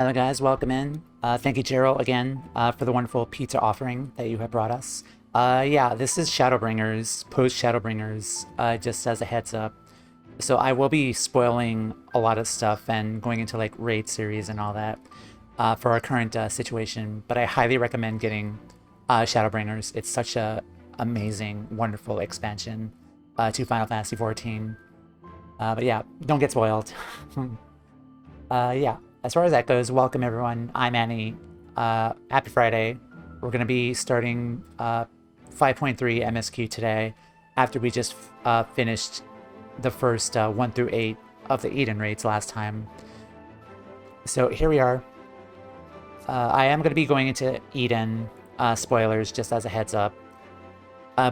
Hello guys, welcome in. Thank you, Gerald, again, for the wonderful pizza offering that you have brought us. Yeah, this is Shadowbringers, post-Shadowbringers, just as a heads up. So I will be spoiling a lot of stuff and going into like raid series and all that for our current situation, but I highly recommend getting Shadowbringers. It's such a amazing, wonderful expansion to Final Fantasy XIV. But yeah, don't get spoiled. Yeah, as far as that goes, welcome everyone. I'm Annie. Happy Friday. We're going to be starting 5.3 MSQ today after we just finished the first 1 through 8 of the Eden raids last time. So here we are. I am going to be going into Eden spoilers just as a heads up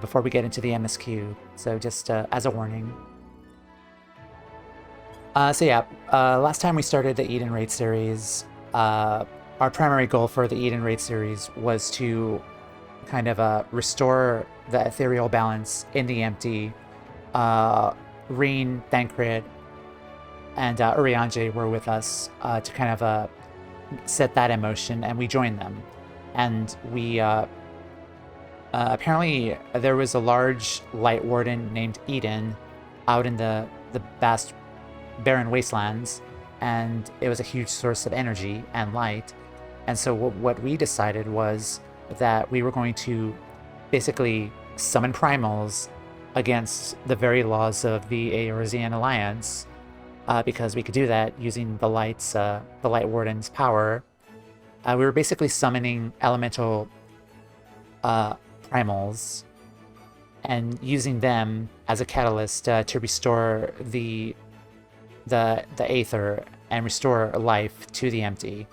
before we get into the MSQ. So just as a warning. So yeah, last time we started the Eden Raid series, our primary goal for the Eden Raid series was to kind of restore the ethereal balance in the empty. Reen, Thancred, and Urianger were with us to kind of set that in motion, and we joined them. And we apparently there was a large light warden named Eden out in the vast barren wastelands, and it was a huge source of energy and light. And so what we decided was that we were going to basically summon primals against the very laws of the Eorzean Alliance, because we could do that using the Light Warden's power. We were basically summoning elemental primals and using them as a catalyst to restore the Aether and restore life to the empty.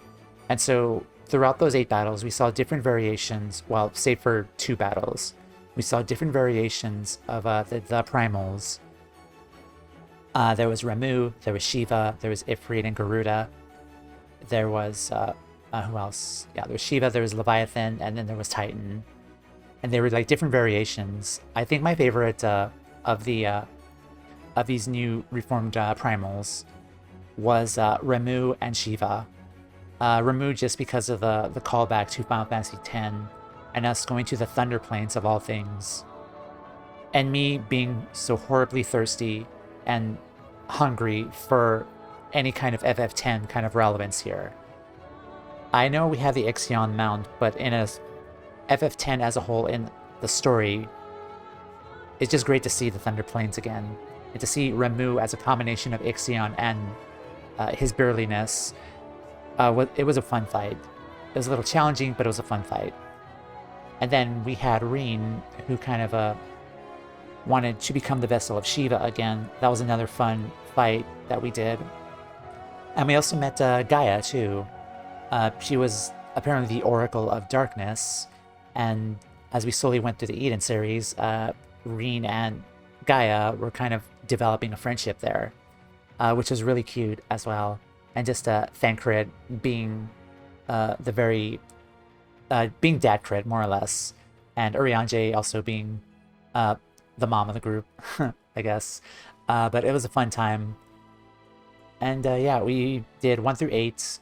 And so throughout those 8 battles, we saw different variations, well, save for 2 battles, we saw different variations of the primals. There was Ramu, there was Shiva, there was Ifrit and Garuda. There was, who else? Yeah, there was Shiva, there was Leviathan, and then there was Titan. And they were like different variations. I think my favorite of these new reformed primals was Ramu and Shiva. Ramu just because of the callback to Final Fantasy X and us going to the Thunder Plains of all things. And me being so horribly thirsty and hungry for any kind of FF10 kind of relevance here. I know we have the Ixion mount, but in a FF10 as a whole in the story, it's just great to see the Thunder Plains again. And to see Ramu as a combination of Ixion and his burliness, it was a fun fight. It was a little challenging, but it was a fun fight. And then we had Reen, who kind of wanted to become the vessel of Shiva again. That was another fun fight that we did. And we also met Gaia, too. She was apparently the Oracle of Darkness. And as we slowly went through the Eden series, Reen and Gaia were kind of developing a friendship there, which was really cute as well. And just Thancred being being Dad Cred, more or less, and Urianger also being the mom of the group, I guess. But it was a fun time. And yeah, we did 1 through 8.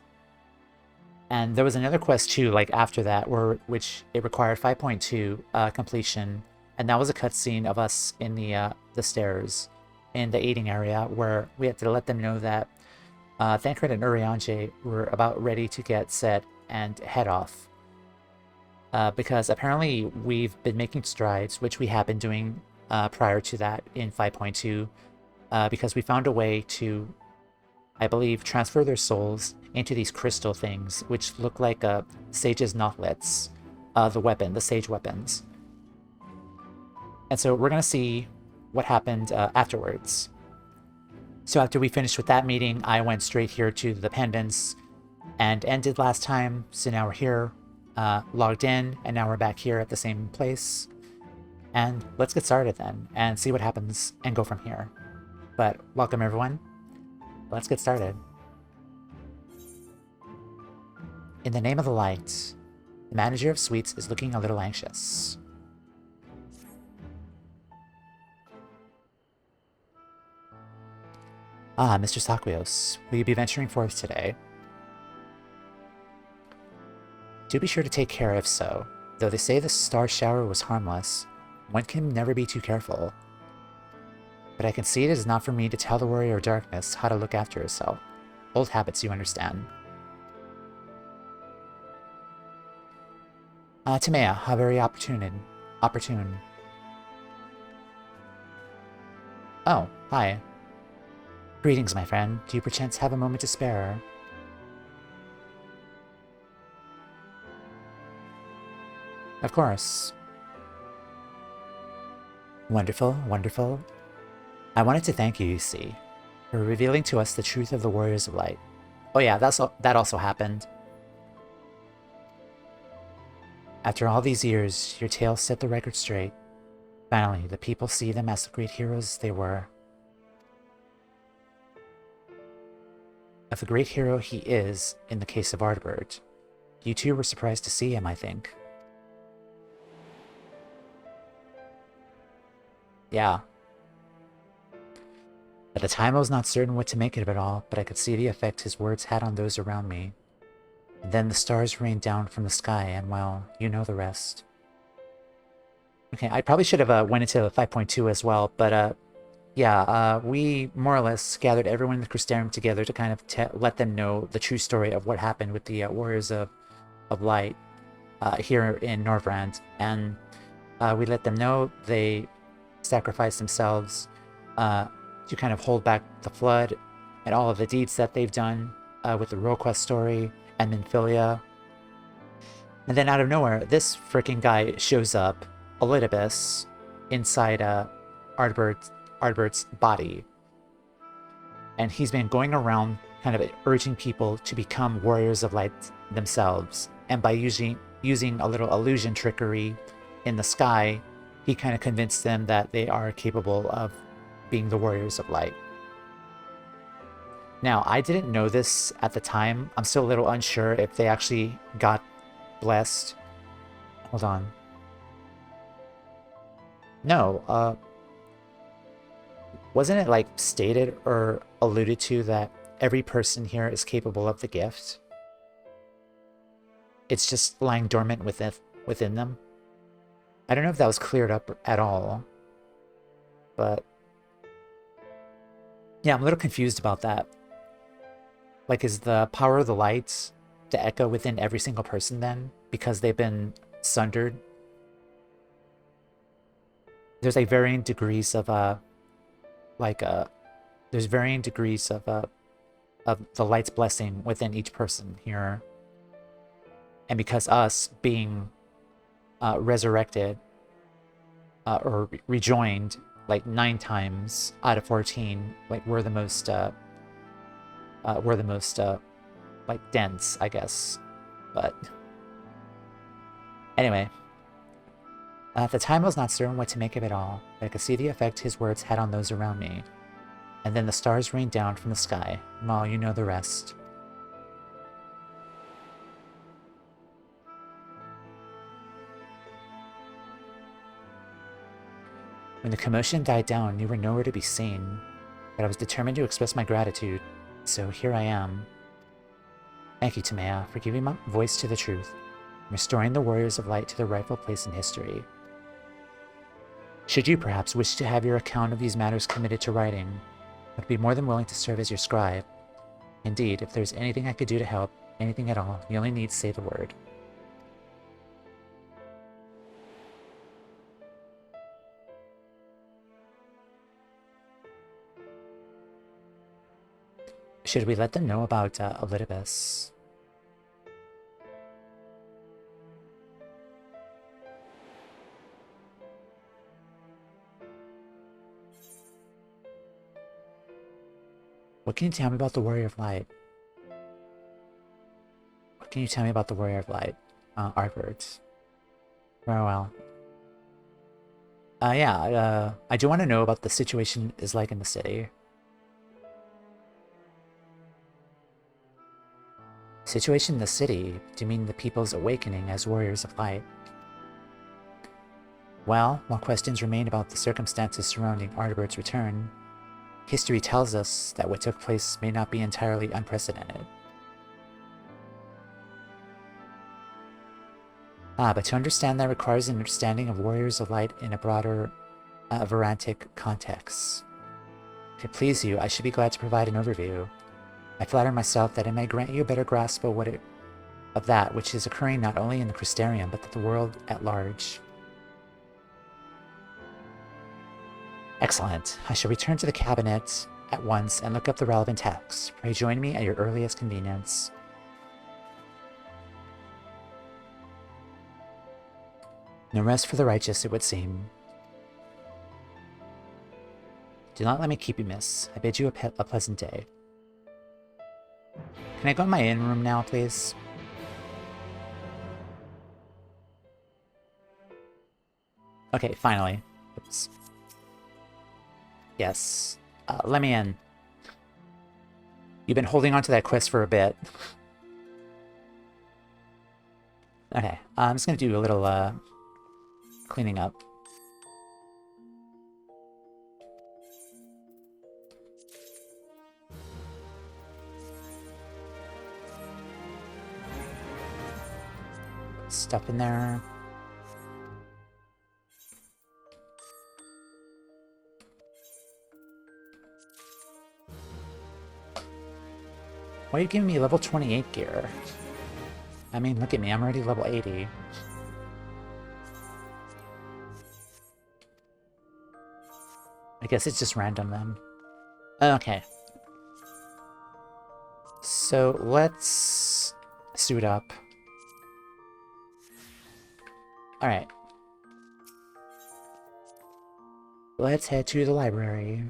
And there was another quest too, like after that, which it required 5.2 completion. And that was a cutscene of us in the stairs in the eating area, where we had to let them know that Thancred and Urianger were about ready to get set and head off. Because apparently we've been making strides, which we have been doing prior to that in 5.2, because we found a way to, I believe, transfer their souls into these crystal things, which look like Sage's Nautlets, the Sage weapons. And so we're going to see what happened afterwards. So after we finished with that meeting, I went straight here to the pendants and ended last time. So now we're here, logged in, and now we're back here at the same place. And let's get started then and see what happens and go from here. But welcome everyone. Let's get started. In the name of the light, the manager of suites is looking a little anxious. Ah, Mr. Saquios, will you be venturing forth today? Do be sure to take care if so. Though they say the star shower was harmless, one can never be too careful. But I can see it is not for me to tell the warrior of darkness how to look after herself. Old habits, you understand. Toumeya, how very opportune. Oh, hi. Greetings, my friend. Do you perchance have a moment to spare? Of course. Wonderful, wonderful. I wanted to thank you, you see, for revealing to us the truth of the Warriors of Light. Oh yeah, that also happened. After all these years, your tale set the record straight. Finally, the people see them as the great heroes they were. Of the great hero he is, in the case of Ardbert. You too were surprised to see him, I think. Yeah. At the time I was not certain what to make of it all, but I could see the effect his words had on those around me. And then the stars rained down from the sky, and well, you know the rest. Okay, I probably should have went into 5.2 as well, but yeah, we more or less gathered everyone in the Crystarium together to kind of let them know the true story of what happened with the Warriors of Light here in Norvrand. And we let them know they sacrificed themselves to kind of hold back the flood and all of the deeds that they've done with the RuneQuest story and Minfilia. And then out of nowhere, this freaking guy shows up, Elidibus, inside Ardbert's body. And he's been going around kind of urging people to become Warriors of Light themselves. And by using a little illusion trickery in the sky, he kind of convinced them that they are capable of being the Warriors of Light. Now, I didn't know this at the time. I'm still a little unsure if they actually got blessed. Hold on. No, wasn't it like stated or alluded to that every person here is capable of the gift? It's just lying dormant within them. I don't know if that was cleared up at all, but yeah, I'm a little confused about that. Like, is the power of the lights to echo within every single person then, because they've been sundered? There's like varying degrees of there's varying degrees of the light's blessing within each person here. And because us being resurrected or rejoined like 9 times out of 14, like we're the most like dense, I guess. But anyway, at the time I was not certain what to make of it all, but I could see the effect his words had on those around me. And then the stars rained down from the sky. Well, you know the rest. When the commotion died down, you were nowhere to be seen, but I was determined to express my gratitude, so here I am. Thank you, Toumeya, for giving my voice to the truth, and restoring the Warriors of Light to their rightful place in history. Should you perhaps wish to have your account of these matters committed to writing, I would be more than willing to serve as your scribe. Indeed, if there's anything I could do to help, anything at all, you only need to say the word. Should we let them know about Elidibus? What can you tell me about the Warrior of Light? What can you tell me about the Warrior of Light? Ardbert. Very well. Yeah, I do want to know about the situation is like in the city. Situation in the city? Do you mean the people's awakening as Warriors of Light? Well, while questions remain about the circumstances surrounding Ardbert's return, history tells us that what took place may not be entirely unprecedented. But to understand that requires an understanding of Warriors of Light in a broader Varantic context. If it please you, I should be glad to provide an overview. I flatter myself that it may grant you a better grasp of that which is occurring not only in the Crystarium, but the world at large. Excellent. I shall return to the cabinet at once and look up the relevant texts. Pray join me at your earliest convenience. No rest for the righteous, it would seem. Do not let me keep you, miss. I bid you a pleasant day. Can I go in my inn room now, please? Okay, finally. Oops. Yes. Let me in. You've been holding on to that quest for a bit. Okay, I'm just gonna do a little, cleaning up. Stuff in there. Why are you giving me level 28 gear? I mean, look at me, I'm already level 80. I guess it's just random then. Okay. So let's suit up. Alright. Let's head to the library.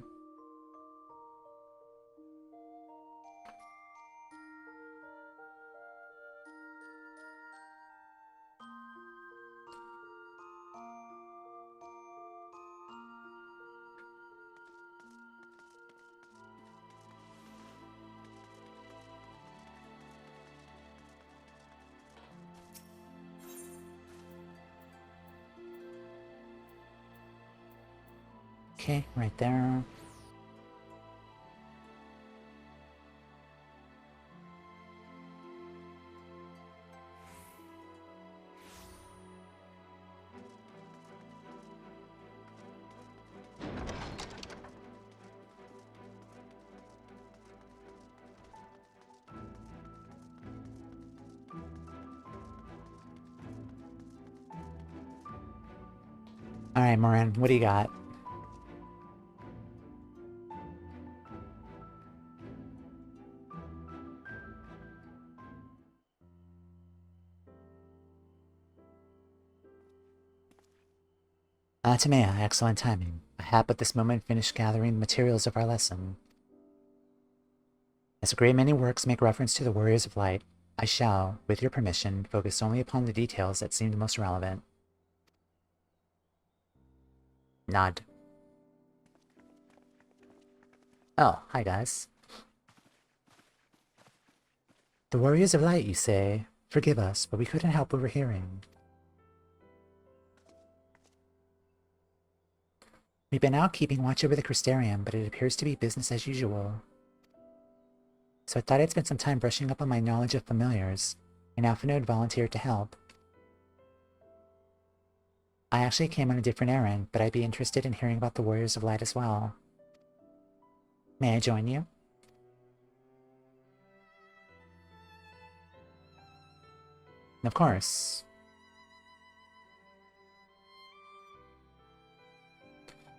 Okay, right there. Alright, Morin, what do you got? Toumeya, excellent timing. I have at this moment finished gathering the materials of our lesson. As a great many works make reference to the Warriors of Light, I shall, with your permission, focus only upon the details that seem the most relevant. Nod. Oh, hi guys. The Warriors of Light, you say? Forgive us, but we couldn't help overhearing. We've been out keeping watch over the Crystarium, but it appears to be business as usual. So I thought I'd spend some time brushing up on my knowledge of familiars, and Alphanode volunteered to help. I actually came on a different errand, but I'd be interested in hearing about the Warriors of Light as well. May I join you? Of course.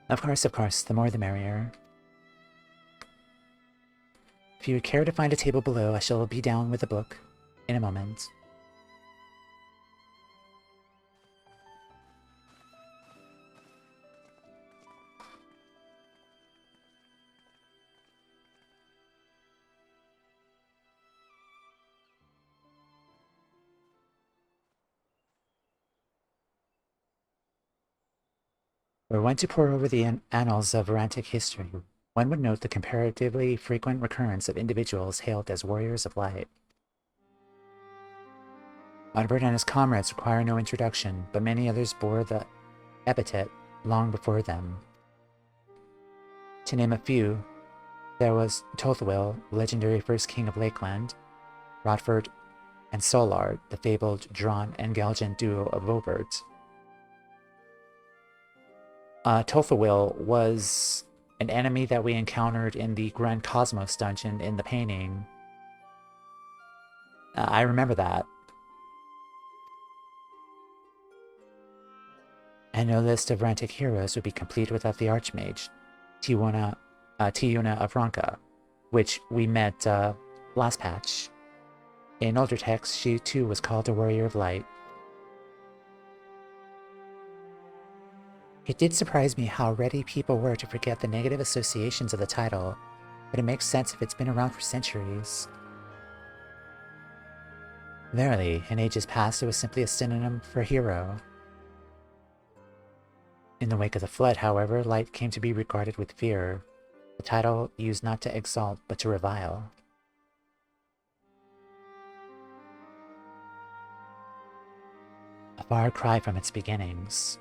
Of course, the more the merrier. If you would care to find a table below, I shall be down with a book in a moment. Were one to pore over the annals of Varantic history, one would note the comparatively frequent recurrence of individuals hailed as Warriors of Light. Odbert and his comrades require no introduction, but many others bore the epithet long before them. To name a few, there was Tothwil, legendary first king of Lakeland, Rodford and Solard, the fabled Drawn and Galgant duo of Vobert. Tolthawil was an enemy that we encountered in the Grand Cosmos dungeon in the painting. I remember that. And no list of Rantic heroes would be complete without the Archmage, Tiuna of Ronka, which we met last patch. In older texts, she too was called a Warrior of Light. It did surprise me how ready people were to forget the negative associations of the title, but it makes sense if it's been around for centuries. Verily, in ages past it was simply a synonym for hero. In the wake of the Flood, however, Light came to be regarded with fear, the title used not to exalt but to revile. A far cry from its beginnings.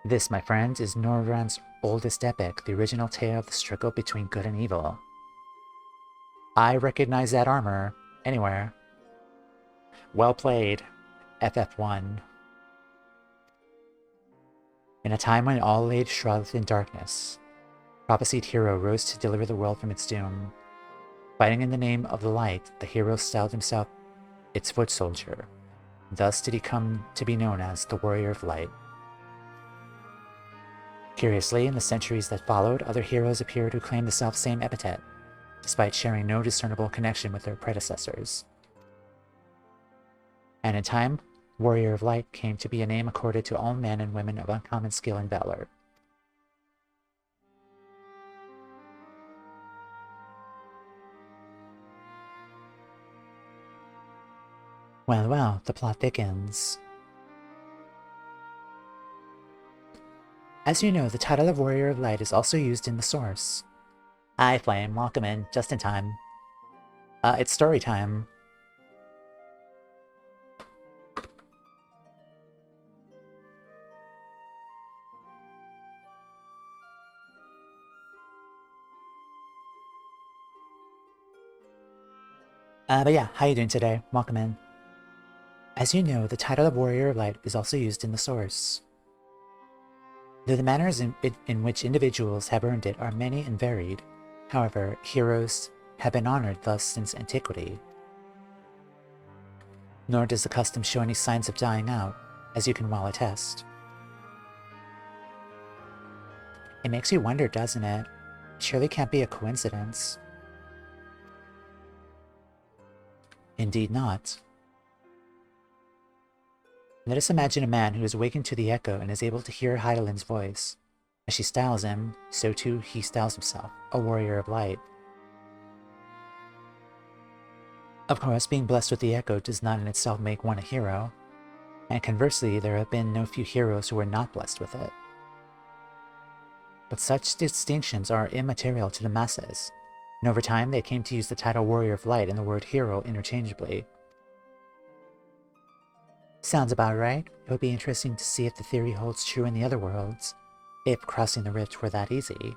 This, my friends, is Norrönd's oldest epic, the original tale of the struggle between good and evil. I recognize that armor anywhere. Well played, FF1. In a time when all lay shrouded in darkness, prophesied hero rose to deliver the world from its doom. Fighting in the name of the light, the hero styled himself its foot soldier. Thus did he come to be known as the Warrior of Light. Curiously, in the centuries that followed, other heroes appeared who claimed the self-same epithet, despite sharing no discernible connection with their predecessors. And in time, Warrior of Light came to be a name accorded to all men and women of uncommon skill and valor. Well, well, the plot thickens. As you know, the title of Warrior of Light is also used in the source. Hi, Flame. Welcome in, just in time. It's story time. But yeah, how you doing today? Welcome in. As you know, the title of Warrior of Light is also used in the source. Though the manners in which individuals have earned it are many and varied, however, heroes have been honored thus since antiquity. Nor does the custom show any signs of dying out, as you can well attest. It makes you wonder, doesn't it? It surely can't be a coincidence. Indeed not. Let us imagine a man who is awakened to the echo and is able to hear Heidelin's voice. As she styles him, so too he styles himself, a warrior of light. Of course, being blessed with the echo does not in itself make one a hero, and conversely, there have been no few heroes who were not blessed with it. But such distinctions are immaterial to the masses, and over time they came to use the title Warrior of Light and the word hero interchangeably. Sounds about right. It would be interesting to see if the theory holds true in the other worlds, if crossing the rift were that easy.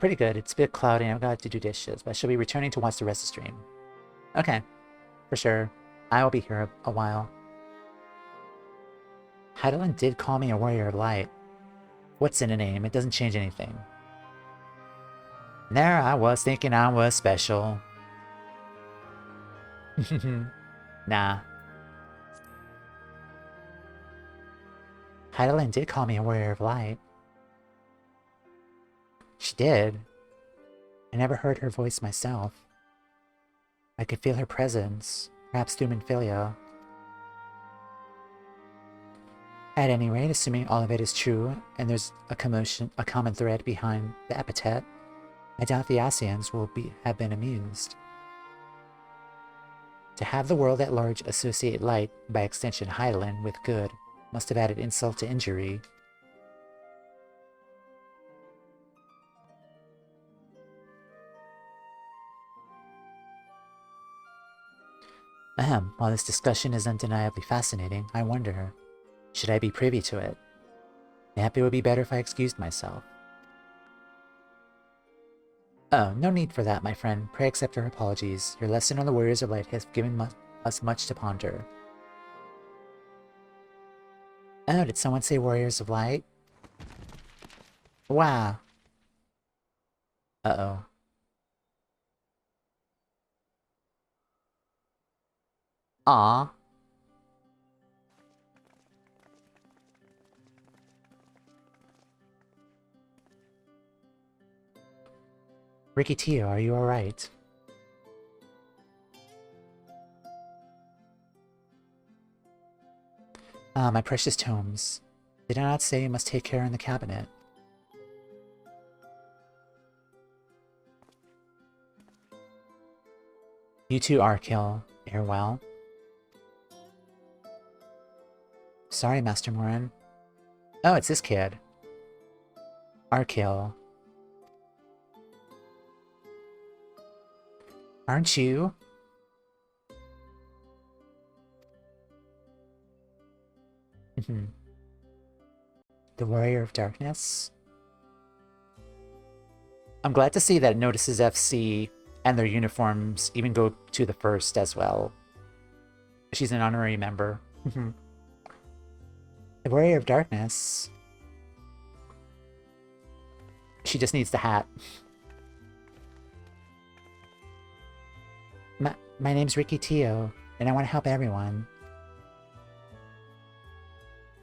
Pretty good. It's a bit cloudy and I've got to do dishes, but I shall be returning to watch the rest of the stream. Okay, for sure. I will be here a while. Heidelin did call me a Warrior of Light. What's in a name? It doesn't change anything. There I was thinking I was special. Nah. Heidelin did call me a Warrior of Light. She did. I never heard her voice myself. I could feel her presence, perhaps through Minfilia. At any rate, assuming all of it is true, and there's a common thread behind the epithet, I doubt the Scions will have been amused. To have the world at large associate light, by extension Hydaelyn, with good, must have added insult to injury. Ahem, while this discussion is undeniably fascinating, I wonder, should I be privy to it? Mayhap it would be better if I excused myself. Oh, no need for that, my friend. Pray accept our apologies. Your lesson on the Warriors of Light has given us much to ponder. Oh, did someone say Warriors of Light? Wow. Uh-oh. Aw. Ricky Tio, are you alright? Ah, my precious tomes. Did I not say you must take care in the cabinet? You too, Arkhill. Farewell. Sorry, Master Morin. Oh, it's this kid. Arkhill. Aren't you? The Warrior of Darkness? I'm glad to see that it notices FC and their uniforms even go to the first as well. She's an honorary member. The Warrior of Darkness. She just needs the hat. My name's Ricky Tio, and I want to help everyone.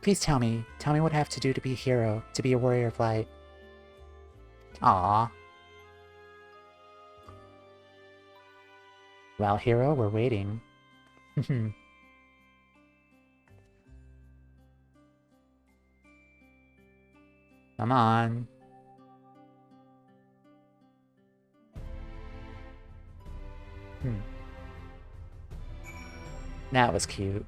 Please tell me what I have to do to be a hero, to be a Warrior of Light. Aww. Well, hero, we're waiting. Come on. That was cute.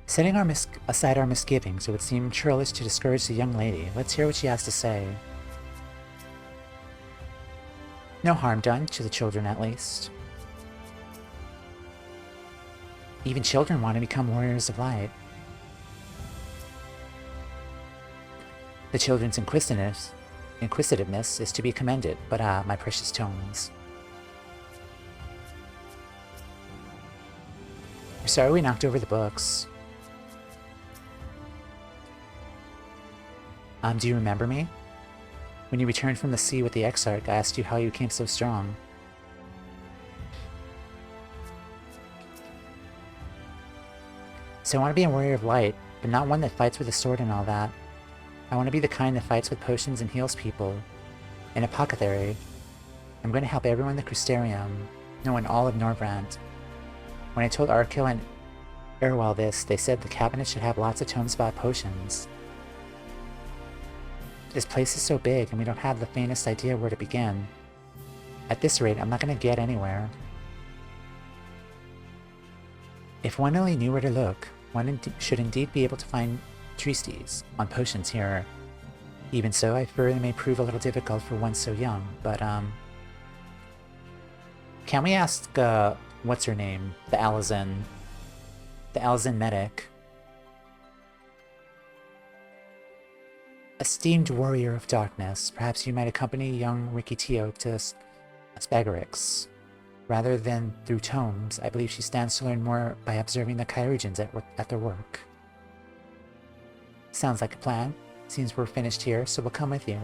Setting aside our misgivings, it would seem churlish to discourage the young lady. Let's hear what she has to say. No harm done, to the children at least. Even children want to become warriors of light. The children's inquisitiveness is to be commended, but my precious tomes. We're sorry we knocked over the books. Do you remember me? When you returned from the sea with the Exarch, I asked you how you came so strong. So I want to be a warrior of light, but not one that fights with a sword and all that. I want to be the kind that fights with potions and heals people. An apothecary. I'm going to help everyone in the Crystarium. No, in all of Norvrant. When I told Arkhill and Erwell this, they said the cabinet should have lots of tomes about potions. This place is so big, and we don't have the faintest idea where to begin. At this rate, I'm not going to get anywhere. If one only knew where to look, one should indeed be able to find treatises on potions here. Even so, I fear they may prove a little difficult for one so young, but, can we ask, what's her name? The Alazin medic. Esteemed Warrior of Darkness, perhaps you might accompany young Ricky Tio to Spagarix. Rather than through tomes, I believe she stands to learn more by observing the Kyrigians at their work. Sounds like a plan. Seems we're finished here, so we'll come with you.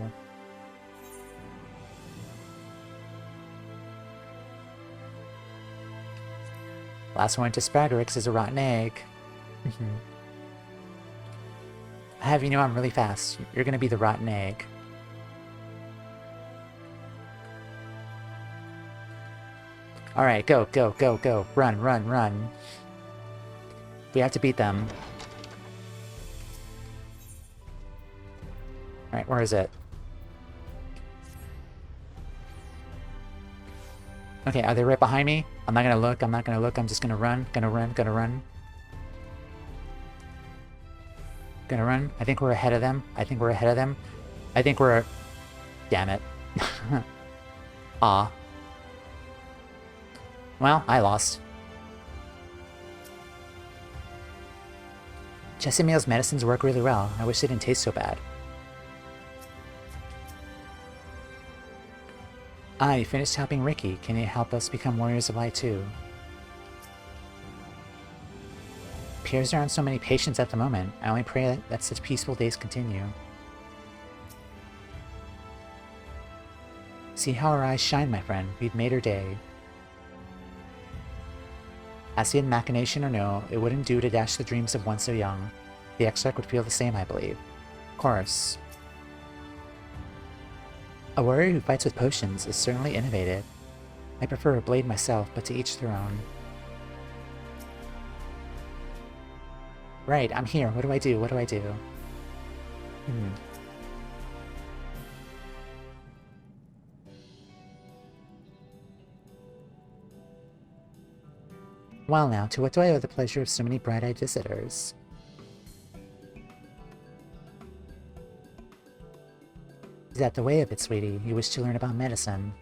Last one to Spagarix is a rotten egg. I have you know I'm really fast. You're gonna be the rotten egg. Alright, go, go, go, go. Run, run, run. We have to beat them. Alright, where is it? Okay, are they right behind me? I'm not gonna look, I'm not gonna look, I'm just gonna run, gonna run, gonna run. Gonna run. I think we're ahead of them. I think we're ahead of them. I think we're... Damn it. Aw. Well, I lost. Chesimio's medicines work really well. I wish they didn't taste so bad. Ah, you finished helping Ricky. Can you help us become Warriors of Light too? Appears there aren't so many patients at the moment. I only pray that such peaceful days continue. See how her eyes shine, my friend. We've made her day. Acid machination or no, it wouldn't do to dash the dreams of one so young. The Exarch would feel the same, I believe. Of course. A warrior who fights with potions is certainly innovative. I prefer a blade myself, but to each their own. Right, I'm here. What do I do? What do I do? Well now, to what do I owe the pleasure of so many bright-eyed visitors? Is that the way of it, sweetie? You wish to learn about medicine?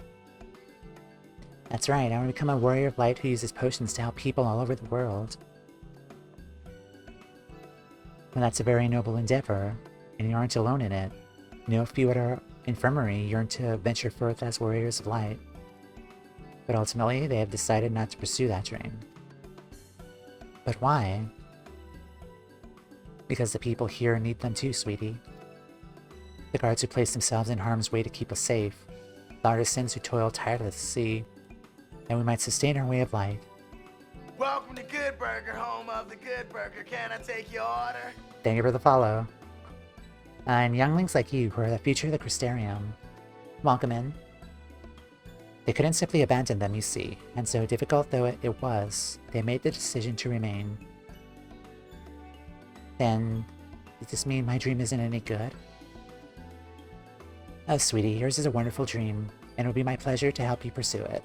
That's right, I want to become a warrior of light who uses potions to help people all over the world. Well, that's a very noble endeavor, and you aren't alone in it. No few at our infirmary yearn to venture forth as warriors of light. But ultimately, they have decided not to pursue that dream. But why? Because the people here need them too, sweetie. The guards who place themselves in harm's way to keep us safe, the artisans who toil tirelessly, and we might sustain our way of life. Welcome to Good Burger, home of the Good Burger. Can I take your order? Thank you for the follow. And younglings like you who are the future of the Crystarium. Welcome in. They couldn't simply abandon them, you see, and so difficult though it was, they made the decision to remain. Then, does this mean my dream isn't any good? Oh, sweetie, yours is a wonderful dream, and it will be my pleasure to help you pursue it.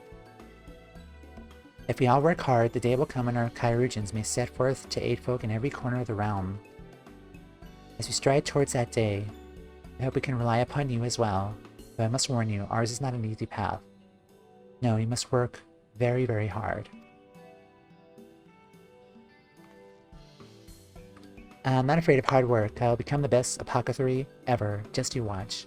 If we all work hard, the day will come when our Chirurgeons may set forth to aid folk in every corner of the realm. As we stride towards that day, I hope we can rely upon you as well, but I must warn you, ours is not an easy path. No, you must work very, very hard. I'm not afraid of hard work. I'll become the best apothecary ever. Just you watch.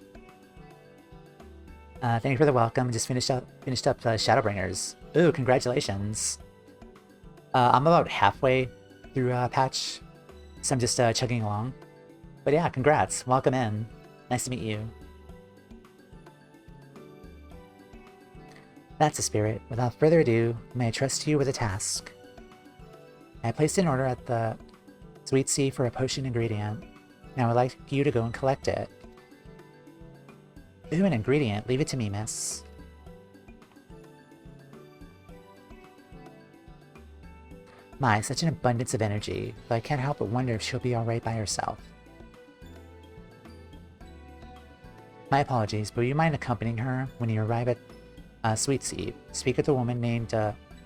Thank you for the welcome. Just finished up Shadowbringers. Ooh, congratulations. I'm about halfway through patch, so I'm just chugging along. But yeah, congrats. Welcome in. Nice to meet you. That's the spirit. Without further ado, may I trust you with a task. I placed an order at the Sweet Sea for a potion ingredient. Now I would like you to go and collect it. Ooh, an ingredient. Leave it to me, miss. My, such an abundance of energy, but I can't help but wonder if she'll be alright by herself. My apologies, but would you mind accompanying her when you arrive at Sweet Sea? Speak with a woman named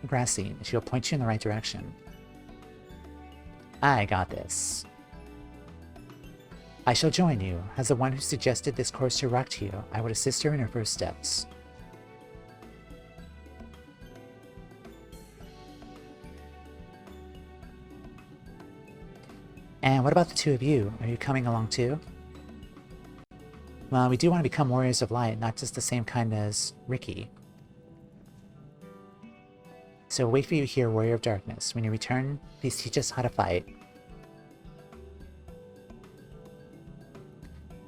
Grassine, and she'll point you in the right direction. I got this. I shall join you. As the one who suggested this course to rock to you, I would assist her in her first steps. And what about the two of you? Are you coming along too? Well, we do want to become warriors of light, not just the same kind as Ricky. So wait for you here, warrior of darkness. When you return, please teach us how to fight.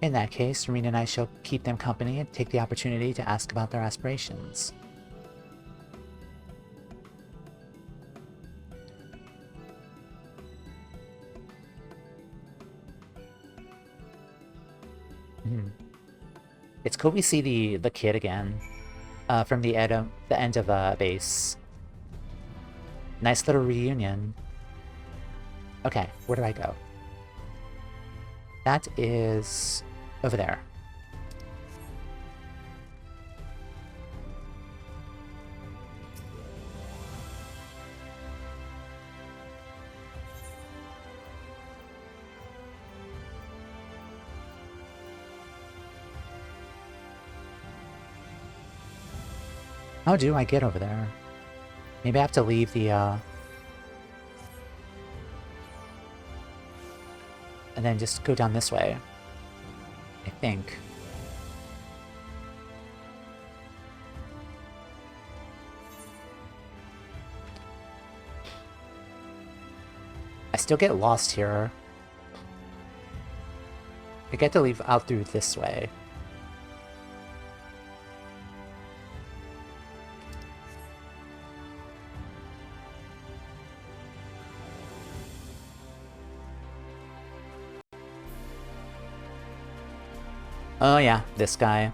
In that case, Rena and I shall keep them company and take the opportunity to ask about their aspirations. It's cool we see the kid again from the end of base. Nice little reunion. Okay, where do I go? That is over there. How do I get over there? Maybe I have to leave the, and then just go down this way. I think. I still get lost here. I get to leave out through this way. Oh yeah, this guy.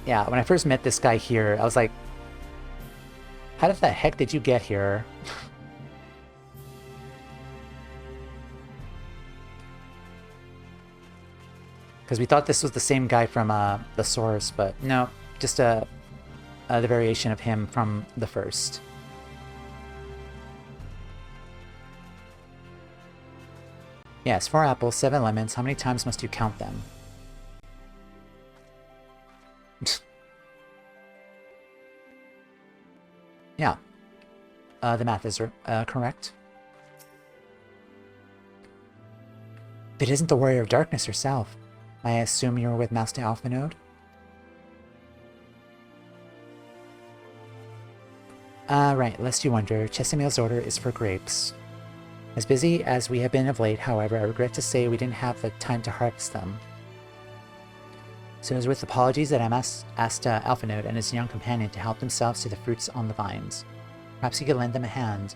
Yeah, when I first met this guy here, I was like, how the heck did you get here? Because we thought this was the same guy from the source, but no, just the variation of him from the first. Yes, 4 apples, 7 lemons. How many times must you count them? Yeah. The math is correct. But isn't the Warrior of Darkness herself? I assume you were with Master Alpha Node? Right, lest you wonder, Chesimil's order is for grapes. As busy as we have been of late, however, I regret to say we didn't have the time to harvest them. So it was with apologies that I asked Alpha Node and his young companion to help themselves to the fruits on the vines. Perhaps he could lend them a hand.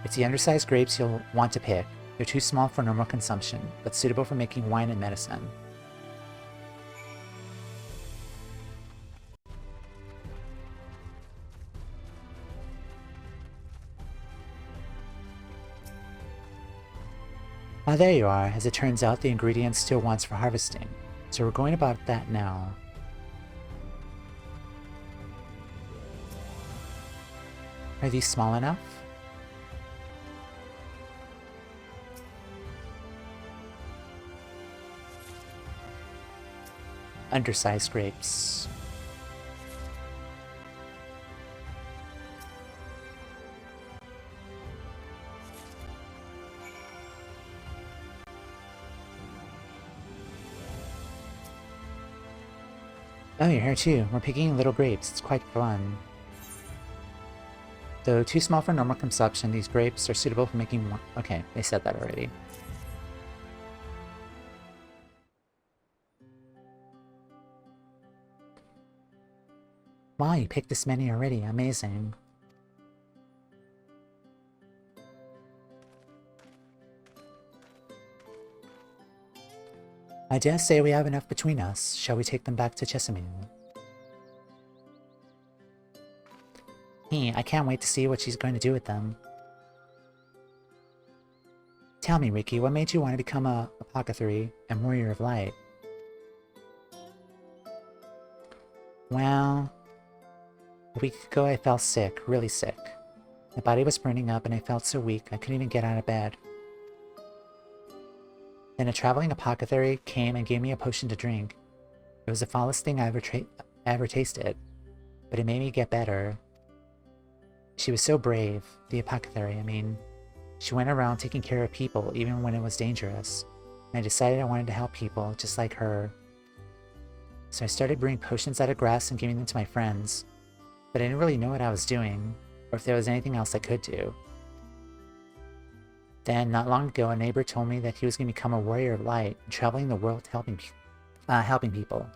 It's the undersized grapes you'll want to pick. They're too small for normal consumption, but suitable for making wine and medicine. Ah, there you are. As it turns out, the ingredients still wants for harvesting. So we're going about that now. Are these small enough? Undersized grapes. Oh, you're here too. We're picking little grapes. It's quite fun. Though too small for normal consumption, these grapes are suitable for making wine. Okay, they said that already. Wow, you picked this many already. Amazing. I dare say we have enough between us. Shall we take them back to Chesimil? I can't wait to see what she's going to do with them. Tell me, Ricky, what made you want to become a apothecary and warrior of light? Well, a week ago I fell sick, really sick. My body was burning up and I felt so weak I couldn't even get out of bed. Then a traveling apothecary came and gave me a potion to drink. It was the foulest thing I ever tasted, but it made me get better. She was so brave, the apothecary, I mean. She went around taking care of people even when it was dangerous. And I decided I wanted to help people just like her. So I started brewing potions out of grass and giving them to my friends. But I didn't really know what I was doing, or if there was anything else I could do. Then, not long ago, a neighbor told me that he was going to become a warrior of light, traveling the world helping people.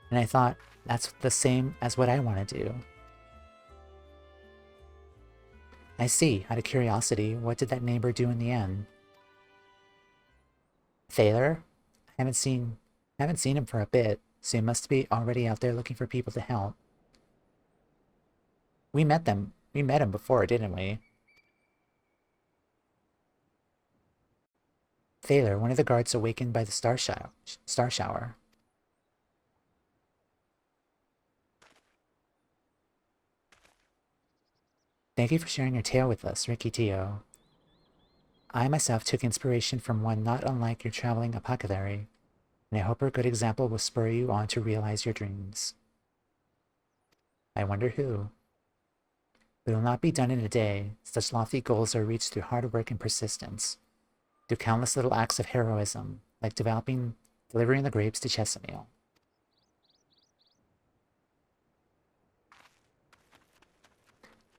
And I thought, that's the same as what I want to do. I see. Out of curiosity, what did that neighbor do in the end? Thaler? I haven't seen him for a bit, so he must be already out there looking for people to help. We met him before, didn't we? Thaler, one of the guards awakened by the star shower. Thank you for sharing your tale with us, Ricky Tio. I myself took inspiration from one not unlike your traveling apothecary. and I hope her good example will spur you on to realize your dreams. I wonder who. But it will not be done in a day. Such lofty goals are reached through hard work and persistence, through countless little acts of heroism, like delivering the grapes to Chesamil.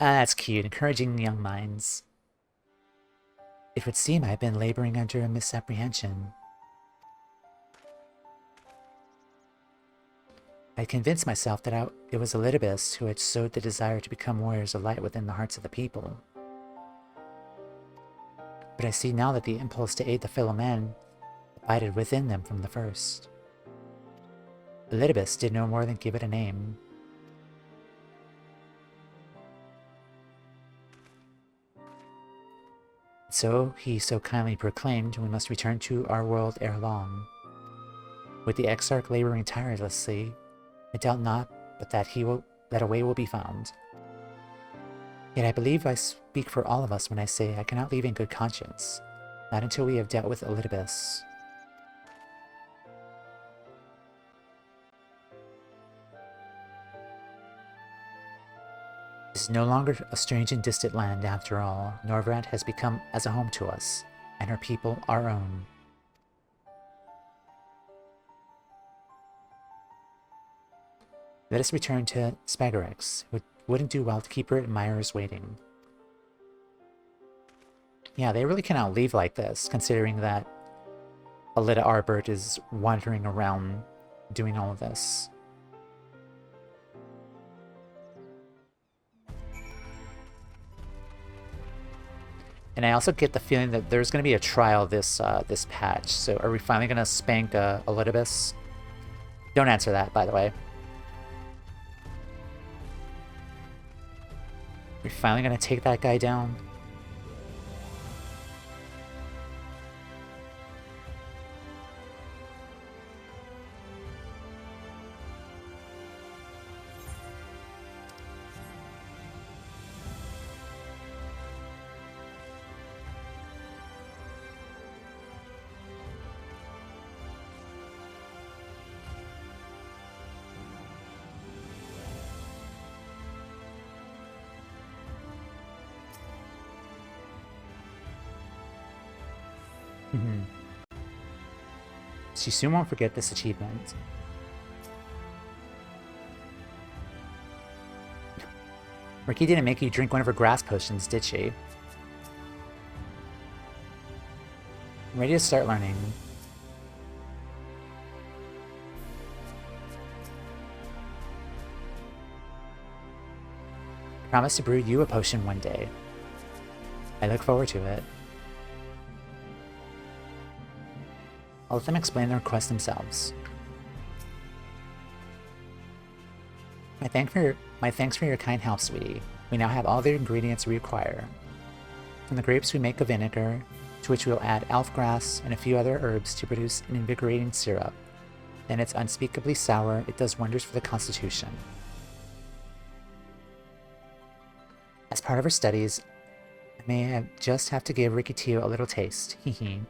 Ah, that's cute, encouraging young minds. It would seem I have been laboring under a misapprehension. I convinced myself that it was Elidibus who had sowed the desire to become warriors of light within the hearts of the people. But I see now that the impulse to aid the fellow men abided within them from the first. Elidibus did no more than give it a name. So he so kindly proclaimed we must return to our world ere long. With the Exarch laboring tirelessly, I doubt not but that a way will be found. Yet I believe I speak for all of us when I say I cannot leave in good conscience, not until we have dealt with Elidibus. This is no longer a strange and distant land after all. Norvrad has become as a home to us, and her people our own. Let us return to Spagarex. It wouldn't do well to keep her admirers waiting. Yeah, they really cannot leave like this, considering that Alida Arbert is wandering around doing all of this. And I also get the feeling that there's going to be a trial this patch. So are we finally going to spank Elidibus? Don't answer that, by the way. We're finally going to take that guy down. She soon won't forget this achievement. Ricky didn't make you drink one of her grass potions, did she? I'm ready to start learning. I promise to brew you a potion one day. I look forward to it. I'll let them explain the request themselves. My thanks for your kind help, sweetie. We now have all the ingredients we require. From the grapes we make a vinegar, to which we'll add elf grass and a few other herbs to produce an invigorating syrup. Then it's unspeakably sour, it does wonders for the constitution. As part of her studies, I may just have to give Ricky Teo a little taste. Hehe.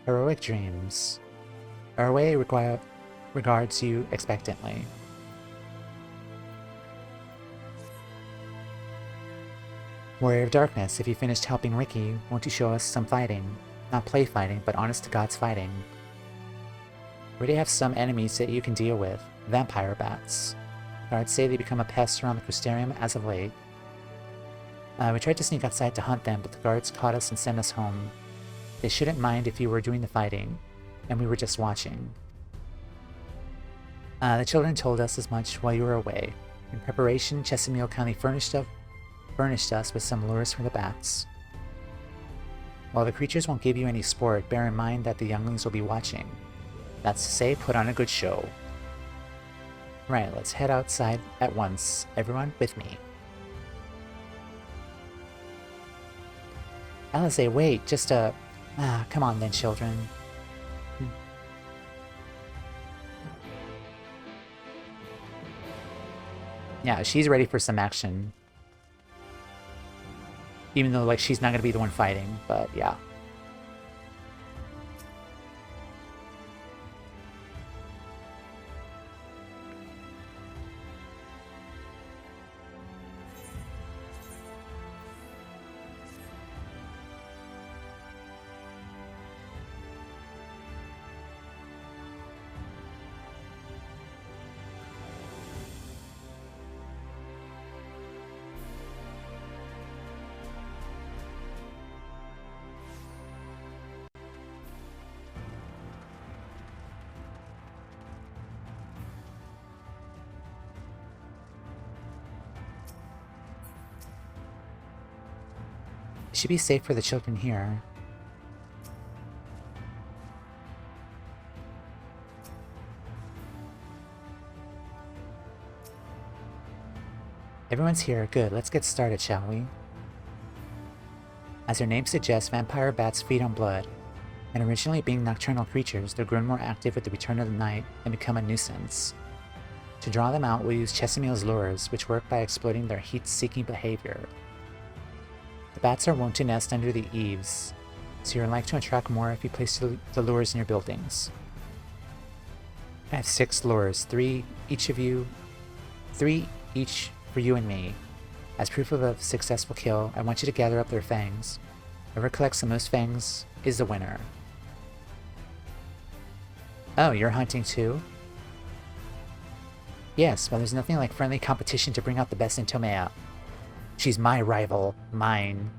Heroic dreams. Erwe regards you expectantly. Warrior of Darkness, if you finished helping Ricky, won't you show us some fighting? Not play fighting, but honest to God's fighting. We already have some enemies that you can deal with. Vampire bats. Guards say they become a pest around the Crystarium as of late. We tried to sneak outside to hunt them, but the guards caught us and sent us home. They shouldn't mind if you were doing the fighting, and we were just watching. The children told us as much while you were away. In preparation, Chesamil kindly furnished us with some lures for the bats. While the creatures won't give you any sport, bear in mind that the younglings will be watching. That's to say, put on a good show. Right, let's head outside at once. Everyone with me. Alize, wait, just a... come on then, children. Yeah, she's ready for some action. Even though, like, she's not gonna be the one fighting, but yeah. It should be safe for the children here. Everyone's here. Good. Let's get started, shall we? As their name suggests, vampire bats feed on blood. And originally being nocturnal creatures, they've grown more active with the return of the night and become a nuisance. To draw them out, we'll use Chesameal's lures, which work by exploiting their heat-seeking behavior. The bats are wont to nest under the eaves, so you're likely to attract more if you place the lures in your buildings. I have 6 lures, 3 each for you and me. As proof of a successful kill, I want you to gather up their fangs. Whoever collects the most fangs is the winner. Oh, you're hunting too? Yes, but there's nothing like friendly competition to bring out the best in Toumeya. She's my rival. Mine.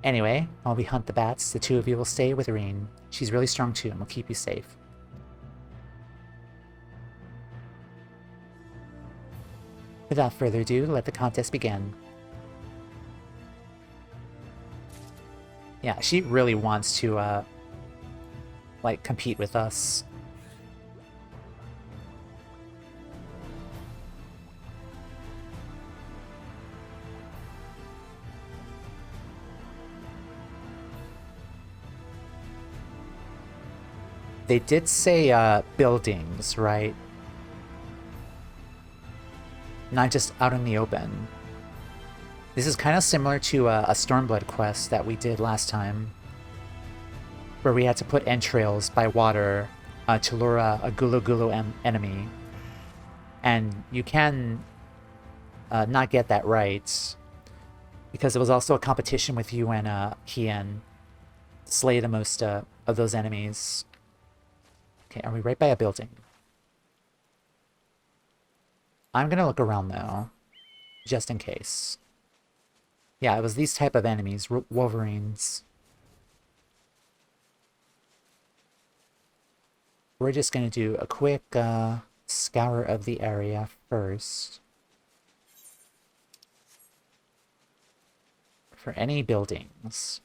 Anyway, while we hunt the bats, the 2 of you will stay with Irene. She's really strong too and will keep you safe. Without further ado, let the contest begin. Yeah, she really wants to, like, compete with us. They did say, buildings, right? Not just out in the open. This is kind of similar to a Stormblood quest that we did last time, where we had to put entrails by water to lure a Gulu enemy. And you can not get that right, because it was also a competition with you and Kian to slay the most of those enemies. Okay, are we right by a building? I'm gonna look around though, just in case. Yeah, it was these type of enemies, Wolverines. We're just gonna do a quick scour of the area first. For any buildings.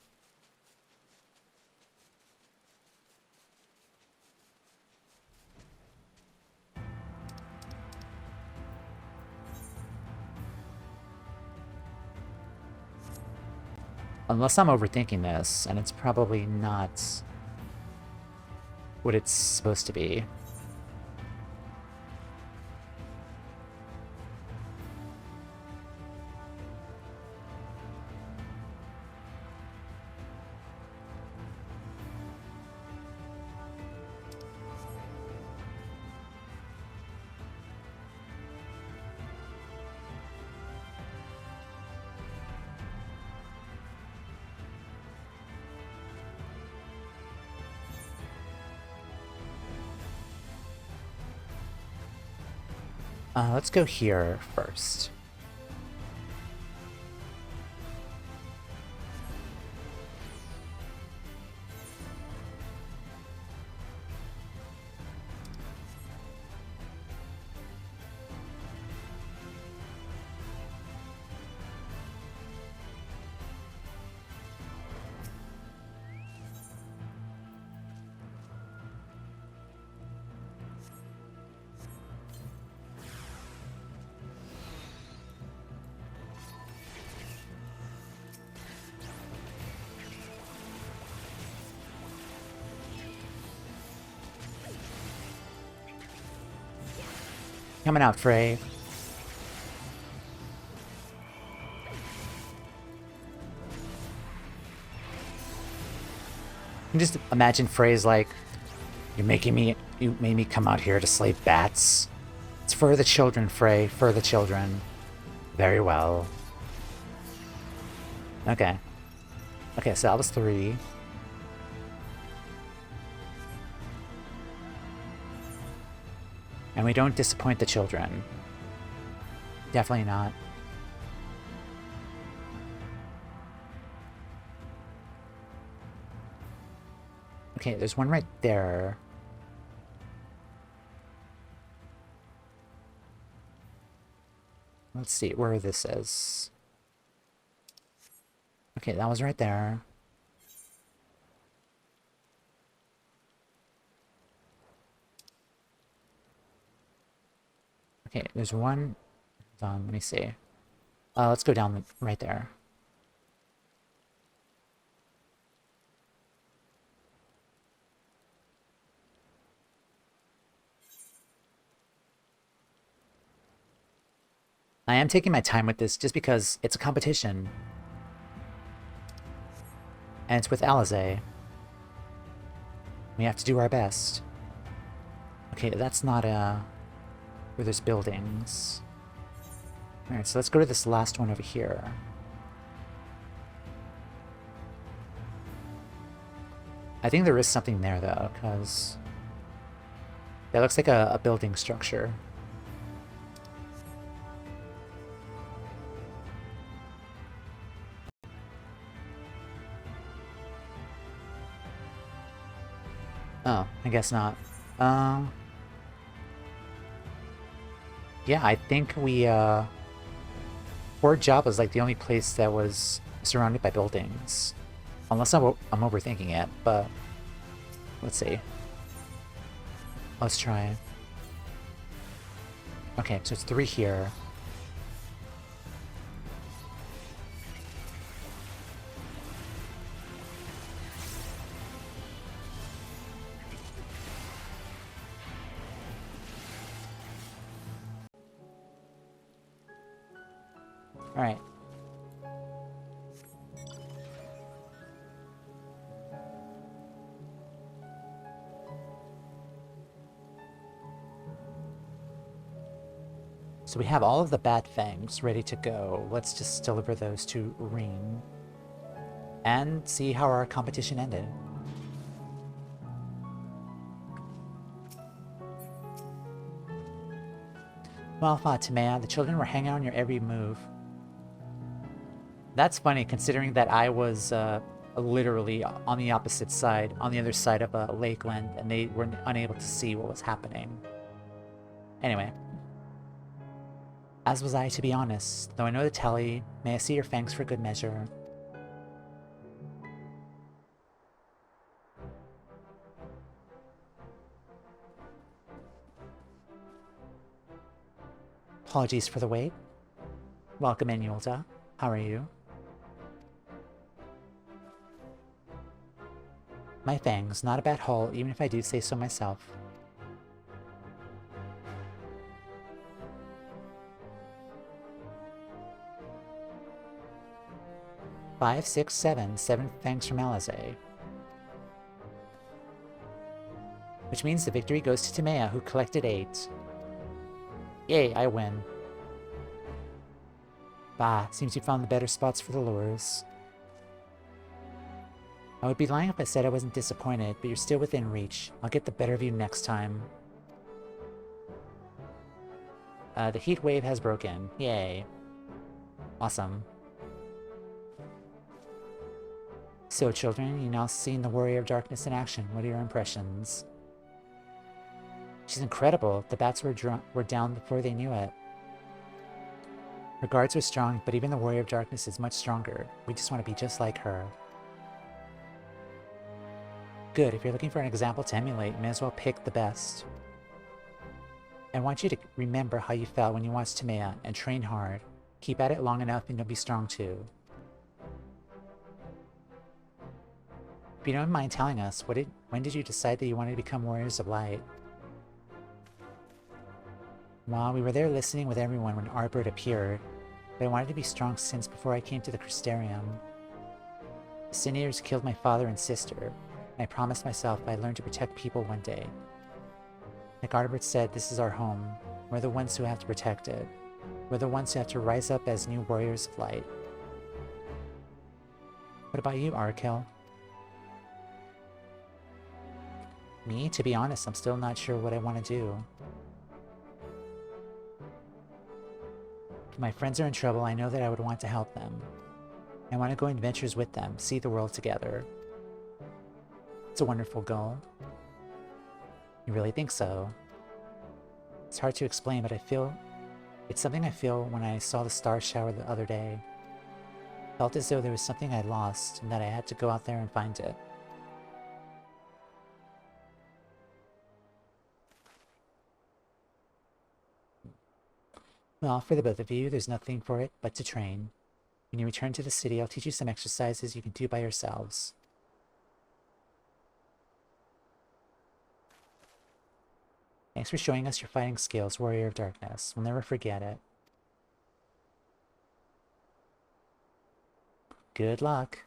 Unless I'm overthinking this, and it's probably not what it's supposed to be. Let's go here first. Coming out, Frey. You can just imagine Frey's like, you made me come out here to slay bats. It's for the children, Frey, for the children. Very well. Okay. Okay, so that was 3. And we don't disappoint the children. Definitely not. Okay, there's one right there. Let's see where this is. Okay, that was right there. Okay, there's one. Let me see. Let's go down right there. I am taking my time with this just because it's a competition. And it's with Alizé. We have to do our best. Okay, that's not where there's buildings. Alright, so let's go to this last one over here. I think there is something there, though, because that looks like a building structure. Oh, I guess not. Yeah, I think we, Port Java is like the only place that was surrounded by buildings. Unless I'm overthinking it, but let's see. Let's try. Okay, so it's 3 here. Alright. So we have all of the Bat Fangs ready to go. Let's just deliver those to Reen. And see how our competition ended. Well thought, Toumeya. The children were hanging on your every move. That's funny, considering that I was literally on the opposite side, on the other side of a lakeland, and they were unable to see what was happening. Anyway. As was I, to be honest. Though I know the tally, may I see your fangs for good measure. Apologies for the wait. Welcome in, Yulta. How are you? My fangs, not a bad haul, even if I do say so myself. Five, 6, 7. 7 fangs from Alizé. Which means the victory goes to Toumeya, who collected 8. Yay, I win. Bah, seems you found the better spots for the lures. I would be lying if I said I wasn't disappointed, but you're still within reach. I'll get the better of you next time. The heat wave has broken. Yay. Awesome. So, children, you've now seen the Warrior of Darkness in action. What are your impressions? She's incredible. The bats were down before they knew it. Her guards are strong, but even the Warrior of Darkness is much stronger. We just want to be just like her. Good, if you're looking for an example to emulate, you may as well pick the best. I want you to remember how you felt when you watched Toumeya, and train hard. Keep at it long enough and you'll be strong too. If you don't mind telling us, when did you decide that you wanted to become Warriors of Light? Well, we were there listening with everyone when Arbird appeared, but I wanted to be strong since before I came to the Crystarium. The Sin Eaters killed my father and sister, and I promised myself I'd learn to protect people one day. Like Arbird said, this is our home. We're the ones who have to protect it. We're the ones who have to rise up as new warriors of light. What about you, Arkel? Me? To be honest, I'm still not sure what I want to do. If my friends are in trouble, I know that I would want to help them. I want to go on adventures with them, see the world together. It's a wonderful goal. You really think so? It's hard to explain, but it's something I feel when I saw the star shower the other day. Felt as though there was something I'd lost, and that I had to go out there and find it. Well, for the both of you, there's nothing for it but to train. When you return to the city, I'll teach you some exercises you can do by yourselves. Thanks for showing us your fighting skills, Warrior of Darkness. We'll never forget it. Good luck.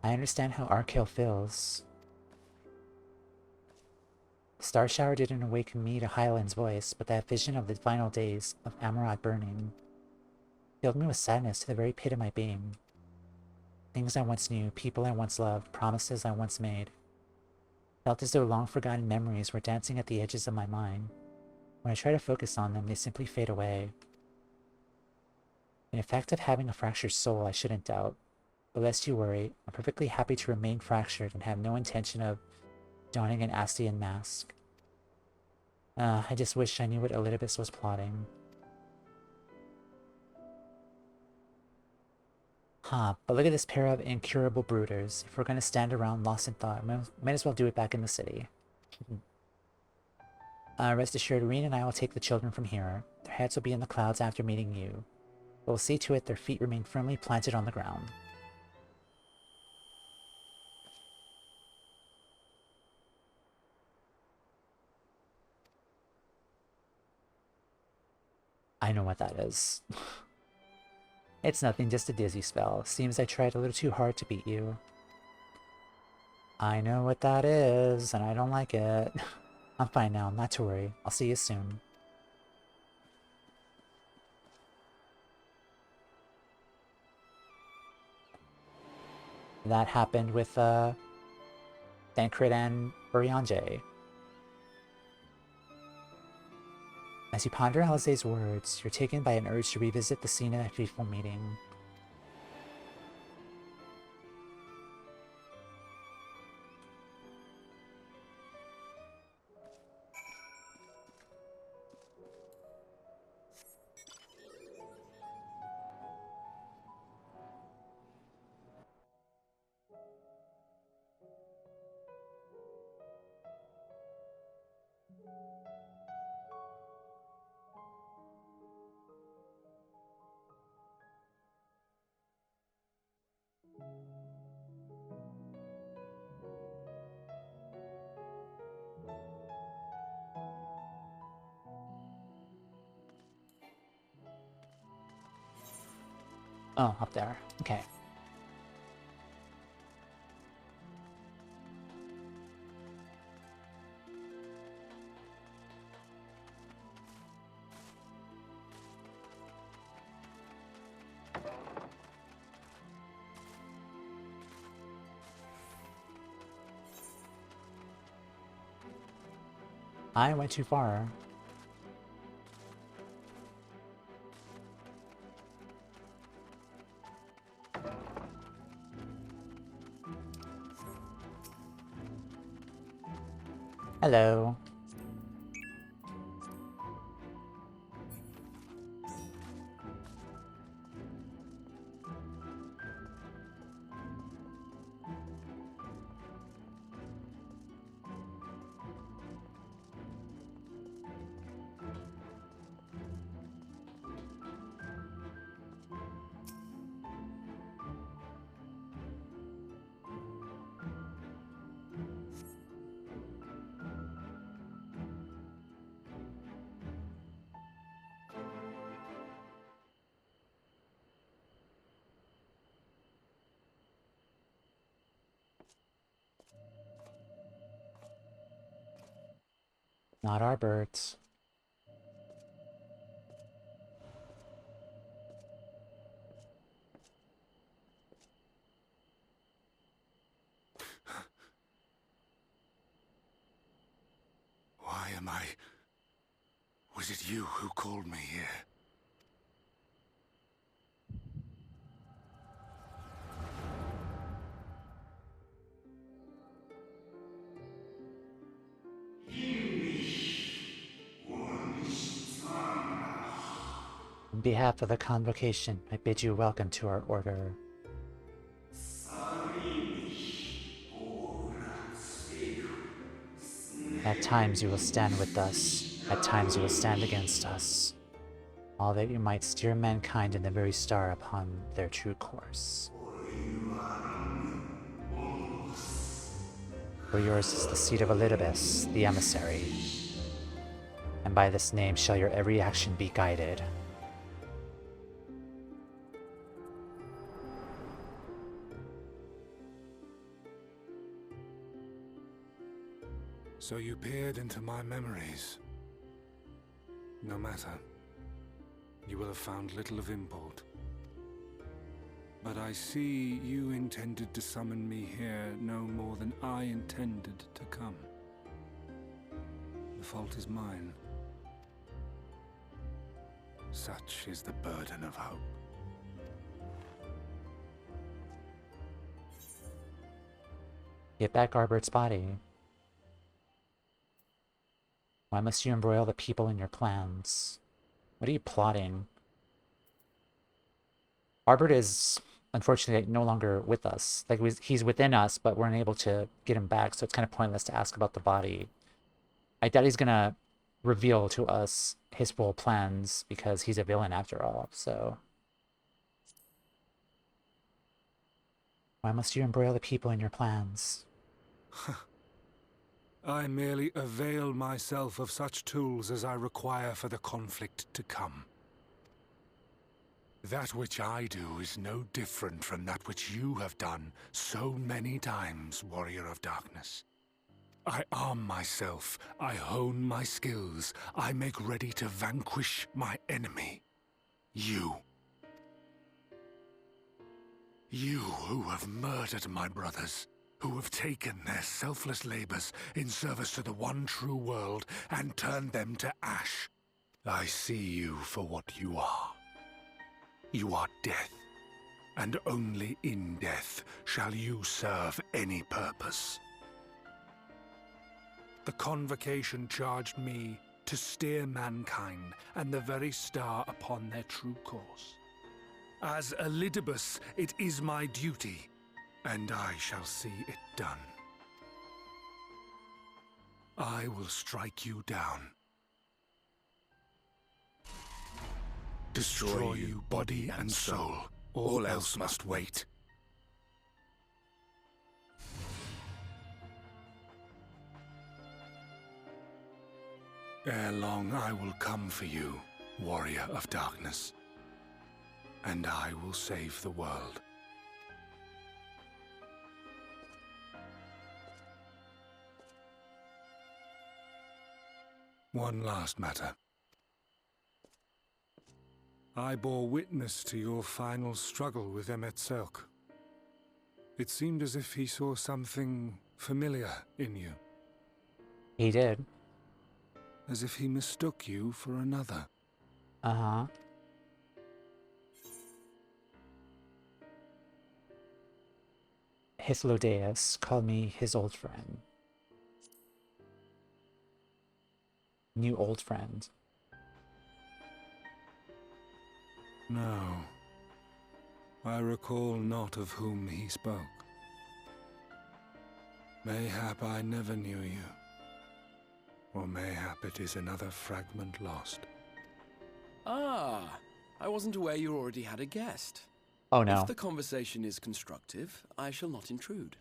I understand how Arkel feels. The star shower didn't awaken me to Hyland's voice, but that vision of the final days of Amarat burning filled me with sadness to the very pit of my being. Things I once knew, people I once loved, promises I once made. Felt as though long-forgotten memories were dancing at the edges of my mind. When I try to focus on them, they simply fade away. The effect of having a fractured soul I shouldn't doubt. But lest you worry, I'm perfectly happy to remain fractured and have no intention of donning an Astian mask. I just wish I knew what Elidibus was plotting. Huh, but look at this pair of incurable brooders. If we're gonna stand around lost in thought, might as well do it back in the city. Rest assured, Reen and I will take the children from here. Their heads will be in the clouds after meeting you. But we'll see to it their feet remain firmly planted on the ground. I know what that is. It's nothing, just a dizzy spell. Seems I tried a little too hard to beat you. I know what that is, and I don't like it. I'm fine now, not to worry. I'll see you soon. That happened with, Thancred and Urianger. As you ponder Alize's words, you're taken by an urge to revisit the scene of that fateful meeting. Oh, up there. Okay. I went too far. Hello. Not our birds. Why am I... Was it you who called me here? On behalf of the convocation, I bid you welcome to our order. At times you will stand with us, at times you will stand against us, all that you might steer mankind in the very star upon their true course. For yours is the seat of Elidibus, the emissary, and by this name shall your every action be guided. So you peered into my memories. No matter. You will have found little of import. But I see you intended to summon me here no more than I intended to come. The fault is mine. Such is the burden of hope. Get back Arbert's body. Why must you embroil the people in your plans? What are you plotting? Arbert is, unfortunately, no longer with us. Like, he's within us, but we're unable to get him back, so it's kind of pointless to ask about the body. I doubt he's gonna reveal to us his full plans, because he's a villain after all, so... Why must you embroil the people in your plans? I merely avail myself of such tools as I require for the conflict to come. That which I do is no different from that which you have done so many times, Warrior of Darkness. I arm myself, I hone my skills, I make ready to vanquish my enemy. You. You who have murdered my brothers. Who have taken their selfless labors in service to the one true world and turned them to ash. I see you for what you are. You are death, and only in death shall you serve any purpose. The convocation charged me to steer mankind and the very star upon their true course. As Elidibus, it is my duty, and I shall see it done. I will strike you down. Destroy you body and soul. All else must wait. Ere long I will come for you, Warrior of Darkness, and I will save the world. One last matter. I bore witness to your final struggle with MSQ. It seemed as if he saw something familiar in you. He did. As if he mistook you for another. Uh-huh. Hythlodaeus called me his old friend. New old friend. No. I recall not of whom he spoke. Mayhap I never knew you. Or mayhap it is another fragment lost. Ah, I wasn't aware you already had a guest. Oh no. If the conversation is constructive, I shall not intrude.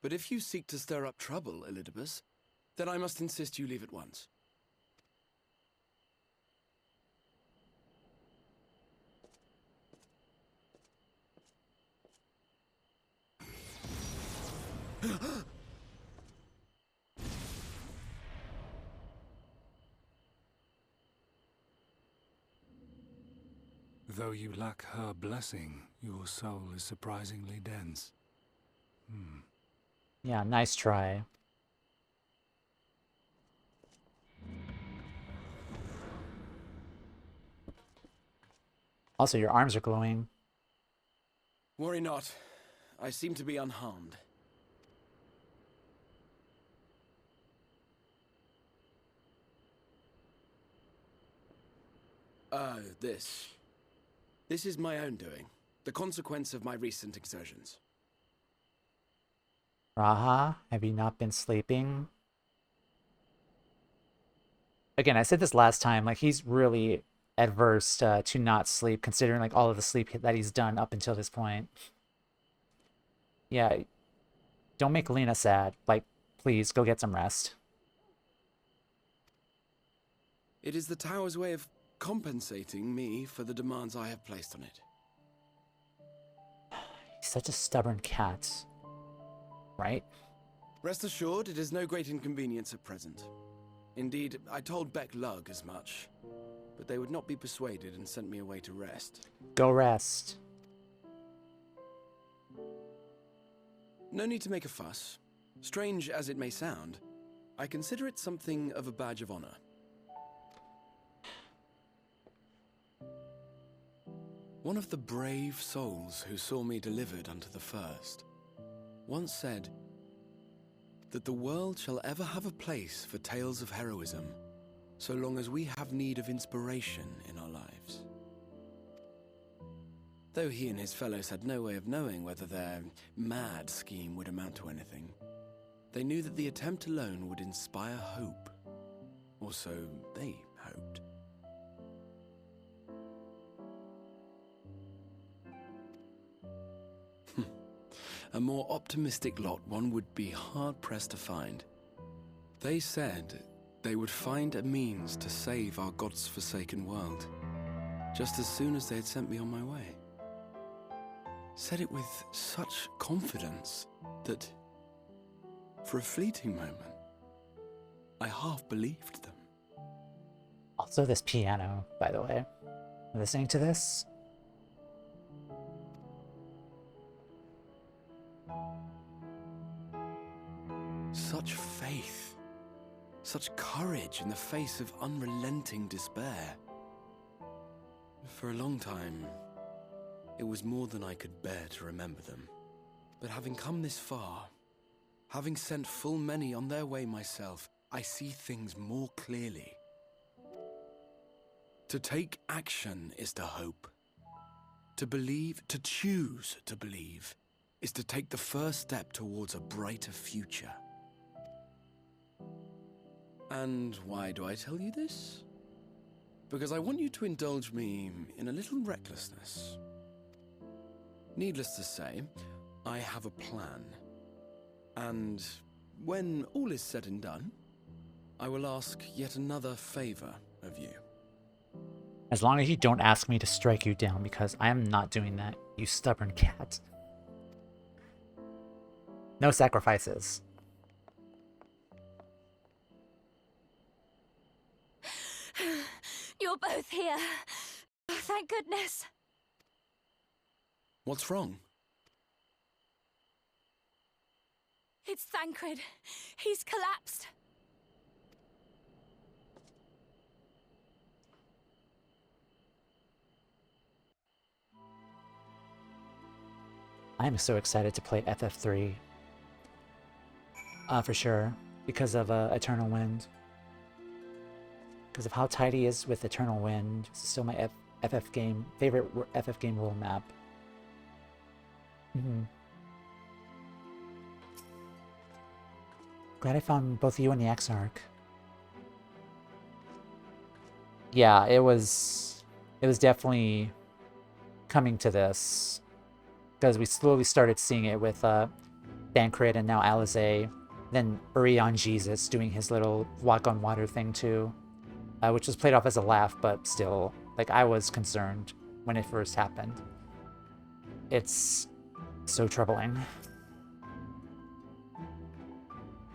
But if you seek to stir up trouble, Elidibus, then I must insist you leave at once. Though you lack her blessing, your soul is surprisingly dense. Yeah, nice try. Also, your arms are glowing. Worry not. I seem to be unharmed. This is my own doing. The consequence of my recent exertions. Raha, have you not been sleeping? Again, I said this last time, like, he's really adverse to not sleep, considering, like, all of the sleep that he's done up until this point. Yeah, don't make Lena sad. Like, please, go get some rest. It is the tower's way of compensating me for the demands I have placed on it. He's such a stubborn cat. Right? Rest assured, it is no great inconvenience at present. Indeed, I told Beq Lugg as much, but they would not be persuaded and sent me away to rest. Go rest. No need to make a fuss. Strange as it may sound, I consider it something of a badge of honor. One of the brave souls who saw me delivered unto the first once said that the world shall ever have a place for tales of heroism so long as we have need of inspiration in our lives. Though he and his fellows had no way of knowing whether their mad scheme would amount to anything, they knew that the attempt alone would inspire hope, or so they hoped. A more optimistic lot one would be hard-pressed to find. They said they would find a means to save our God's forsaken world, just as soon as they had sent me on my way. Said it with such confidence that, for a fleeting moment, I half believed them. Also, this piano, by the way. Listening to this? Such faith, such courage in the face of unrelenting despair. For a long time, it was more than I could bear to remember them. But having come this far, having sent full many on their way myself, I see things more clearly. To take action is to hope. To believe, to choose to believe, is to take the first step towards a brighter future. And why do I tell you this? Because I want you to indulge me in a little recklessness. Needless to say, I have a plan. And when all is said and done, I will ask yet another favor of you. As long as you don't ask me to strike you down, because I am not doing that, you stubborn cat. No sacrifices. You're both here. Oh, thank goodness. What's wrong? It's Thancred. He's collapsed. I'm so excited to play FF3. For sure. Because of Eternal Wind. Because of how tight he is with Eternal Wind. It's still my favorite FF game rule map. Glad I found both you and the Exarch. Yeah, it was definitely coming to this. Because we slowly started seeing it with Thancred and now Alisaie. Then Urion Jesus doing his little walk on water thing too. Which was played off as a laugh, but still, like, I was concerned when it first happened. It's so troubling.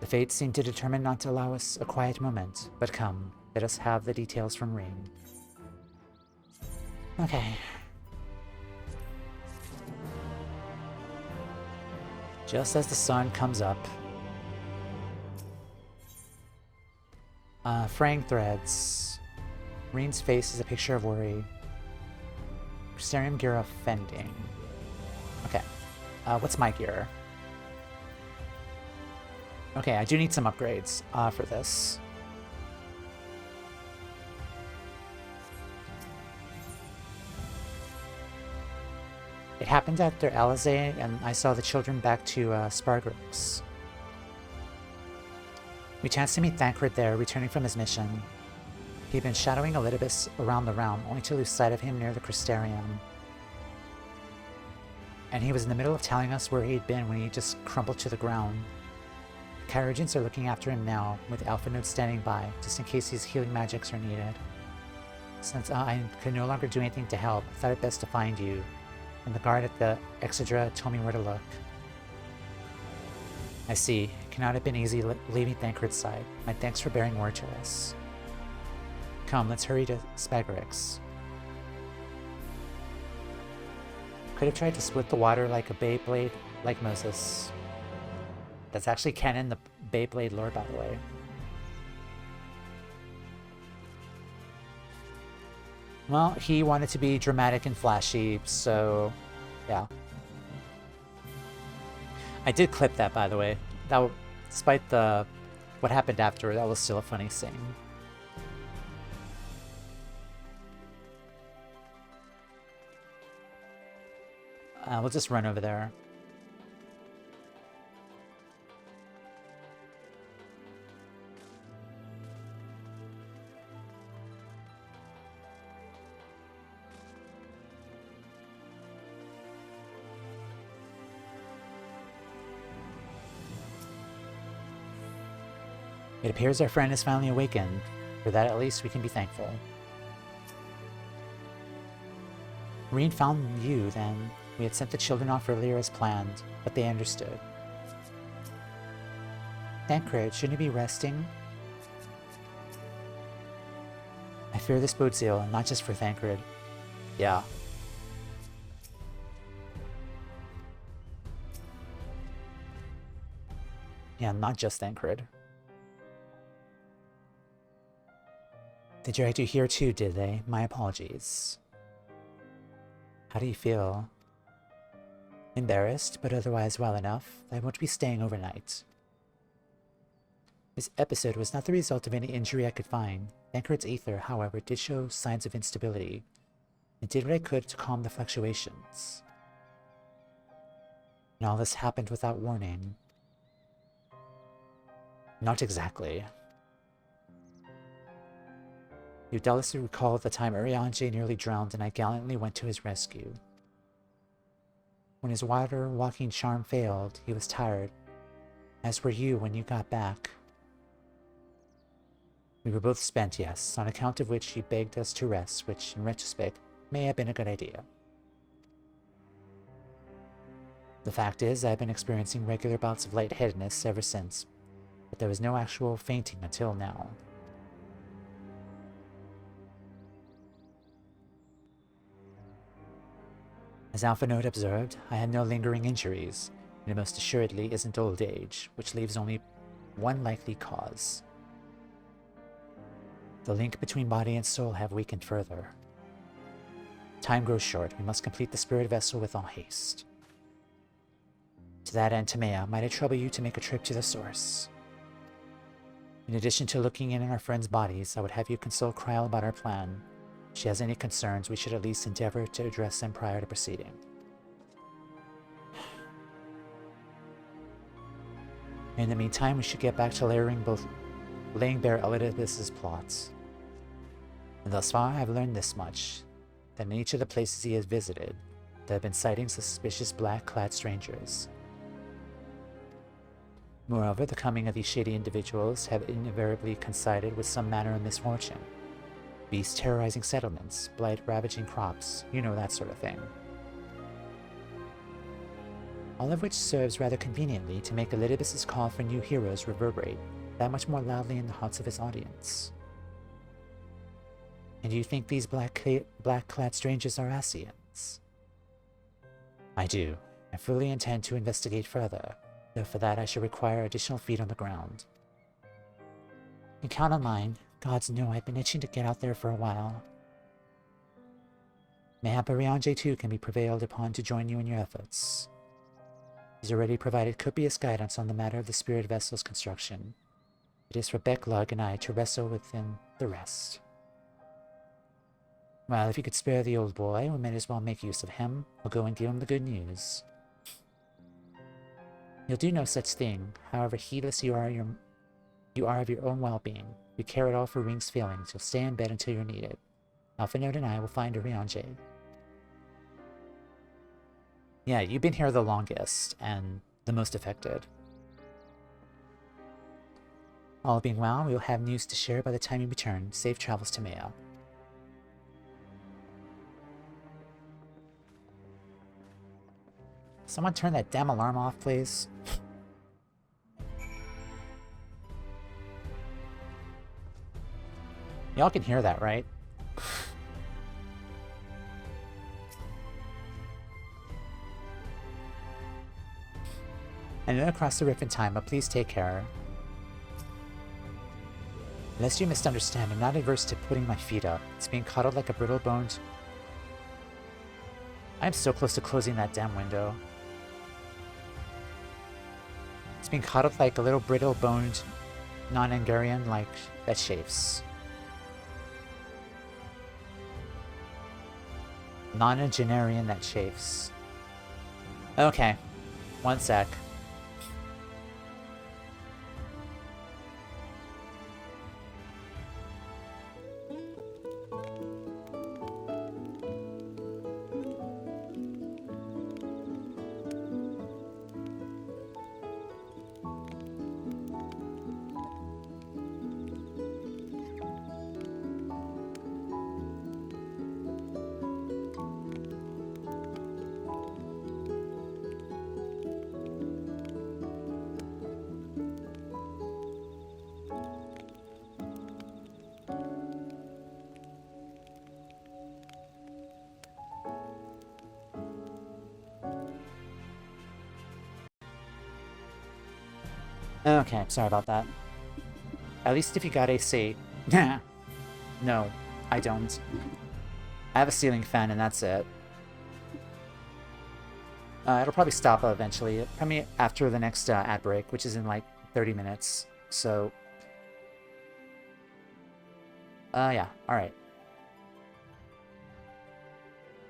The fates seem to determine not to allow us a quiet moment, but come, let us have the details from Rain. Okay. Just as the sun comes up, fraying threads. Rain's face is a picture of worry. Mysterium gear offending. Okay. What's my gear? Okay, I do need some upgrades for this. It happened after Alizé, and I saw the children back to Spargrix. We chanced to meet Thancred there, returning from his mission. He'd been shadowing Elidibus around the realm, only to lose sight of him near the Crystarium. And he was in the middle of telling us where he'd been when he just crumbled to the ground. The Kyrogens are looking after him now, with Alpha Node standing by, just in case his healing magics are needed. Since I could no longer do anything to help, I thought it best to find you, and the guard at the Exarch told me where to look. I see. It cannot have been easy leaving Thancred's side. My thanks for bearing word to us. Come, let's hurry to Spargrix. Could have tried to split the water like a Beyblade, like Moses. That's actually canon, the Beyblade lore, by the way. Well, he wanted to be dramatic and flashy, so yeah. I did clip that, by the way. That, despite what happened after, that was still a funny scene. We'll just run over there. It appears our friend is finally awakened. For that, at least, we can be thankful. Reed found you, then. We had sent the children off earlier as planned, but they understood. Thancred, shouldn't you be resting? I fear this bodes ill, not just for Thancred. Yeah. Yeah, not just Thancred. They dragged you here too, did they? My apologies. How do you feel? Embarrassed, but otherwise well enough. I won't be staying overnight. This episode was not the result of any injury I could find. Thancred's ether, however, did show signs of instability. I did what I could to calm the fluctuations. And all this happened without warning. Not exactly. You doubtlessly recall the time Urianger nearly drowned and I gallantly went to his rescue. When his water-walking charm failed, he was tired, as were you when you got back. We were both spent, yes, on account of which you begged us to rest, which, in retrospect, may have been a good idea. The fact is, I've been experiencing regular bouts of lightheadedness ever since, but there was no actual fainting until now. As Alpha Node observed, I had no lingering injuries, and it most assuredly isn't old age, which leaves only one likely cause. The link between body and soul have weakened further. Time grows short. We must complete the spirit vessel with all haste. To that end, Toumeya, might it trouble you to make a trip to the source? In addition to looking in our friends' bodies, I would have you consult Kryl about our plan. If she has any concerns, we should at least endeavor to address them prior to proceeding. In the meantime, we should get back to laying bare Elidibus' plots. And thus far, I've learned this much, that in each of the places he has visited, there have been sightings of suspicious black-clad strangers. Moreover, the coming of these shady individuals have invariably coincided with some manner of misfortune. Beasts terrorizing settlements, blight ravaging crops, you know, that sort of thing. all of which serves rather conveniently to make Elidibus' call for new heroes reverberate that much more loudly in the hearts of his audience. And do you think these black-clad strangers are Scions? I do. I fully intend to investigate further, though for that I shall require additional feet on the ground. You can count on mine. Gods know I've been itching to get out there for a while. Mayhap Arianje too can be prevailed upon to join you in your efforts. He's already provided copious guidance on the matter of the spirit vessel's construction. It is for Beq Lugg and I to wrestle within the rest. Well, if you could spare the old boy, we might as well make use of him. We'll go and give him the good news. You'll do no such thing, however heedless you are of your own well-being. You care at all for Ring's feelings. You'll stay in bed until you're needed. Alphanode and I will find Arianje. Yeah, you've been here the longest, and the most affected. All being well, we will have news to share by the time you return. Safe travels to Toumeya. Someone turn that damn alarm off, please. Y'all can hear that, right? And then across the rift in time, but please take care. Unless you misunderstand, I'm not averse to putting my feet up. It's being coddled like a brittle-boned... I'm so close to closing that damn window. It's being coddled like a little brittle-boned non-Angarian like that chafes. Non-Generian that chafes. Okay. One sec. Okay, sorry about that. At least if you got AC. No, I don't. I have a ceiling fan and that's it. It'll probably stop eventually. Probably after the next ad break, which is in like 30 minutes. So... yeah, alright.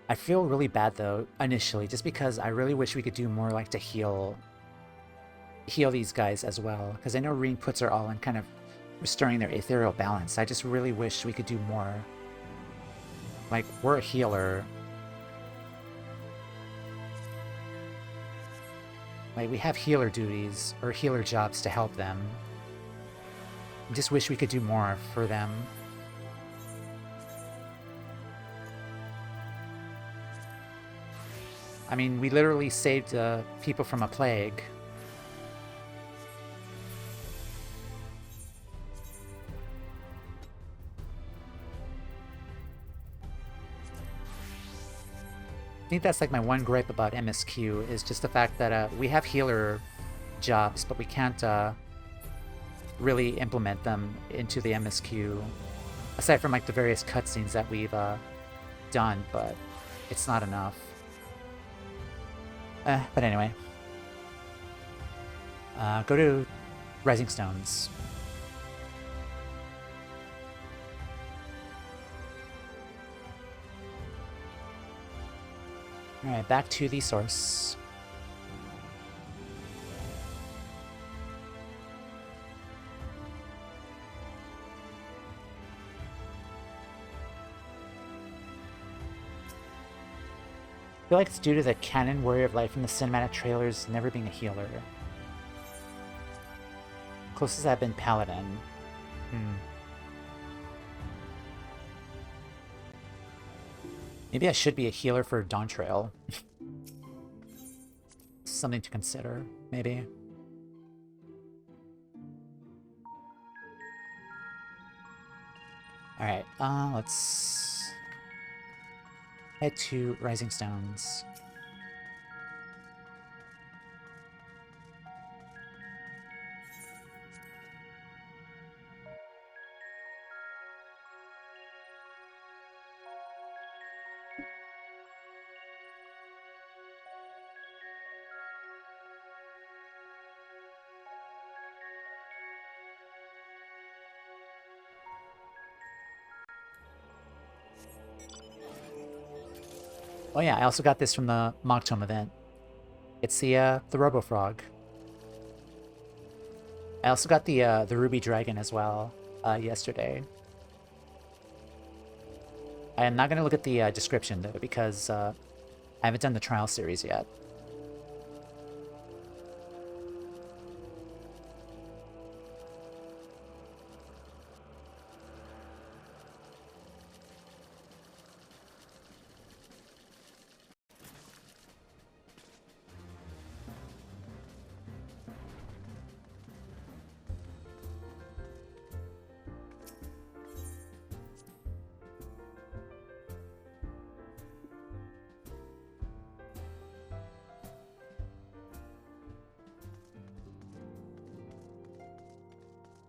I feel really bad though, initially, just because I really wish we could do more like to heal these guys as well, because I know Ring puts her all in kind of restoring their ethereal balance. I just really wish we could do more. Like, we're a healer. Like, we have healer duties, or healer jobs to help them. I just wish we could do more for them. I mean, we literally saved people from a plague. I think that's like my one gripe about MSQ, is just the fact that we have healer jobs, but we can't really implement them into the MSQ, aside from like the various cutscenes that we've done, but it's not enough. But anyway. Go to Rising Stones. Alright, back to the source. I feel like it's due to the canon Warrior of Light from the cinematic trailers never being a healer. Closest I've been Paladin. Maybe I should be a healer for Dawn Trail. something to consider, maybe. Alright, let's head to Rising Stones. Oh yeah, I also got this from the Mock Tome event. It's the Robo Frog. I also got the Ruby Dragon as well yesterday. I am not going to look at the description though because I haven't done the trial series yet.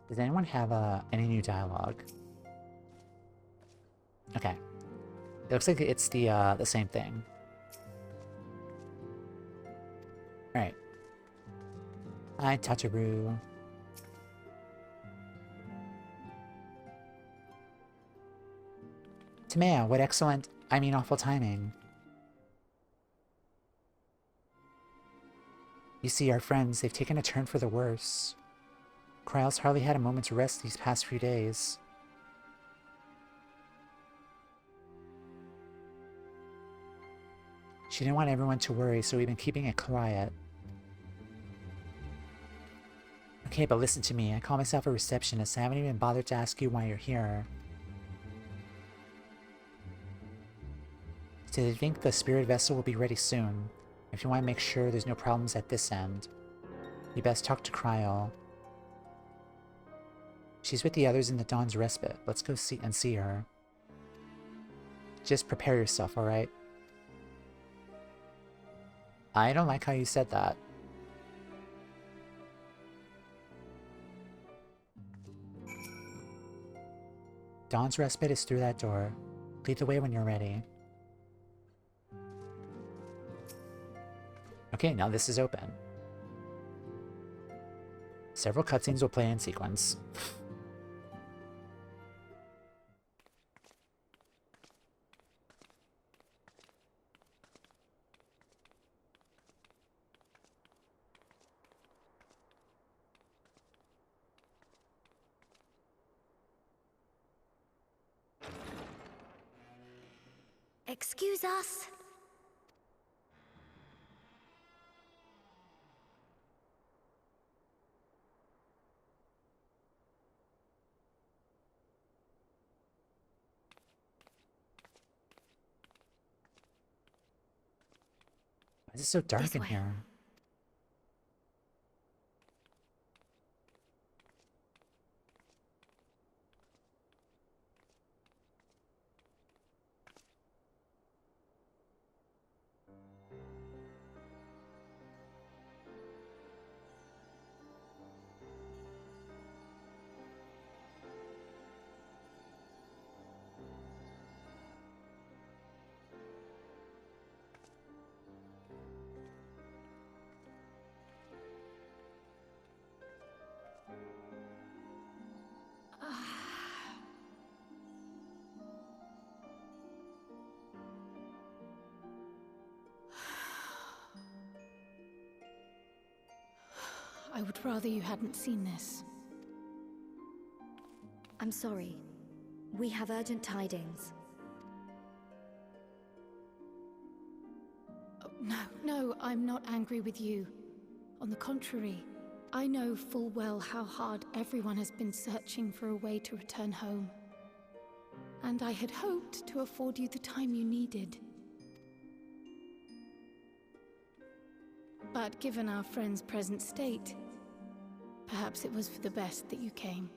Does anyone have any new dialogue? Okay. It looks like it's the same thing. Alright. Hi, Tataru. Toumeya, what excellent, I mean awful timing. You see, our friends, they've taken a turn for the worse. Kryle's hardly had a moment's rest these past few days. She didn't want everyone to worry, so we've been keeping it quiet. Okay, but listen to me. I call myself a receptionist. I haven't even bothered to ask you why you're here. So they think the spirit vessel will be ready soon. If you want to make sure there's no problems at this end, you best talk to Kryle. She's with the others in the Dawn's Respite. Let's go see her. Just prepare yourself, alright? I don't like how you said that. Dawn's Respite is through that door. Lead the way when you're ready. Okay, now this is open. Several cutscenes will play in sequence. Excuse us. Why is it so dark This in way. here? I would rather you hadn't seen this. I'm sorry. We have urgent tidings. Oh, no, I'm not angry with you. On the contrary, I know full well how hard everyone has been searching for a way to return home. And I had hoped to afford you the time you needed. But given our friend's present state, perhaps it was for the best that you came.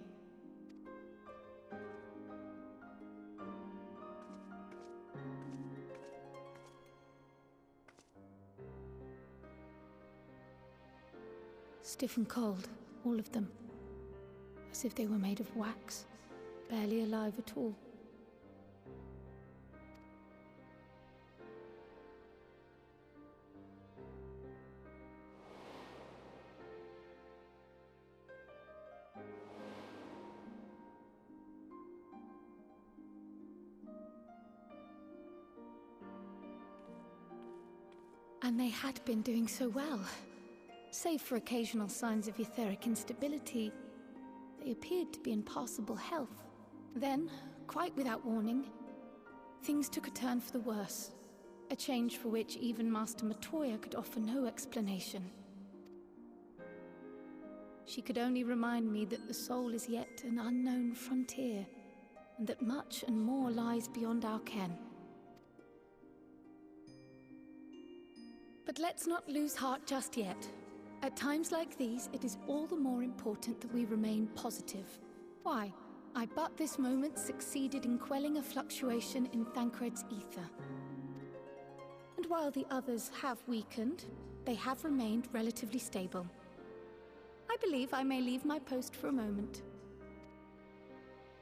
Stiff and cold, all of them. As if they were made of wax, barely alive at all. And they had been doing so well. Save for occasional signs of etheric instability, they appeared to be in passable health. Then, quite without warning, things took a turn for the worse. A change for which even Master Matoya could offer no explanation. She could only remind me that the soul is yet an unknown frontier, and that much and more lies beyond our ken. But let's not lose heart just yet. At times like these, it is all the more important that we remain positive. Why? I but this moment succeeded in quelling a fluctuation in Thancred's ether. And while the others have weakened, they have remained relatively stable. I believe I may leave my post for a moment.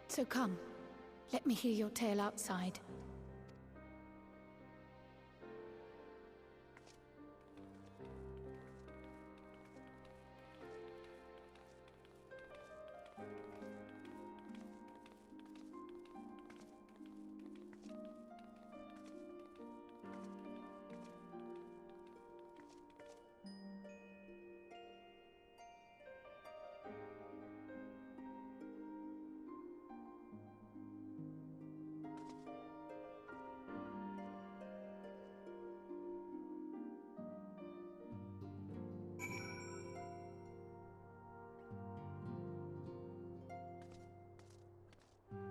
So come, let me hear your tale outside.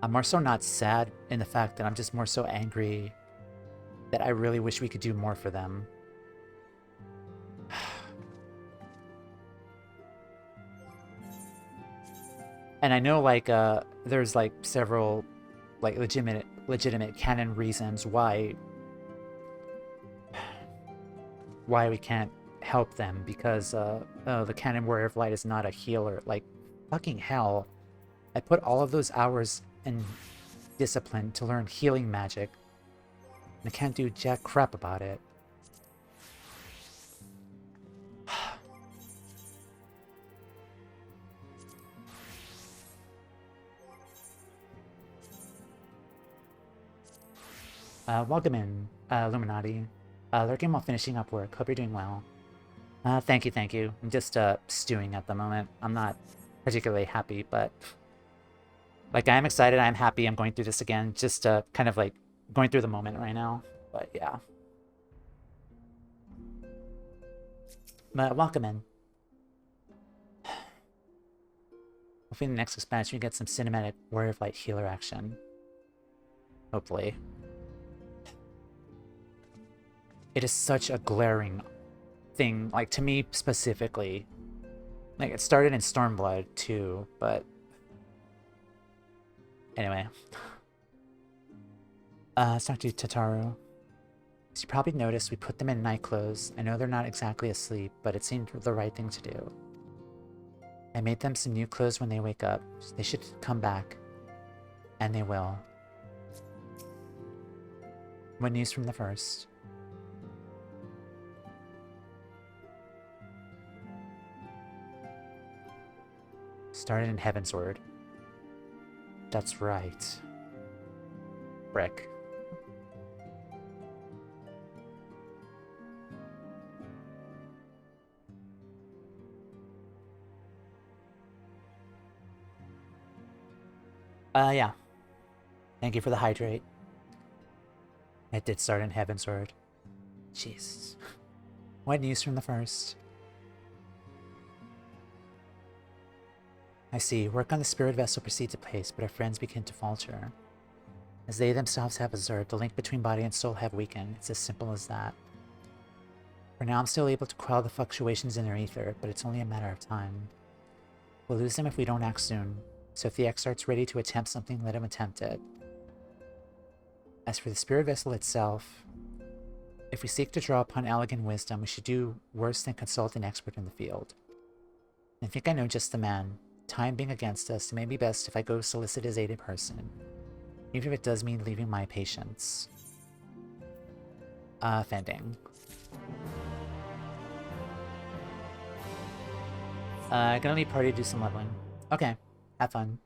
I'm more so not sad in the fact that I'm just more so angry that I really wish we could do more for them. And I know, like, there's, like, several, like, legitimate canon reasons why we can't help them, because, the Canon Warrior of Light is not a healer. Like, fucking hell. I put all of those hours and discipline to learn healing magic, and I can't do jack crap about it. Welcome in, Illuminati. Lurking while finishing up work. Hope you're doing well. Thank you, thank you. I'm just stewing at the moment. I'm not particularly happy, but like, I am excited, I am happy I'm going through this again, just kind of like going through the moment right now. But yeah. But welcome in. Hopefully in the next expansion we get some cinematic Warrior of Light healer action. Hopefully. It is such a glaring thing, like, to me specifically. Like, it started in Stormblood too, but anyway. Let's talk to Tataru. As you probably noticed, we put them in night clothes. I know they're not exactly asleep, but it seemed the right thing to do. I made them some new clothes when they wake up. So they should come back. And they will. What news from the first? Started in Heavensward. That's right. Beq. Yeah. Thank you for the hydrate. It did start in Heavensward. Jeez. What news from the first? I see. Work on the spirit vessel proceeds apace, but our friends begin to falter. As they themselves have observed, the link between body and soul have weakened. It's as simple as that. For now, I'm still able to quell the fluctuations in their ether, but it's only a matter of time. We'll lose them if we don't act soon, so if the Exarch's ready to attempt something, let him attempt it. As for the spirit vessel itself, if we seek to draw upon elegant wisdom, we should do worse than consult an expert in the field. I think I know just the man. Time being against us, it may be best if I go solicit his aid in person, even if it does mean leaving my patients. Fending. Gonna leave party to do some leveling. Okay, have fun.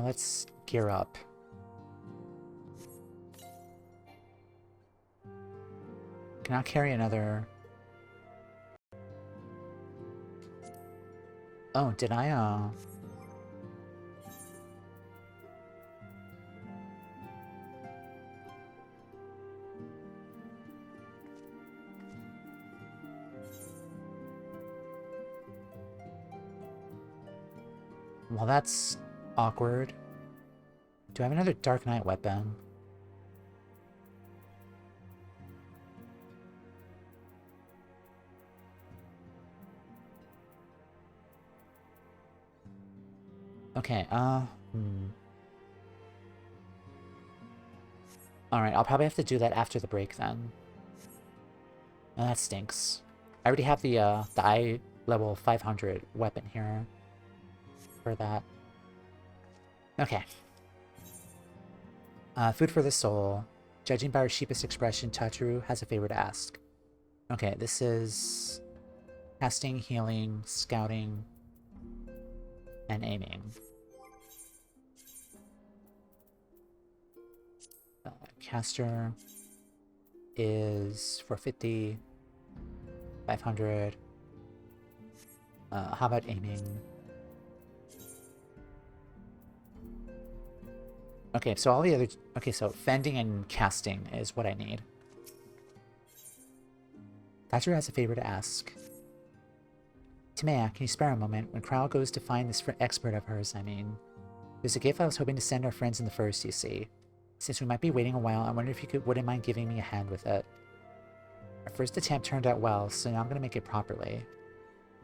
Let's gear up. Cannot carry another... Oh, did I, Well, that's awkward. Do I have another Dark Knight weapon? Okay, Alright, I'll probably have to do that after the break then. Oh, that stinks. I already have the eye level 500 weapon here for that. Okay. Food for the soul. Judging by her sheepish expression, Tataru has a favor to ask. Okay, this is casting, healing, scouting, and aiming. Caster is 450, 500. How about aiming? Okay, so all the other... Okay, so fending and casting is what I need. Thatcher has a favor to ask. Toumeya, can you spare a moment? When Crow goes to find this expert of hers, I mean. There's a gift I was hoping to send our friends in the first, you see. Since we might be waiting a while, I wonder if you wouldn't mind giving me a hand with it. Our first attempt turned out well, so now I'm gonna make it properly.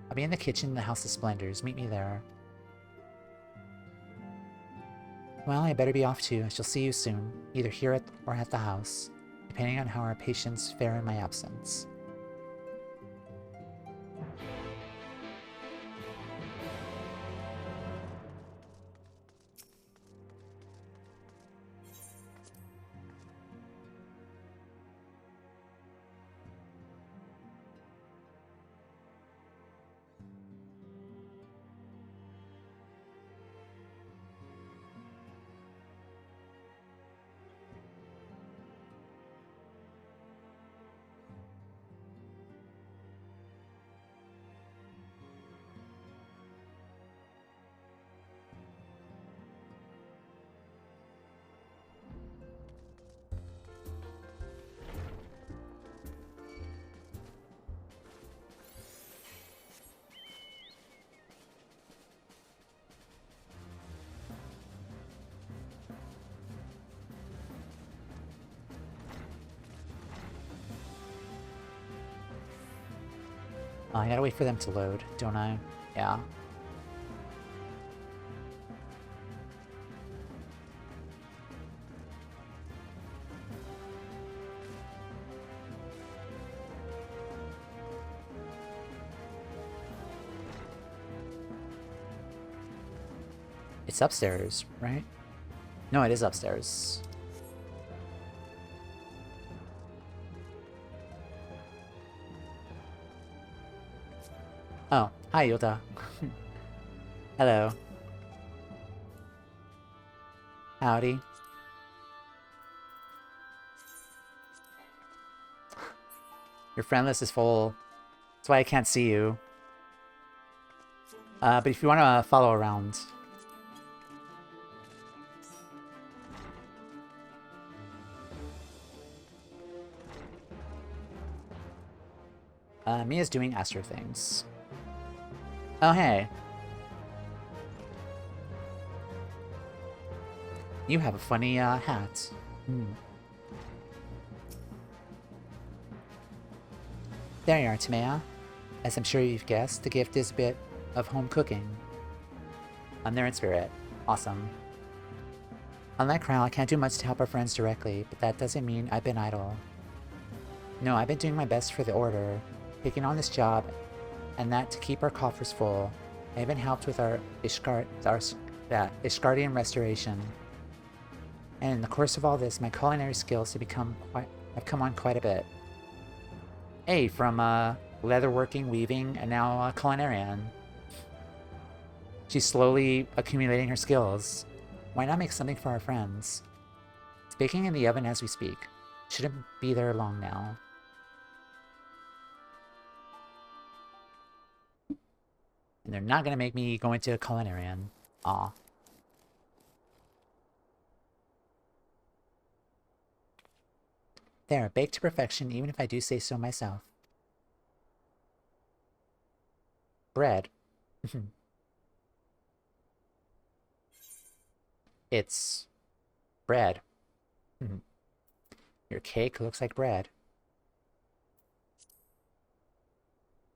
I'll be in the kitchen in the House of Splendors. Meet me there. Well, I better be off too. I shall see you soon, either here or at the house, depending on how our patients fare in my absence. I gotta wait for them to load, don't I? Yeah. It's upstairs, right? No, it is upstairs. Oh, hi Yoda. Hello. Howdy. Your friend list is full. That's why I can't see you. But if you want to follow around. Mia's doing Astro things. Oh, hey. You have a funny hat. There you are, Toumeya. As I'm sure you've guessed, the gift is a bit of home cooking. I'm there in spirit. Awesome. Unlike Kryle, I can't do much to help our friends directly, but that doesn't mean I've been idle. No, I've been doing my best for the Order, taking on this job, and that to keep our coffers full. I even helped with our Ishgardian restoration. And in the course of all this, my culinary skills have come on quite a bit. Hey, from leatherworking, weaving, and now a culinarian. She's slowly accumulating her skills. Why not make something for our friends? It's baking in the oven as we speak. Shouldn't be there long now. And they're not gonna make me go into a culinarian. Aw. There, baked to perfection, even if I do say so myself. Bread. It's bread. Your cake looks like bread.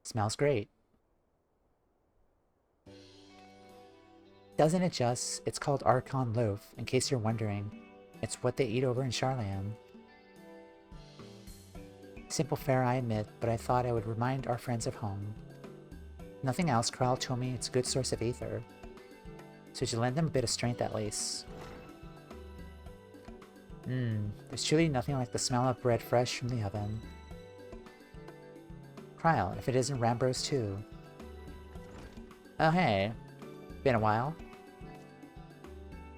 Smells great. Doesn't it just? It's called Archon Loaf, in case you're wondering. It's what they eat over in Sharlayan. Simple fare, I admit, but I thought I would remind our friends of home. Nothing else, Kryle told me it's a good source of aether. So to lend them a bit of strength at least. There's truly nothing like the smell of bread fresh from the oven. Kryle, if it isn't Rambros too. Oh hey, been a while.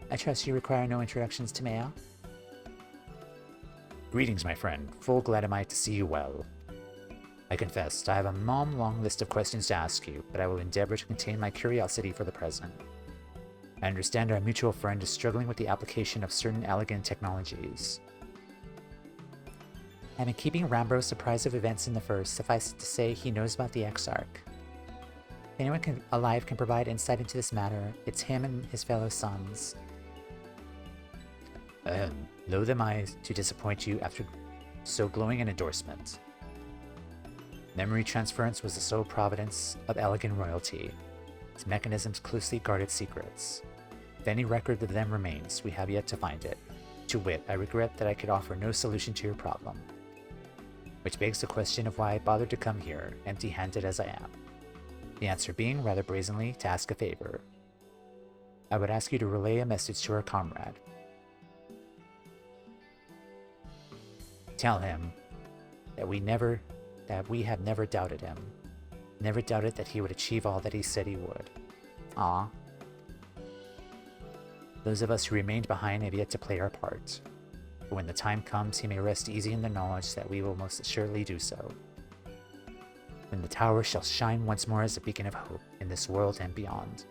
I trust you require no introductions, Toumeya. Greetings, my friend. Full glad am I to see you well. I confess, I have a long list of questions to ask you, but I will endeavor to contain my curiosity for the present. I understand our mutual friend is struggling with the application of certain elegant technologies. I've been keeping Rambros apprised of events in the First. Suffice it to say, he knows about the Exarch. If anyone alive can provide insight into this matter, it's him and his fellow sons. Loath am I to disappoint you after so glowing an endorsement. Memory transference was the sole providence of elegant royalty, its mechanisms closely guarded secrets. If any record of them remains, we have yet to find it. To wit, I regret that I could offer no solution to your problem. Which begs the question of why I bothered to come here, empty-handed as I am. The answer being, rather brazenly, to ask a favor. I would ask you to relay a message to our comrade. Tell him that we have never doubted him. Never doubted that he would achieve all that he said he would. Ah. Those of us who remained behind have yet to play our part. But when the time comes, he may rest easy in the knowledge that we will most assuredly do so. When the tower shall shine once more as a beacon of hope in this world and beyond.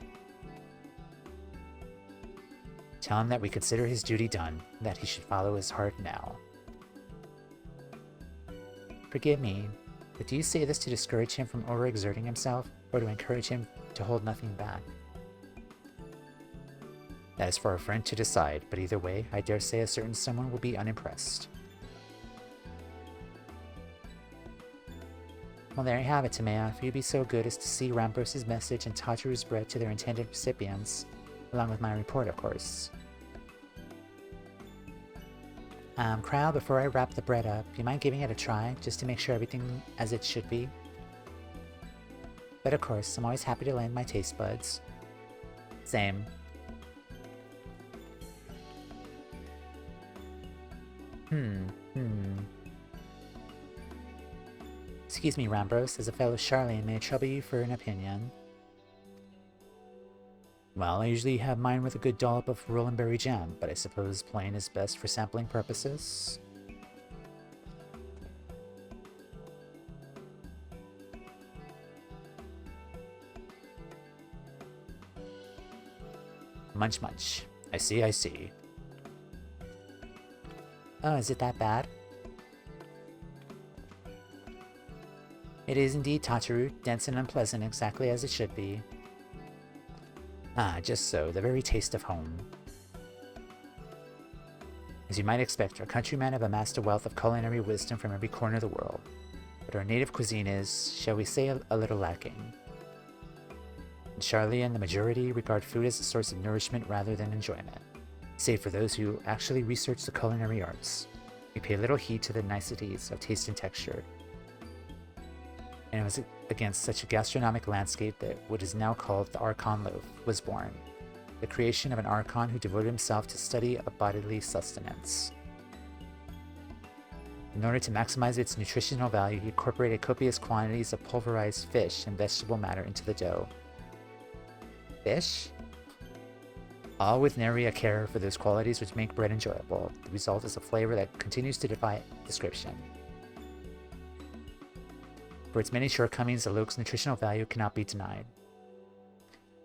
Tell him that we consider his duty done, and that he should follow his heart now. Forgive me, but do you say this to discourage him from overexerting himself, or to encourage him to hold nothing back? That is for a friend to decide, but either way, I dare say a certain someone will be unimpressed. Well, there you have it, Toumeya. If you'd be so good as to see Rambros' message and Tataru's bread to their intended recipients, along with my report, of course. Kryle, before I wrap the bread up, you mind giving it a try, just to make sure everything as it should be? But of course, I'm always happy to lend my taste buds. Same. Excuse me, Rambros, as a fellow Sharlayan, may I trouble you for an opinion? Well, I usually have mine with a good dollop of roll and berry jam, but I suppose plain is best for sampling purposes. Munch munch. I see, I see. Oh, is it that bad? It is indeed, Tataru, dense and unpleasant, exactly as it should be. Ah, just so, the very taste of home. As you might expect, our countrymen have amassed a wealth of culinary wisdom from every corner of the world, but our native cuisine is, shall we say, a little lacking. In Charlian, the majority regard food as a source of nourishment rather than enjoyment, save for those who actually research the culinary arts. We pay little heed to the niceties of taste and texture. And it was against such a gastronomic landscape that what is now called the Archon Loaf was born, the creation of an Archon who devoted himself to study of bodily sustenance. In order to maximize its nutritional value, he incorporated copious quantities of pulverized fish and vegetable matter into the dough. Fish? All with nary a care for those qualities which make bread enjoyable. The result is a flavor that continues to defy description. For its many shortcomings, the loaf's nutritional value cannot be denied.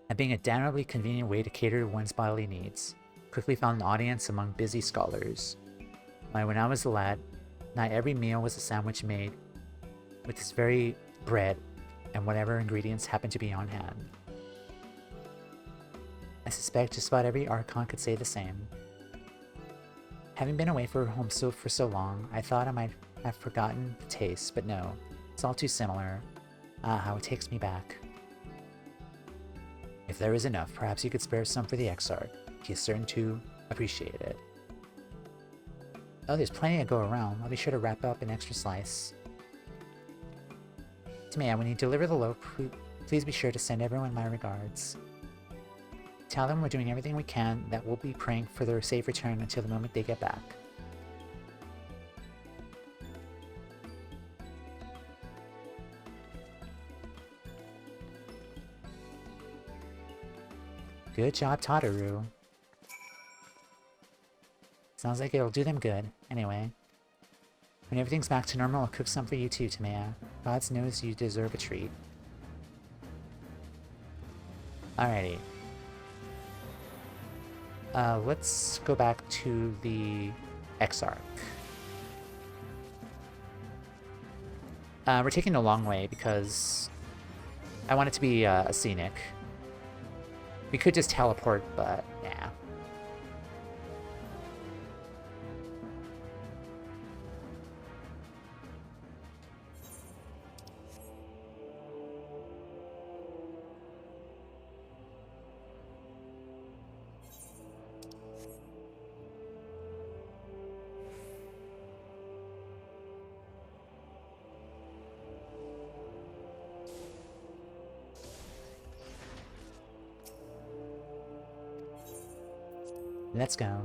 And being a damnably convenient way to cater to one's bodily needs, quickly found an audience among busy scholars. When I was a lad, not every meal was a sandwich made with this very bread and whatever ingredients happened to be on hand. I suspect just about every Archon could say the same. Having been away from home for so long, I thought I might have forgotten the taste, but no, it's all too similar. Ah, how it takes me back. If there is enough, perhaps you could spare some for the Exarch. He is certain to appreciate it. Oh, there's plenty to go around. I'll be sure to wrap up an extra slice. Toumeya, when you deliver the loaf, please be sure to send everyone my regards. Tell them we're doing everything we can, that we'll be praying for their safe return until the moment they get back. Good job, Tataru. Sounds like it'll do them good. Anyway, when everything's back to normal, I'll cook some for you too, Toumeya. God knows you deserve a treat. Alrighty. Let's go back to the Exarch. We're taking the long way because I want it to be a scenic. We could just teleport, but yeah. Let's go.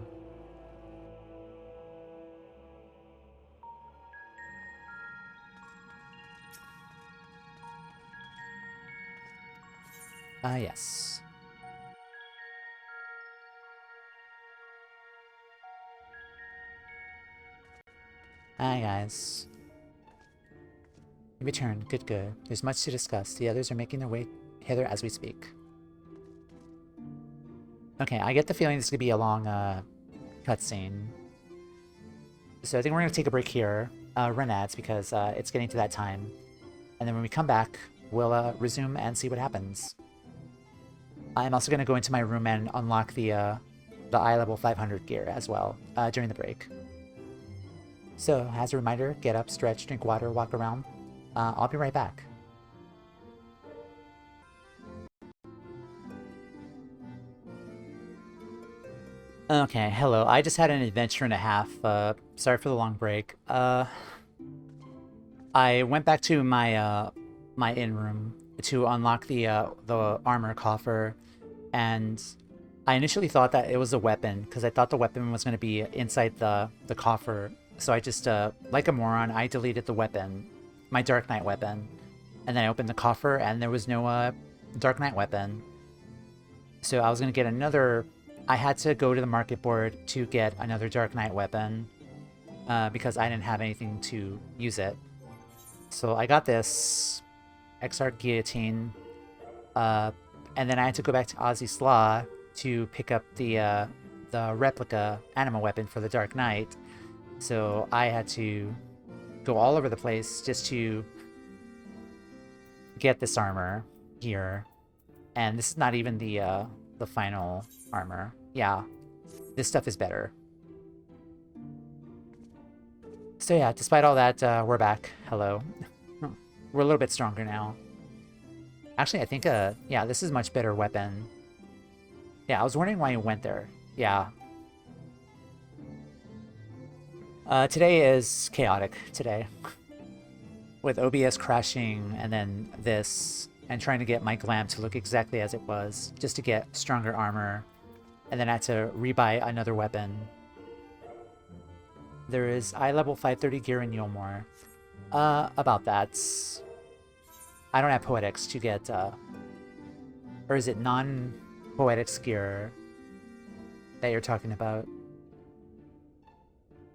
Yes. Hi, guys. You returned. Good, good. There's much to discuss. The others are making their way hither as we speak. Okay, I get the feeling this is going to be a long cutscene. So I think we're going to take a break here, run ads, because it's getting to that time. And then when we come back, we'll resume and see what happens. I'm also going to go into my room and unlock the eye level 500 gear as well during the break. So, as a reminder, get up, stretch, drink water, walk around. I'll be right back. Okay, hello. I just had an adventure and a half. Sorry for the long break. I went back to my my inn room to unlock the armor coffer, and I initially thought that it was a weapon because I thought the weapon was going to be inside the coffer. So I just, like a moron, I deleted the weapon, my Dark Knight weapon, and then I opened the coffer and there was no Dark Knight weapon. So I was going to get another. I had to go to the market board to get another Dark Knight weapon because I didn't have anything to use it. So I got this Exarch guillotine, and then I had to go back to Ozzy Slaw to pick up the replica anima weapon for the Dark Knight. So I had to go all over the place just to get this armor here, and this is not even the final armor. Yeah, this stuff is better. So yeah, despite all that, we're back. Hello. We're a little bit stronger now. Actually, I think, yeah, this is a much better weapon. Yeah, I was wondering why you went there. Yeah. Today is chaotic, today. With OBS crashing, and then this, and trying to get my glam to look exactly as it was, just to get stronger armor. And then I had to rebuy another weapon. There is eye level 530 gear in Yulmore. About that. I don't have poetics to get, or is it non-poetics gear that you're talking about?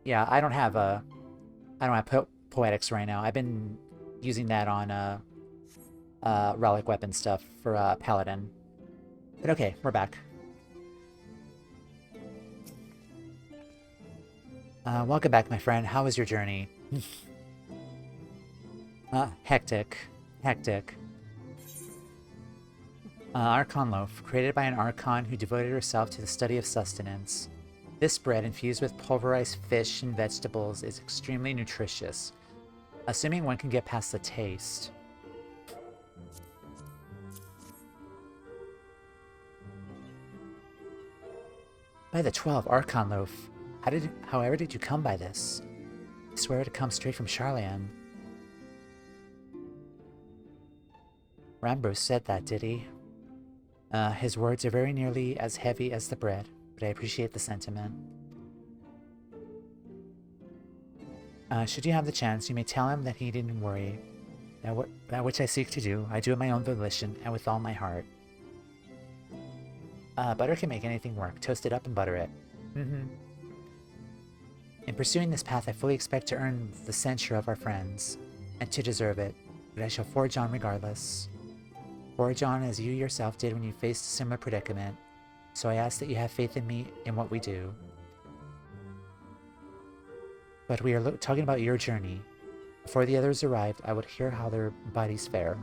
Yeah, I don't have poetics right now. I've been using that on, relic weapon stuff for, Paladin. But okay, we're back. Welcome back, my friend. How was your journey? Hectic. Hectic. Archon loaf, created by an Archon who devoted herself to the study of sustenance. This bread, infused with pulverized fish and vegetables, is extremely nutritious, assuming one can get past the taste. By the 12, Archon loaf. However did you come by this? I swear it comes straight from Charlian. Rambros said that, did he? His words are very nearly as heavy as the bread, but I appreciate the sentiment. Should you have the chance, you may tell him that he didn't worry. That which I seek to do, I do of my own volition and with all my heart. Butter can make anything work. Toast it up and butter it. In pursuing this path, I fully expect to earn the censure of our friends, and to deserve it, but I shall forge on regardless. Forge on as you yourself did when you faced a similar predicament, so I ask that you have faith in me in what we do. But we are talking about your journey. Before the others arrived, I would hear how their bodies fare.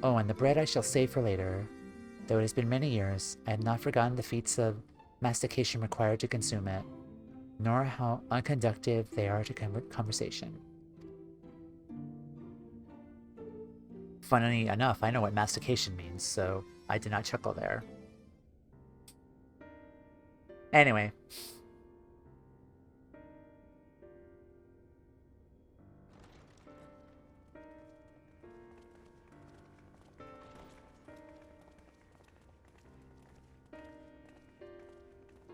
Oh, and the bread I shall save for later. Though it has been many years, I have not forgotten the feats of mastication required to consume it, nor how unconductive they are to conversation. Funnily enough, I know what mastication means, so I did not chuckle there. Anyway.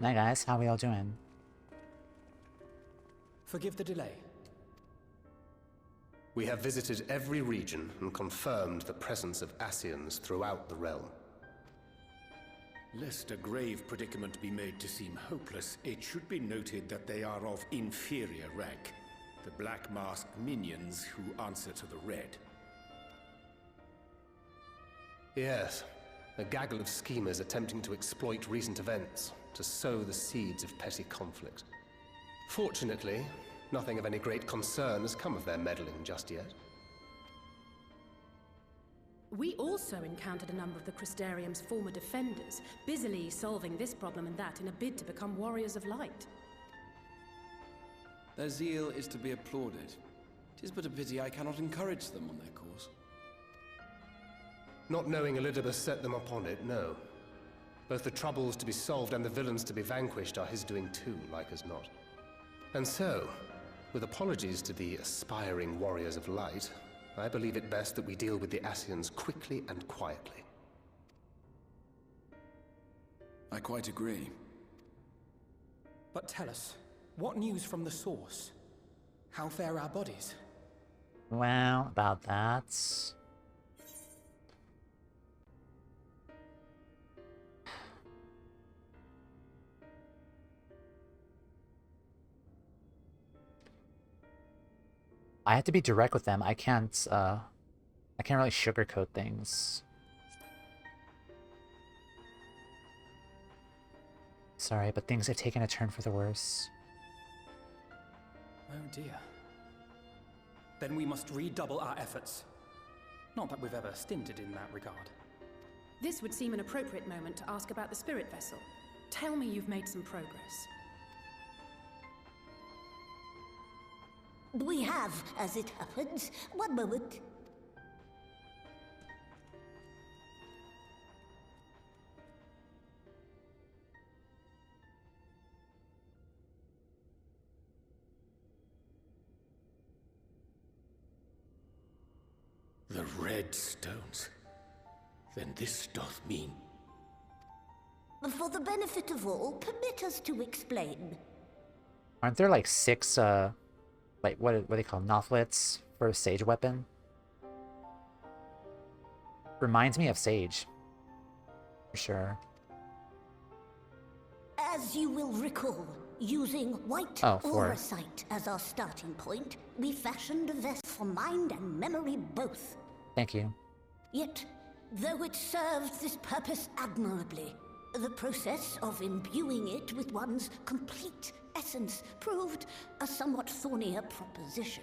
Hi guys, how we all doing? Forgive the delay. We have visited every region and confirmed the presence of Scions throughout the realm. Lest a grave predicament be made to seem hopeless, it should be noted that they are of inferior rank. The Black Masked minions who answer to the Red. Yes, a gaggle of schemers attempting to exploit recent events, to sow the seeds of petty conflict. Fortunately, nothing of any great concern has come of their meddling just yet. We also encountered a number of the Crystarium's former defenders, busily solving this problem and that in a bid to become warriors of light. Their zeal is to be applauded. 'Tis but a pity I cannot encourage them on their course. Not knowing Elidibus set them upon it, no. Both the troubles to be solved and the villains to be vanquished are his doing too, like as not. And so, with apologies to the aspiring warriors of light, I believe it best that we deal with the Scions quickly and quietly. I quite agree. But tell us, what news from the source? How fare our bodies? Well, about that... I have to be direct with them. I can't really sugarcoat things. Sorry, but things have taken a turn for the worse. Oh dear. Then we must redouble our efforts. Not that we've ever stinted in that regard. This would seem an appropriate moment to ask about the spirit vessel. Tell me you've made some progress. We have, as it happens. One moment. The red stones. Then this doth mean... For the benefit of all, permit us to explain. Aren't there like 6, like what do they call Nothlets for a sage weapon? Reminds me of Sage. For sure. As you will recall, using white Oh, 4. aura sight as our starting point, we fashioned a vest for mind and memory both. Thank you. Yet, though it served this purpose admirably, the process of imbuing it with one's complete essence proved a somewhat thornier proposition.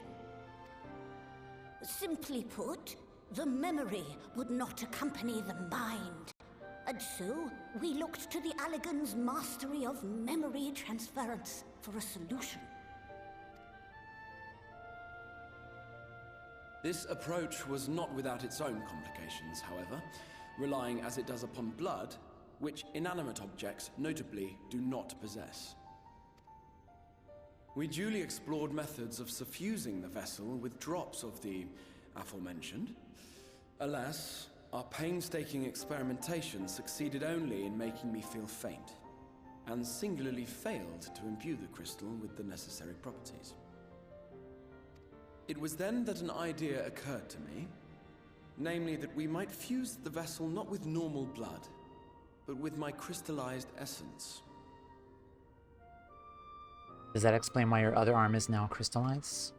Simply put, the memory would not accompany the mind. And so, we looked to the Allegan's mastery of memory transference for a solution. This approach was not without its own complications, however, relying as it does upon blood, which inanimate objects, notably, do not possess. We duly explored methods of suffusing the vessel with drops of the aforementioned. Alas, our painstaking experimentation succeeded only in making me feel faint, and singularly failed to imbue the crystal with the necessary properties. It was then that an idea occurred to me, namely that we might fuse the vessel not with normal blood, but with my crystallized essence. Does that explain why your other arm is now crystallized?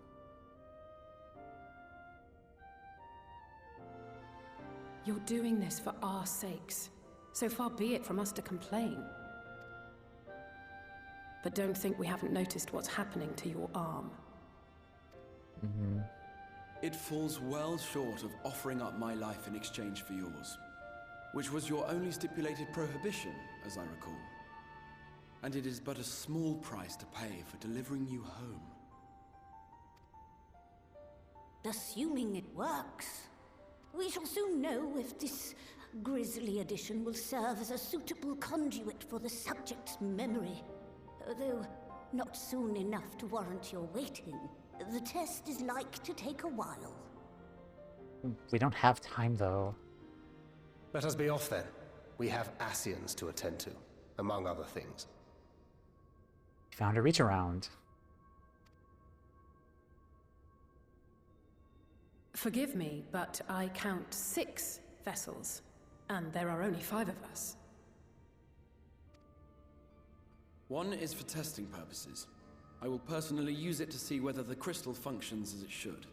You're doing this for our sakes, so far be it from us to complain. But don't think we haven't noticed what's happening to your arm. Mm-hmm. It falls well short of offering up my life in exchange for yours, which was your only stipulated prohibition, as I recall. And it is but a small price to pay for delivering you home. Assuming it works, we shall soon know if this grisly addition will serve as a suitable conduit for the subject's memory. Though not soon enough to warrant your waiting. The test is like to take a while. We don't have time, though. Let us be off then. We have Ascians to attend to, among other things. Found a reach around. Forgive me, but I count 6 vessels, and there are only 5 of us. One is for testing purposes. I will personally use it to see whether the crystal functions as it should.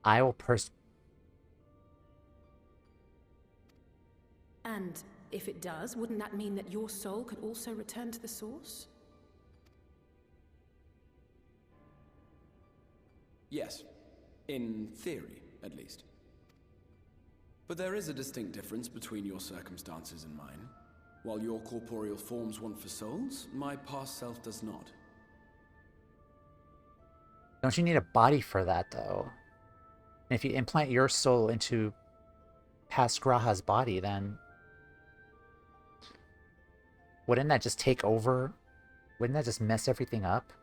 I will And if it does, wouldn't that mean that your soul could also return to the source? Yes. In theory, at least. But there is a distinct difference between your circumstances and mine. While your corporeal forms want for souls, my past self does not. Don't you need a body for that, though? And if you implant your soul into past Graha's body, then wouldn't that just take over? Wouldn't that just mess everything up?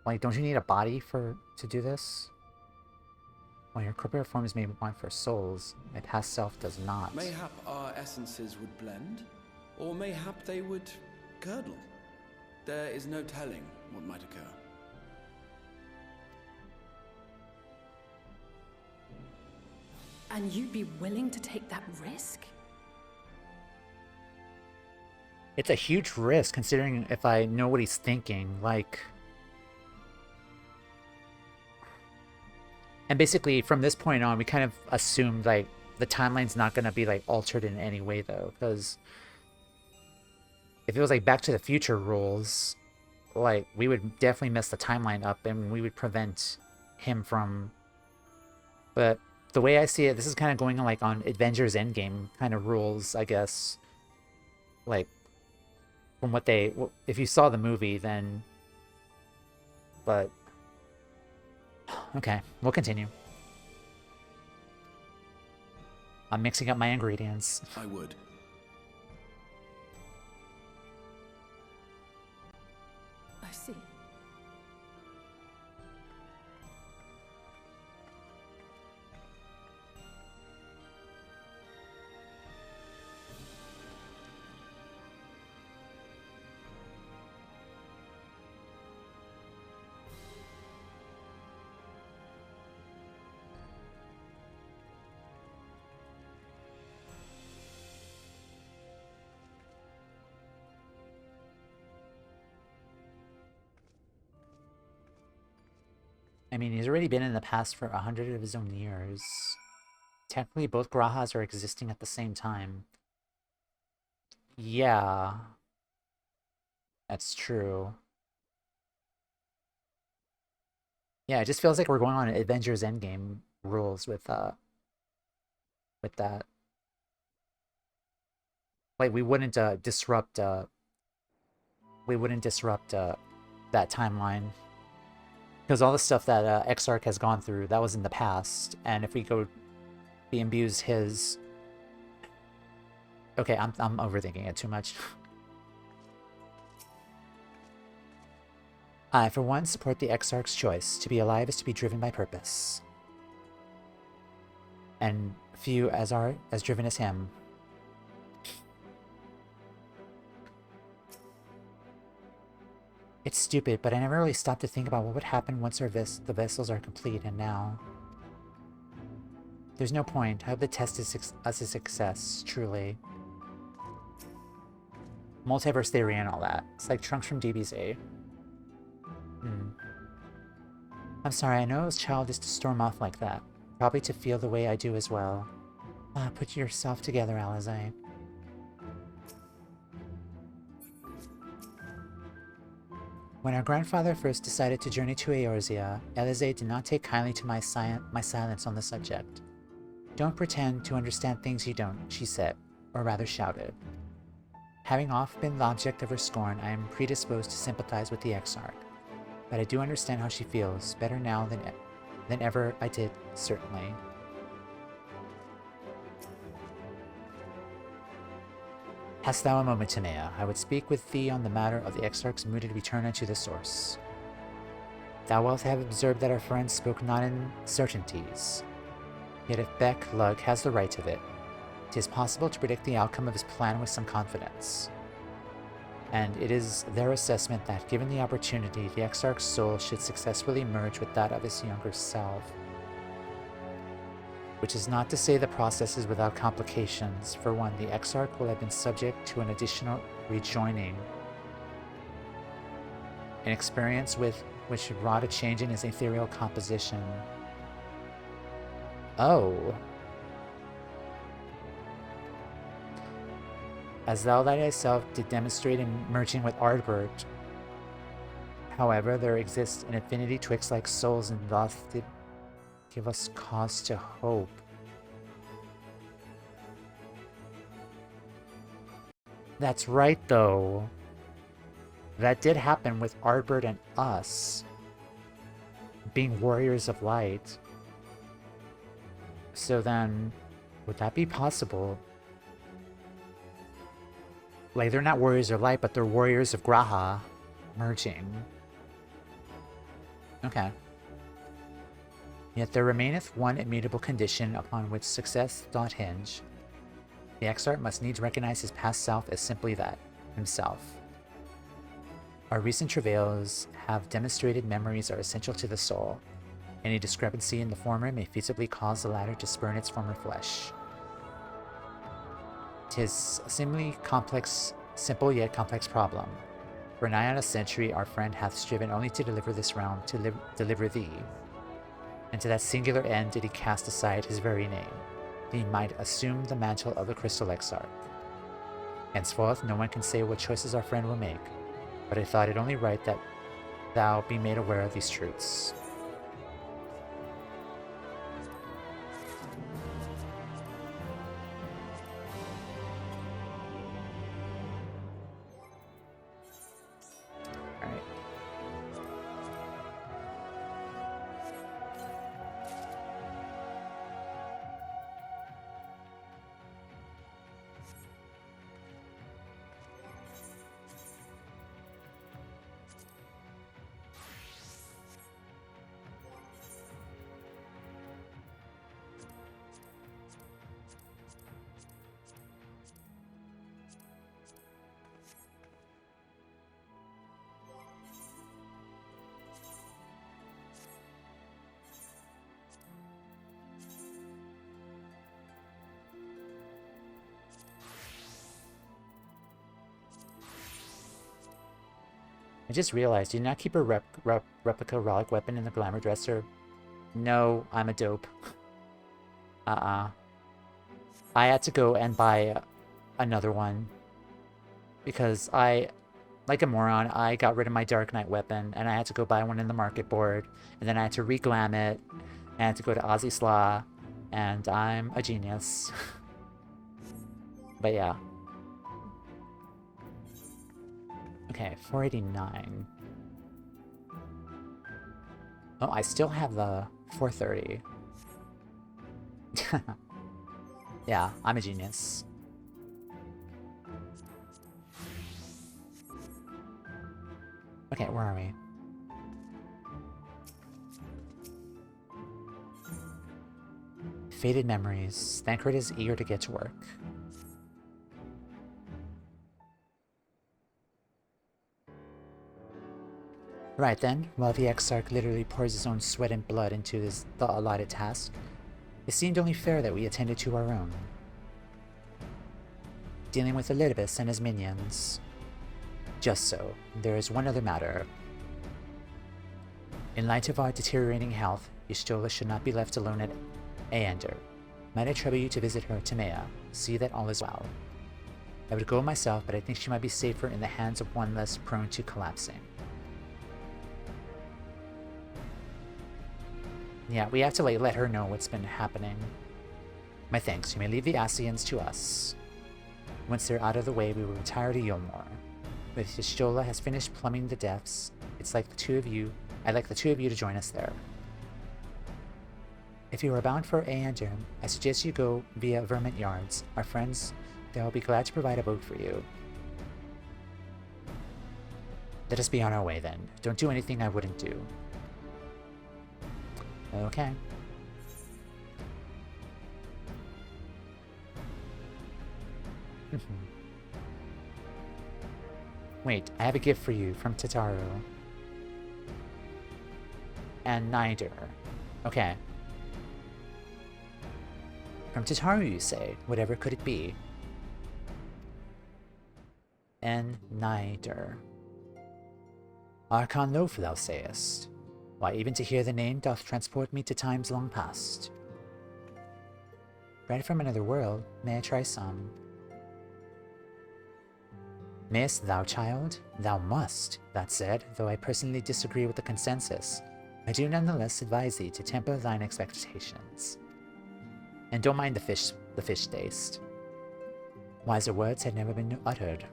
Like, don't you need a body to do this? Well, your corporeal forms may want for souls. My past self does not. Mayhap our essences would blend, or mayhap they would curdle. There is no telling what might occur. And you'd be willing to take that risk? It's a huge risk, considering if I know what he's thinking, like... And basically, from this point on, we kind of assumed, like, the timeline's not going to be, like, altered in any way, though. Because if it was, like, Back to the Future rules, like, we would definitely mess the timeline up, and we would prevent him from... But the way I see it, this is kind of going, like, on Avengers Endgame kind of rules, I guess. Like, from what they... If you saw the movie, then... but okay, we'll continue. I'm mixing up my ingredients. I would. I see. I mean, he's already been in the past for 100 of his own years. Technically, both Grahas are existing at the same time. Yeah. That's true. Yeah, it just feels like we're going on Avengers Endgame rules with that. Like, we wouldn't disrupt that timeline. Because all the stuff that Exarch has gone through, that was in the past. And if we go, he imbues his... Okay, I'm overthinking it too much. I, for one, support the Exarch's choice. To be alive is to be driven by purpose. And few as are as driven as him. It's stupid, but I never really stopped to think about what would happen once the vessels are complete, and now... There's no point. I hope the test is a success, truly. Multiverse theory and all that. It's like Trunks from DBZ. I'm sorry, I know it was childish to storm off like that. Probably to feel the way I do as well. Put yourself together, Alizé. When our grandfather first decided to journey to Eorzea, Alizé did not take kindly to my silence on the subject. Don't pretend to understand things you don't, she said, or rather shouted. Having often been the object of her scorn, I am predisposed to sympathize with the Exarch. But I do understand how she feels, better now than ever I did, certainly. Hast thou a moment, Toumeya? I would speak with thee on the matter of the Exarch's mooted return unto the source. Thou wilt have observed that our friend spoke not in certainties. Yet if Beq Lugg has the right of it, 'tis possible to predict the outcome of his plan with some confidence. And it is their assessment that, given the opportunity, the Exarch's soul should successfully merge with that of his younger self. Which is not to say the process is without complications. For one, the Exarch will have been subject to an additional rejoining, an experience which wrought a change in his ethereal composition. Oh. As thou thyself did demonstrate in merging with Ardbert. However, there exists an affinity twixt like souls, and thus did give us cause to hope. That's right, though. That did happen with Ardbert and us being warriors of light. So then, would that be possible? Like, they're not warriors of light, but they're warriors of Graha merging. Okay. Yet there remaineth one immutable condition upon which success doth hinge. The Exarch must needs recognize his past self as simply that, himself. Our recent travails have demonstrated memories are essential to the soul. Any discrepancy in the former may feasibly cause the latter to spurn its former flesh. 'Tis a seemingly simple yet complex problem. For nigh on a century our friend hath striven only to deliver this realm, to deliver thee. And to that singular end did he cast aside his very name, that he might assume the mantle of the Crystal Exarch. Henceforth no one can say what choices our friend will make, but I thought it only right that thou be made aware of these truths. I just realized, did you not keep a replica relic weapon in the glamour dresser? No, I'm a dope. I had to go and buy another one. Because like a moron, I got rid of my Dark Knight weapon, and I had to go buy one in the market board, and then I had to reglam it, and I had to go to Aussie Slaw, and I'm a genius. But yeah. Okay, 489. Oh, I still have the 430. Yeah, I'm a genius. Okay, where are we? Faded memories. Thancred is eager to get to work. Right then, while the Exarch literally pours his own sweat and blood into the allotted task, it seemed only fair that we attended to our own. Dealing with Elidibus and his minions. Just so, there is one other matter. In light of our deteriorating health, Y'shtola should not be left alone at Aender. Might I trouble you to visit her, Toumeya, see that all is well. I would go myself, but I think she might be safer in the hands of one less prone to collapsing. Yeah, we have to let her know what's been happening. My thanks, you may leave the Ascians to us. Once they're out of the way, we will retire to Yulmore. If Y'shtola has finished plumbing the depths, I'd like the two of you to join us there. If you are bound for Aender, I suggest you go via Vermint Yards. Our friends there will be glad to provide a boat for you. Let us be on our way then. Don't do anything I wouldn't do. Okay. Wait, I have a gift for you from Tataru. And Nider. Okay. From Tataru, you say? Whatever could it be? And Nider. Archon loaf, thou sayest. Why, even to hear the name doth transport me to times long past. Bread from another world, may I try some? Mayest thou, child? Thou must, that said, though I personally disagree with the consensus, I do nonetheless advise thee to temper thine expectations. And don't mind the fish taste. Wiser words had never been uttered.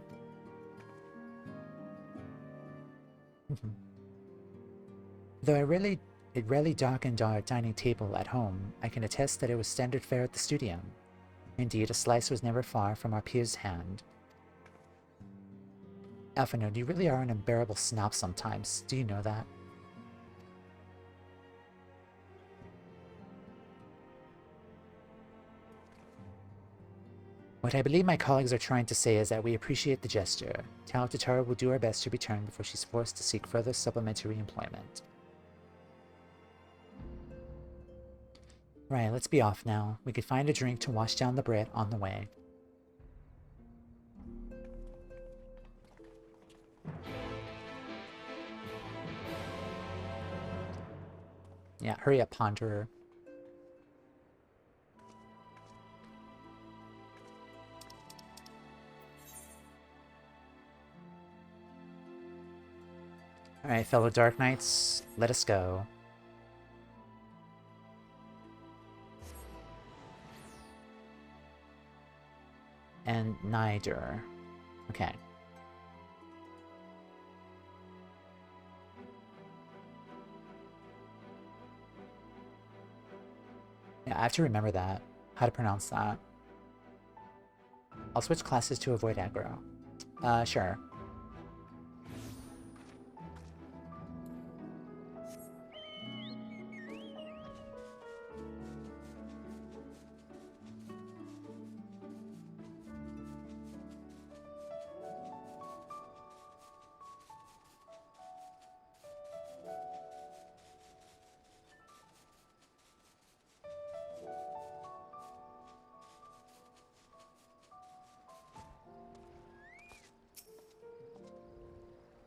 Though it rarely darkened our dining table at home, I can attest that it was standard fare at the studio. Indeed, a slice was never far from our peer's hand. Elfinard, you really are an unbearable snob sometimes. Do you know that? What I believe my colleagues are trying to say is that we appreciate the gesture. Tell Tataru will do our best to return before she's forced to seek further supplementary employment. Right, let's be off now. We could find a drink to wash down the bread on the way. Yeah, hurry up, Ponderer. Alright, fellow Dark Knights, let us go. And Nider. Okay. Yeah, I have to remember that. How to pronounce that. I'll switch classes to avoid aggro. Sure.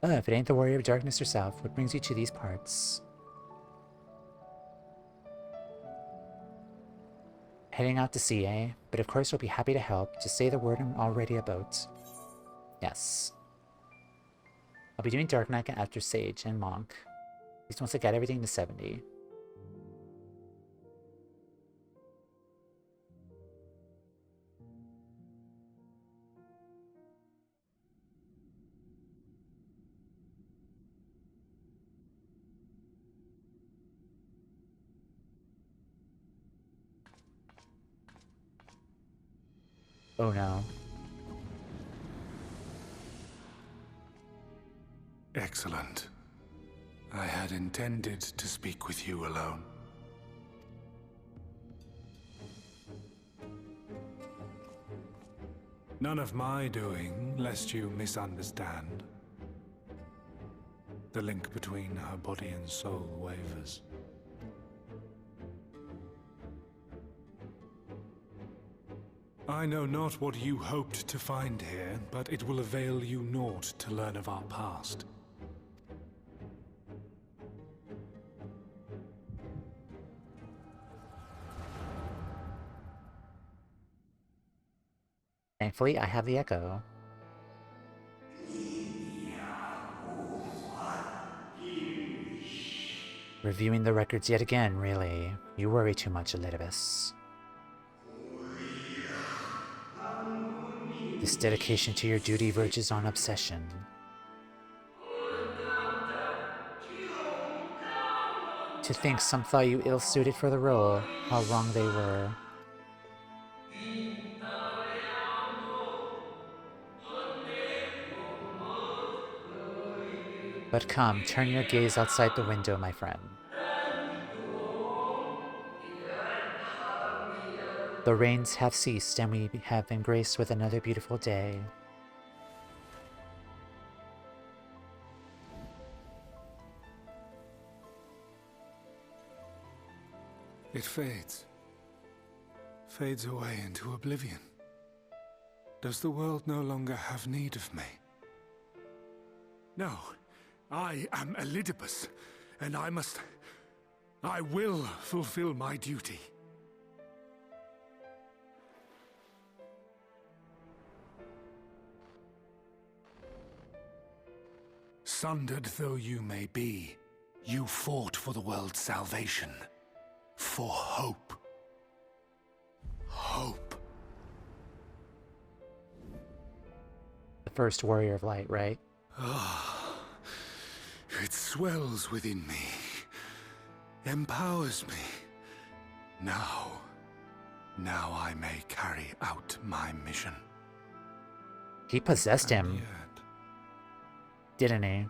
If it ain't the warrior of darkness herself, what brings you to these parts? Heading out to sea, eh? But of course we'll be happy to help. Just say the word I'm already about. Yes. I'll be doing Dark Knight after Sage and Monk. At least once I get everything to 70. Oh no. Excellent. I had intended to speak with you alone. None of my doing, lest you misunderstand. The link between her body and soul wavers. I know not what you hoped to find here, but it will avail you naught to learn of our past. Thankfully, I have the echo. Reviewing the records yet again, really. You worry too much, Elidibus. This dedication to your duty verges on obsession. To think some thought you ill-suited for the role, how wrong they were. But come, turn your gaze outside the window, my friend. The rains have ceased, and we have been graced with another beautiful day. It fades. Fades away into oblivion. Does the world no longer have need of me? No. I am Elidibus, and I will fulfill my duty. Sundered though you may be, you fought for the world's salvation. For hope. Hope. The first warrior of light, right? Ah, it swells within me, empowers me. Now I may carry out my mission. He possessed him, Yet, didn't he?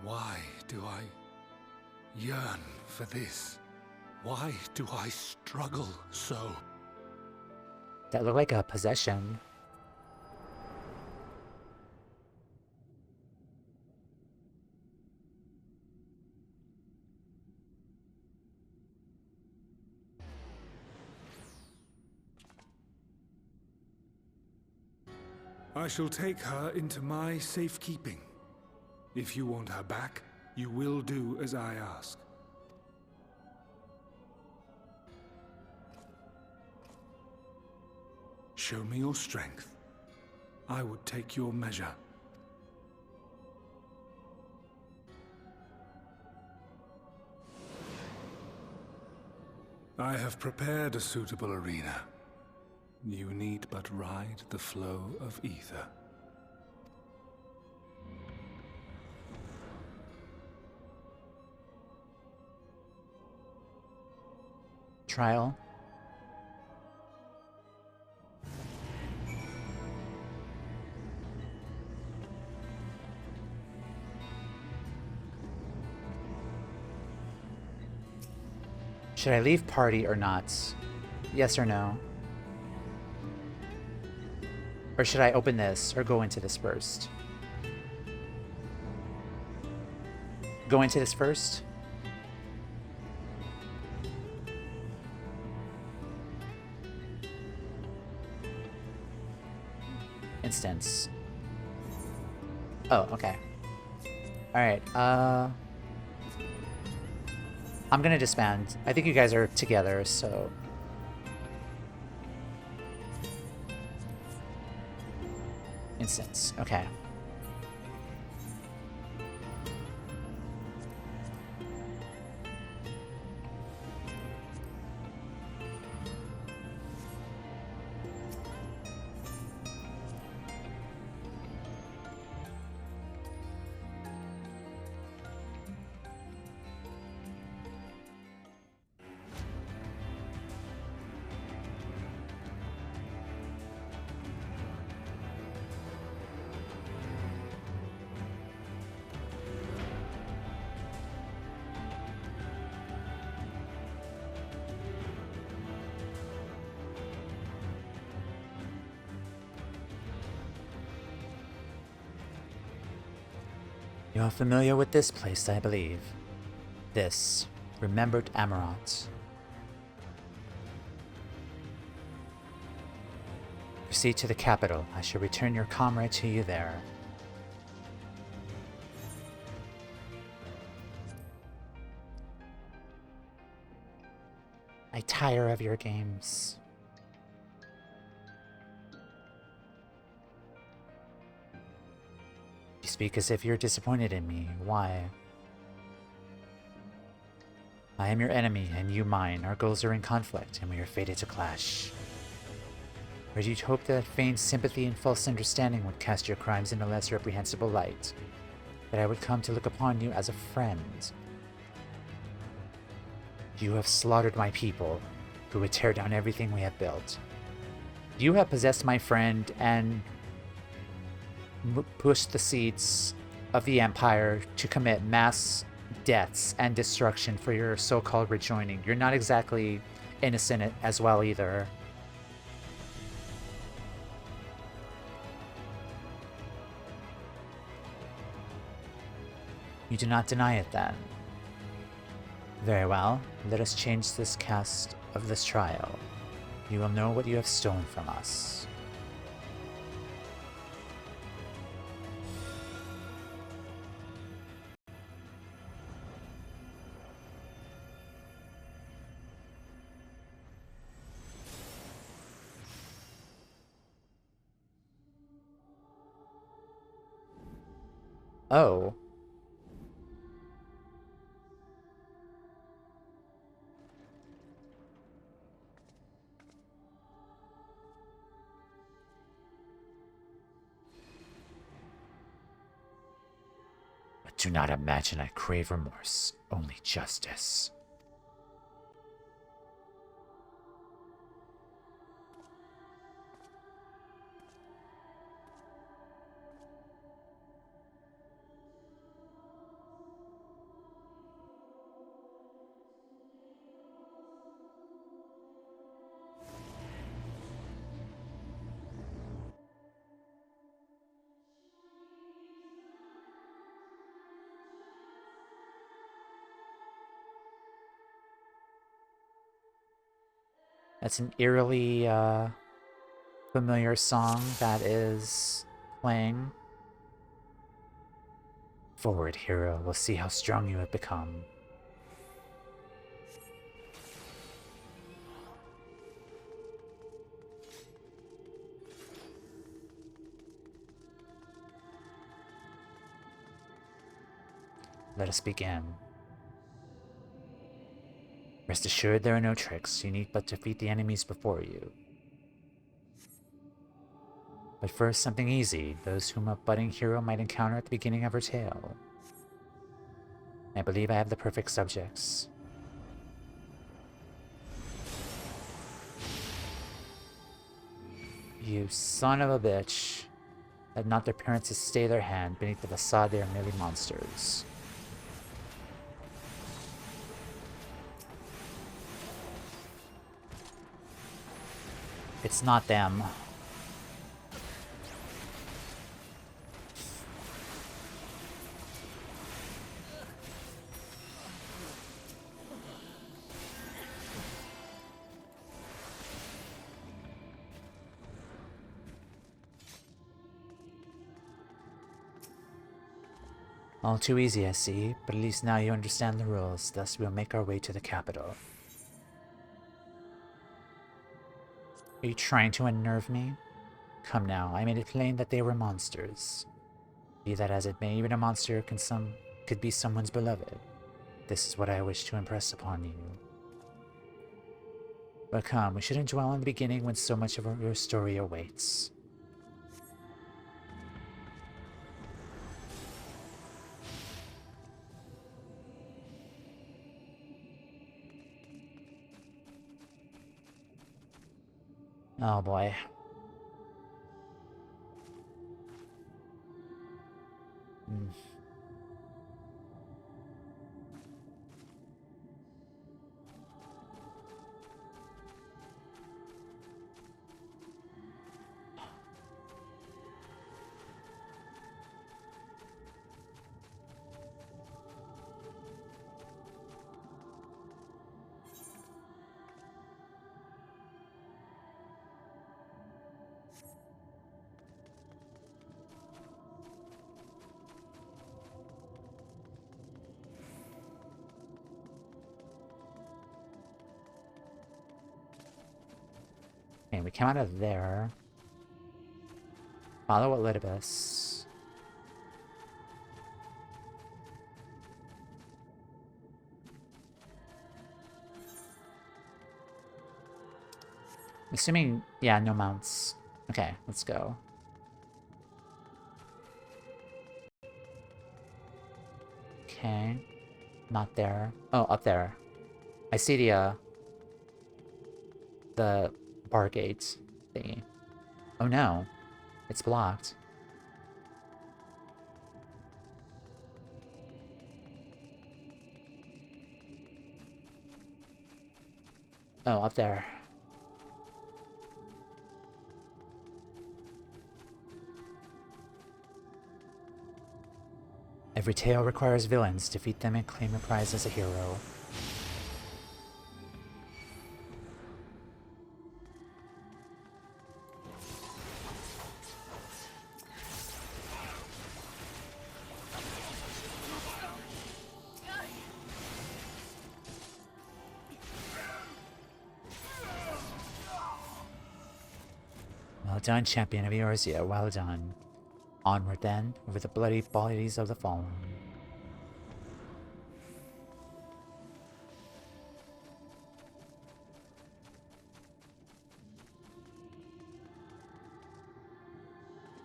why do I yearn for this? Why do I struggle so? That looked like a possession. I shall take her into my safekeeping. If you want her back, you will do as I ask. Show me your strength. I would take your measure. I have prepared a suitable arena. You need but ride the flow of ether. Trial. Should I leave party or not? Yes or no? Or should I open this or go into this first? Go into this first? Instance. Oh, okay. Alright, I'm gonna disband. I think you guys are together, so... Instance, okay. You're familiar with this place, I believe. This remembered Amarant. Proceed to the capital. I shall return your comrade to you there. I tire of your games. You speak as if you're disappointed in me. Why? I am your enemy, and you mine. Our goals are in conflict, and we are fated to clash. Or did you hope that feigned sympathy and false understanding would cast your crimes in a less reprehensible light? That I would come to look upon you as a friend? You have slaughtered my people, who would tear down everything we have built. You have possessed my friend and pushed the seeds of the Empire to commit mass deaths and destruction for your so-called rejoining. You're not exactly innocent as well either. You do not deny it then. Very well, let us change this cast of this trial. You will know what you have stolen from us. Oh. But do not imagine I crave remorse, only justice. That's an eerily familiar song that is playing. Forward, hero. We'll see how strong you have become. Let us begin. Rest assured there are no tricks. You need but defeat the enemies before you. But first, something easy, those whom a budding hero might encounter at the beginning of her tale. I believe I have the perfect subjects. You son of a bitch. Let not their parents stay their hand. Beneath the facade they are merely monsters. It's not them. All too easy, I see, but at least now you understand the rules, thus we'll make our way to the capital. Are you trying to unnerve me? Come now, I made it plain that they were monsters. Be that as it may, even a monster could be someone's beloved. This is what I wish to impress upon you. But come, we shouldn't dwell on the beginning when so much of your story awaits. Oh boy. Okay, we came out of there. Follow Elidibus. Assuming, yeah, no mounts. Okay, let's go. Okay. Not there. Oh, up there. I see the bar gate thingy. Oh no. It's blocked. Oh, up there. Every tale requires villains. Defeat them and claim your prize as a hero. Well done, champion of Eorzea. Well done. Onward then, over the bloody bodies of the fallen.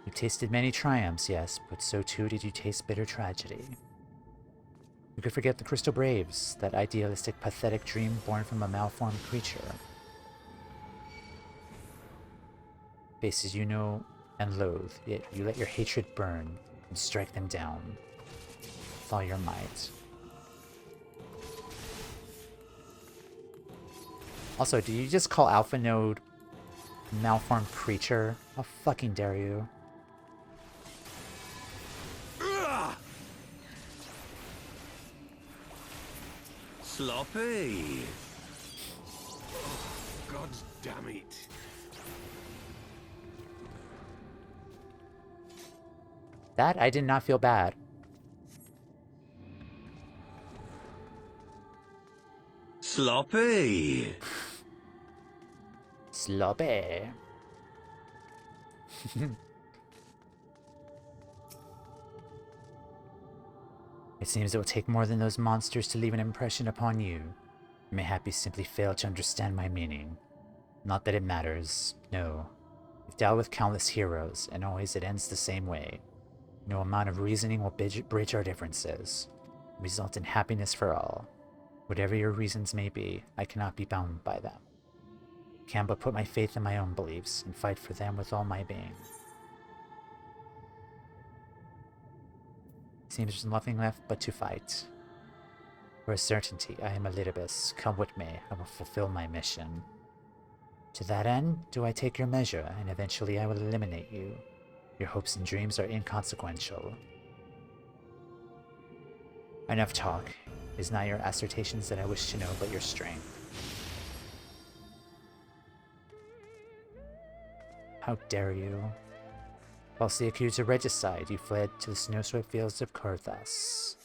You tasted many triumphs, yes, but so too did you taste bitter tragedy. You could forget the Crystal Braves, that idealistic, pathetic dream born from a malformed creature. Faces you know and loathe, yet you let your hatred burn and strike them down with all your might. Also, do you just call Alpha Node malformed creature? How fucking dare you? Sloppy! Oh, God damn it. That I did not feel bad. Sloppy! Sloppy. It seems it will take more than those monsters to leave an impression upon you. Mayhap you simply fail to understand my meaning. Not that it matters, no. We've dealt with countless heroes, and always it ends the same way. No amount of reasoning will bridge our differences, result in happiness for all. Whatever your reasons may be, I cannot be bound by them. I can but put my faith in my own beliefs, and fight for them with all my being. Seems there's nothing left but to fight. For a certainty, I am Elidibus. Come with me, I will fulfill my mission. To that end, do I take your measure, and eventually I will eliminate you. Your hopes and dreams are inconsequential. Enough talk. It is not your assertions that I wish to know, but your strength. How dare you? Whilst the accuser regicide, you fled to the snow-swept fields of Karthus.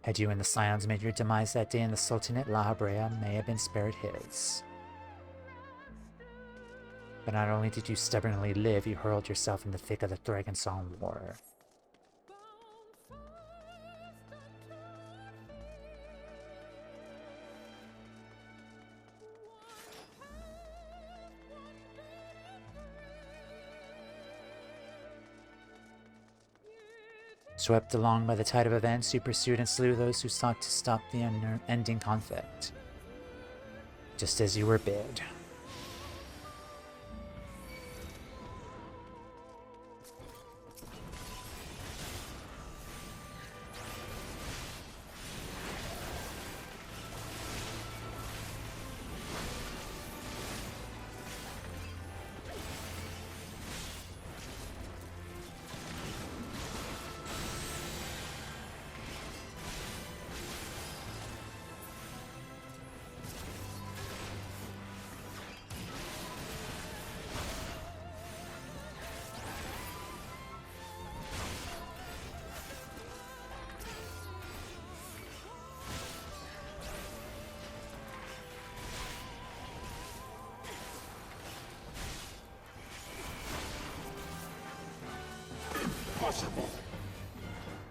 Had you and the Scions made your demise that day in the Sultanate, La Habrea may have been spared his. But not only did you stubbornly live, you hurled yourself in the thick of the Dragonsong War. Swept along by the tide of events, you pursued and slew those who sought to stop the unending conflict. Just as you were bid.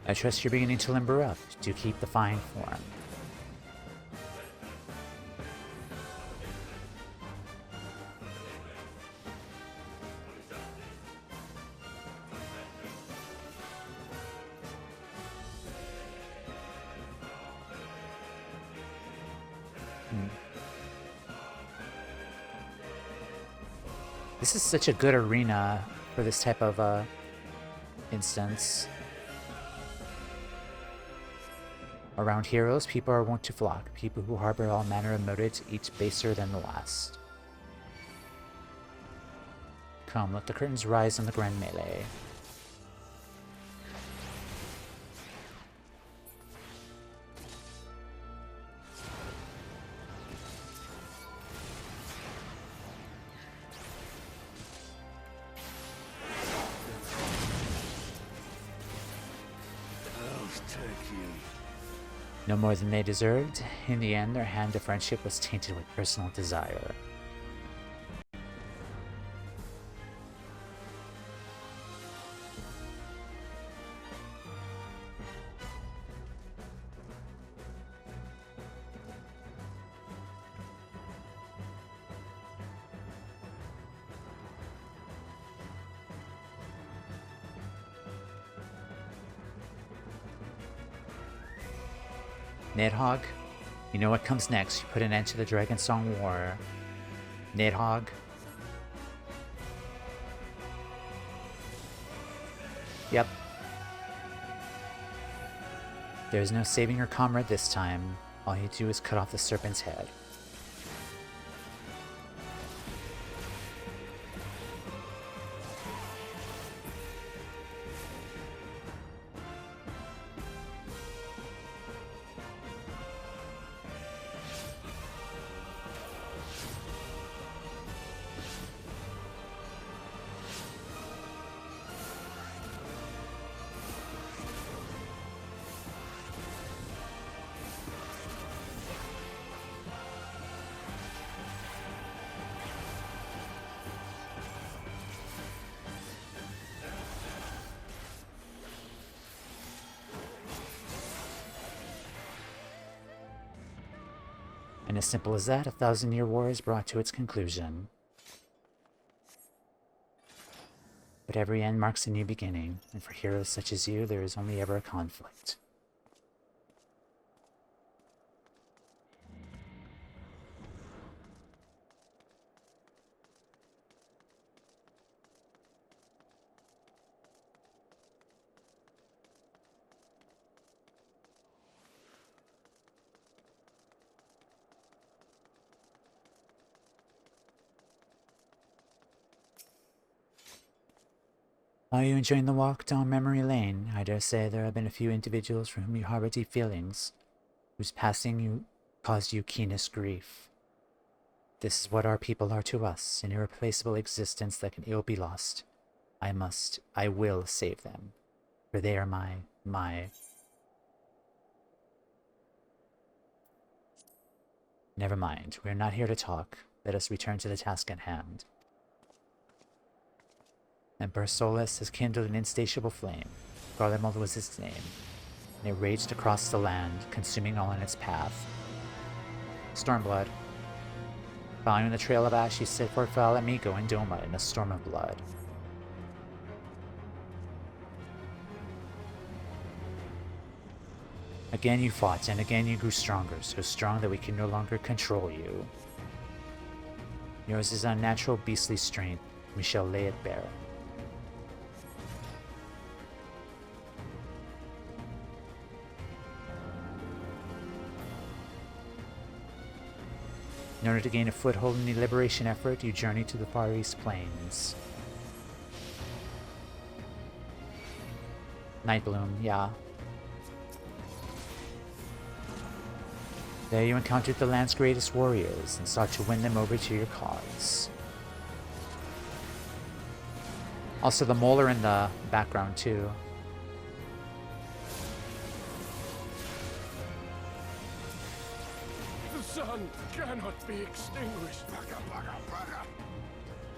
I trust you're beginning to limber up. Do keep the fine form. This is such a good arena for this type of instance. Around heroes, people are wont to flock, people who harbor all manner of motives, each baser than the last. Come, let the curtains rise on the grand melee. No more than they deserved. In the end, their hand of friendship was tainted with personal desire. Nidhogg, you know what comes next. You put an end to the Dragonsong War. Nidhogg. Yep. There's no saving your comrade this time. All you do is cut off the serpent's head. And as simple as that, a 1,000-year war is brought to its conclusion. But every end marks a new beginning, and for heroes such as you, there is only ever a conflict. Are you enjoying the walk down memory lane? I dare say there have been a few individuals for whom you harbor deep feelings, whose passing you caused you keenest grief. This is what our people are to us, an irreplaceable existence that can ill be lost. I will save them, for they are my... Never mind, we are not here to talk. Let us return to the task at hand. Emperor Solus has kindled an insatiable flame. Garlemald was its name, and it raged across the land, consuming all in its path. Stormblood. Following the trail of ash, he set forth for Alamigo and Doma in a storm of blood. Again you fought, and again you grew stronger, so strong that we can no longer control you. Yours is unnatural beastly strength. We shall lay it bare. In order to gain a foothold in the liberation effort, you journey to the Far East Plains. Nightbloom, yeah. There you encountered the land's greatest warriors and sought to win them over to your cause. Also, the mole are in the background too. The sun cannot be extinguished.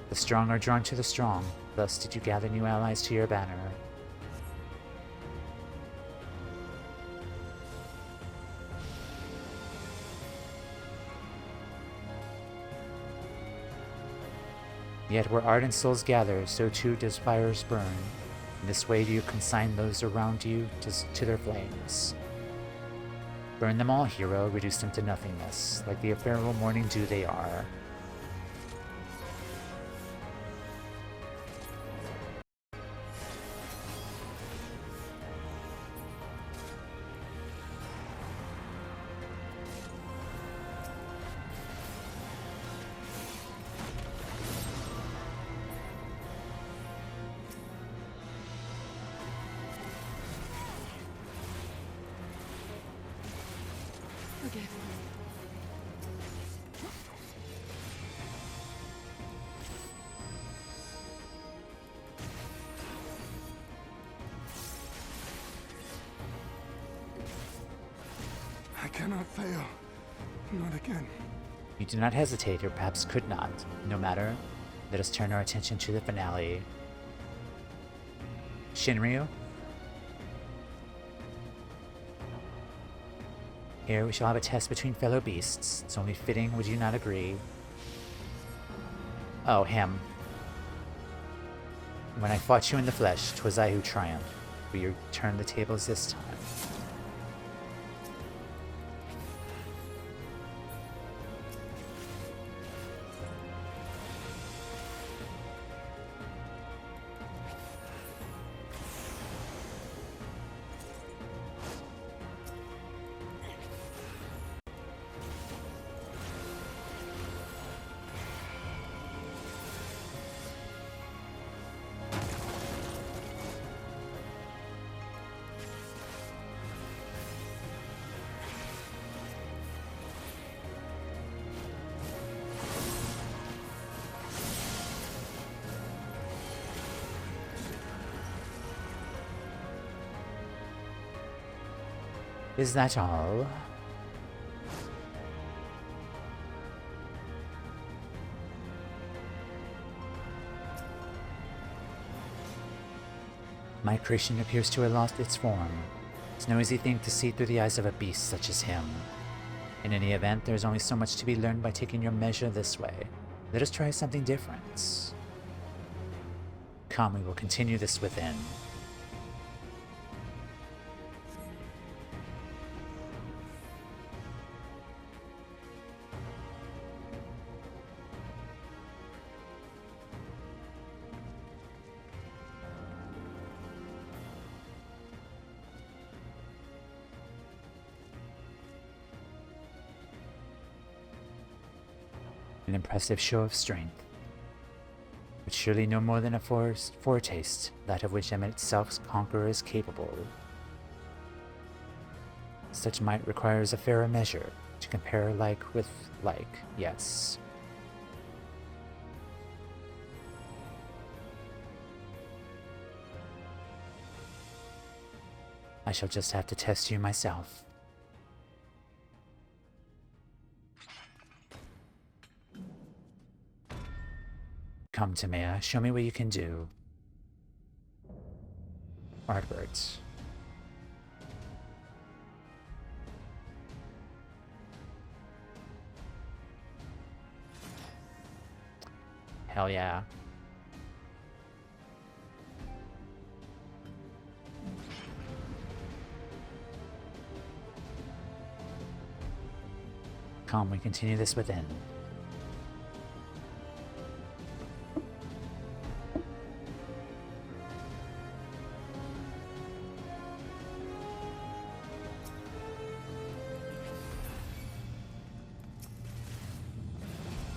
The strong are drawn to the strong, thus did you gather new allies to your banner. Yet where ardent souls gather, so too does fires burn. In this way do you consign those around you to their flames. Burn them all, hero, reduce them to nothingness, like the ephemeral morning dew they are. I cannot fail. Not again. You do not hesitate, or perhaps could not. No matter, let us turn our attention to the finale. Shinryu? Here we shall have a test between fellow beasts. It's only fitting, would you not agree? Oh, him. When I fought you in the flesh, 'twas I who triumphed. Will you turn the tables this time? Is that all? My creation appears to have lost its form. It's no easy thing to see through the eyes of a beast such as him. In any event, there's only so much to be learned by taking your measure this way. Let us try something different. Come, we will continue this within. An impressive show of strength, but surely no more than a foretaste, that of which Emmett itself's conqueror is capable. Such might requires a fairer measure, to compare like with like, yes. I shall just have to test you myself. Come, Toumeya, show me what you can do. Artbert. Hell yeah. Come, we continue this within.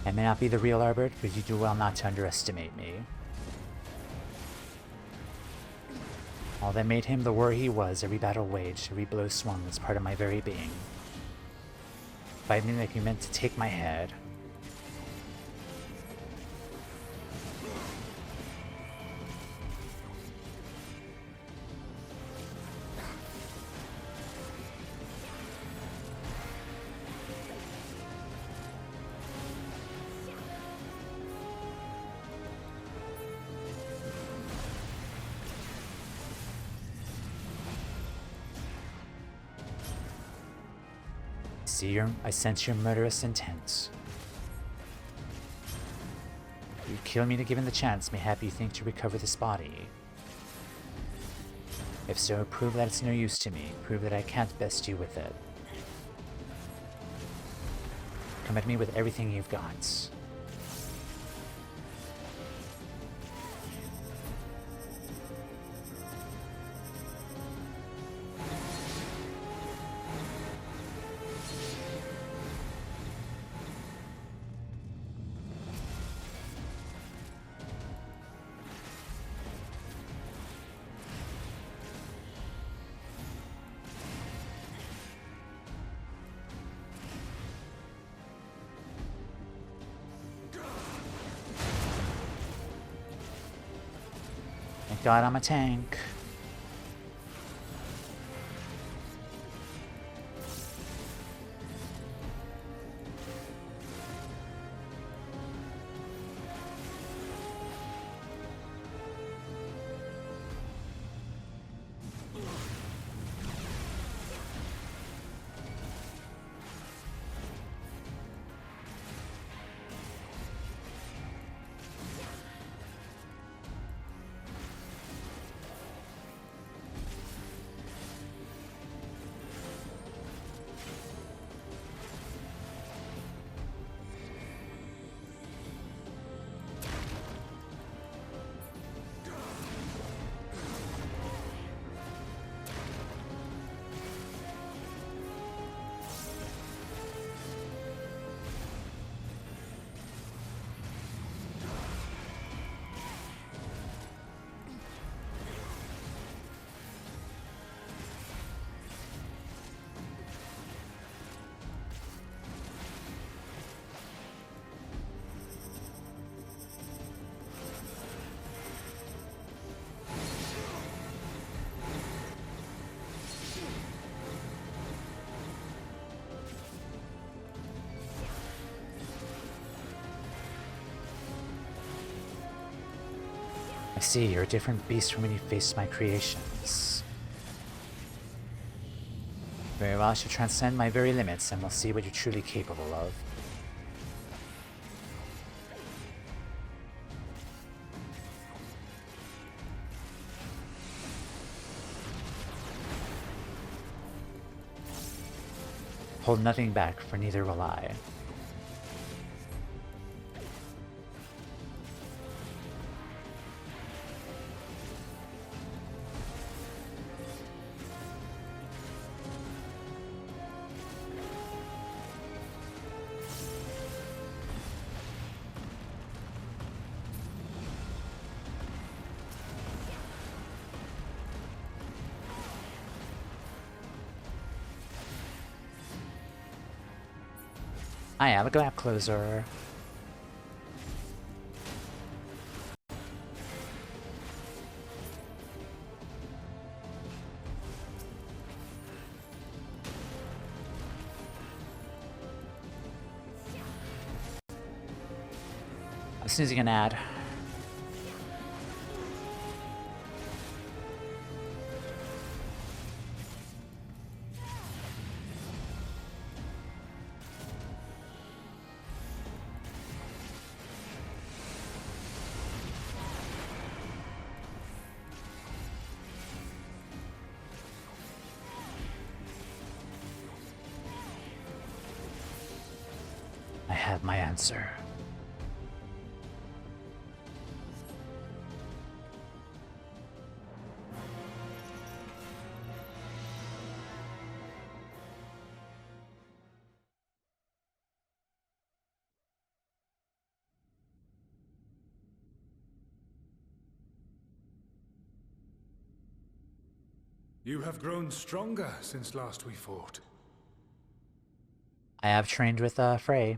I may not be the real Arbert, but you do well not to underestimate me. All that made him the warrior he was, every battle waged, every blow swung, was part of my very being. Fight me like you meant to take my head. I sense your murderous intent. You kill me to give him the chance, mayhap you think to recover this body. If so, prove that it's no use to me. Prove that I can't best you with it. Come at me with everything you've got. Thank God I'm a tank. I see, you're a different beast from when you faced my creations. Very well, I shall transcend my very limits, and we'll see what you're truly capable of. Hold nothing back, for neither will I. I am a gap closer. As soon as you can add. I have my answer. You have grown stronger since last we fought. I have trained with Frey.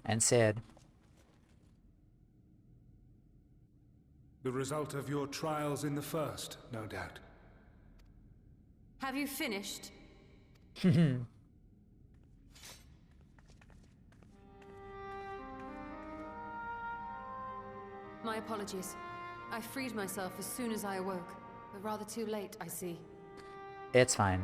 And Sid. The result of your trials in the first, no doubt. Have you finished? My apologies. I freed myself as soon as I awoke, but rather too late, I see. It's fine.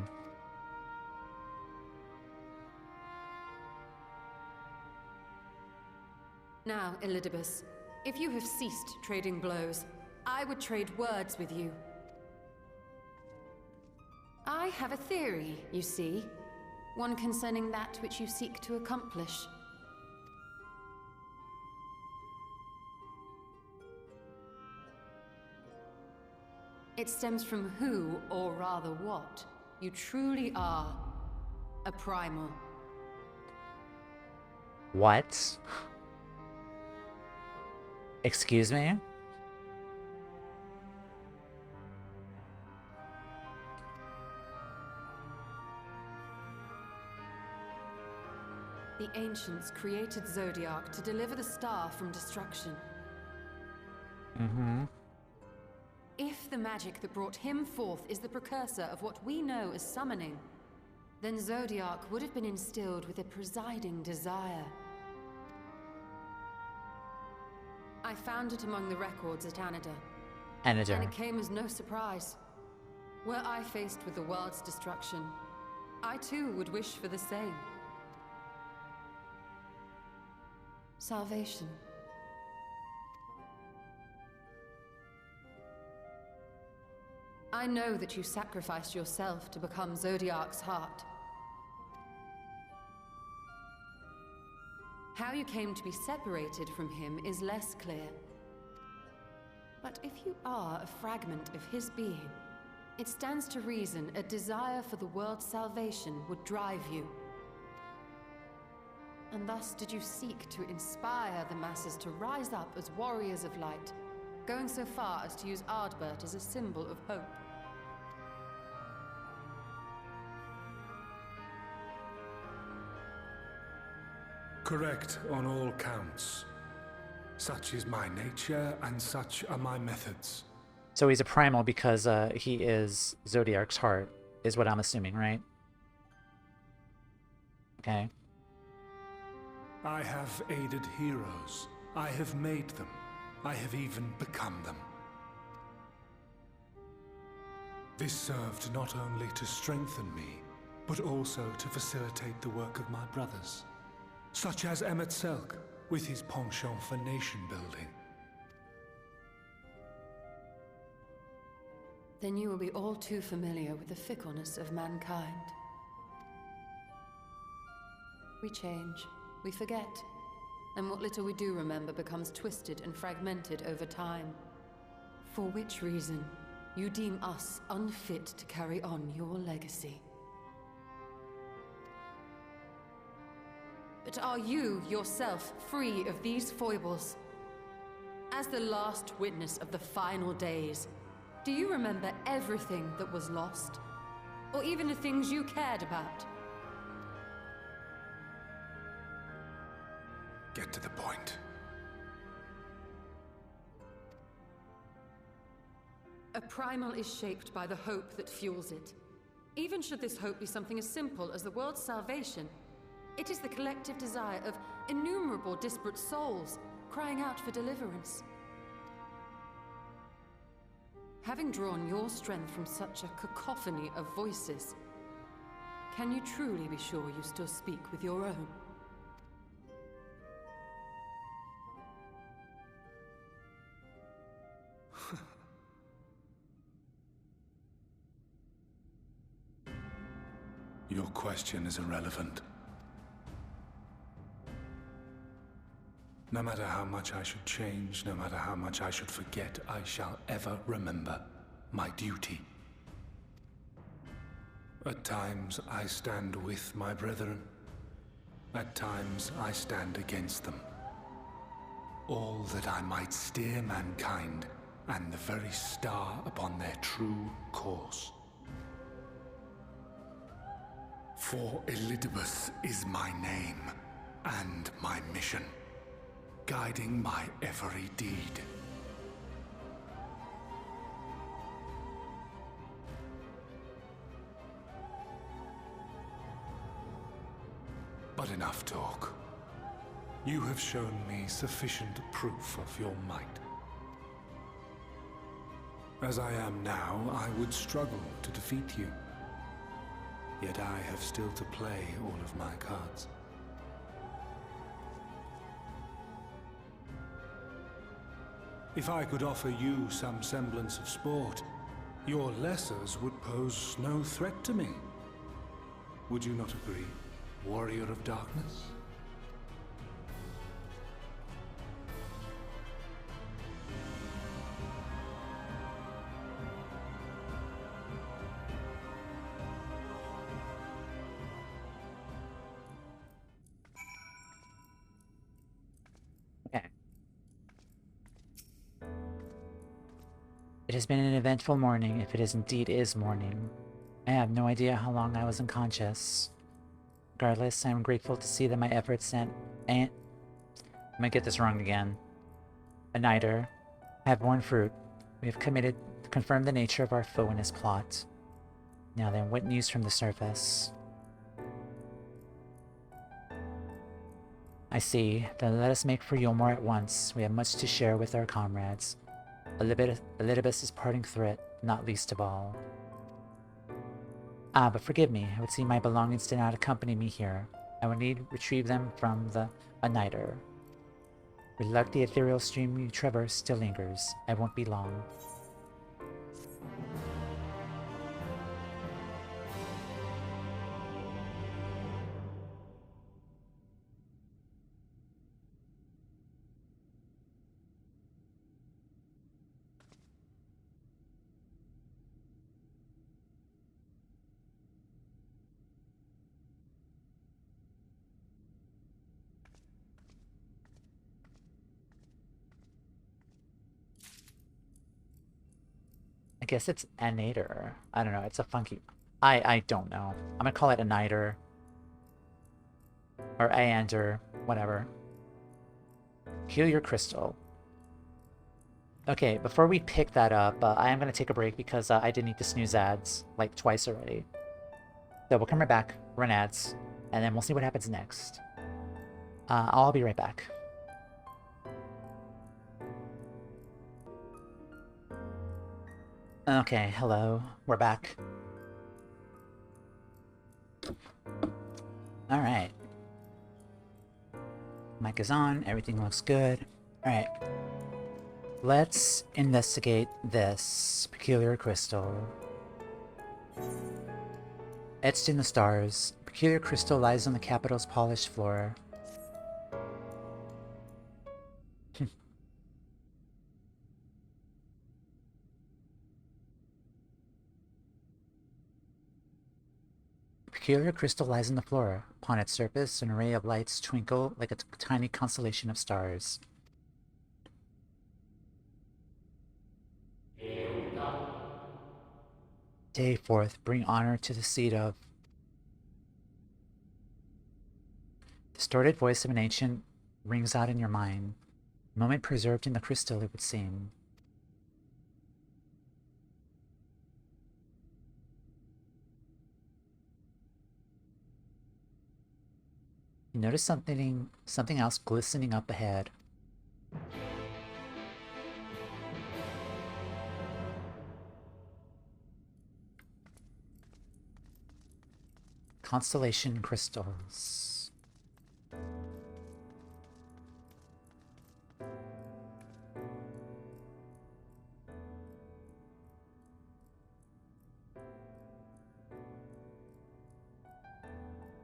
Now, Elidibus, if you have ceased trading blows, I would trade words with you. I have a theory, you see. One concerning that which you seek to accomplish. It stems from who, or rather what, you truly are. A primal. What? Excuse me? The ancients created Zodiac to deliver the star from destruction. Mm-hmm. If the magic that brought him forth is the precursor of what we know as summoning, then Zodiac would have been instilled with a presiding desire. I found it among the records at Anida. And it came as no surprise. Were I faced with the world's destruction, I too would wish for the same. Salvation. I know that you sacrificed yourself to become Zodiac's heart. How you came to be separated from him is less clear. But if you are a fragment of his being, it stands to reason a desire for the world's salvation would drive you. And thus did you seek to inspire the masses to rise up as warriors of light, going so far as to use Ardbert as a symbol of hope. Correct on all counts. Such is my nature, and such are my methods. So he's a primal because he is Zodiac's heart, is what I'm assuming, right? Okay. I have aided heroes. I have made them. I have even become them. This served not only to strengthen me, but also to facilitate the work of my brothers, such as Emmet Selk, with his penchant for nation building. Then you will be all too familiar with the fickleness of mankind. We change, we forget, and what little we do remember becomes twisted and fragmented over time. For which reason, you deem us unfit to carry on your legacy. But are you, yourself, free of these foibles? As the last witness of the final days, do you remember everything that was lost? Or even the things you cared about? Get to the point. A primal is shaped by the hope that fuels it. Even should this hope be something as simple as the world's salvation, It is the collective desire of innumerable disparate souls crying out for deliverance. Having drawn your strength from such a cacophony of voices, can you truly be sure you still speak with your own? Your question is irrelevant. No matter how much I should change, no matter how much I should forget, I shall ever remember my duty. At times I stand with my brethren. At times I stand against them. All that I might steer mankind and the very star upon their true course. For Elidibus is my name and my mission, guiding my every deed. But enough talk. You have shown me sufficient proof of your might. As I am now, I would struggle to defeat you. Yet I have still to play all of my cards. If I could offer you some semblance of sport, your lessers would pose no threat to me. Would you not agree, warrior of darkness? Okay. It has been an eventful morning, if it indeed is morning. I have no idea how long I was unconscious. Regardless, I am grateful to see that my efforts and I'm gonna get this wrong again. A niter have borne fruit. We have confirmed the nature of our foe and his plot. Now then, what news from the surface? I see. Then let us make for Yulmore at once. We have much to share with our comrades. Elidibus is parting threat, not least of all. Ah, but forgive me. I would see my belongings did not accompany me here. I would need retrieve them from a niter. With luck, the ethereal stream you traverse still lingers. I won't be long. I guess it's a niter. I don't know. It's a funky... I don't know. I'm gonna call it a niter. Or ander. Whatever. Peculiar crystal. Okay, before we pick that up, I am gonna take a break because I did need to snooze ads like twice already. So we'll come right back, run ads, and then we'll see what happens next. I'll be right back. Okay, hello. We're back. Alright. Mic is on. Everything looks good. Alright. Let's investigate this peculiar crystal. Etched in the stars, a peculiar crystal lies on the capital's polished floor. Peculiar crystal lies on the floor. Upon its surface, an array of lights twinkle like a tiny constellation of stars. Day forth, bring honor to the seed of... Distorted voice of an ancient rings out in your mind. A moment preserved in the crystal, it would seem. You notice something else glistening up ahead. Constellation crystals.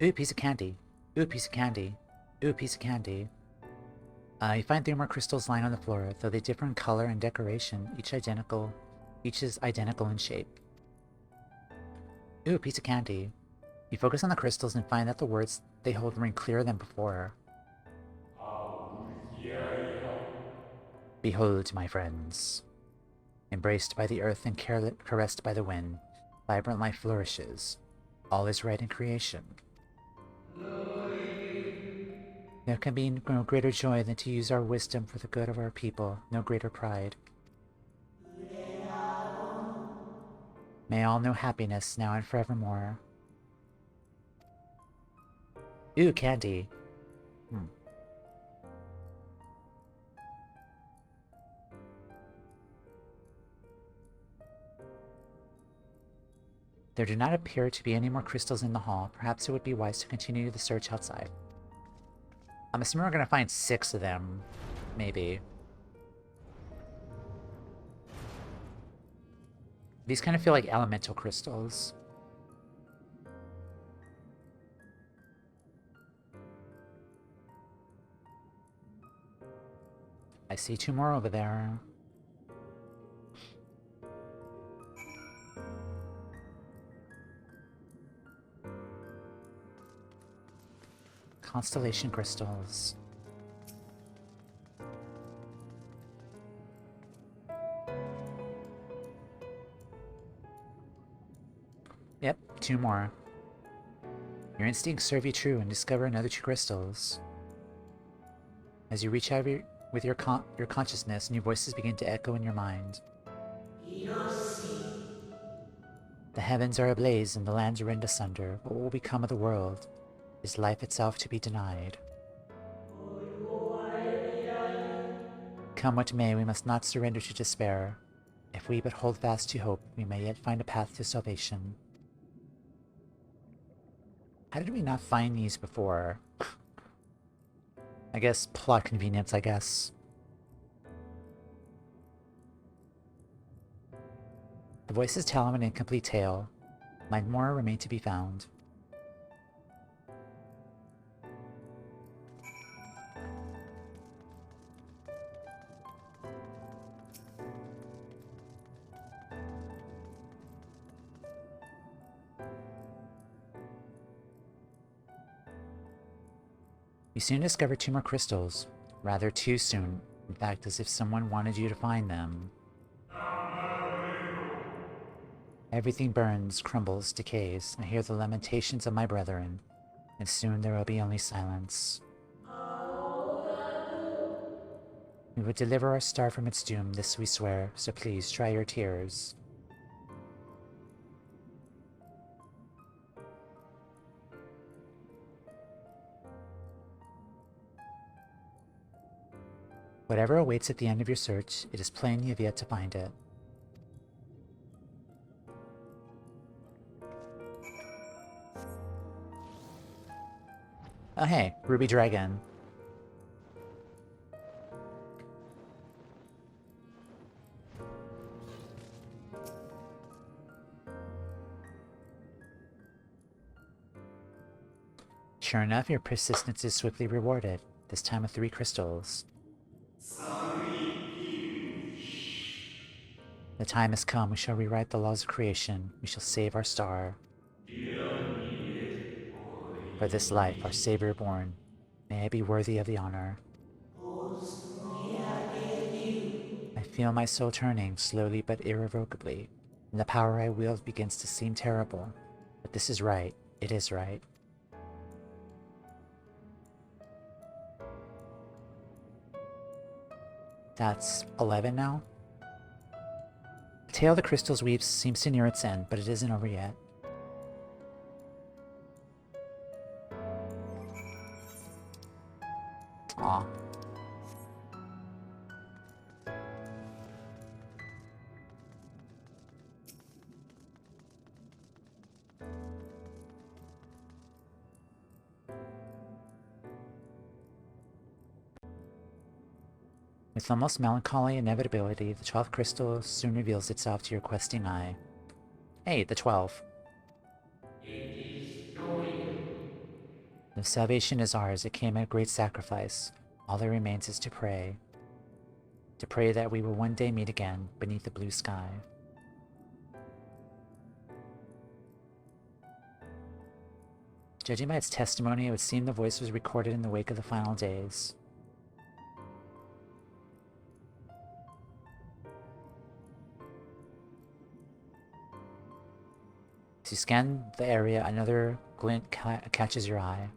Ooh, piece of candy. Ooh, piece of candy. Ooh, piece of candy. You find 3 more crystals lying on the floor, though they differ in color and decoration, each is identical in shape. Ooh, piece of candy. You focus on the crystals and find that the words they hold ring clearer than before. Behold, my friends. Embraced by the earth and caressed by the wind, vibrant life flourishes. All is right in creation. There can be no greater joy than to use our wisdom for the good of our people, no greater pride. May all know happiness now and forevermore. Ooh, candy. There do not appear to be any more crystals in the hall. Perhaps it would be wise to continue the search outside. I'm assuming we're gonna find 6 of them. Maybe. These kind of feel like elemental crystals. I see 2 more over there. Constellation crystals. Yep, 2 more. Your instincts serve you true and discover another 2 crystals. As you reach out with your consciousness, new voices begin to echo in your mind. The heavens are ablaze and the lands rend asunder. What will become of the world? Is life itself to be denied? Come what may, we must not surrender to despair. If we but hold fast to hope, we may yet find a path to salvation. How did we not find these before? I guess plot convenience, I guess. The voices tell him an incomplete tale. 9 more remain to be found. You soon discover 2 more crystals. Rather too soon. In fact, as if someone wanted you to find them. Everything burns, crumbles, decays. I hear the lamentations of my brethren, and soon there will be only silence. We will deliver our star from its doom, this we swear, so please dry your tears. Whatever awaits at the end of your search, it is plain you have yet to find it. Oh hey, Ruby Dragon. Sure enough, your persistence is swiftly rewarded, this time with 3 crystals. The time has come, we shall rewrite the laws of creation, we shall save our star. For this life, our savior born, may I be worthy of the honor. I feel my soul turning, slowly but irrevocably, and the power I wield begins to seem terrible. But this is right, it is right. That's 11 now? The tale the crystals weaves seems to near its end, but it isn't over yet. Aw. With almost melancholy inevitability, the 12th crystal soon reveals itself to your questing eye. Hey, the 12. The salvation is ours. It came at a great sacrifice. All that remains is to pray. To pray that we will one day meet again beneath the blue sky. Judging by its testimony, it would seem the voice was recorded in the wake of the final days. As you scan the area, another glint catches your eye.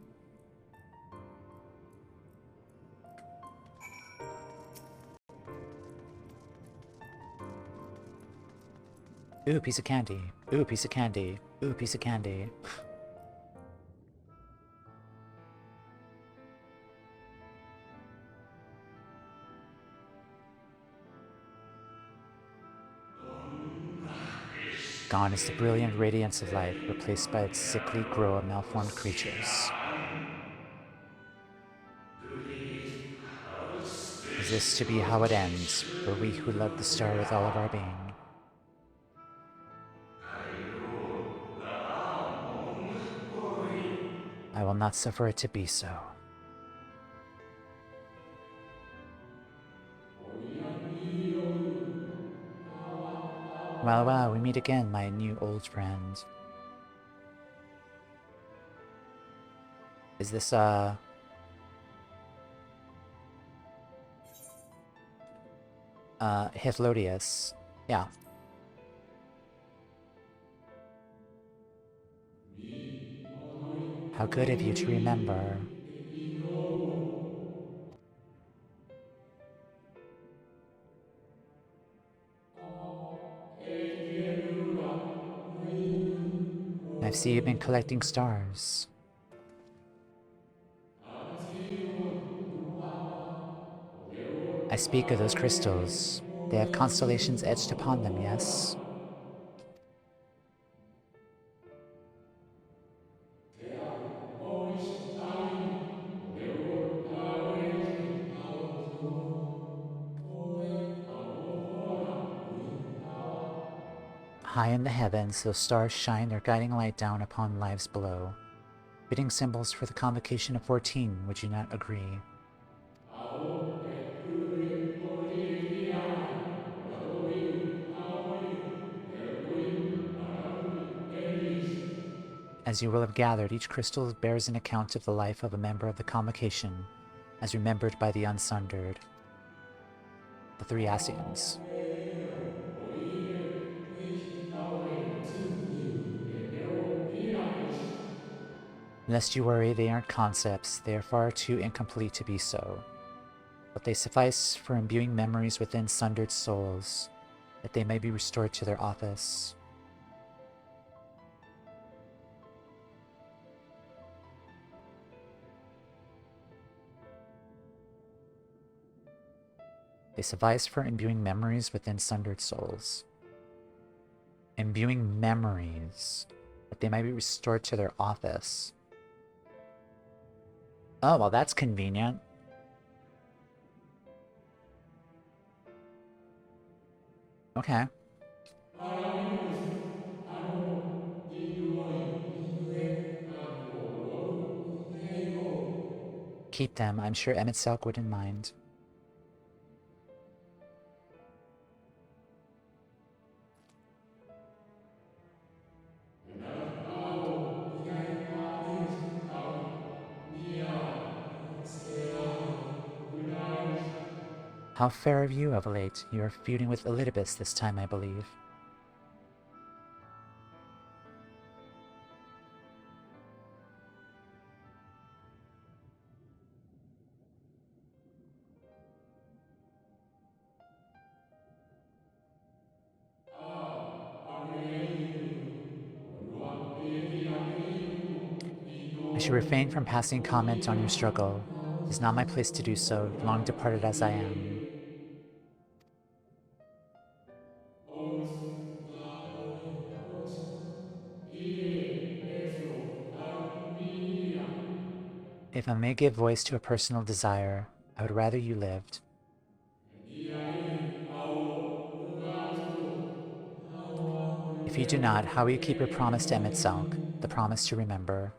Ooh, piece of candy. Ooh, piece of candy. Ooh, piece of candy. Gone is the brilliant radiance of life, replaced by its sickly glow of malformed creatures. Is this to be how it ends, for we who love the star with all of our being? I will not suffer it to be so. Well, well, we meet again, my new old friend. Is this, Hythlodius? Yeah. How good of you to remember. I see you've been collecting stars. I speak of those crystals. They have constellations etched upon them, yes? High in the heavens, those stars shine their guiding light down upon lives below. Fitting symbols for the convocation of 14, would you not agree? As you will have gathered, each crystal bears an account of the life of a member of the convocation, as remembered by the Unsundered. The three Ascians. Lest you worry, they aren't concepts. They are far too incomplete to be so. But they suffice for imbuing memories within sundered souls, that they may be restored to their office. They suffice for imbuing memories within sundered souls. Imbuing memories, that they might be restored to their office. Oh, well, that's convenient. Okay. Keep them. I'm sure Emmett Selk wouldn't mind. How fair of you of late. You are feuding with Elidibus this time, I believe. I should refrain from passing comment on your struggle. It is not my place to do so, long departed as I am. If I may give voice to a personal desire, I would rather you lived. If you do not, how will you keep your promise to Emetzelk, the promise to remember?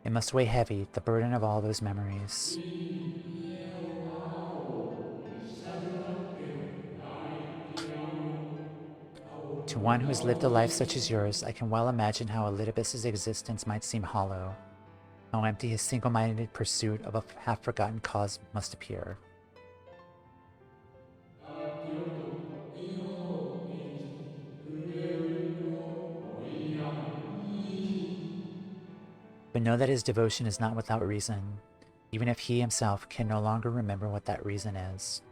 It must weigh heavy, the burden of all those memories. To one who has lived a life such as yours, I can well imagine how Elidibus's existence might seem hollow, how empty his single-minded pursuit of a half-forgotten cause must appear. But know that his devotion is not without reason, even if he himself can no longer remember what that reason is.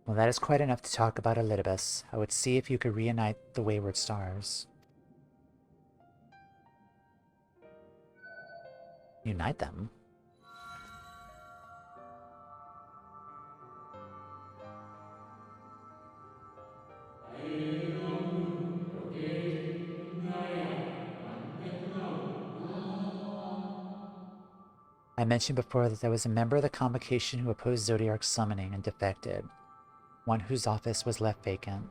Well, that is quite enough to talk about Elidibus. I would see if you could reunite the wayward stars. Unite them? I mentioned before that there was a member of the Convocation who opposed Zodiark's summoning and defected, one whose office was left vacant.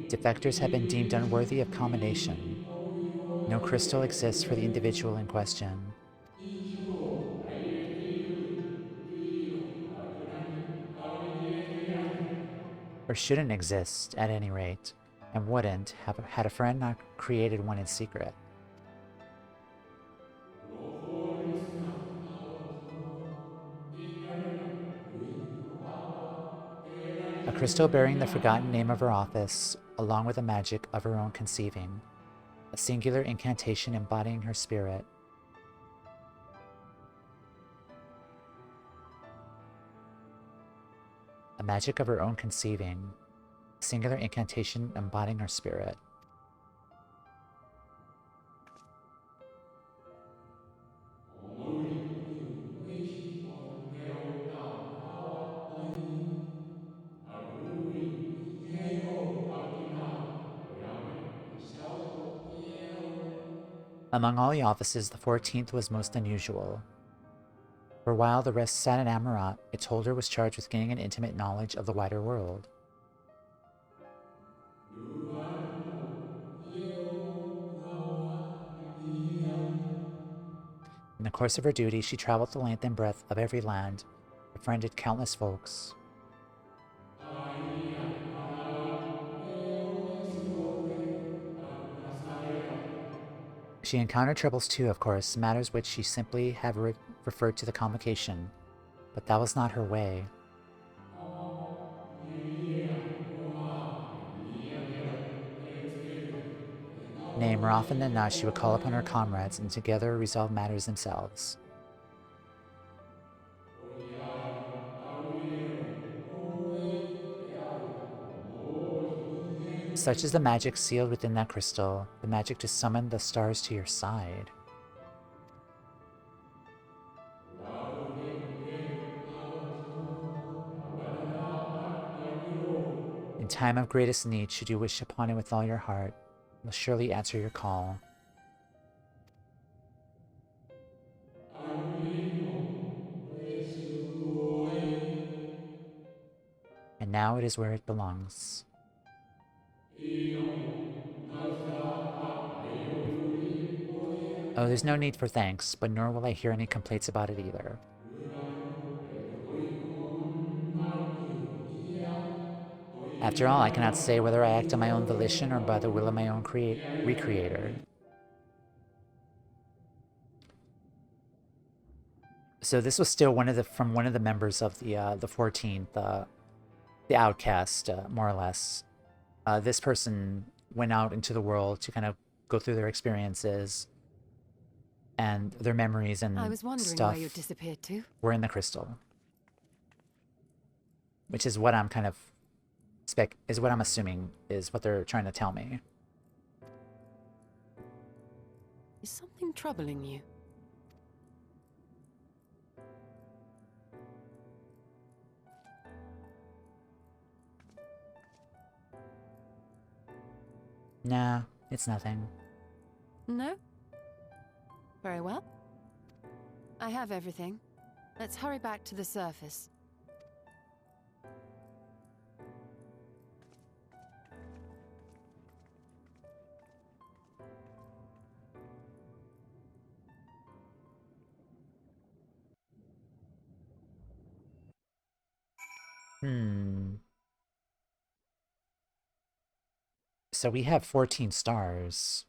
Defectors have been deemed unworthy of commendation. No crystal exists for the individual in question. Or shouldn't exist, at any rate, and wouldn't have had a friend not created one in secret. A crystal bearing the forgotten name of her office, along with a magic of her own conceiving, a singular incantation embodying her spirit. A magic of her own conceiving, a singular incantation embodying her spirit. Among all the offices, the 14th was most unusual. For while the rest sat in Amarat, its holder was charged with gaining an intimate knowledge of the wider world. In the course of her duty, she traveled the length and breadth of every land, befriended countless folks. She encountered troubles too, of course, matters which she simply have referred to the Convocation, but that was not her way. Nay, more often than not, she would call upon her comrades and together resolve matters themselves. Such is the magic sealed within that crystal, the magic to summon the stars to your side. In time of greatest need, should you wish upon it with all your heart, it will surely answer your call. And now it is where it belongs. Oh, there's no need for thanks, but nor will I hear any complaints about it either. After all, I cannot say whether I act on my own volition or by the will of my own recreator. So this was still from one of the members of the 14th, the outcast, more or less. This person went out into the world to kind of go through their experiences and their memories and I was wondering stuff where you disappeared to. were in the crystal, which is what I'm kind of is what I'm assuming is what they're trying to tell me. Is something troubling you? Nah, it's nothing. No? Very well. I have everything. Let's hurry back to the surface. So we have 14 stars.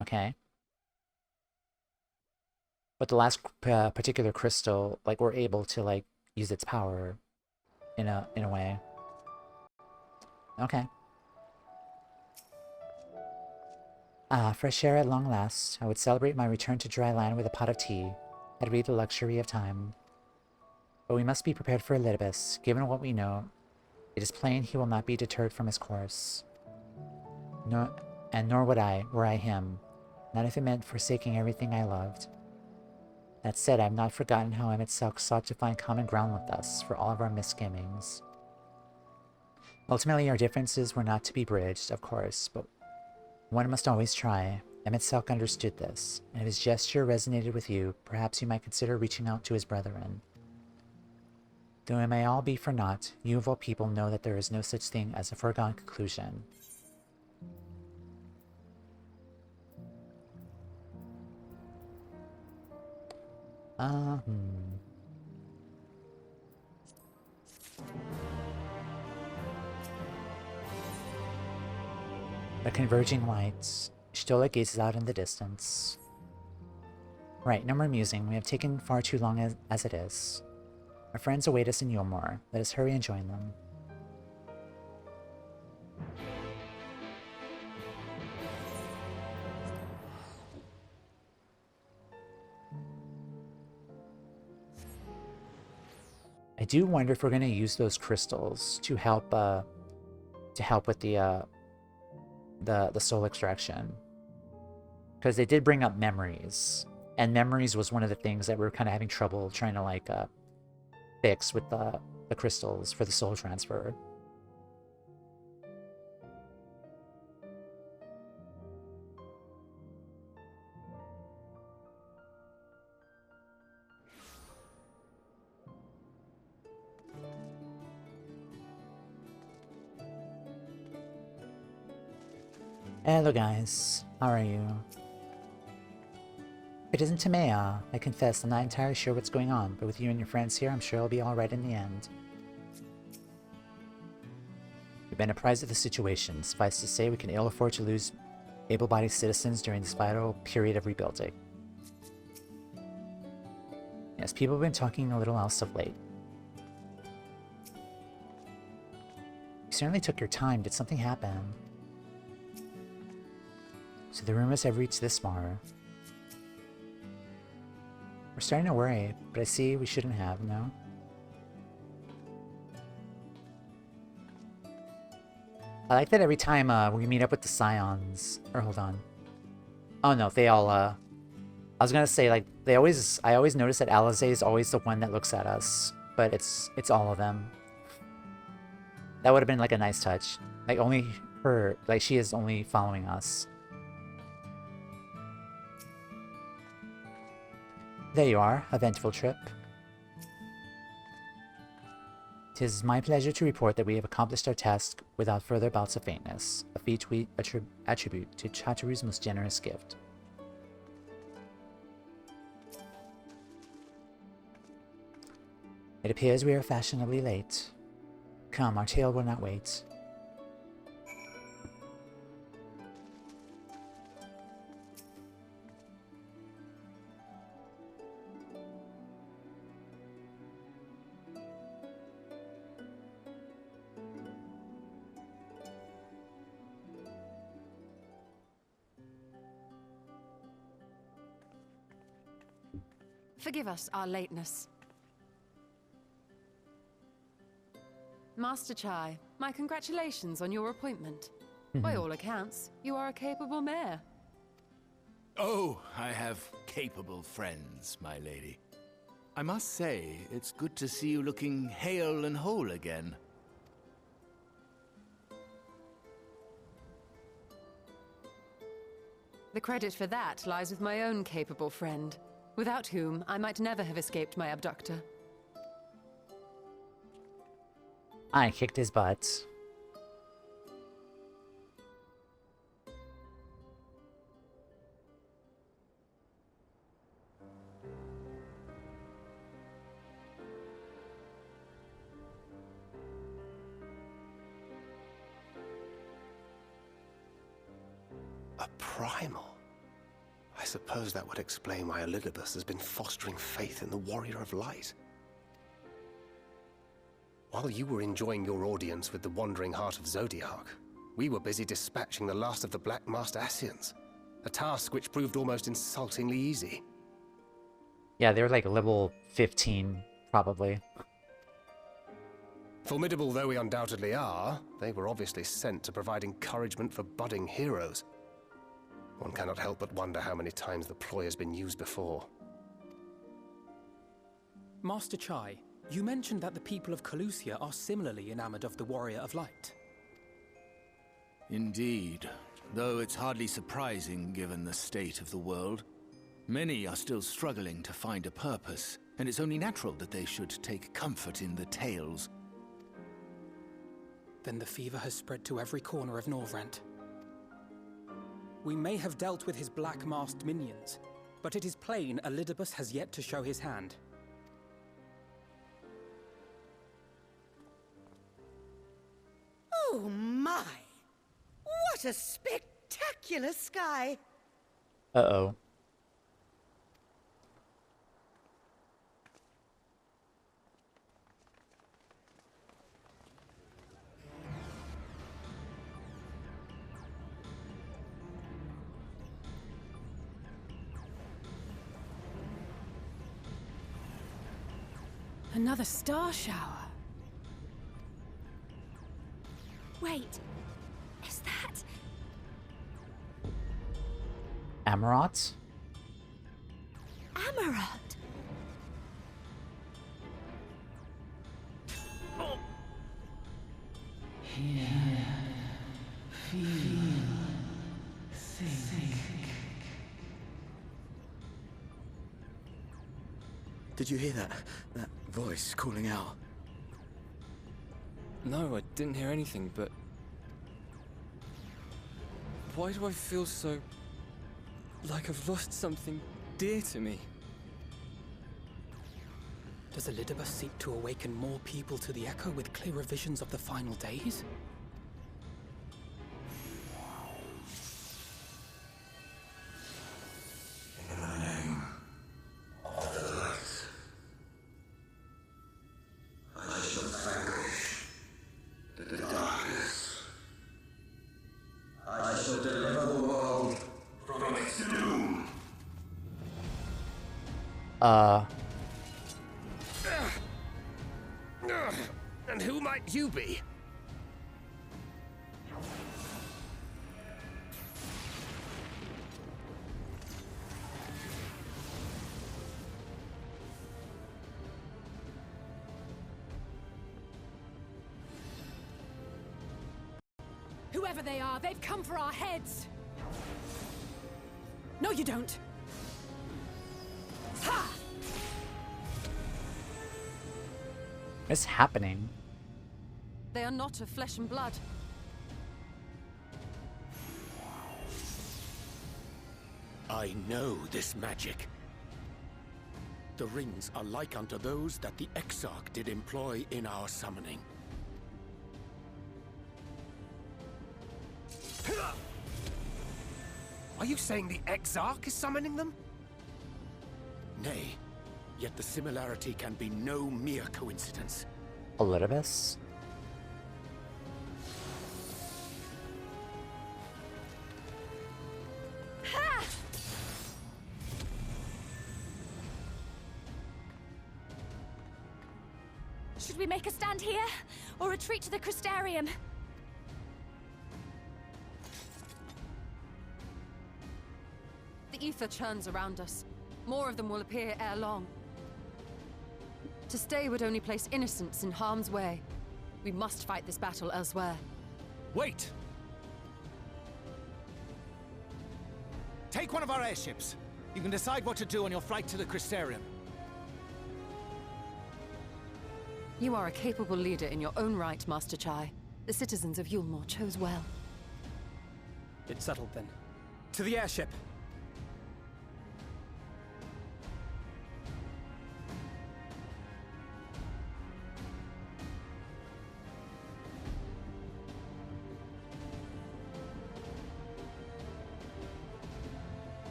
Okay. But the last particular crystal, like, we're able to, like, use its power in a way. Okay. Ah, fresh air at long last. I would celebrate my return to dry land with a pot of tea. I'd read the luxury of time. But we must be prepared for Elidibus. Given what we know, it is plain he will not be deterred from his course. Nor would I, were I him. Not if it meant forsaking everything I loved. That said, I have not forgotten how MSQ sought to find common ground with us for all of our misgivings. Ultimately, our differences were not to be bridged, of course, but one must always try. MSQ understood this, and if his gesture resonated with you, perhaps you might consider reaching out to his brethren. Though it may all be for naught, you of all people know that there is no such thing as a foregone conclusion. The converging lights. Stola gazes out in the distance. Right, no more musing. We have taken far too long as it is. Our friends await us in Yulmore. Let us hurry and join them. I do wonder if we're going to use those crystals to help with the soul extraction, because they did bring up memories, and memories was one of the things that we were kind of having trouble trying to like fix with the crystals for the soul transfer. Hello guys, how are you? If it isn't Toumeya, I confess I'm not entirely sure what's going on, but with you and your friends here, I'm sure it'll be alright in the end. We've been apprised of the situation. Suffice to say, we can ill afford to lose able-bodied citizens during this vital period of rebuilding. Yes, people have been talking a little else of late. You certainly took your time. Did something happen? So the rumors have reached this far. We're starting to worry, but I see we shouldn't have, no? I like that every time we meet up with the Scions, or hold on. Oh no, they all, I was gonna say, like, I always notice that Alize is always the one that looks at us, but it's all of them. That would have been like a nice touch. Like, only her, like, she is only following us. There you are, eventful trip. 'Tis my pleasure to report that we have accomplished our task without further bouts of faintness, a feat we attribute to Chateaurou's most generous gift. It appears we are fashionably late. Come, our tale will not wait. Forgive us our lateness. Master Chai, my congratulations on your appointment. By all accounts, you are a capable mayor. Oh, I have capable friends, my lady. I must say, it's good to see you looking hale and whole again. The credit for that lies with my own capable friend, without whom I might never have escaped my abductor. I kicked his butt. A primal? I suppose that would explain why Elidibus has been fostering faith in the Warrior of Light. While you were enjoying your audience with the Wandering Heart of Zodiac, we were busy dispatching the last of the Black Master Scions, a task which proved almost insultingly easy. Yeah, they were like level 15, probably. Formidable though we undoubtedly are, they were obviously sent to provide encouragement for budding heroes. One cannot help but wonder how many times the ploy has been used before. Master Chai, you mentioned that the people of Calusia are similarly enamored of the Warrior of Light. Indeed, though it's hardly surprising given the state of the world. Many are still struggling to find a purpose, and it's only natural that they should take comfort in the tales. Then the fever has spread to every corner of Norvrant. We may have dealt with his black-masked minions, but it is plain Elidibus has yet to show his hand. Oh my! What a spectacular sky! Uh-oh. Another star shower. Wait, is that... Amaranth? Amaranth? Did you hear that? That voice calling out? No, I didn't hear anything, but... why do I feel so... like I've lost something dear to me? Does Elidibus seek to awaken more people to the Echo with clearer visions of the final days? In the name of the light, I shall vanquish the darkness. I shall deliver the world from its doom. And who might you be? Whoever they are, they've come for our heads! No, you don't! Ha! What's happening? They are not of flesh and blood. I know this magic. The rings are like unto those that the Exarch did employ in our summoning. Are you saying the Exarch is summoning them? Nay, yet the similarity can be no mere coincidence. Elidibus? Should we make a stand here, or retreat to the Crystarium? The ether churns around us. More of them will appear ere long. To stay would only place innocents in harm's way. We must fight this battle elsewhere. Wait! Take one of our airships. You can decide what to do on your flight to the Crystarium. You are a capable leader in your own right, Master Chai. The citizens of Yulmore chose well. It's settled then. To the airship!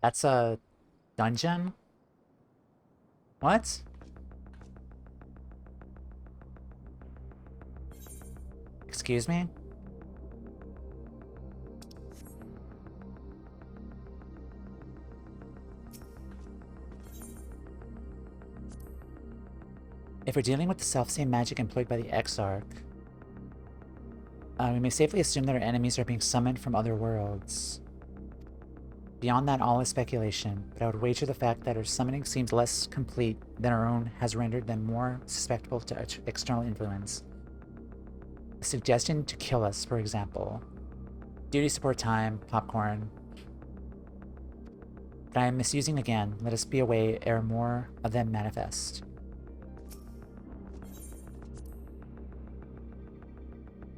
That's a dungeon? What? Excuse me? If we're dealing with the self-same magic employed by the Exarch, we may safely assume that our enemies are being summoned from other worlds. Beyond that, all is speculation, but I would wager the fact that our summoning seems less complete than our own has rendered them more susceptible to external influence. A suggestion to kill us, for example. Duty support time, popcorn. But I am misusing again. Let us be away ere more of them manifest.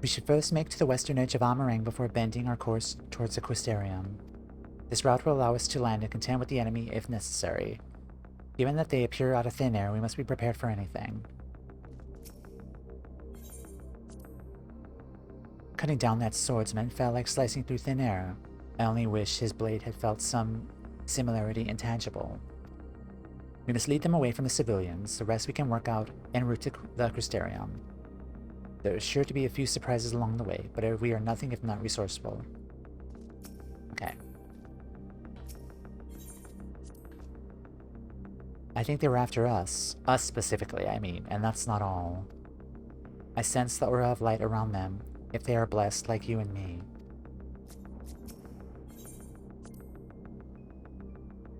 We should first make to the western edge of Amarang before bending our course towards the Crystarium. This route will allow us to land and contend with the enemy if necessary. Given that they appear out of thin air, we must be prepared for anything. Cutting down that swordsman felt like slicing through thin air. I only wish his blade had felt some similarity intangible. We must lead them away from the civilians. The rest we can work out en route to the Crystarium. There is sure to be a few surprises along the way, but we are nothing if not resourceful. Okay. I think they were after us. Us specifically, I mean, and that's not all. I sense the aura of light around them, if they are blessed like you and me.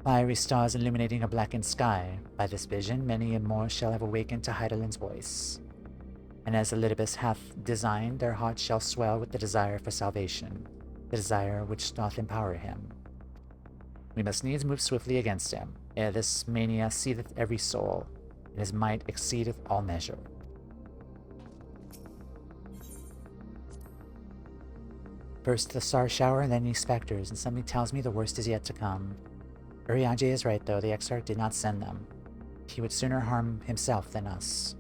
Fiery stars illuminating a blackened sky. By this vision, many and more shall have awakened to Heidelin's voice. And as Elidibus hath designed, their hearts shall swell with the desire for salvation, the desire which doth empower him. We must needs move swiftly against him, ere this mania seetheth every soul, and his might exceedeth all measure. First the star shower, and then these specters, and something tells me the worst is yet to come. Urianger is right, though. The Exarch did not send them. He would sooner harm himself than us.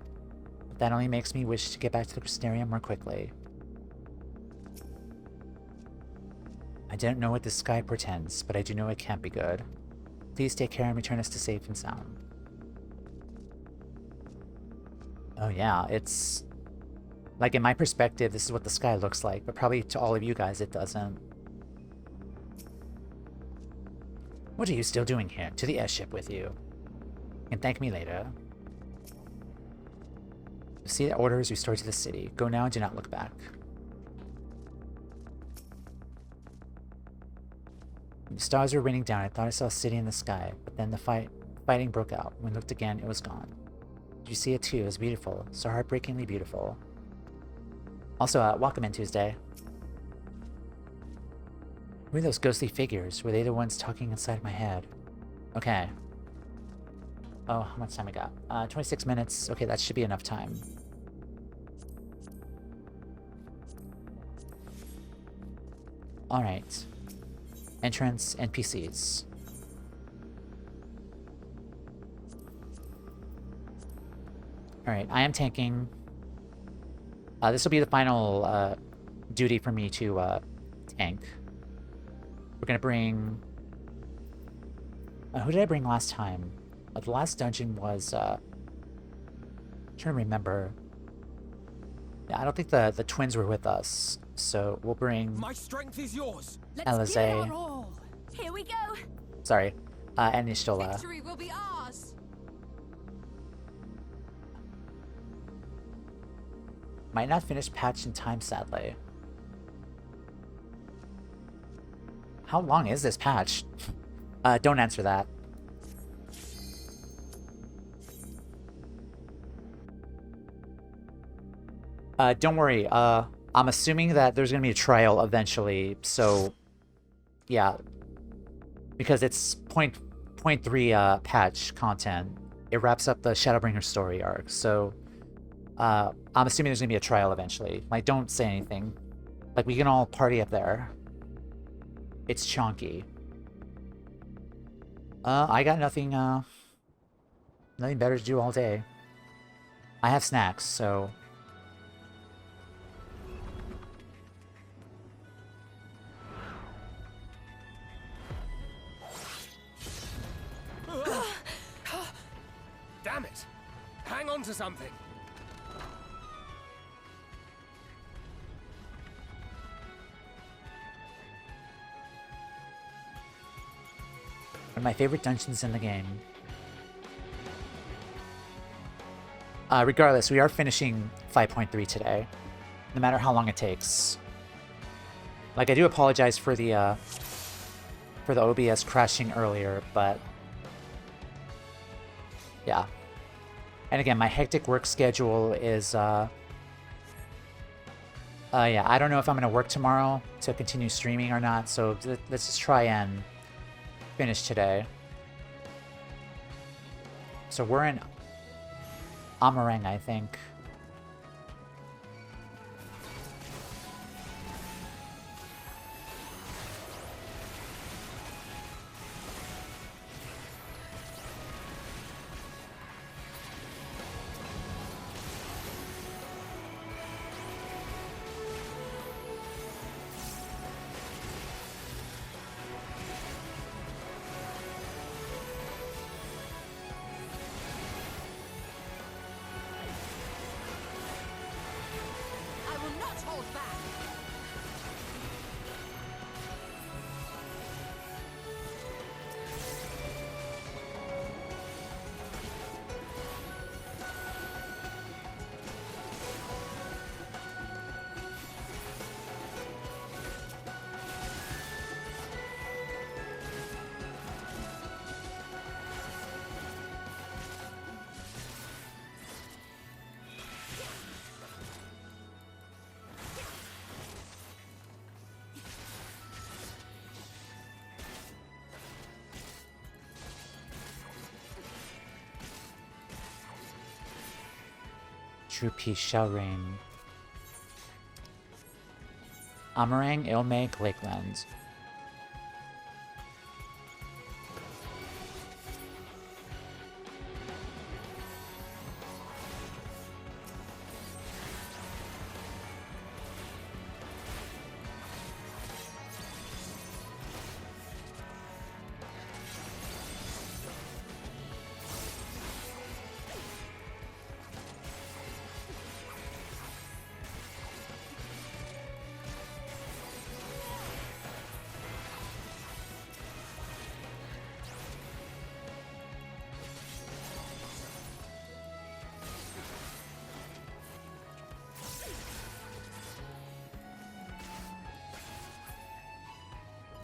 But that only makes me wish to get back to the Crystarium more quickly. I don't know what this sky portends, but I do know it can't be good. Please take care and return us to safe and sound. Oh yeah, it's... like, in my perspective, this is what the sky looks like, but probably to all of you guys it doesn't. What are you still doing here? To the airship with you. You can thank me later. See that order is restored to the city. Go now and do not look back. When the stars were raining down, I thought I saw a city in the sky, but then the fighting broke out. When I looked again, it was gone. Did you see it too? It was beautiful. So heartbreakingly beautiful. Also, welcome in Tuesday. Who are those ghostly figures? Were they the ones talking inside my head? Okay. Oh, how much time I got? 26 minutes. Okay, that should be enough time. Alright. Entrance, NPCs. Alright, I am tanking. This will be the final duty for me to tank. We're gonna bring... who did I bring last time? The last dungeon was... I'm trying to remember. Yeah, I don't think the twins were with us, so we'll bring My strength is yours. Let's give it our Alize. all. Here we go. Sorry, and Y'shtola. Victory will be ours. Might not finish patch in time, sadly. How long is this patch? Don't answer that. Don't worry. I'm assuming that there's gonna be a trial eventually, so yeah. Because it's point 0.3 patch content. It wraps up the Shadowbringers story arc, so I'm assuming there's gonna be a trial eventually. Like, don't say anything. Like, we can all party up there. It's chonky. I got nothing better to do all day. I have snacks, so... Damn it! Hang on to something! One of my favorite dungeons in the game. Regardless, we are finishing 5.3 today, no matter how long it takes. Like, I do apologize for the OBS crashing earlier, but yeah. And again, my hectic work schedule is yeah, I don't know if I'm gonna work tomorrow to continue streaming or not, so let's just try and finish today. So we're in Amarang, I think. True peace shall reign. Amarang, Ilme, Lakeland.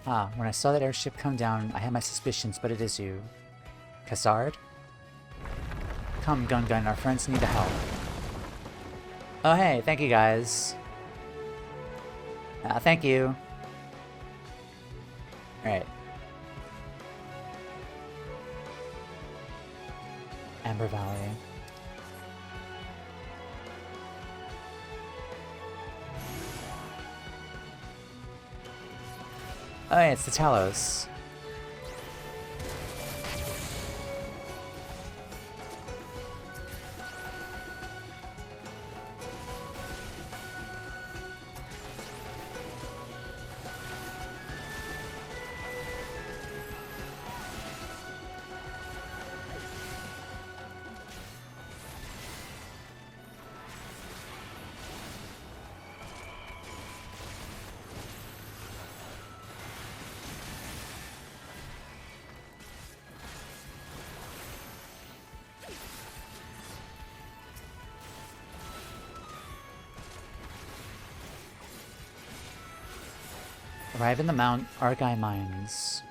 Ah, when I saw that airship come down, I had my suspicions, but it is you. Khazard? Come, Gun, our friends need the help. Oh hey, thank you guys. Thank you. Alright. Amber Valley. Oh yeah, it's the Talos. Arrive in the Mount Argai Mines.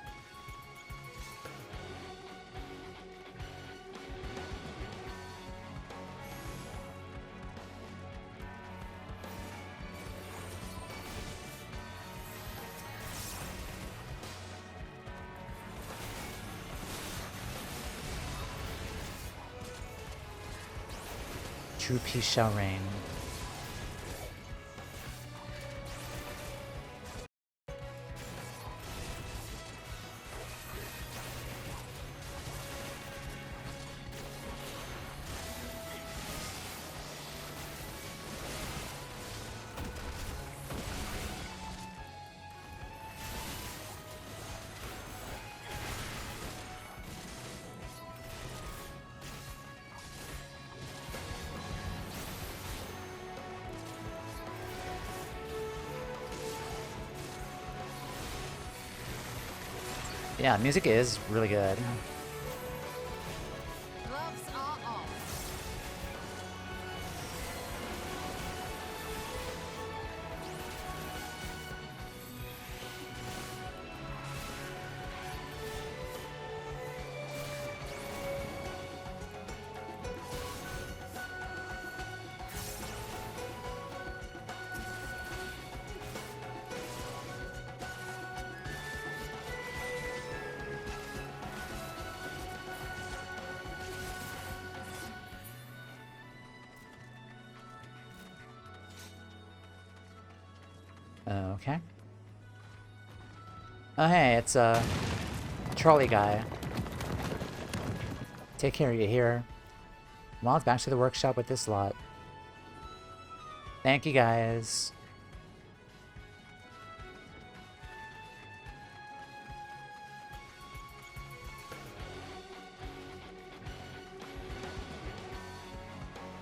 True peace shall reign. Yeah, music is really good. Gloves are off. Okay. Oh hey, it's a trolley guy. Take care of you here. Well, it's back to the workshop with this lot. Thank you guys.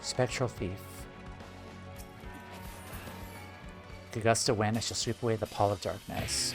Spectral Thief. The gust of wind, I shall sweep away the pall of darkness.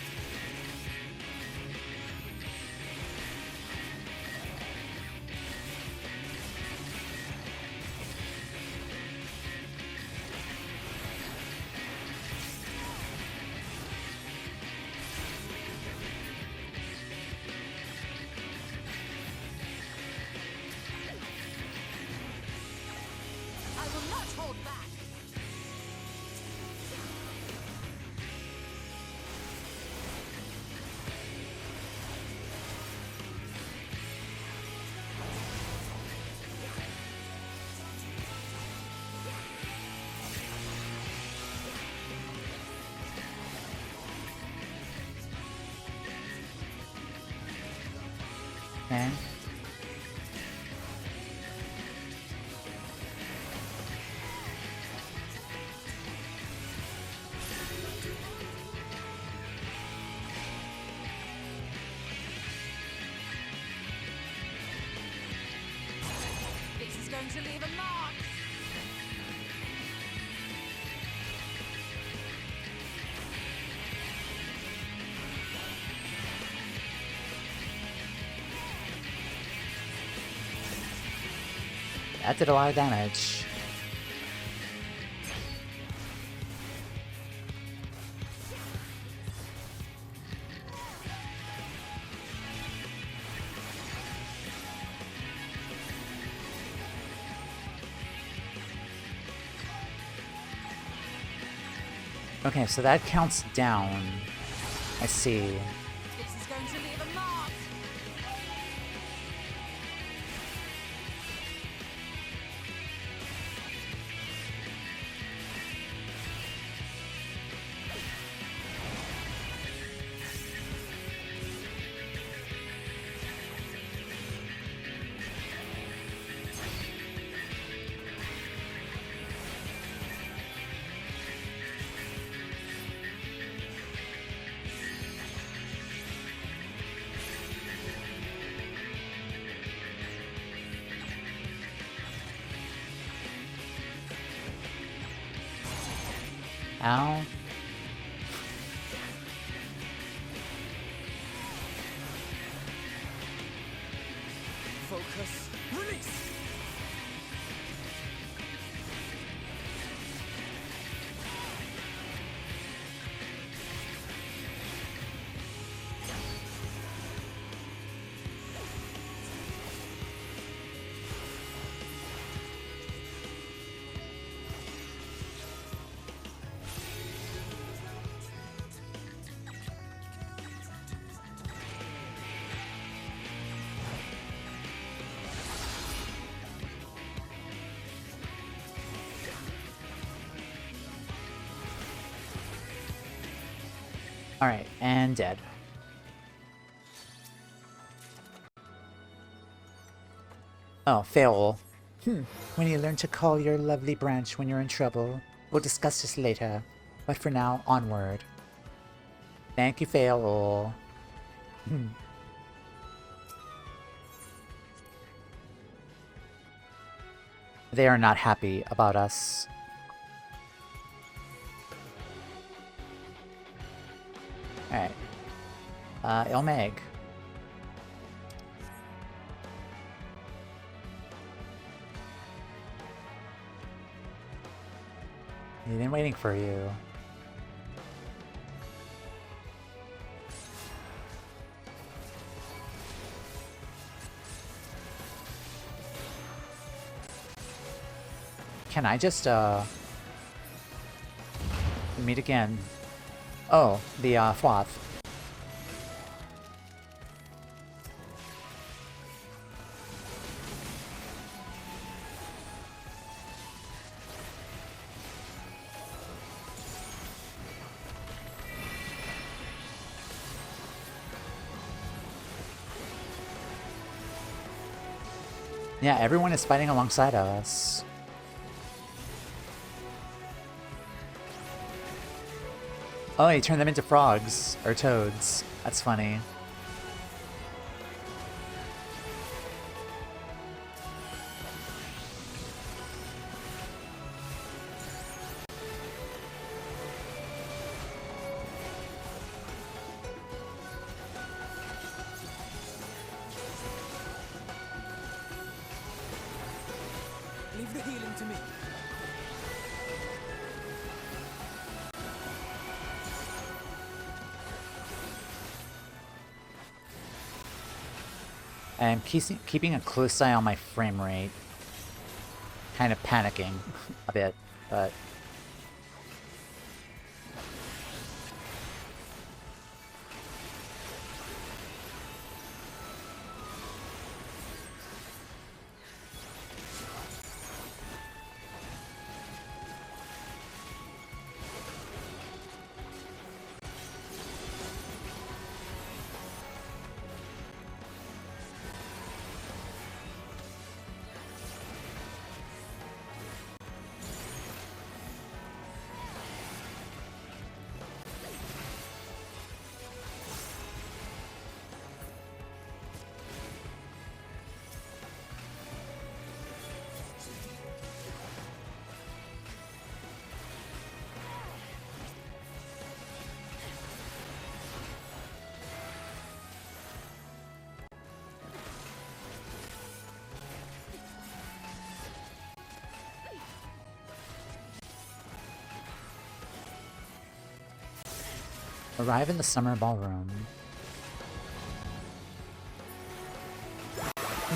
I will not hold back. Okay. This is going to leave a mark. That did a lot of damage. Okay, so that counts down. I see. This is going to leave a mark. Ow. Focus. Release. Alright, and dead. Oh, fail. When you learn to call your lovely branch when you're in trouble. We'll discuss this later. But for now, onward. Thank you, fail. They are not happy about us. Alright. Ilmeg. We've been waiting for you. Can I just, meet again? Oh, the, Fwath. Yeah, everyone is fighting alongside us. Oh, he turned them into frogs. Or toads. That's funny. Leave the healing to me. I'm keeping a close eye on my frame rate. Kind of panicking a bit, but... Arrive in the summer ballroom.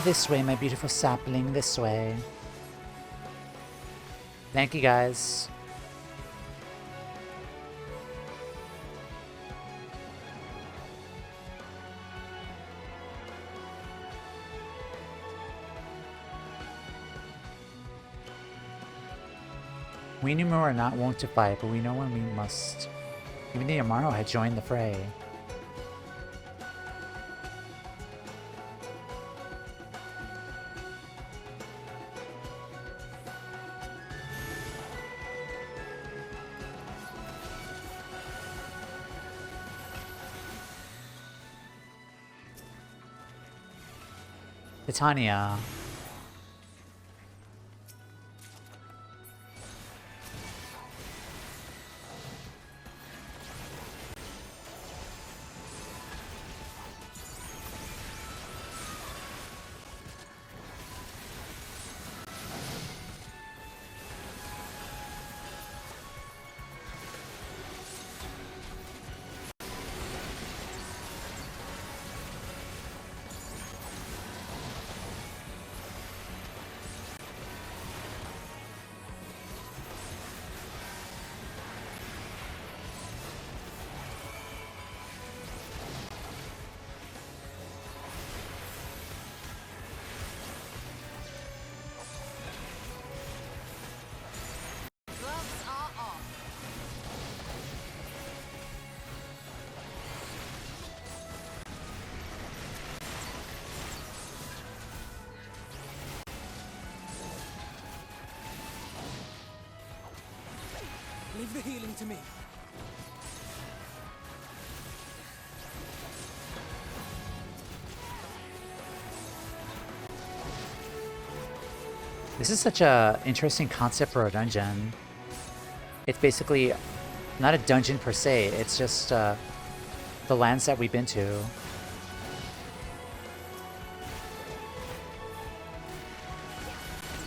This way, my beautiful sapling, this way. Thank you, guys. We knew we were not wont to fight, but we know when we must. Even the Amaro had joined the fray. Titania. Leave the healing to me. This is such a interesting concept for a dungeon. It's basically not a dungeon per se, it's just the lands that we've been to.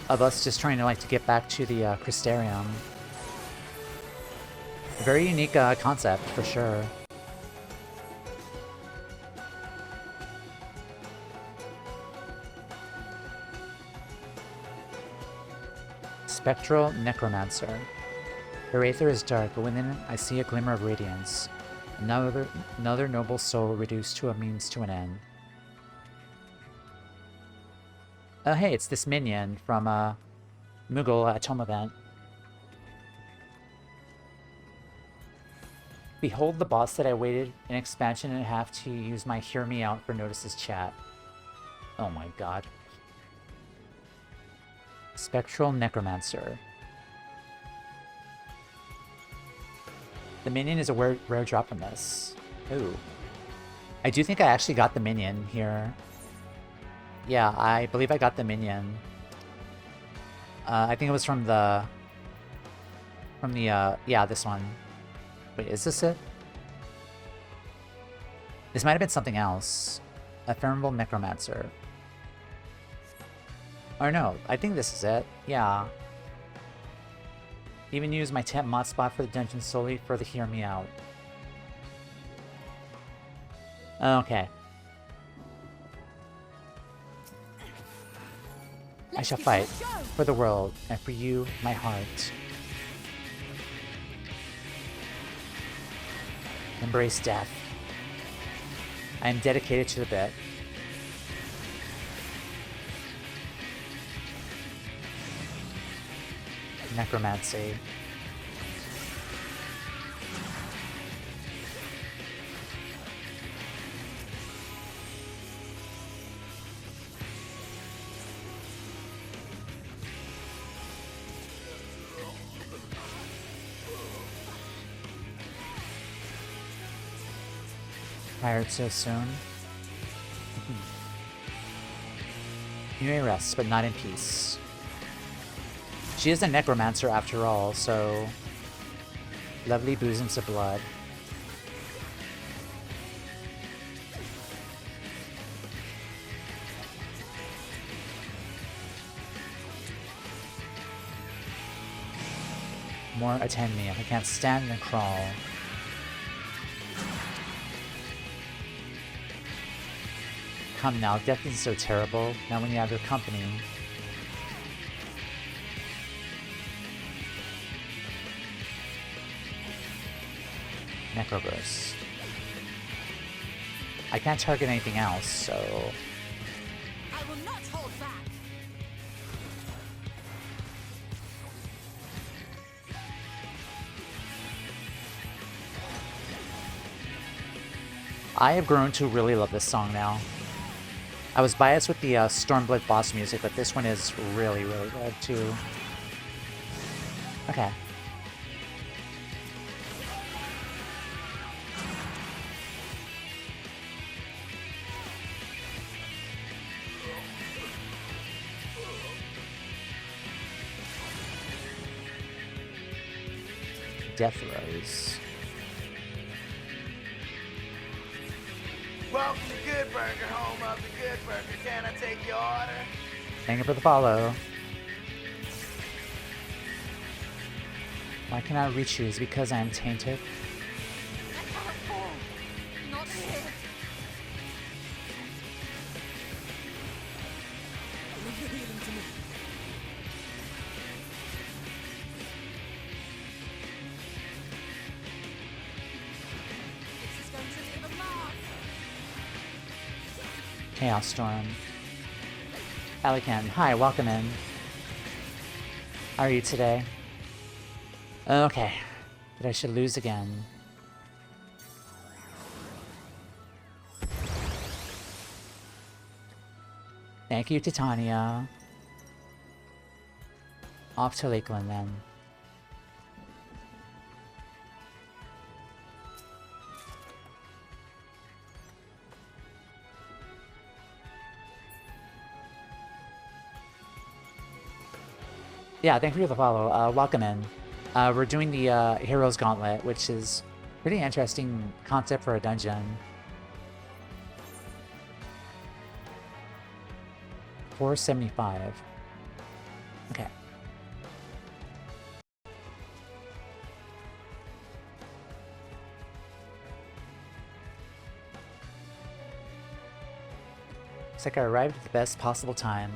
Of us just trying to like to get back to the Crystarium. Very unique concept for sure. Spectral Necromancer. Her aether is dark, but within it I see a glimmer of radiance. Another noble soul reduced to a means to an end. Oh hey, it's this minion from Moogle Tome event. Behold the boss that I waited an expansion and a half to use my Hear Me Out for Notice's chat. Oh my god. Spectral Necromancer. The minion is a rare drop from this. Ooh. I do think I actually got the minion here. Yeah, I believe I got the minion. I think it was from the... yeah, this one. Wait, is this it? This might have been something else. Ephemeral Necromancer. Or no, I think this is it. Yeah. Even use my temp mod spot for the dungeon solely for the Hear Me Out. Okay. I shall fight for the world and for you, my heart. Embrace death. I am dedicated to the bit. Necromancy. Tired so soon? You may rest, but not in peace. She is a necromancer after all, so... Lovely bosoms of blood. More attend me. I can't stand and crawl. Come now, death isn't so terrible. Now when you have your company. Necroverse. I can't target anything else, so... I will not hold back. I have grown to really love this song now. I was biased with the Stormblood boss music, but this one is really, really good too. Okay. Death Rose. Welcome to Good Burger, home of the Good Burger. Can I take your order? Thank you for the follow. Why can I reach you? Is it because I am tainted? Not here. Leave the healing to me. This is going to leave a mark. Chaos Storm. Alican, hi, welcome in. How are you today? Okay, but I should lose again. Thank you, Titania. Off to Lakeland then. Yeah, thank you for the follow. Welcome in. We're doing the Heroes Gauntlet, which is pretty interesting concept for a dungeon. 475. Okay. Looks like I arrived at the best possible time.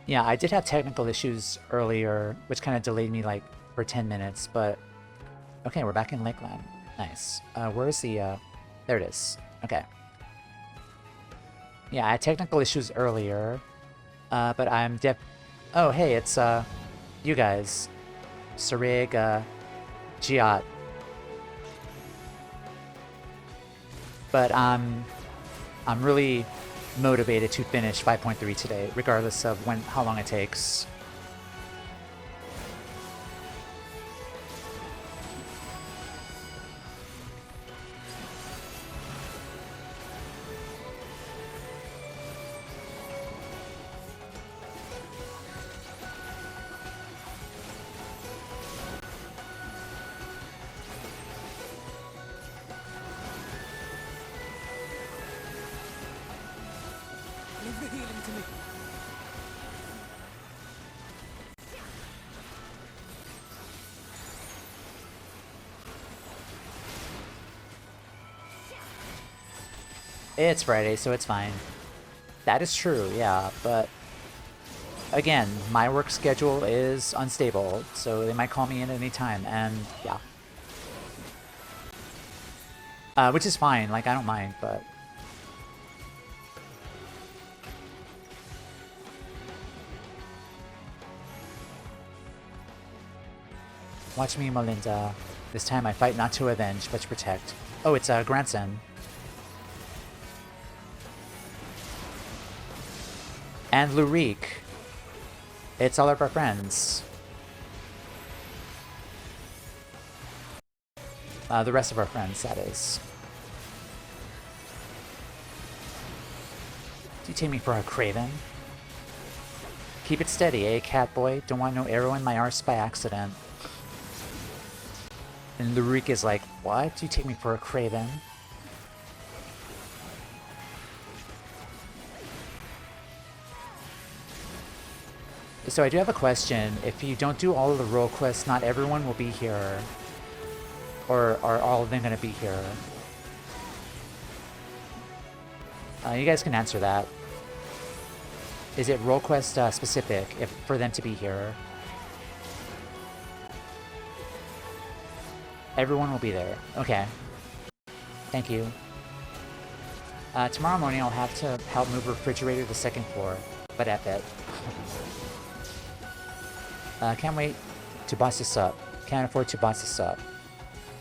Yeah, I did have technical issues earlier, which kind of delayed me like for 10 minutes, but okay, we're back in Lakeland. Nice. Where's the, there it is. Okay. Yeah, I had technical issues earlier, but I'm oh, hey, it's, you guys. Sarig, Giat. But I'm really motivated to finish 5.3 today, regardless of how long it takes. Leave the healing to me. It's Friday, so it's fine. That is true, yeah, but again, my work schedule is unstable, so they might call me in at any time, and yeah. Which is fine, like, I don't mind, but... Watch me, Melinda. This time I fight not to avenge, but to protect. Oh, it's a grandson. And Lurik. It's all of our friends. The rest of our friends, that is. Do you take me for a craven? Keep it steady, eh, catboy? Don't want no arrow in my arse by accident. And Lurik is like, what? Do you take me for a craven? So I do have a question. If you don't do all of the role quests, not everyone will be here. Or are all of them going to be here? You guys can answer that. Is it role quest specific for them to be here? Everyone will be there. Okay. Thank you. Tomorrow morning I'll have to help move a refrigerator to the second floor. But F it. Can't wait to boss this up. Can't afford to boss this up.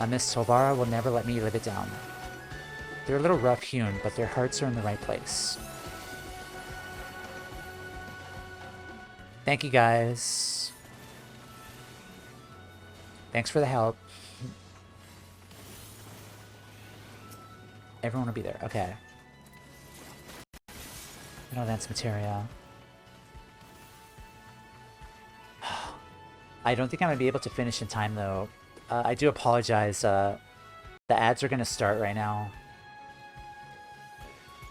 Miss Tolvara will never let me live it down. They're a little rough-hewn, but their hearts are in the right place. Thank you, guys. Thanks for the help. Everyone will be there. Okay. No, that's materia. I don't think I'm going to be able to finish in time, though. I do apologize. The ads are going to start right now.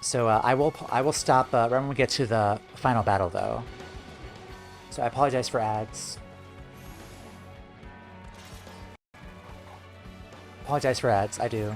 So I will stop right when we get to the final battle, though. So I apologize for ads. Apologize for ads. I do.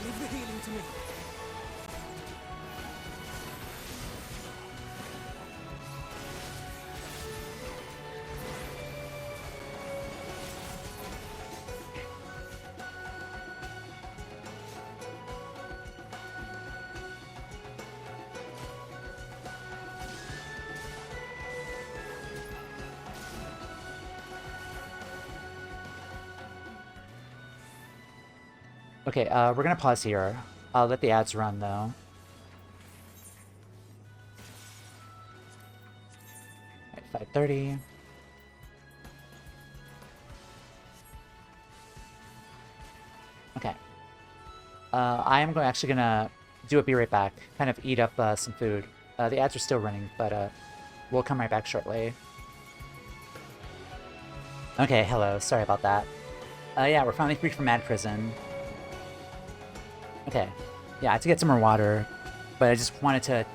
Leave the healing to me. Okay, we're gonna pause here. I'll let the ads run though. Alright, 5:30. Okay. I am actually gonna do a be right back. Kind of eat up some food. The ads are still running, but we'll come right back shortly. Okay, hello. Sorry about that. Yeah, we're finally free from Mad Prison. Okay. Yeah, I have to get some more water, but I just wanted to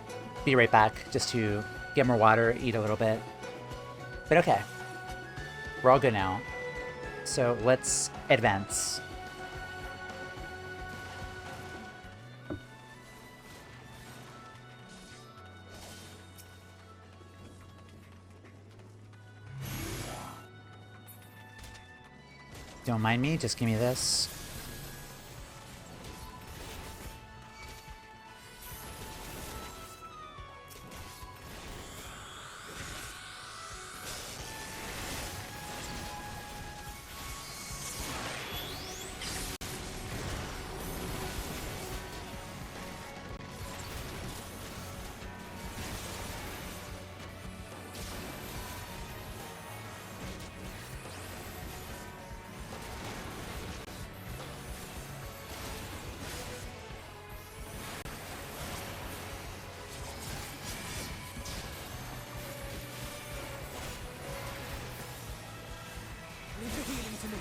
be right back just to get more water, eat a little bit. But okay. We're all good now. So let's advance. Don't mind me, just give me this. Leave the healing to me.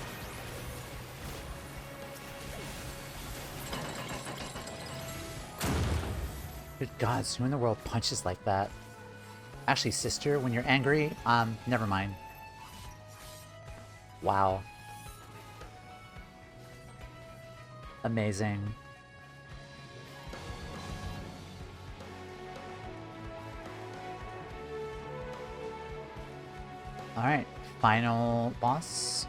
Good God, who in the world punches like that? Actually, sister, when you're angry, never mind. Wow. Amazing. Alright, final boss.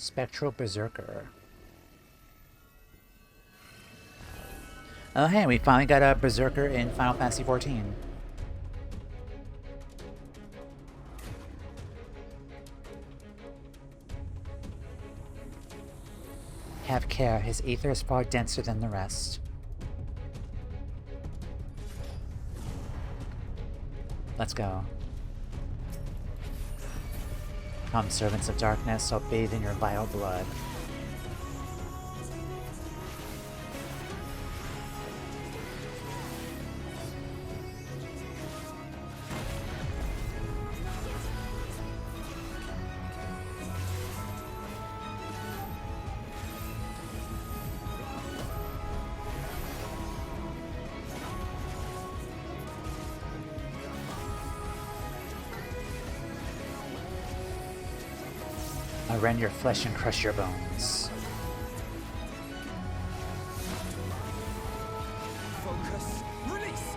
Spectral Berserker. Oh hey, we finally got a Berserker in Final Fantasy XIV. Have care, his ether is far denser than the rest. Let's go. Come, servants of darkness, I'll bathe in your vile blood. I'll rend your flesh and crush your bones. Focus. Release.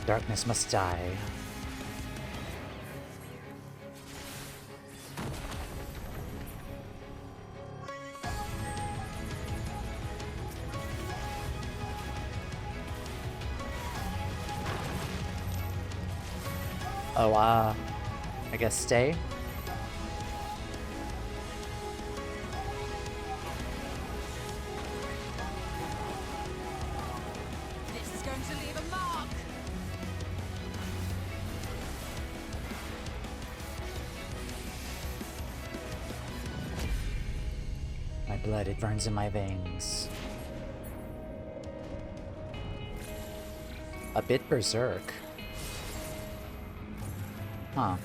Darkness must die. Oh, I guess stay? This is going to leave a mark. blood, it burns in my veins. A bit berserk. Huh.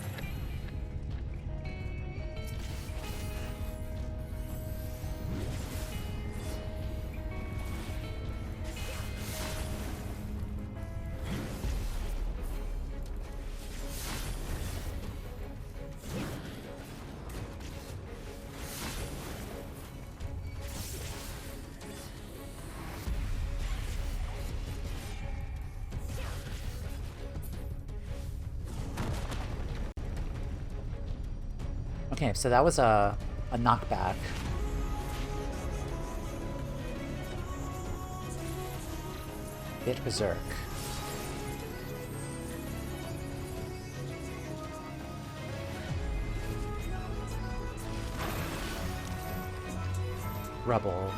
Okay, so that was a knockback. Bit berserk. Rubble.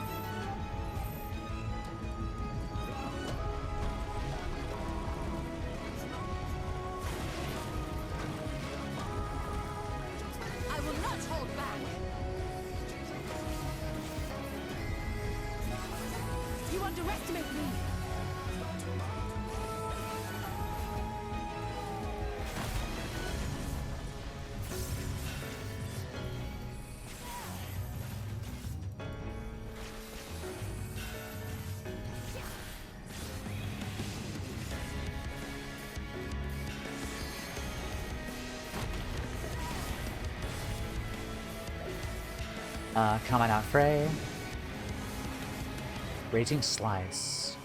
I will not hold back. You underestimate me. Coming out Frey. Raging Slice.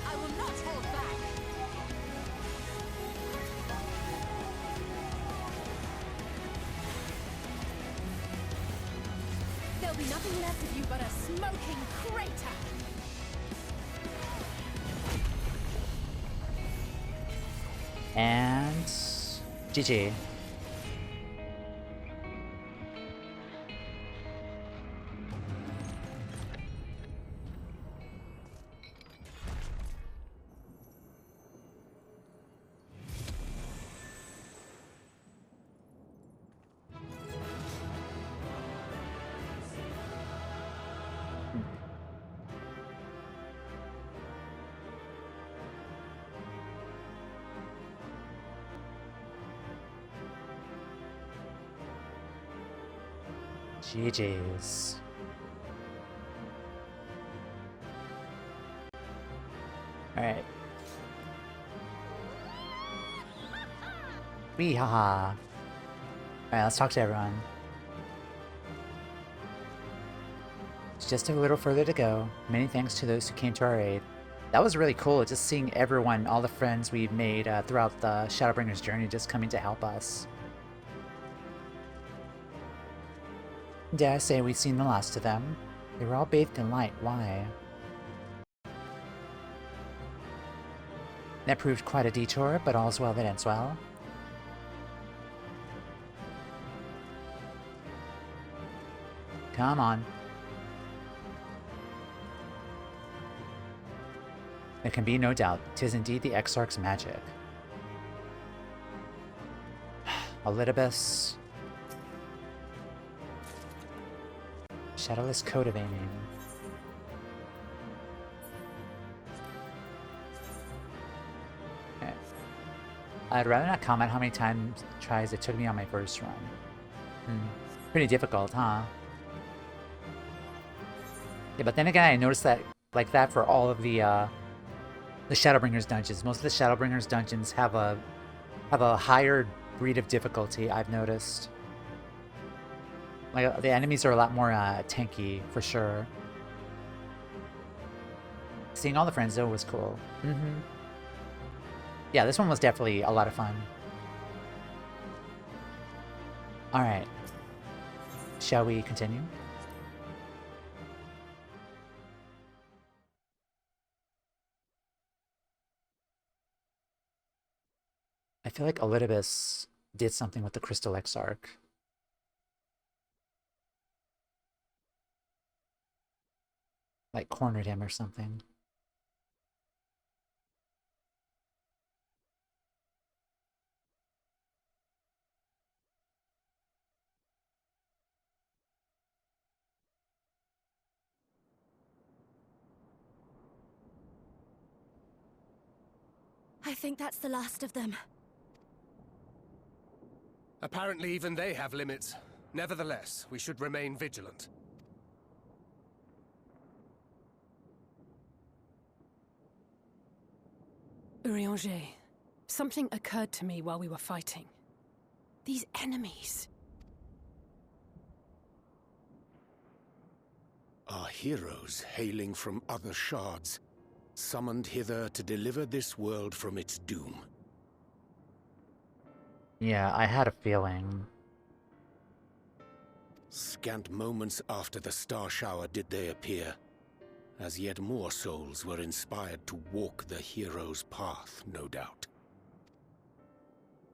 I will not hold back. There'll be nothing left of you but a smoking crater. And GG. GG's. Alright. Wee haha. Alright, let's talk to everyone. It's just a little further to go. Many thanks to those who came to our aid. That was really cool, just seeing everyone, all the friends we've made throughout the Shadowbringers journey just coming to help us. Dare I say we've seen the last of them? They were all bathed in light. Why? That proved quite a detour, but all's well that ends well. Come on. There can be no doubt, 'tis indeed the Exarch's magic. Elidibus. Shadowless Code of Aiming. Okay. I'd rather not comment how many tries it took me on my first run. Pretty difficult, huh? Yeah, but then again, I noticed that like that for all of the Shadowbringers dungeons. Most of the Shadowbringers dungeons have a higher breed of difficulty, I've noticed. Like, the enemies are a lot more tanky, for sure. Seeing all the friends, though, was cool. Yeah, this one was definitely a lot of fun. Alright. Shall we continue? I feel like Elidibus did something with the Crystal Exarch. like cornered him or something. I think that's the last of them. Apparently even they have limits. Nevertheless, we should remain vigilant. Urianger, something occurred to me while we were fighting. These enemies. Are heroes hailing from other shards, summoned hither to deliver this world from its doom. Yeah, I had a feeling. Scant moments after the star shower did they appear, as yet more souls were inspired to walk the hero's path, no doubt.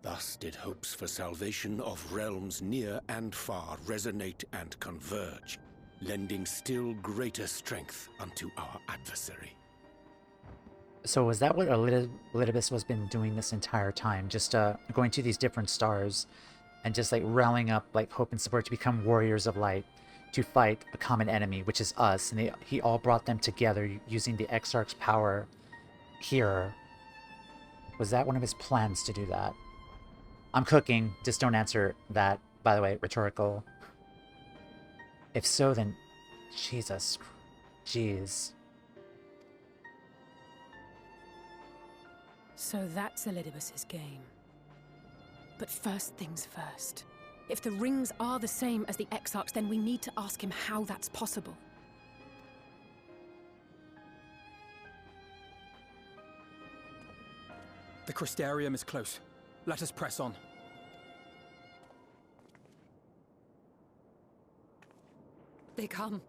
Thus did hopes for salvation of realms near and far resonate and converge, lending still greater strength unto our adversary. So was that what Elidibus was been doing this entire time? Just going to these different stars and just like rallying up like hope and support to become warriors of light to fight a common enemy, which is us. And he all brought them together using the Exarch's power here. Was that one of his plans to do that? I'm cooking. Just don't answer that. By the way, rhetorical. If so, then Jesus. Jeez. So that's Elidibus's game. But first things first. If the rings are the same as the Exarchs, then we need to ask him how that's possible. The Crystarium is close. Let us press on. They come.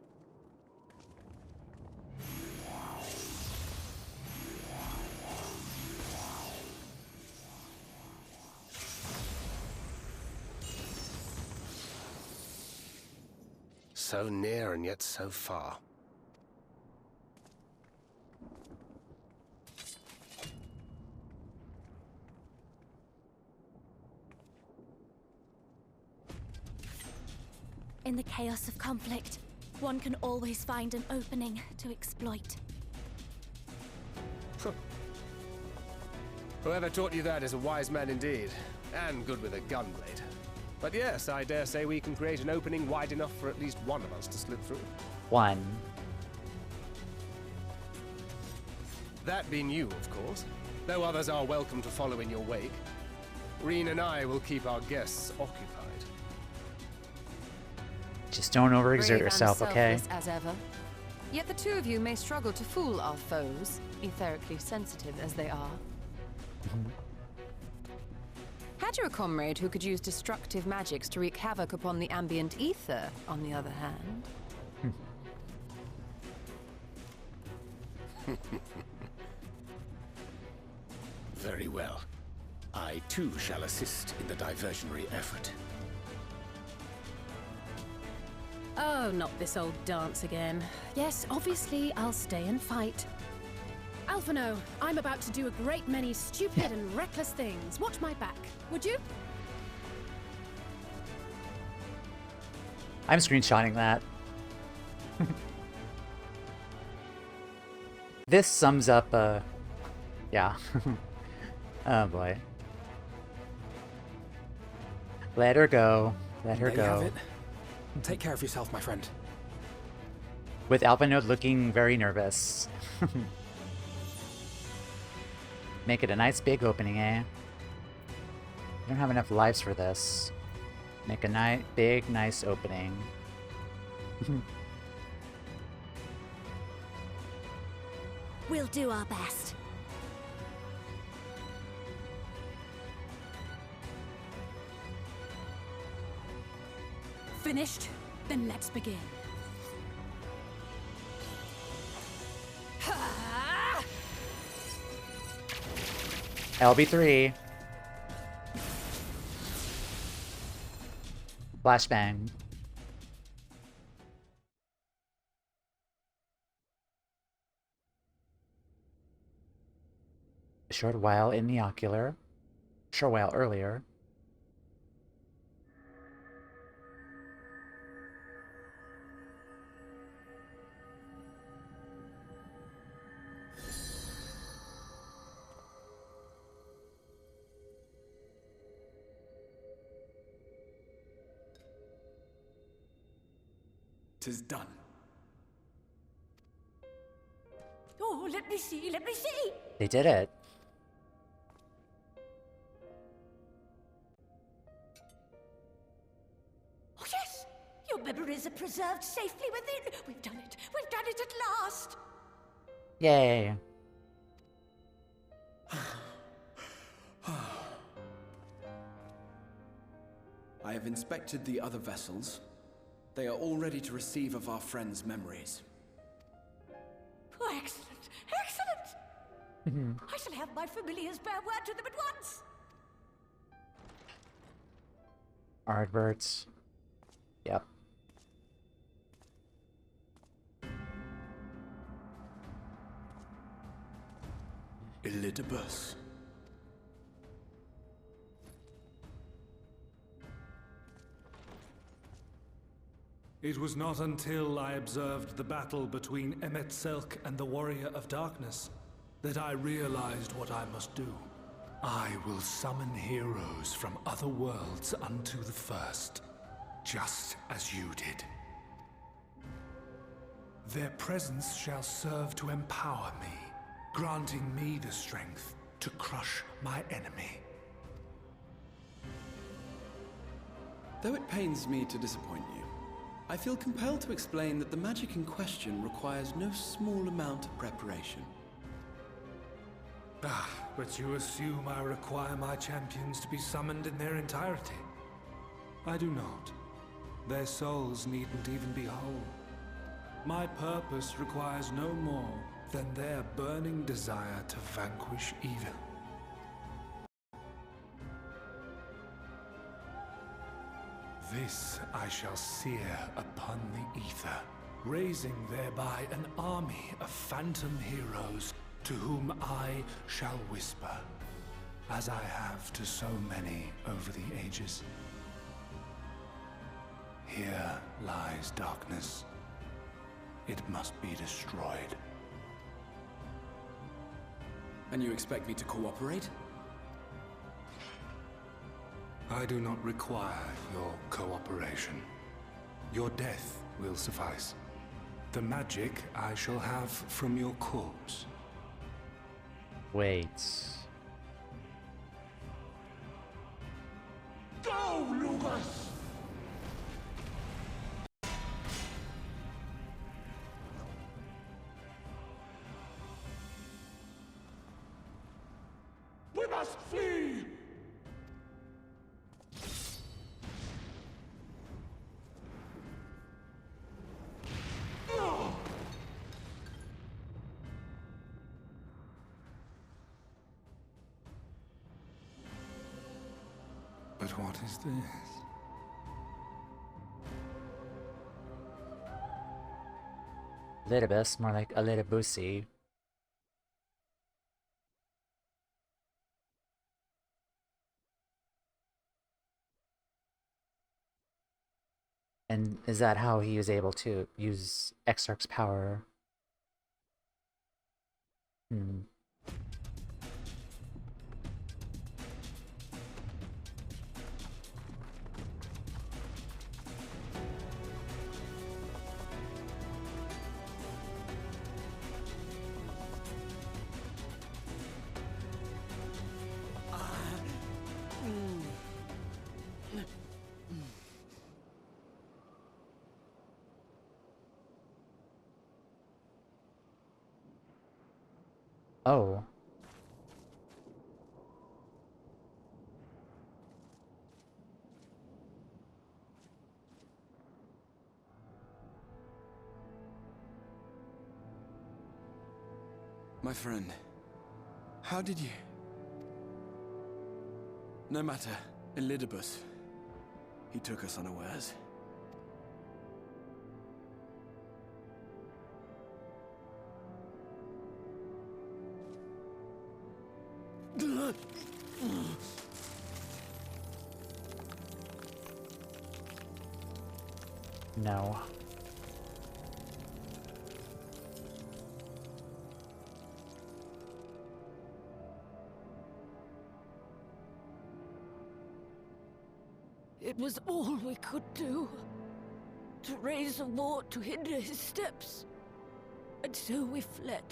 So near and yet so far. In the chaos of conflict, one can always find an opening to exploit. Whoever taught you that is a wise man indeed, and good with a gunblade. But yes, I dare say we can create an opening wide enough for at least one of us to slip through. One. That being you, of course. Though others are welcome to follow in your wake. Reen and I will keep our guests occupied. Just don't overexert Brave yourself, and okay? selfless as ever. Yet the two of you may struggle to fool our foes, etherically sensitive as they are. Had you a comrade who could use destructive magics to wreak havoc upon the ambient ether, on the other hand? Very well. I too shall assist in the diversionary effort. Oh, not this old dance again. Yes, obviously I'll stay and fight. Alphino, I'm about to do a great many stupid and reckless things. Watch my back, would you? I'm screenshotting that. This sums up, yeah. Oh boy. Let her go. Let her There you have go. it. Take care of yourself, my friend. With Alphino looking very nervous. Make it a nice big opening, eh? I don't have enough lives for this. Make a big, nice opening. We'll do our best. Finished? Then let's begin. LB3. Flashbang. short while in the ocular. Short while earlier. Tis done. Oh, let me see, let me see! They did it. Oh, yes! Your memories are preserved safely within. We've done it! We've done it at last! Yay. I have inspected the other vessels. They are all ready to receive of our friends' memories. Oh, excellent! Excellent! I shall have my familiars bear word to them at once! Aardvarks. Yep. Elidibus. It was not until I observed the battle between Emet-Selch and the Warrior of Darkness that I realized what I must do. I will summon heroes from other worlds unto the first, just as you did. Their presence shall serve to empower me, granting me the strength to crush my enemy. Though it pains me to disappoint you, I feel compelled to explain that the magic in question requires no small amount of preparation. Ah, but you assume I require my champions to be summoned in their entirety. I do not. Their souls needn't even be whole. My purpose requires no more than their burning desire to vanquish evil. This I shall sear upon the ether, raising thereby an army of phantom heroes to whom I shall whisper, as I have to so many over the ages. Here lies darkness. It must be destroyed. And you expect me to cooperate? I do not require your cooperation. Your death will suffice. The magic I shall have from your corpse. Wait. Go, Lucas! We must flee! But what is this? Elidibus, more like Elidibusi. And is that how he was able to use Exarch's power? Hmm. Oh. My friend, how did you... No matter, Elidibus. He took us unawares. No. It was all we could do. To raise a war to hinder his steps. And so we fled.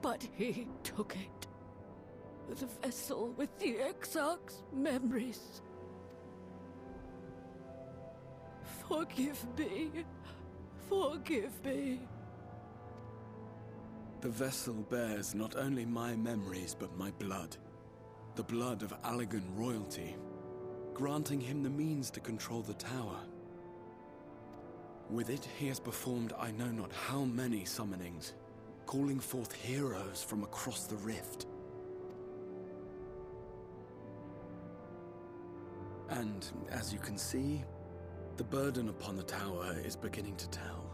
But he took it. The vessel with the Exarch's memories. Forgive me. Forgive me. The vessel bears not only my memories, but my blood. The blood of Allegan royalty, granting him the means to control the tower. With it, he has performed I know not how many summonings, calling forth heroes from across the rift. And, as you can see, the burden upon the tower is beginning to tell.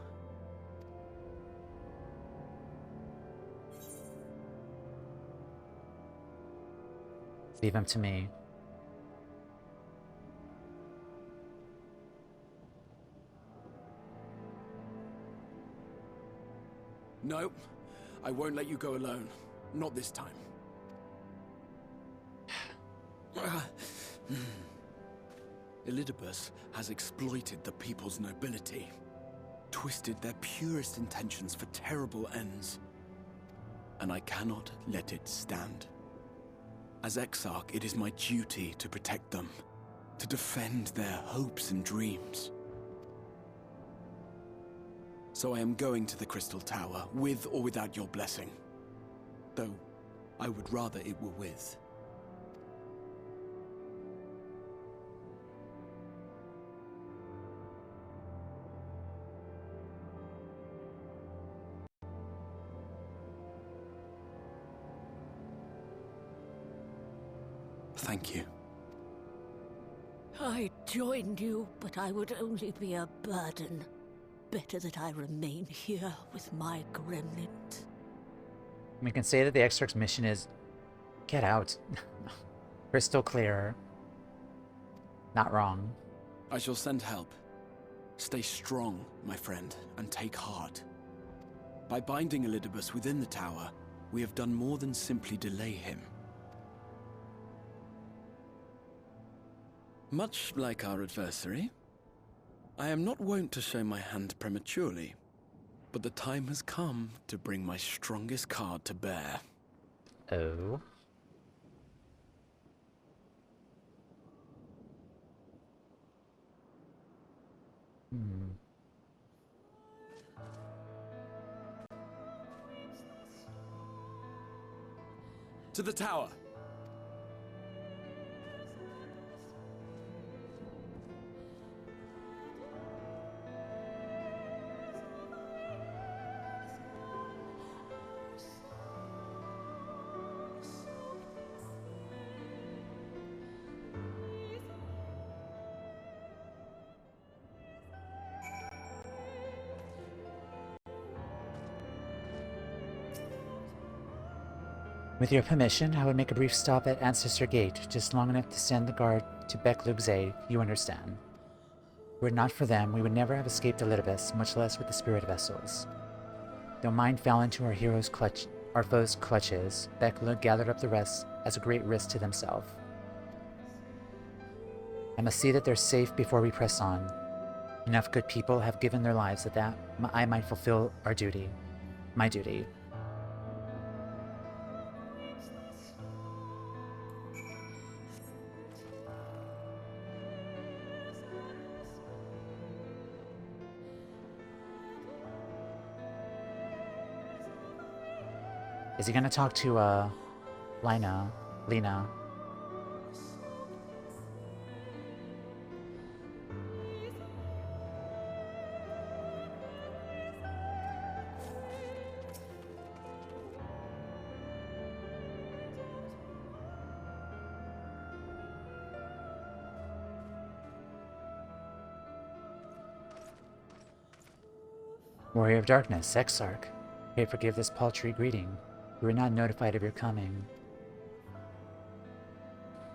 Leave him to me. No, I won't let you go alone. Not this time. Elidibus has exploited the people's nobility, twisted their purest intentions for terrible ends, and I cannot let it stand. As Exarch, it is my duty to protect them, to defend their hopes and dreams. So I am going to the Crystal Tower, with or without your blessing. Though, I would rather it were with. Thank you. I joined you, but I would only be a burden. Better that I remain here with my gremlins. We can say that the Exarch's mission is get out. Crystal clear. Not wrong. I shall send help. Stay strong, my friend, and take heart. By binding Elidibus within the tower, we have done more than simply delay him. Much like our adversary, I am not wont to show my hand prematurely, but the time has come to bring my strongest card to bear. Oh. To the tower! With your permission, I would make a brief stop at Ancestor Gate, just long enough to send the guard to Beq Lugg's aid, you understand. Were it not for them, we would never have escaped Elidibus, much less with the spirit vessels. Though mine fell into our foes' clutches, Beq Lugg gathered up the rest as a great risk to themselves. I must see that they're safe before we press on. Enough good people have given their lives that I might fulfill our duty. My duty. Is he gonna talk to, Lena? Warrior of Darkness, Exarch. Pray forgive this paltry greeting. We were not notified of your coming.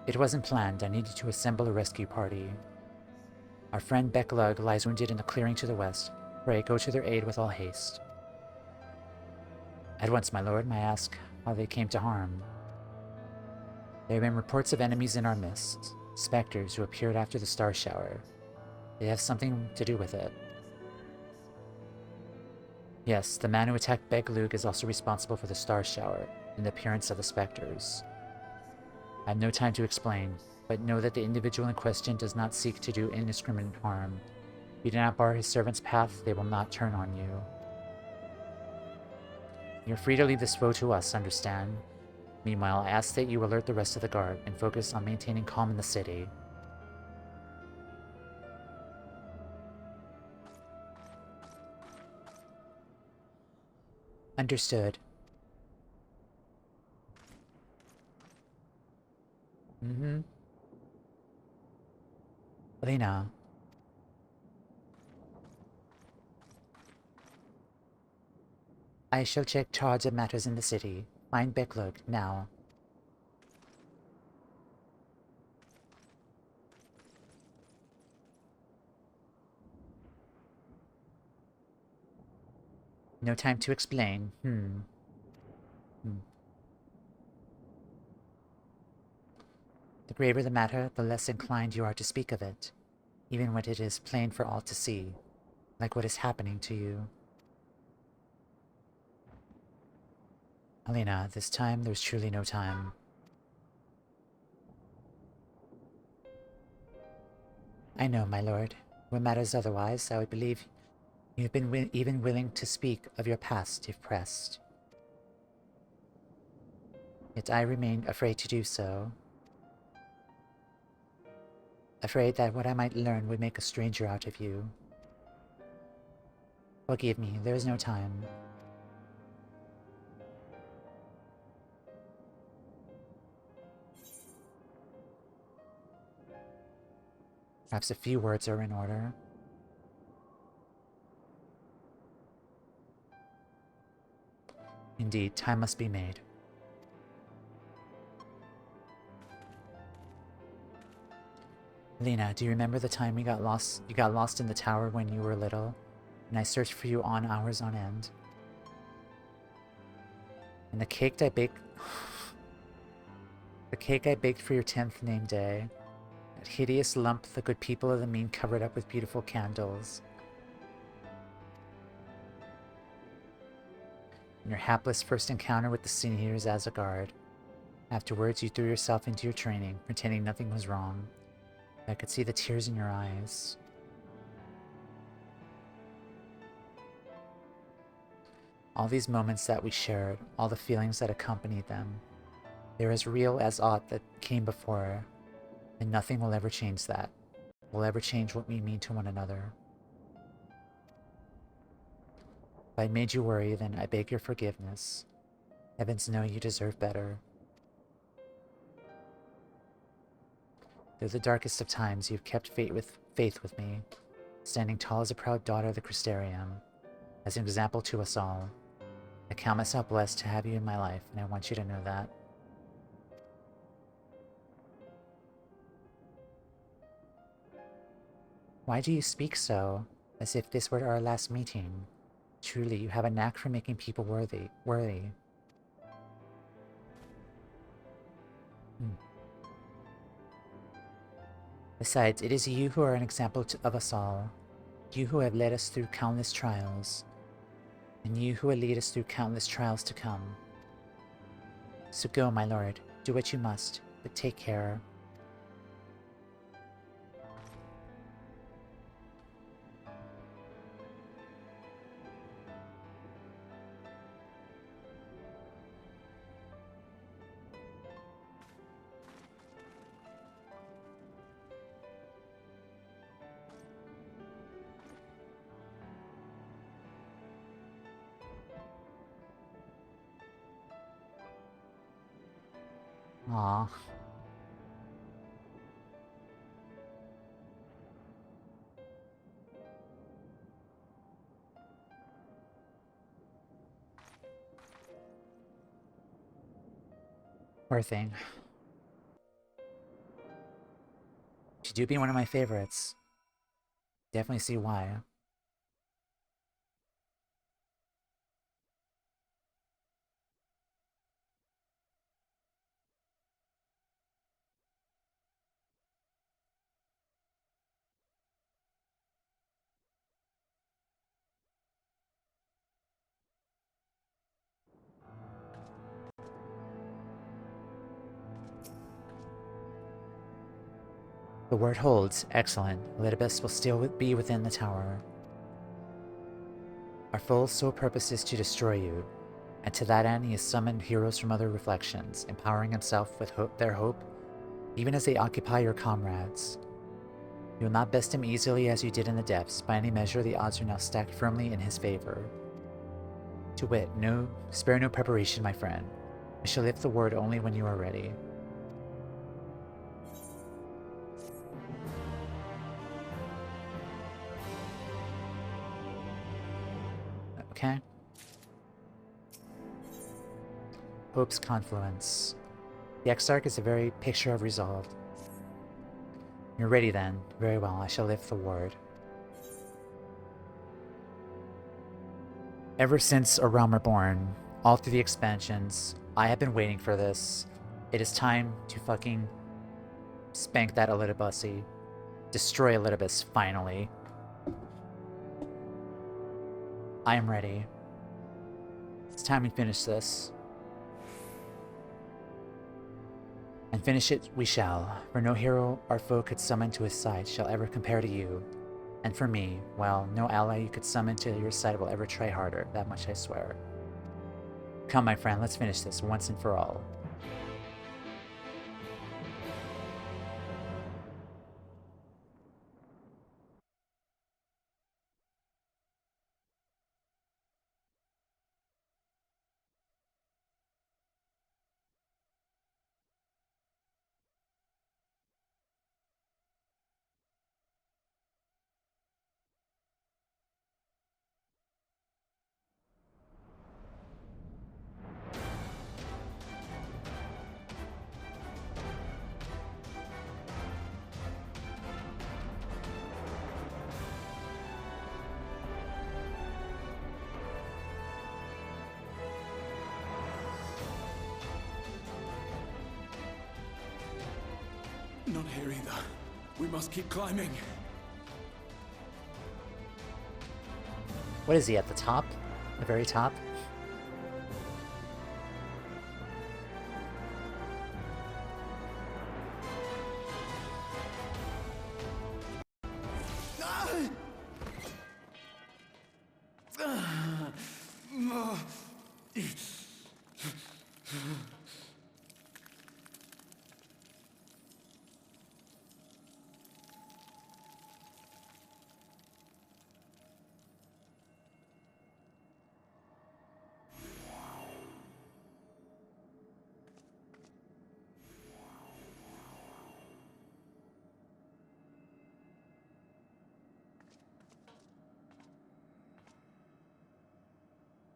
It wasn't planned. I needed to assemble a rescue party. Our friend Beq Lugg lies wounded in the clearing to the west. Pray, go to their aid with all haste. At once, my lord, may I ask how they came to harm? There have been reports of enemies in our midst, specters who appeared after the star shower. They have something to do with it. Yes, the man who attacked Beq Lugg is also responsible for the star shower and the appearance of the specters. I have no time to explain, but know that the individual in question does not seek to do indiscriminate harm. If you do not bar his servant's path, they will not turn on you. You're free to leave this foe to us, understand? Meanwhile, I ask that you alert the rest of the guard and focus on maintaining calm in the city. Understood. Lena. I shall take charge of matters in the city. Find Beq Lugg now. No time to explain. The graver the matter, the less inclined you are to speak of it, even when it is plain for all to see, like what is happening to you. Alina, this time there's truly no time. I know, my lord. What matters otherwise, I would believe you have been even willing to speak of your past if pressed. Yet I remain afraid to do so. Afraid that what I might learn would make a stranger out of you. Forgive me, there is no time. Perhaps a few words are in order. Indeed, time must be made. Lena, do you remember the time we got lost? You got lost in the tower when you were little, and I searched for you on hours on end. And the cake I baked for your 10th name day. That hideous lump the good people of the mean covered up with beautiful candles. And your hapless first encounter with the seniors as a guard. Afterwards, you threw yourself into your training, pretending nothing was wrong. I could see the tears in your eyes. All these moments that we shared, all the feelings that accompanied them, they're as real as aught that came before, and nothing will ever change that. Will ever change what we mean to one another. If I made you worry, then I beg your forgiveness. Heavens know you deserve better. Through the darkest of times, you've kept faith with me, standing tall as a proud daughter of the Crystarium, as an example to us all. I count myself blessed to have you in my life, and I want you to know that. Why do you speak so, as if this were our last meeting? Truly, you have a knack for making people worthy. Besides, it is you who are an example of us all. You who have led us through countless trials. And you who will lead us through countless trials to come. So go, my lord. Do what you must, but take care. Aww. Poor thing. You do be one of my favorites. Definitely see why. The word holds. Excellent. Elidibus will still be within the tower. Our foe's sole purpose is to destroy you, and to that end he has summoned heroes from other reflections, empowering himself with their hope, even as they occupy your comrades. You will not best him easily as you did in the depths. By any measure, the odds are now stacked firmly in his favor. To wit, spare no preparation, my friend. I shall lift the word only when you are ready. Okay. Hope's confluence. The Exarch is a very picture of resolve. You're ready then. Very well, I shall lift the word. Ever since A Realm Reborn, all through the expansions, I have been waiting for this. It is time to fucking spank that Elidibus. Destroy Elidibus, finally. I am ready. It's time we finish this. And finish it we shall, for no hero our foe could summon to his side shall ever compare to you. And for me, well, no ally you could summon to your side will ever try harder, that much I swear. Come, my friend, let's finish this once and for all. Not here either. We must keep climbing. What is he, at the top? The very top?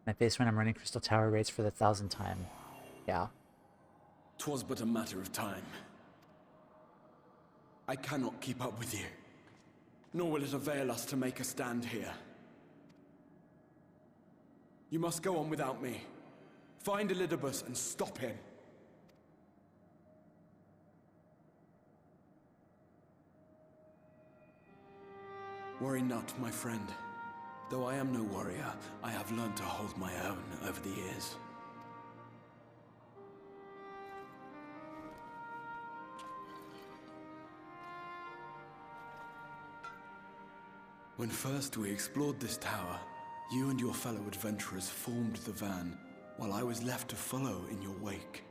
My face when I'm running Crystal Tower raids for the 1,000th time. Yeah. 'Twas but a matter of time. I cannot keep up with you, nor will it avail us to make a stand here. You must go on without me. Find Elidibus and stop him. Worry not, my friend. Though I am no warrior, I have learned to hold my own over the years. When first we explored this tower, you and your fellow adventurers formed the van, while I was left to follow in your wake.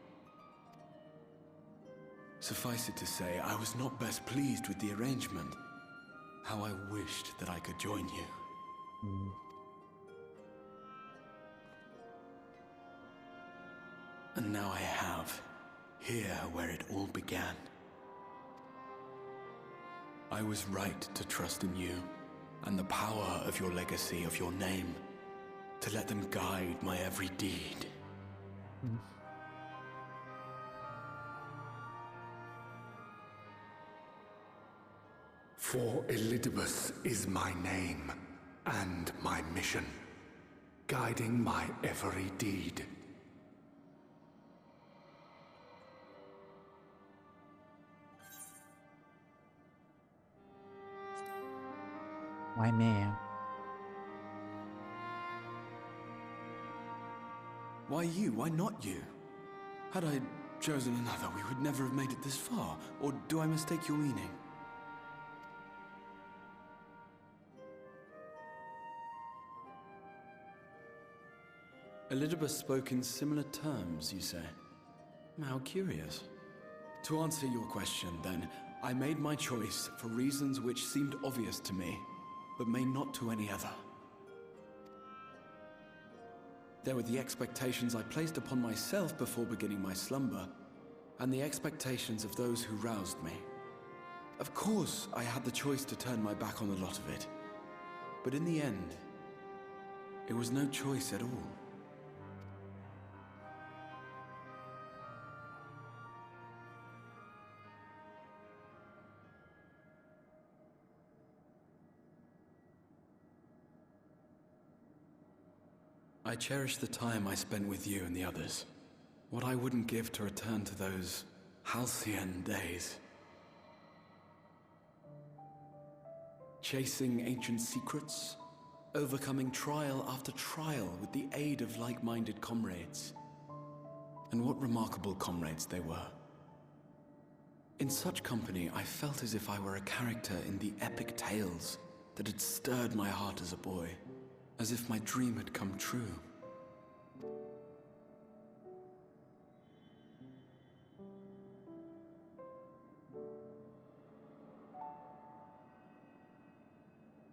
Suffice it to say, I was not best pleased with the arrangement. How I wished that I could join you. And now I have, here where it all began. I was right to trust in you, and the power of your legacy, of your name, to let them guide my every deed. For Elidibus is my name and my mission, guiding my every deed. Why me? Why you? Why not you? Had I chosen another, we would never have made it this far. Or do I mistake your meaning? Elidibus spoke in similar terms, you say? How curious. To answer your question, then, I made my choice for reasons which seemed obvious to me, but may not to any other. There were the expectations I placed upon myself before beginning my slumber, and the expectations of those who roused me. Of course, I had the choice to turn my back on a lot of it, but in the end, it was no choice at all. I cherish the time I spent with you and the others. What I wouldn't give to return to those halcyon days. Chasing ancient secrets, overcoming trial after trial with the aid of like-minded comrades. And what remarkable comrades they were. In such company, I felt as if I were a character in the epic tales that had stirred my heart as a boy. As if my dream had come true.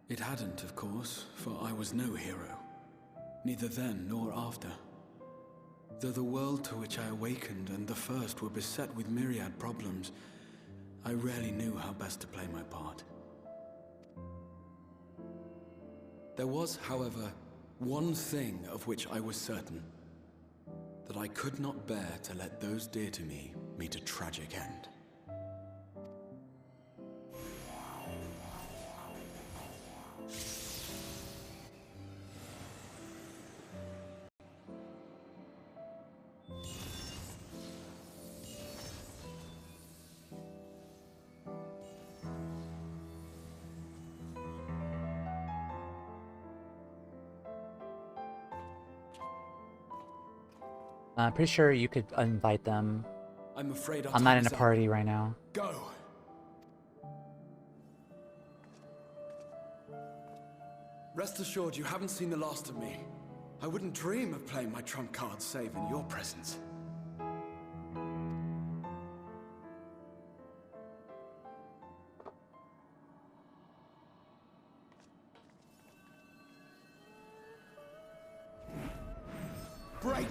It hadn't, of course, for I was no hero. Neither then nor after. Though the world to which I awakened and the first were beset with myriad problems, I rarely knew how best to play my part. There was, however, one thing of which I was certain. That I could not bear to let those dear to me meet a tragic end. I'm pretty sure you could invite them. I'm afraid I'm not in a party right now. Go! Rest assured you haven't seen the last of me. I wouldn't dream of playing my trump card save in your presence. Break!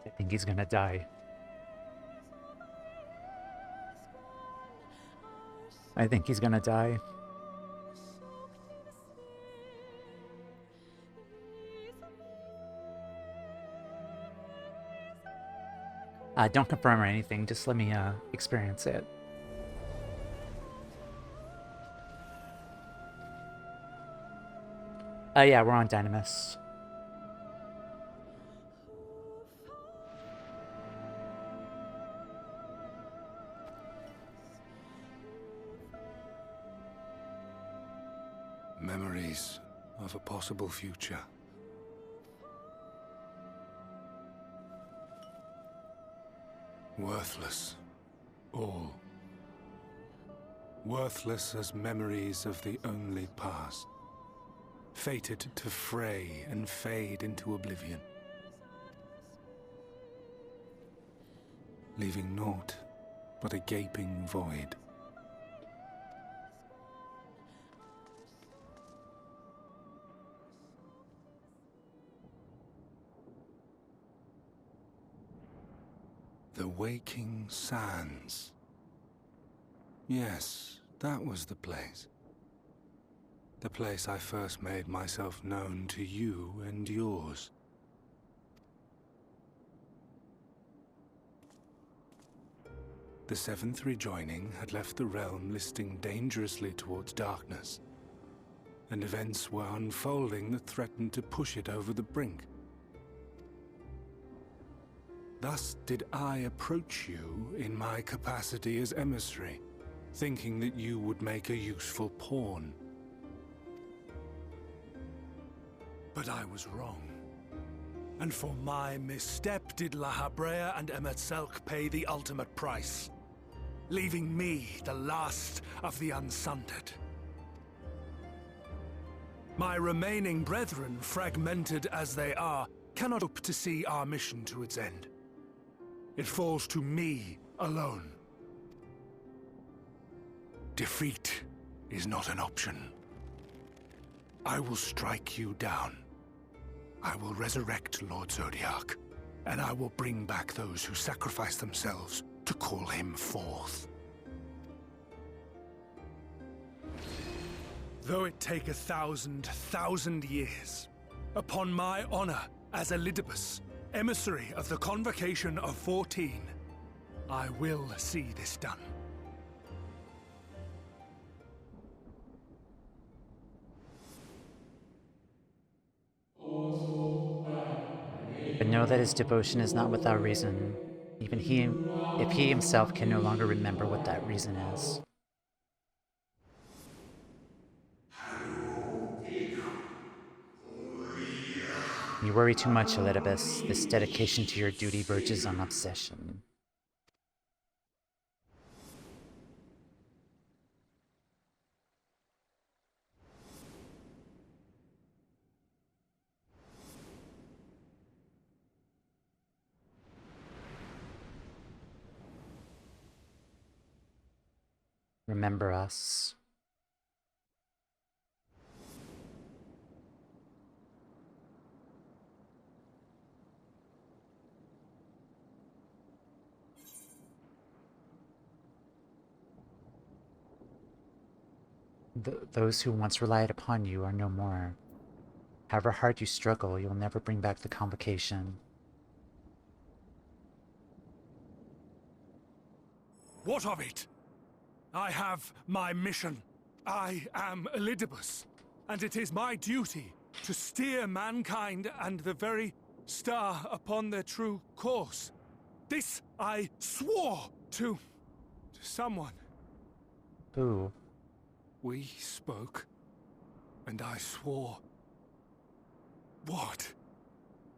I think he's gonna die. I think he's gonna die. Don't confirm or anything, just let me experience it. Yeah, we're on Dynamis. Memories of a possible future. Worthless. All. Worthless as memories of the only past. Fated to fray and fade into oblivion. Leaving naught but a gaping void. The Waking Sands. Yes, that was the place. The place I first made myself known to you and yours. The seventh rejoining had left the realm listing dangerously towards darkness, and events were unfolding that threatened to push it over the brink. Thus did I approach you in my capacity as emissary, thinking that you would make a useful pawn. But I was wrong. And for my misstep did La Habrea and Emetzelk pay the ultimate price, leaving me the last of the Unsundered. My remaining brethren, fragmented as they are, cannot hope to see our mission to its end. It falls to me alone. Defeat is not an option. I will strike you down. I will resurrect Lord Zodiark, and I will bring back those who sacrifice themselves to call him forth. Though it take 1,000 years, upon my honor as Elidibus, emissary of the Convocation of 14, I will see this done. But know that his devotion is not without reason, even if he himself can no longer remember what that reason is. You worry too much, Elidibus. This dedication to your duty verges on obsession. Remember us. Those who once relied upon you are no more. However hard you struggle, you'll never bring back the Convocation. What of it? I have my mission. I am Elidibus, and it is my duty to steer mankind and the very star upon their true course. This I swore to someone. Who? We spoke, and I swore. What?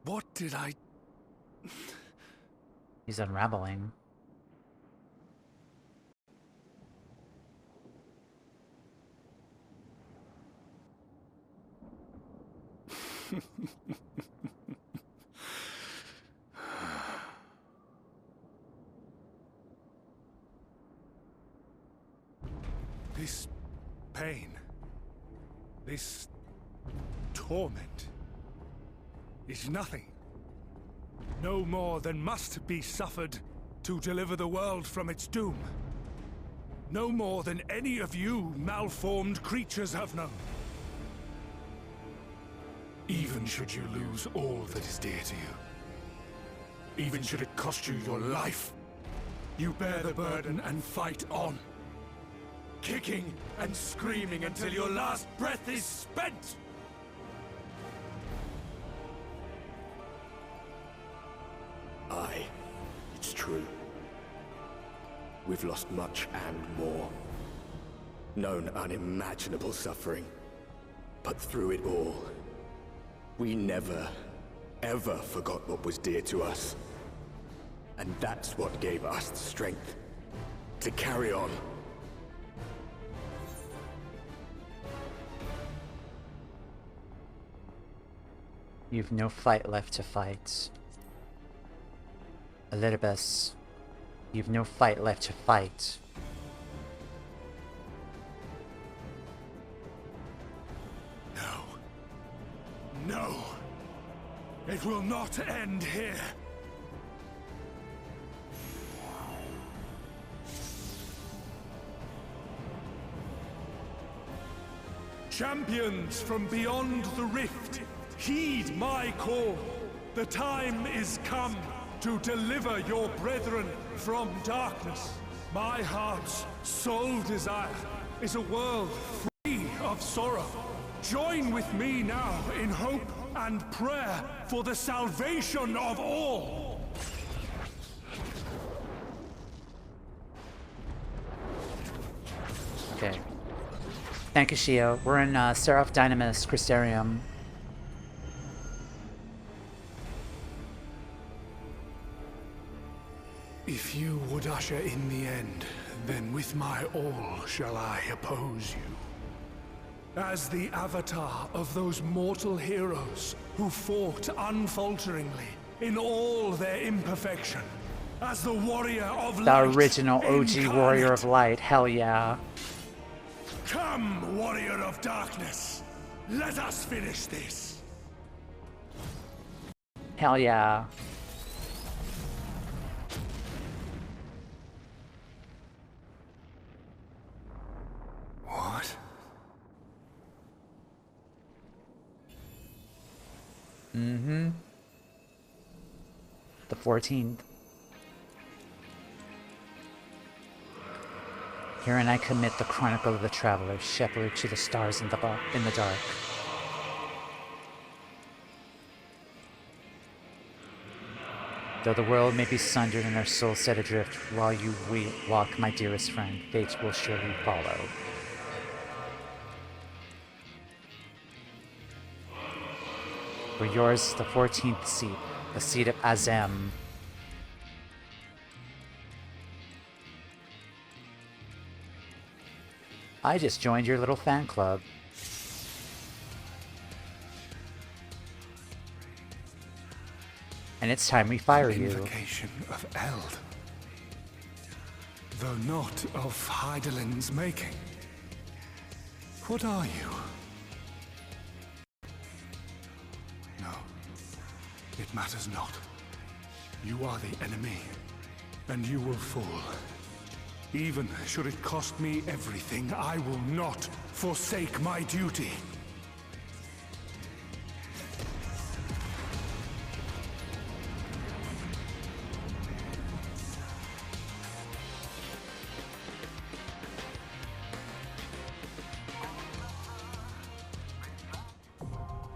What did I... He's unraveling. This pain, this torment, is nothing. No more than must be suffered to deliver the world from its doom. No more than any of you malformed creatures have known. Even should you lose all that is dear to you, even should it cost you your life, you bear the burden and fight on. Kicking and screaming until your last breath is spent! Aye, it's true. We've lost much and more. Known unimaginable suffering. But through it all, we never, ever forgot what was dear to us. And that's what gave us the strength to carry on. You've no fight left to fight. Elidibus, you've no fight left to fight. No. It will not end here. Champions from beyond the rift, heed my call. The time is come to deliver your brethren from darkness. My heart's sole desire is a world free of sorrow. Join with me now in hope and prayer for the salvation of all. Okay. Thank you, Shio. We're in Seraph Dynamis Crystarium. If you would usher in the end, then with my all shall I oppose you. As the avatar of those mortal heroes who fought unfalteringly in all their imperfection, as the warrior of light, the original OG incarnate. Warrior of Light, hell yeah. Come, warrior of darkness, let us finish this. Hell yeah. What? Mm-hmm. The 14th. Herein I commit the chronicle of the traveler, shepherd to the stars in the dark. Though the world may be sundered and our souls set adrift, while you walk, my dearest friend, fate will surely follow. For yours is the 14th seat, the seat of Azem. I just joined your little fan club. And it's time we fire you. Invocation of Eld. Though not of Hydaelyn's making. What are you? No, it matters not. You are the enemy, and you will fall. Even should it cost me everything, I will not forsake my duty.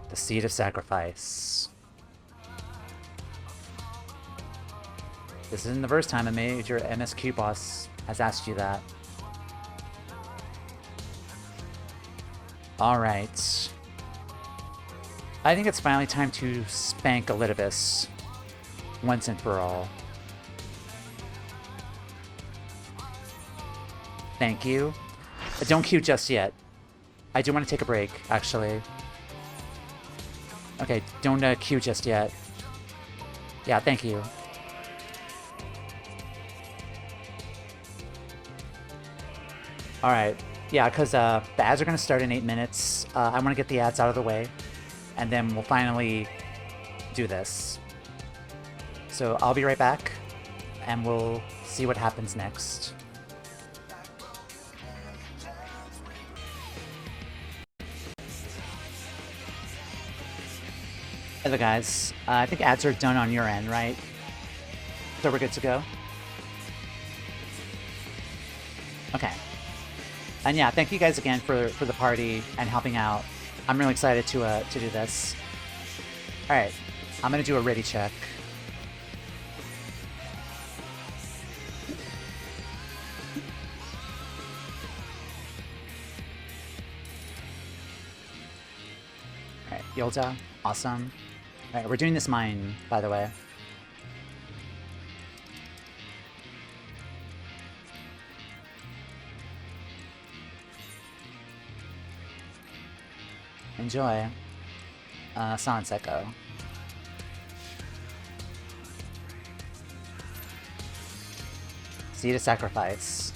The Seed of Sacrifice. This isn't the first time a major MSQ boss has asked you that. Alright. I think it's finally time to spank Elidibus once and for all. Thank you. But don't queue just yet. I do want to take a break, actually. Okay, don't queue just yet. Yeah, thank you. Alright, yeah, because the ads are going to start in 8 minutes. I want to get the ads out of the way, and then we'll finally do this. So I'll be right back, and we'll see what happens next. Hello guys, I think ads are done on your end, right? So we're good to go? Okay. And yeah, thank you guys again for the party and helping out. I'm really excited to do this. Alright, I'm gonna do a ready check. Alright, Yolta, awesome. Alright, we're doing this mine, by the way. Enjoy. Silence Echo. Seed of Sacrifice.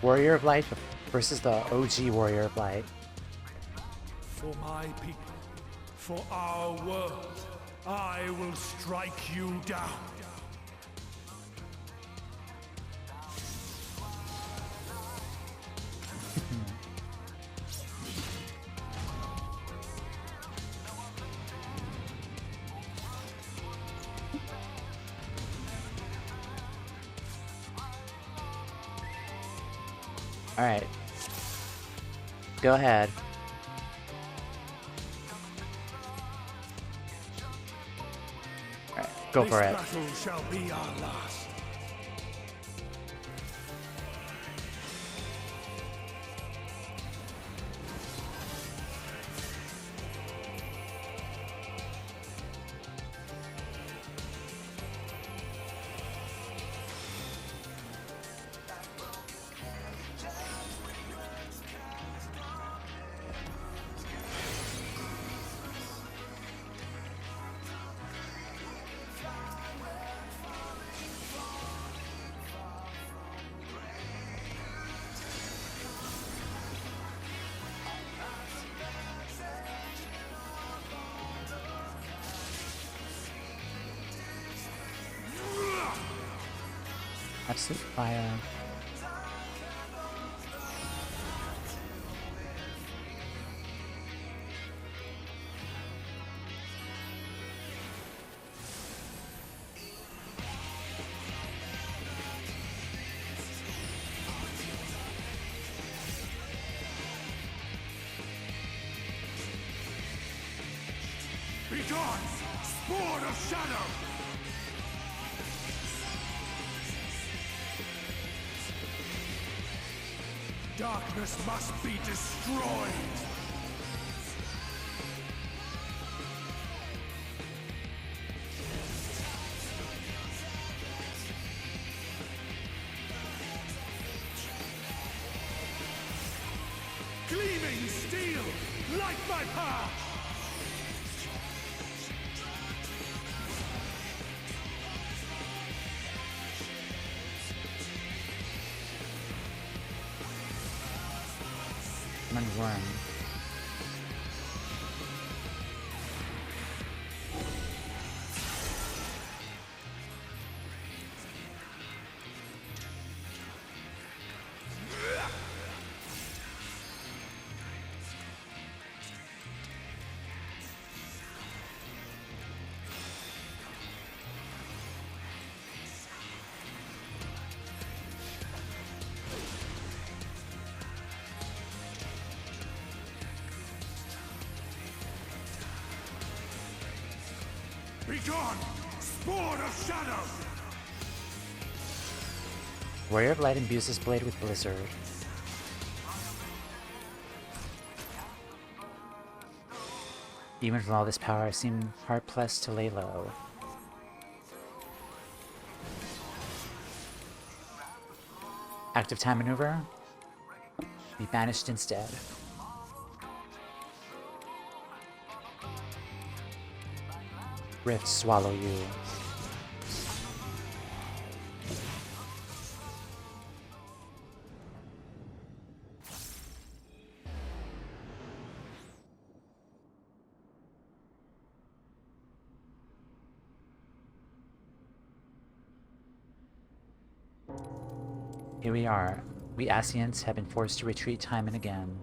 Warrior of Light versus the OG Warrior of Light. For my people, for our world, I will strike you down. Alright. Go ahead. Alright, go for it. This battle shall be our last. Absolute fire. Be gone, Sport of Shadow! Darkness must be destroyed! Gleaming steel, light my path! Run. Be gone, Sport of Shadow! Warrior of Light imbues his blade with Blizzard. Even with all this power, I seem hard-pressed to lay low. Active time maneuver. Be banished instead. Rift swallow you. Here we are. We Ascients have been forced to retreat time and again.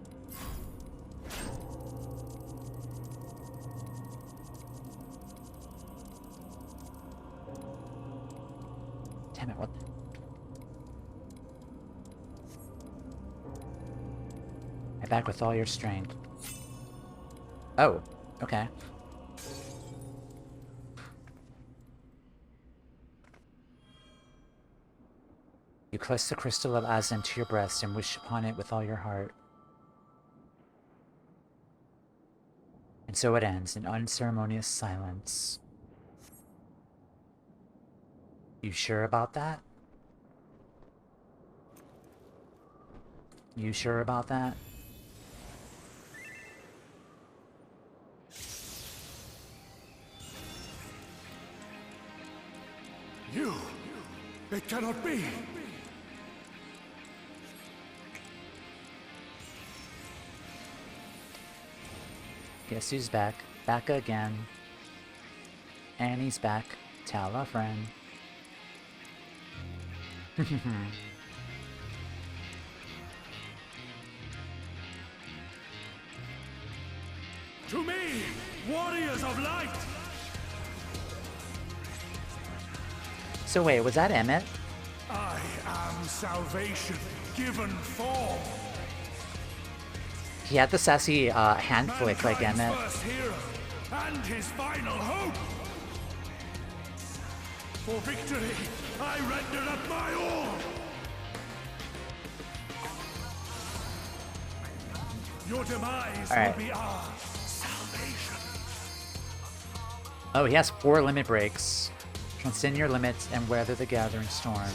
Damn it, what? I back with all your strength. Oh, okay. You clutch the crystal of Azan to your breast and wish upon it with all your heart. And so it ends in unceremonious silence. You sure about that? You sure about that? You! It cannot be! Guess who's back? Back again. And he's back. Tell a friend. To me, warriors of light! So wait, was that Emmett? I am salvation, given form. He had the sassy hand flick like Emmett. First hero, and his final hope. For victory, I render up my all. Your demise Alright. will be our salvation. Oh, he has 4 limit breaks. Transcend your limits and weather the gathering storm.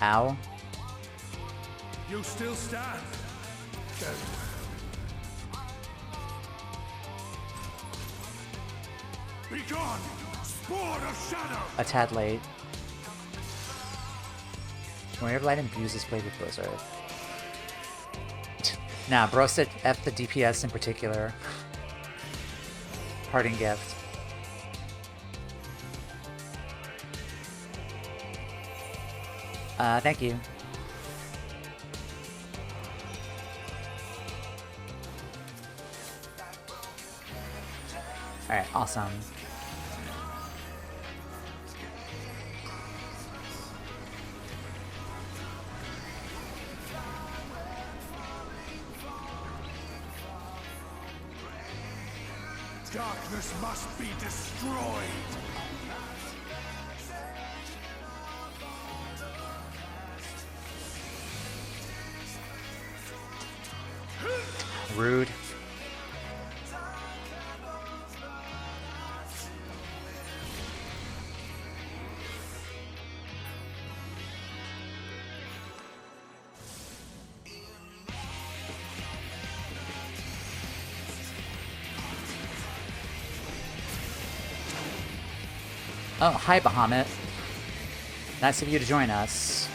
Ow. You still stand. Very well. Be gone, sport of shadow. A tad late. Warrior of Light imbues his blade with Blizzard. Nah, bro said F the DPS in particular. Parting gift. Thank you. Alright, awesome. Darkness must be destroyed. Rude. Oh, hi, Bahamut. Nice of you to join us.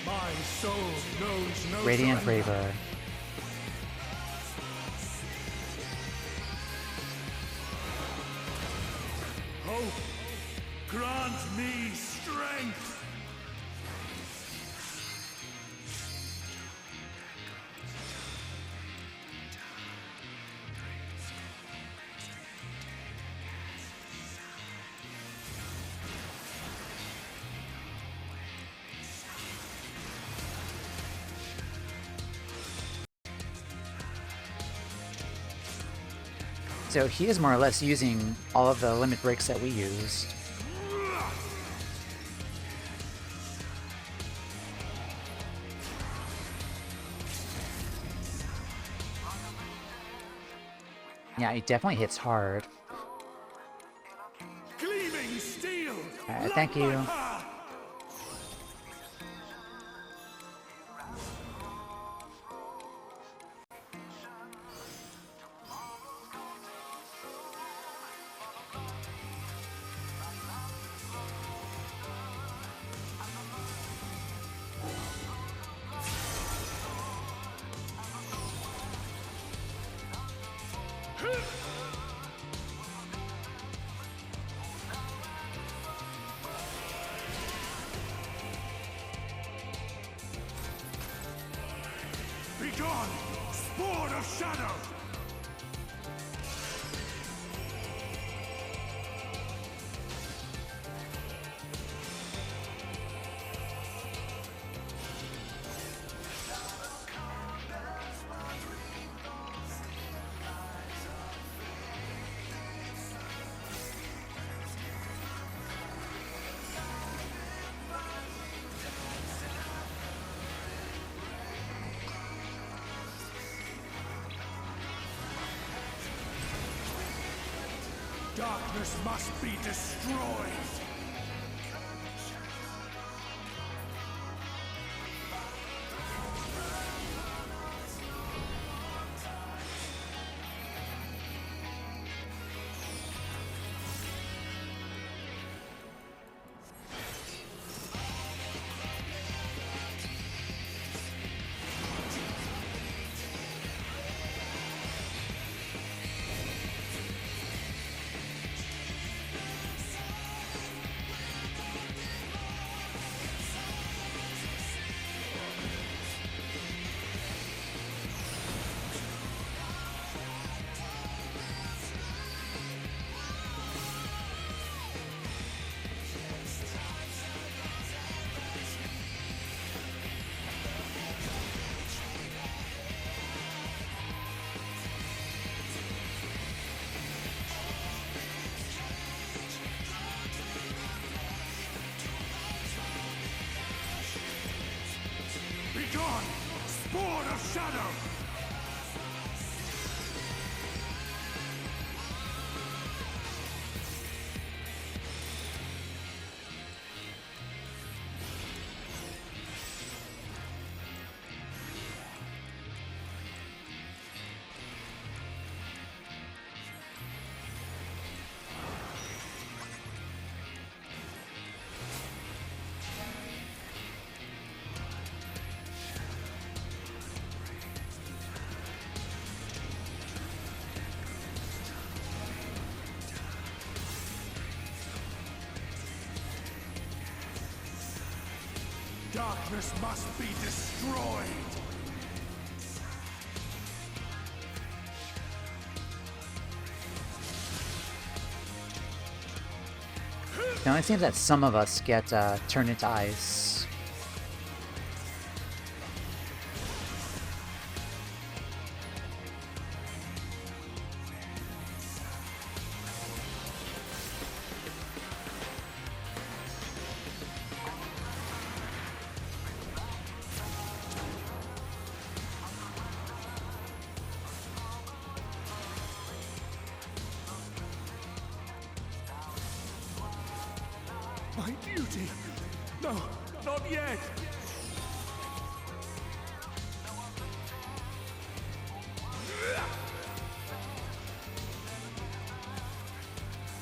My soul knows no Radiant surrender. Braver. Hope, grant me strength. So he is more or less using all of the limit breaks that we used. Yeah, he definitely hits hard. Gleaming steel. Alright, thank you. Be gone, sport of shadow. Darkness must be destroyed! Begone! Spawn of Shadow! Darkness must be destroyed! It only seems that some of us get turned into ice. My duty! No, not yet!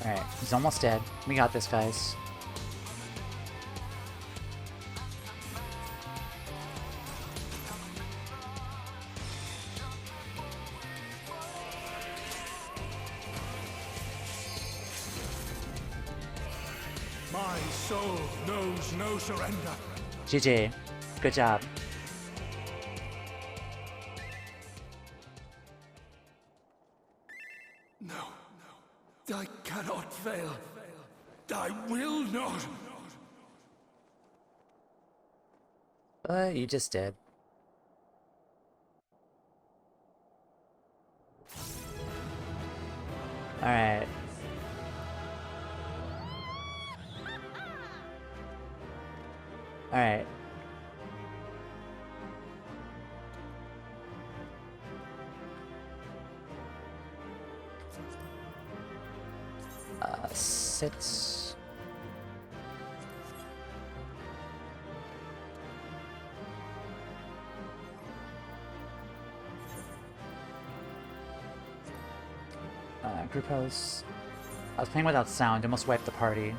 Alright, he's almost dead. We got this, guys. My soul knows no surrender. GG. Good job. No, I cannot fail. I will not. But you just did. Alright. Alright. Sit. Group house. I was playing without sound, almost wiped the party.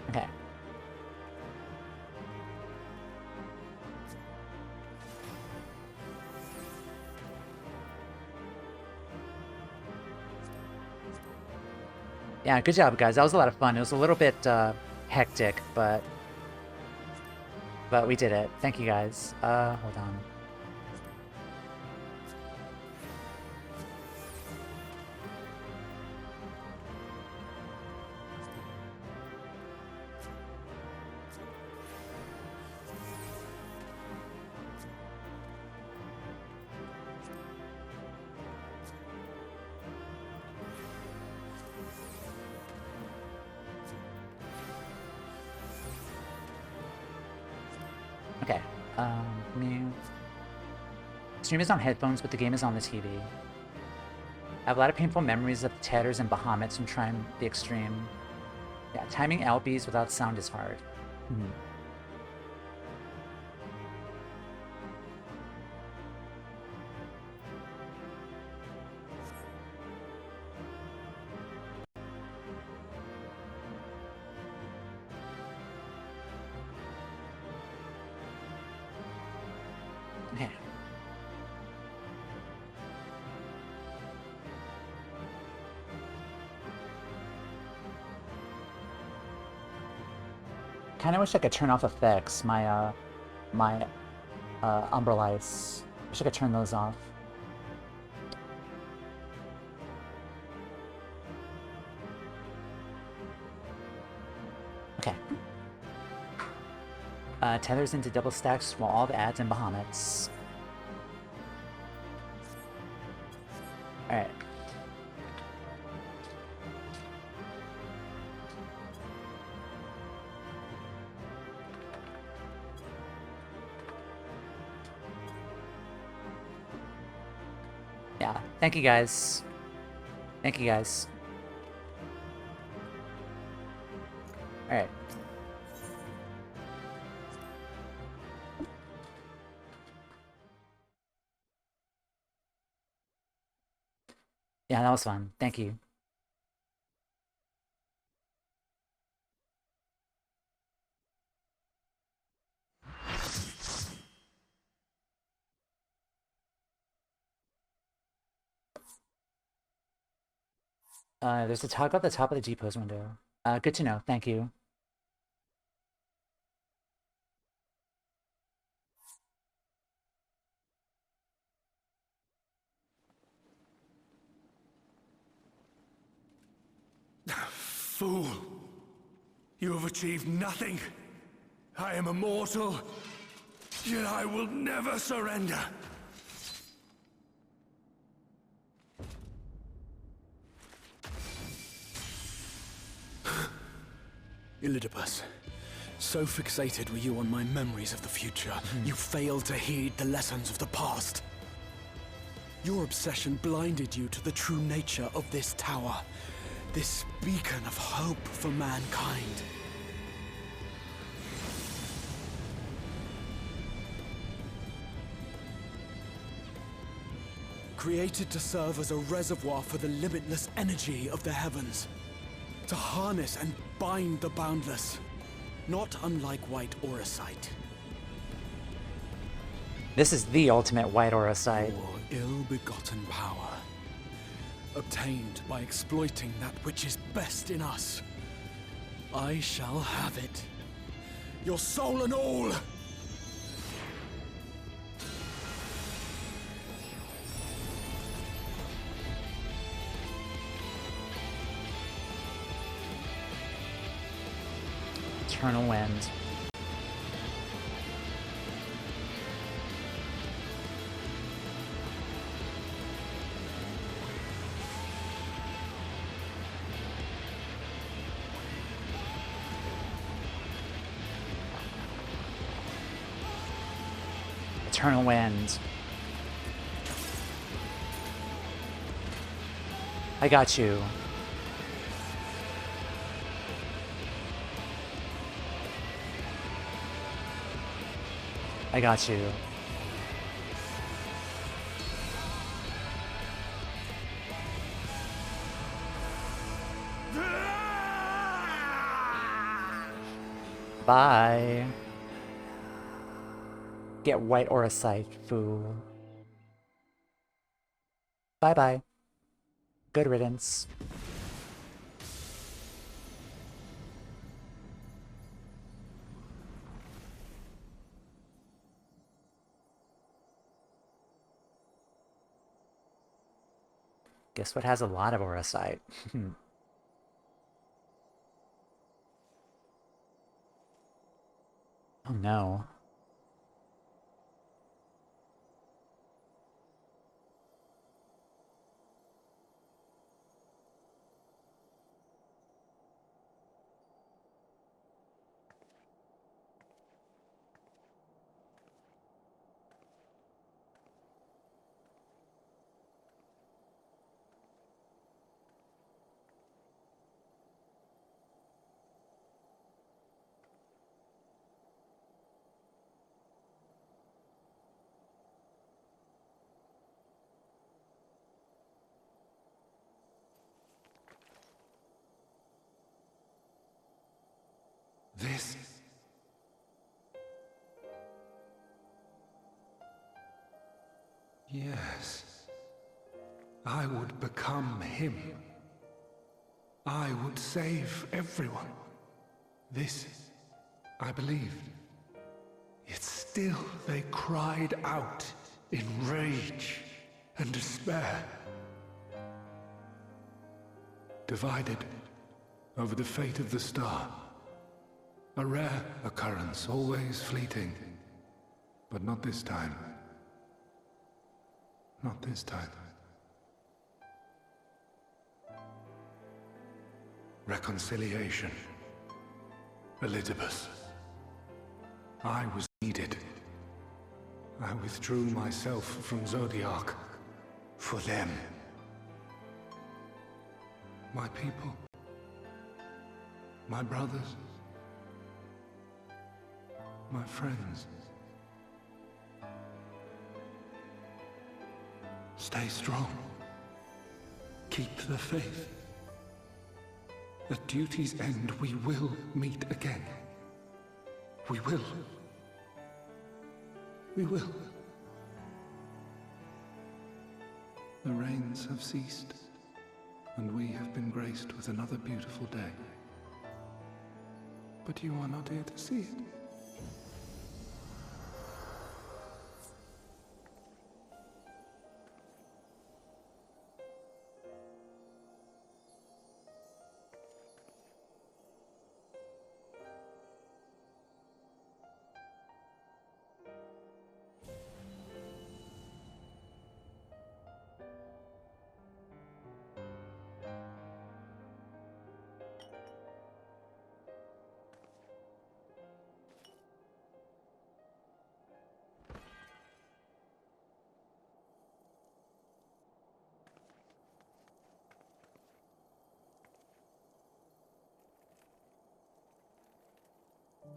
Okay. Yeah, good job, guys. That was a lot of fun. It was a little bit hectic, but we did it. Thank you, guys. Hold on. Okay. Mute. Stream is on headphones, but the game is on the TV. have a lot of painful memories of tatters and Bahamut's from trying the extreme. Yeah, timing LBs without sound is hard. Okay. Kind of wish I could turn off effects. My Umbra lights. Wish I could turn those off. Okay. Tethers into double stacks while all the ads and Bahamut's. Alright. Yeah, thank you guys. Thank you guys. Alright. Yeah, that was fun. Thank you. There's a toggle at the top of the G-pose window. Good to know. Thank you. Fool! You have achieved nothing. I am immortal, yet I will never surrender. Elidibus, so fixated were you on my memories of the future, you failed to heed the lessons of the past. Your obsession blinded you to the true nature of this tower, this beacon of hope for mankind. Created to serve as a reservoir for the limitless energy of the heavens. To harness and bind the boundless. Not unlike white auracite. This is the ultimate white auracite. Your ill-begotten power. Obtained by exploiting that which is best in us. I shall have it. Your soul and all! Eternal wind. Eternal wind. I got you. I got you. Bye. Get white auracite, fool. Bye-bye. Good riddance. Guess what has a lot of auracite? Oh no. This. Yes. I would become him. I would save everyone. This, I believed. Yet still they cried out in rage and despair. Divided over the fate of the star. A rare occurrence, always fleeting. But not this time. Not this time. Reconciliation. Elidibus. I was needed. I withdrew myself from Zodiac. For them. My people. My brothers. My friends. Stay strong. Keep the faith. At duty's end, we will meet again. We will. We will. The rains have ceased, and we have been graced with another beautiful day. But you are not here to see it.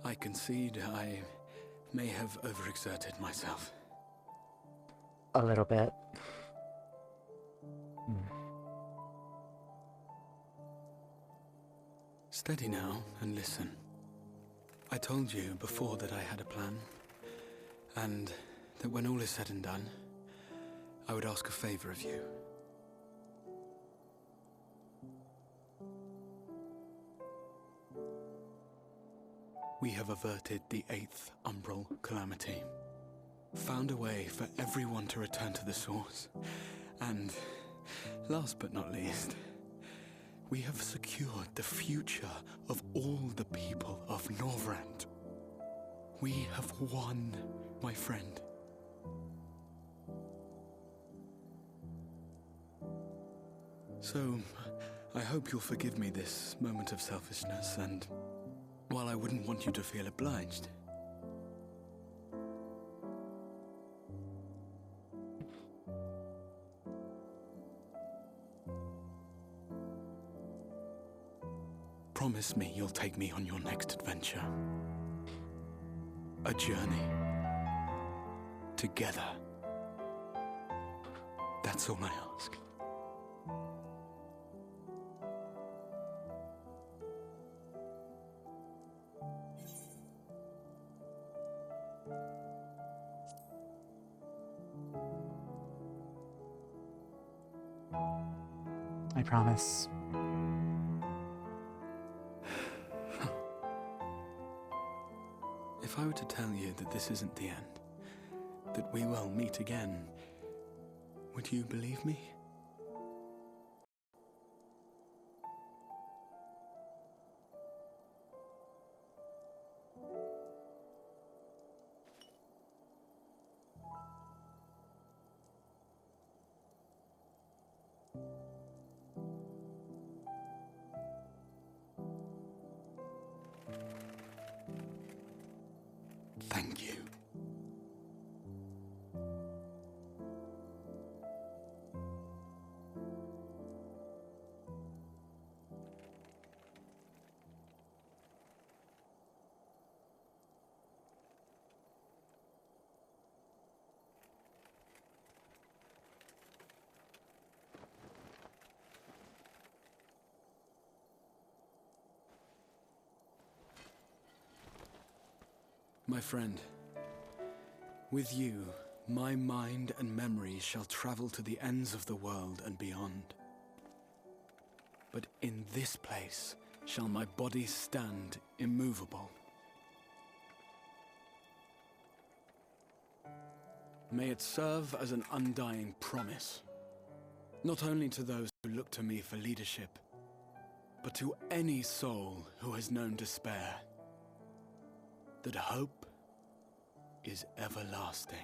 I concede I may have overexerted myself. A little bit. Steady now and listen. I told you before that I had a plan, and that when all is said and done, I would ask a favor of you. We have averted the 8th Umbral Calamity, found a way for everyone to return to the source, and, last but not least, we have secured the future of all the people of Norvrent. We have won, my friend. So, I hope you'll forgive me this moment of selfishness, and while I wouldn't want you to feel obliged, promise me you'll take me on your next adventure. A journey. Together. That's all I ask. I promise. If I were to tell you that this isn't the end, that we will meet again, would you believe me? Thank you. My friend, with you, my mind and memory shall travel to the ends of the world and beyond. But in this place shall my body stand immovable. May it serve as an undying promise, not only to those who look to me for leadership, but to any soul who has known despair, that hope is everlasting.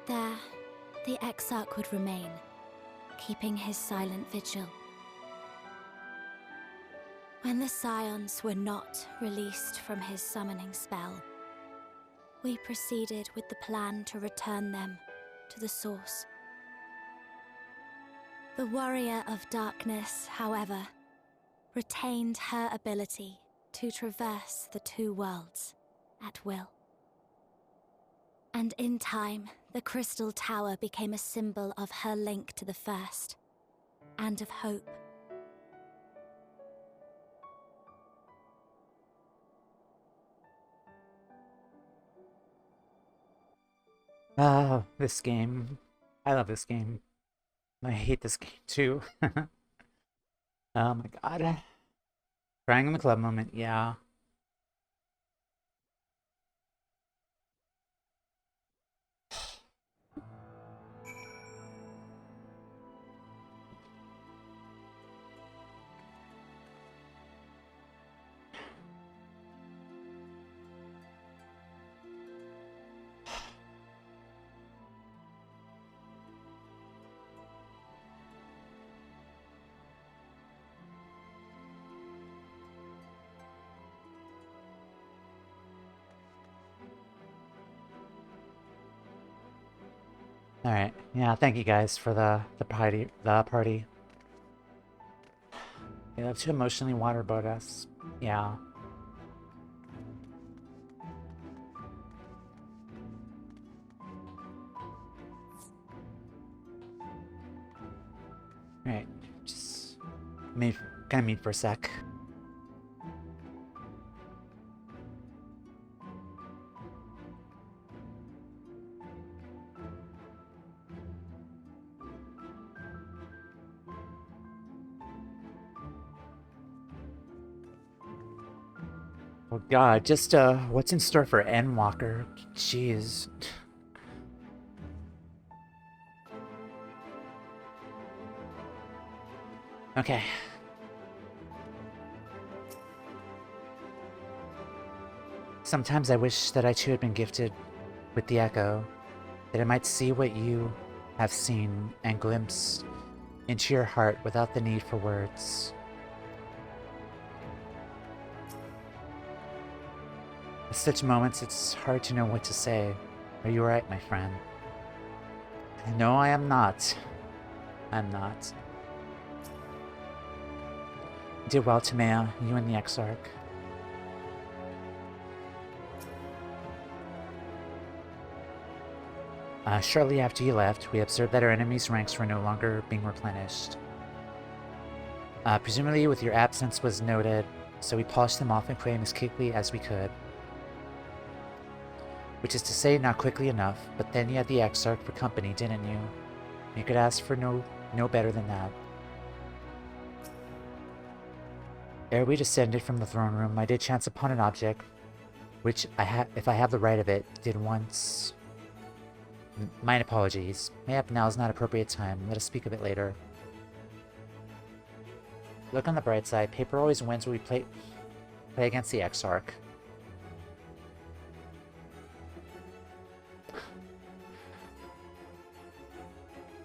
There, the Exarch would remain, keeping his silent vigil. When the Scions were not released from his summoning spell, we proceeded with the plan to return them to the source. The Warrior of Darkness, however, retained her ability to traverse the two worlds at will. And in time, the Crystal Tower became a symbol of her link to the First, and of hope. Oh, this game. I love this game. I hate this game too. Oh my god. Crying in the club moment, yeah. All right. Yeah, thank you guys for the party. They love to emotionally waterboat us. Yeah. All right. Just kind of meet for a sec. Oh god, just what's in store for Endwalker? Jeez. Okay. Sometimes I wish that I too had been gifted with the echo, that I might see what you have seen and glimpse into your heart without the need for words. At such moments, it's hard to know what to say. Are you right, my friend? No, I am not. I'm not. You did well, Toumeya, you and the Exarch. Shortly after you left, we observed that our enemies' ranks were no longer being replenished. Presumably, with your absence was noted, so we polished them off and played them as quickly as we could. Which is to say, not quickly enough, but then you had the Exarch for company, didn't you? You could ask for no better than that. Ere we descended from the throne room, I did chance upon an object, which if I have the right of it, did once... Mine apologies. Mayhap now is not appropriate time. Let us speak of it later. Look on the bright side. Paper always wins when we play against the Exarch.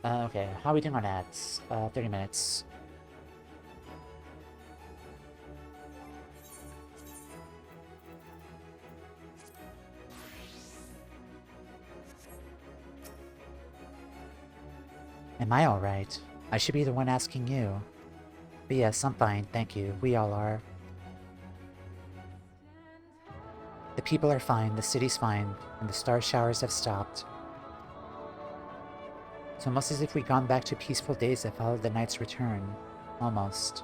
Okay, how are we doing on ads? 30 minutes. Am I alright? I should be the one asking you. But yes, I'm fine, thank you. We all are. The people are fine, the city's fine, and the star showers have stopped. It's almost as if we'd gone back to peaceful days that followed the night's return. Almost.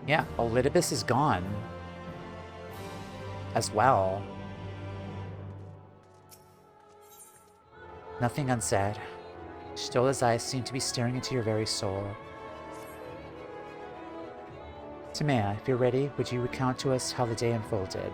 Yeah, Elidibus is gone. As well. Nothing unsaid. Stola's eyes seem to be staring into your very soul. Toumeya, if you're ready, would you recount to us how the day unfolded?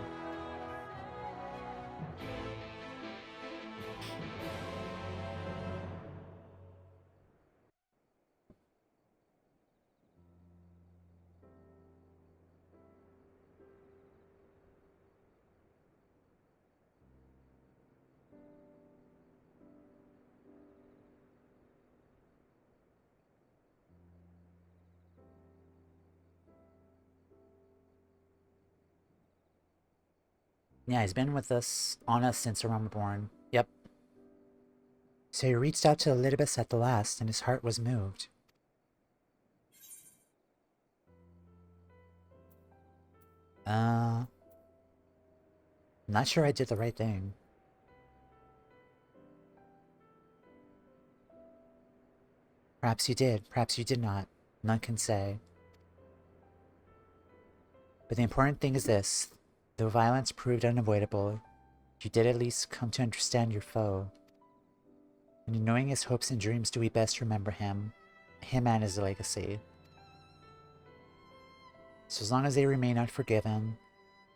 Yeah, he's been with us, on us since around born. Yep. So he reached out to Elidibus at the last, and his heart was moved. I'm not sure I did the right thing. Perhaps you did, perhaps you did not. None can say. But the important thing is this. Though violence proved unavoidable, you did at least come to understand your foe. And in knowing his hopes and dreams do we best remember him and his legacy. So as long as they remain unforgiven,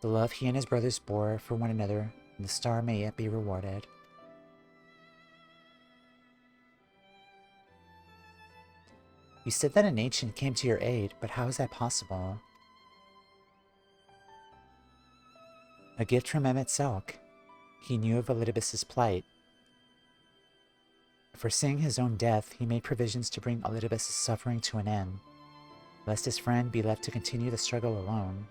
the love he and his brothers bore for one another, and the star may yet be rewarded. You said that an ancient came to your aid, but how is that possible? A gift from Selk. He knew of Elidibus' plight. Foreseeing his own death, he made provisions to bring Elidibus' suffering to an end, lest his friend be left to continue the struggle alone.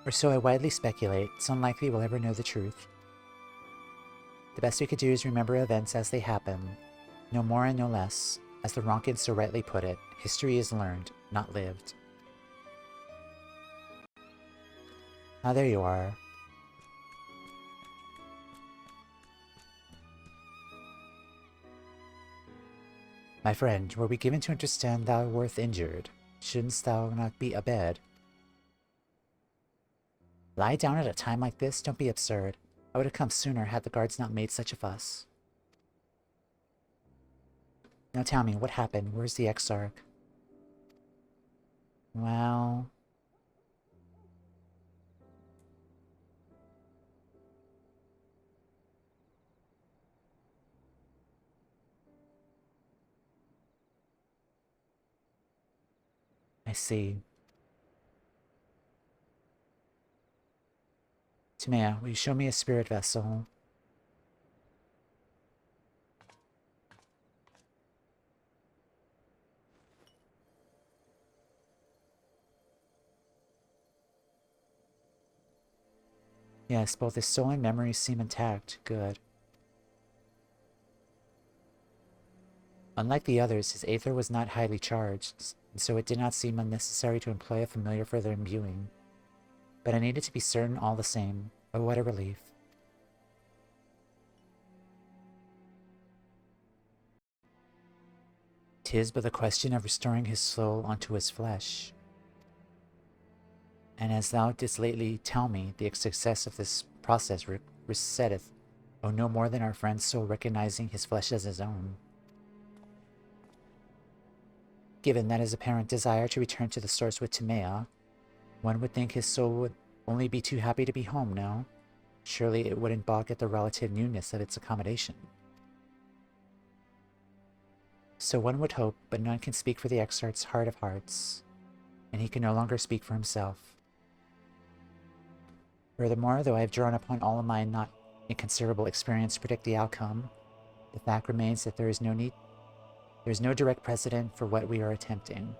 Or so I widely speculate. It's unlikely we'll ever know the truth. The best we could do is remember events as they happen, no more and no less. As the Ronkins so rightly put it, history is learned, not lived. Ah, there you are. My friend, were we given to understand thou wert injured? Shouldn't thou not be abed? Lie down at a time like this? Don't be absurd. I would have come sooner had the guards not made such a fuss. Now tell me, what happened? Where's the Exarch? Well... I see. Toumeya, will you show me a spirit vessel? Yes, both his soul and memory seem intact. Good. Unlike the others, his aether was not highly charged, and so it did not seem unnecessary to employ a familiar for their imbuing. But I needed to be certain all the same. Oh, what a relief. 'Tis but the question of restoring his soul unto his flesh. And as thou didst lately tell me, the success of this process resetteth, no more than our friend's soul recognizing his flesh as his own. Given that his apparent desire to return to the source with Toumeya, one would think his soul would only be too happy to be home, no? Surely it wouldn't balk at the relative newness of its accommodation. So one would hope, but none can speak for the Exarch's heart of hearts, and he can no longer speak for himself. Furthermore, though I have drawn upon all of my not inconsiderable experience to predict the outcome, the fact remains that there is no direct precedent for what we are attempting.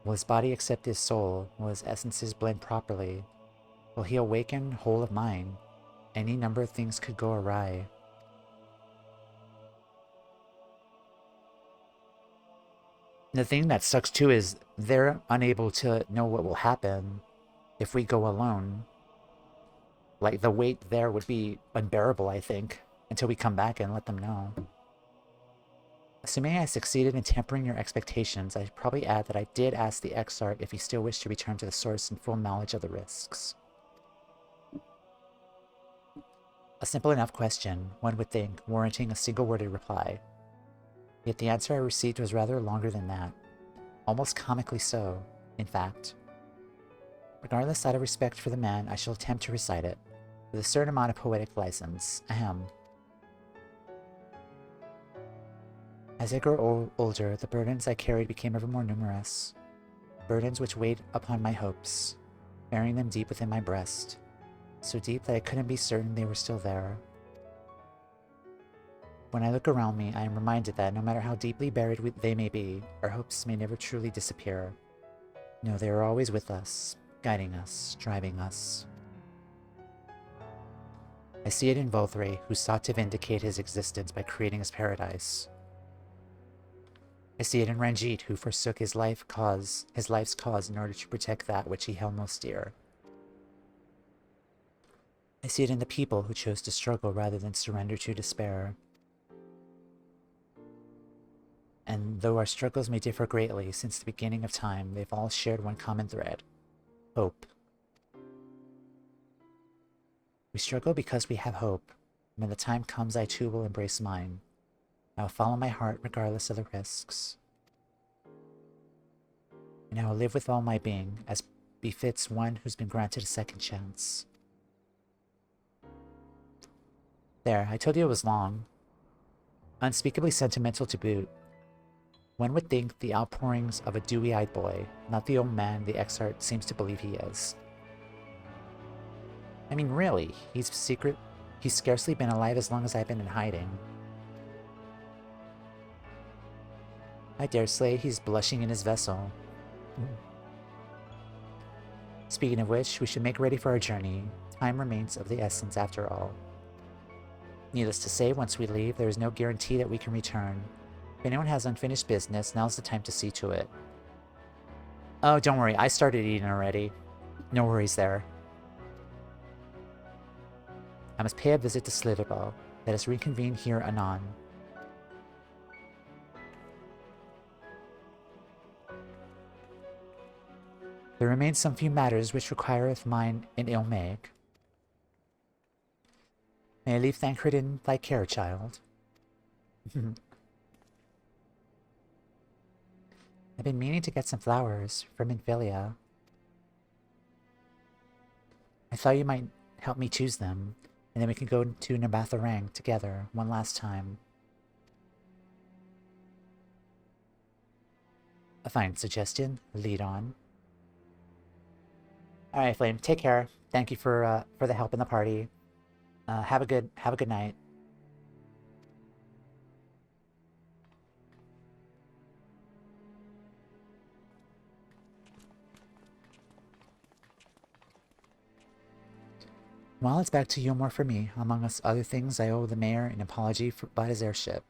Will his body accept his soul? Will his essences blend properly? Will he awaken whole of mind? Any number of things could go awry. The thing that sucks too is they're unable to know what will happen if we go alone. Like, the wait there would be unbearable, I think, until we come back and let them know. Assuming I succeeded in tempering your expectations, I should probably add that I did ask the Exarch if he still wished to return to the source in full knowledge of the risks. A simple enough question, one would think, warranting a single-worded reply. Yet the answer I received was rather longer than that. Almost comically so, in fact. Regardless out of respect for the man, I shall attempt to recite it, with a certain amount of poetic license. Ahem. As I grew older, the burdens I carried became ever more numerous. Burdens which weighed upon my hopes, burying them deep within my breast. So deep that I couldn't be certain they were still there. When I look around me, I am reminded that no matter how deeply buried they may be, our hopes may never truly disappear. No, they are always with us, guiding us, driving us. I see it in Volthray, who sought to vindicate his existence by creating his paradise. I see it in Ranjit, who forsook his life's cause in order to protect that which he held most dear. I see it in the people who chose to struggle rather than surrender to despair. And though our struggles may differ greatly since the beginning of time, they've all shared one common thread: hope. We struggle because we have hope. When the time comes, I too will embrace mine. I will follow my heart regardless of the risks. And I will live with all my being, as befits one who's been granted a second chance. There, I told you it was long. Unspeakably sentimental to boot. One would think the outpourings of a dewy-eyed boy, not the old man the Exarch seems to believe he is. I mean, really, he's scarcely been alive as long as I've been in hiding. I dare say he's blushing in his vessel. Speaking of which, we should make ready for our journey. Time remains of the essence after all. Needless to say, once we leave, there is no guarantee that we can return. If anyone has unfinished business, now's the time to see to it. Oh, don't worry, I started eating already. No worries there. I must pay a visit to Slitherbow. Let us reconvene here anon. There remain some few matters which requireth mine in ill make. May I leave Thancred in thy care, child? I've been meaning to get some flowers from Infilia. I thought you might help me choose them, and then we can go to Nabatharang together one last time. A fine suggestion. Lead on. All right, Flame. Take care. Thank you for the help in the party. Have a good night. Well, it's back to Yulmore for me. Among us other things, I owe the mayor an apology about his airship.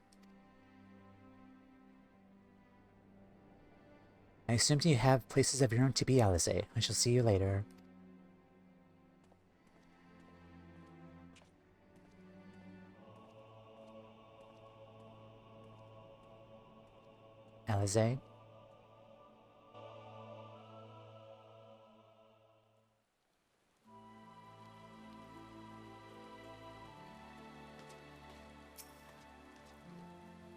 I assumed you have places of your own to be, Alize. I shall see you later. Alize?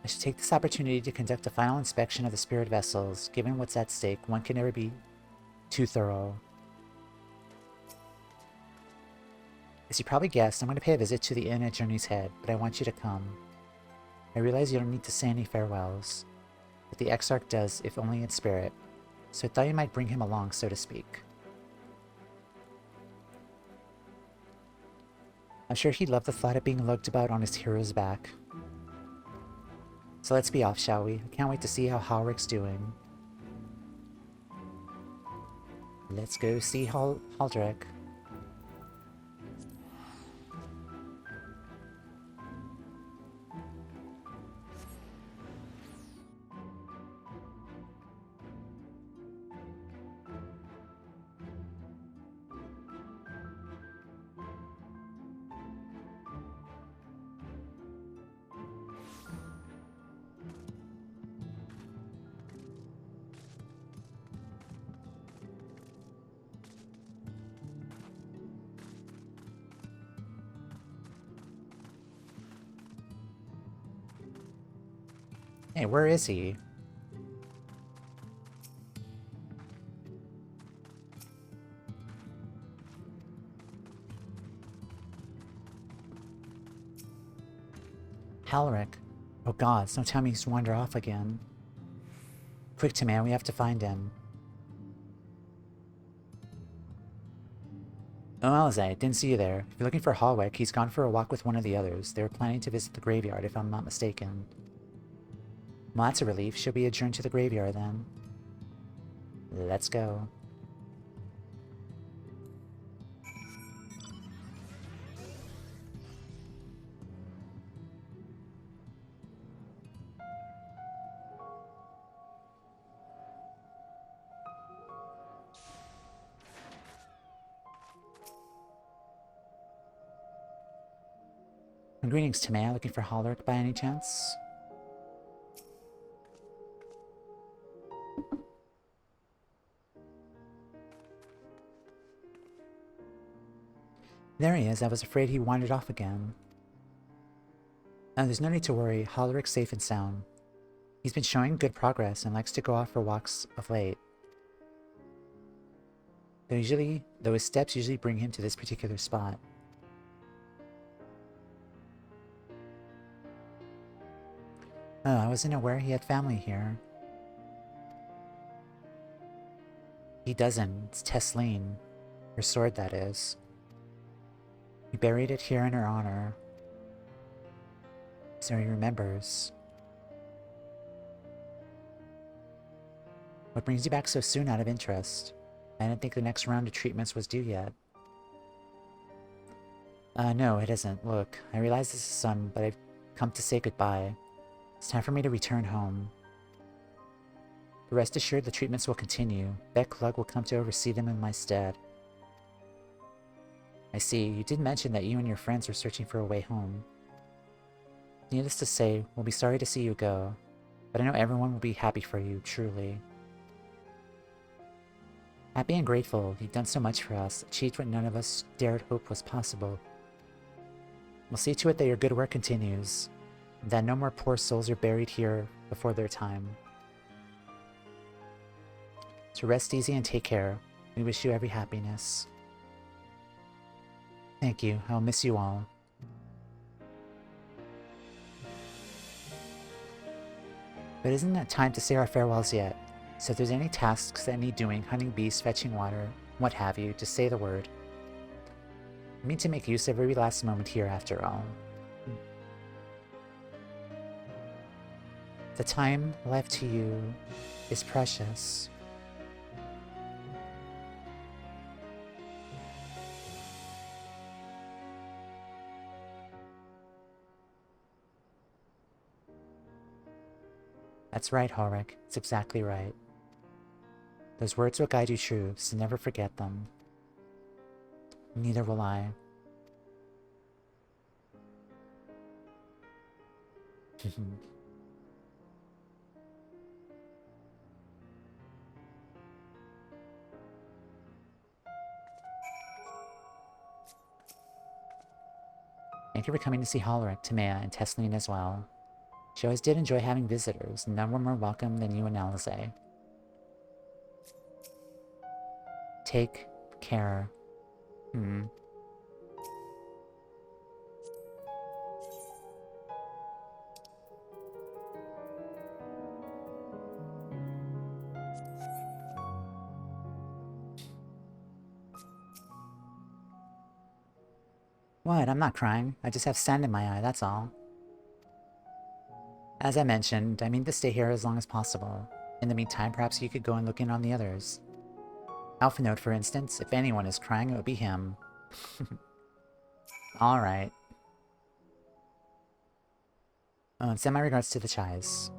I should take this opportunity to conduct a final inspection of the spirit vessels. Given what's at stake, one can never be too thorough. As you probably guessed, I'm going to pay a visit to the inn at Journey's Head, but I want you to come. I realize you don't need to say any farewells, but the Exarch does, if only in spirit, so I thought you might bring him along, so to speak. I'm sure he'd love the thought of being lugged about on his hero's back. So let's be off, shall we? I can't wait to see how Halric's doing. Let's go see Haldrek. Hey, where is he? Halric. Oh gods, don't tell me he's wandered off again. Quick, Toumeya, we have to find him. Oh, Alize, didn't see you there. If you're looking for Halric, he's gone for a walk with one of the others. They were planning to visit the graveyard, if I'm not mistaken. Well, that's a relief. Should we adjourn to the graveyard, then? Let's go. Greetings, Toumeya. Looking for Halric by any chance? There he is. I was afraid he wandered off again. There's no need to worry. Halric's safe and sound. He's been showing good progress and likes to go off for walks of late. Though his steps usually bring him to this particular spot. Oh, I wasn't aware he had family here. He doesn't. It's Tesleen. Her sword, that is. He buried it here in her honor. So he remembers. What brings you back so soon out of interest? I didn't think the next round of treatments was due yet. No, it isn't. Look, I realize this is sudden, but I've come to say goodbye. It's time for me to return home. But rest assured the treatments will continue. Beq Lugg will come to oversee them in my stead. I see, you did mention that you and your friends were searching for a way home. Needless to say, we'll be sorry to see you go, but I know everyone will be happy for you, truly. Happy and grateful, you've done so much for us, achieved what none of us dared hope was possible. We'll see to it that your good work continues, and that no more poor souls are buried here before their time. So rest easy and take care. We wish you every happiness. Thank you. I'll miss you all. But isn't it time to say our farewells yet? So if there's any tasks that need doing, hunting beasts, fetching water, what have you, just say the word. I mean to make use of every last moment here after all. The time left to you is precious. That's right, Halric. It's exactly right. Those words will guide you true, so never forget them. Neither will I. Thank you for coming to see Holric, Toumeya, and Tesleen as well. She always did enjoy having visitors. None were more welcome than you and Alize. Take care. What? I'm not crying. I just have sand in my eye, that's all. As I mentioned, I mean to stay here as long as possible. In the meantime, perhaps you could go and look in on the others. Alphinote, for instance. If anyone is crying, it would be him. Alright. Oh, and send my regards to the Chais.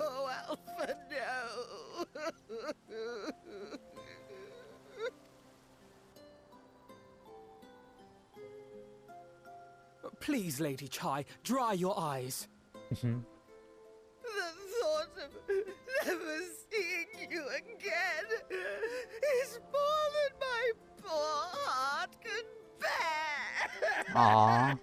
Oh, Alpha, no! Please, Lady Chai, dry your eyes. The thought of never seeing you again is more than my poor heart can bear! Aww.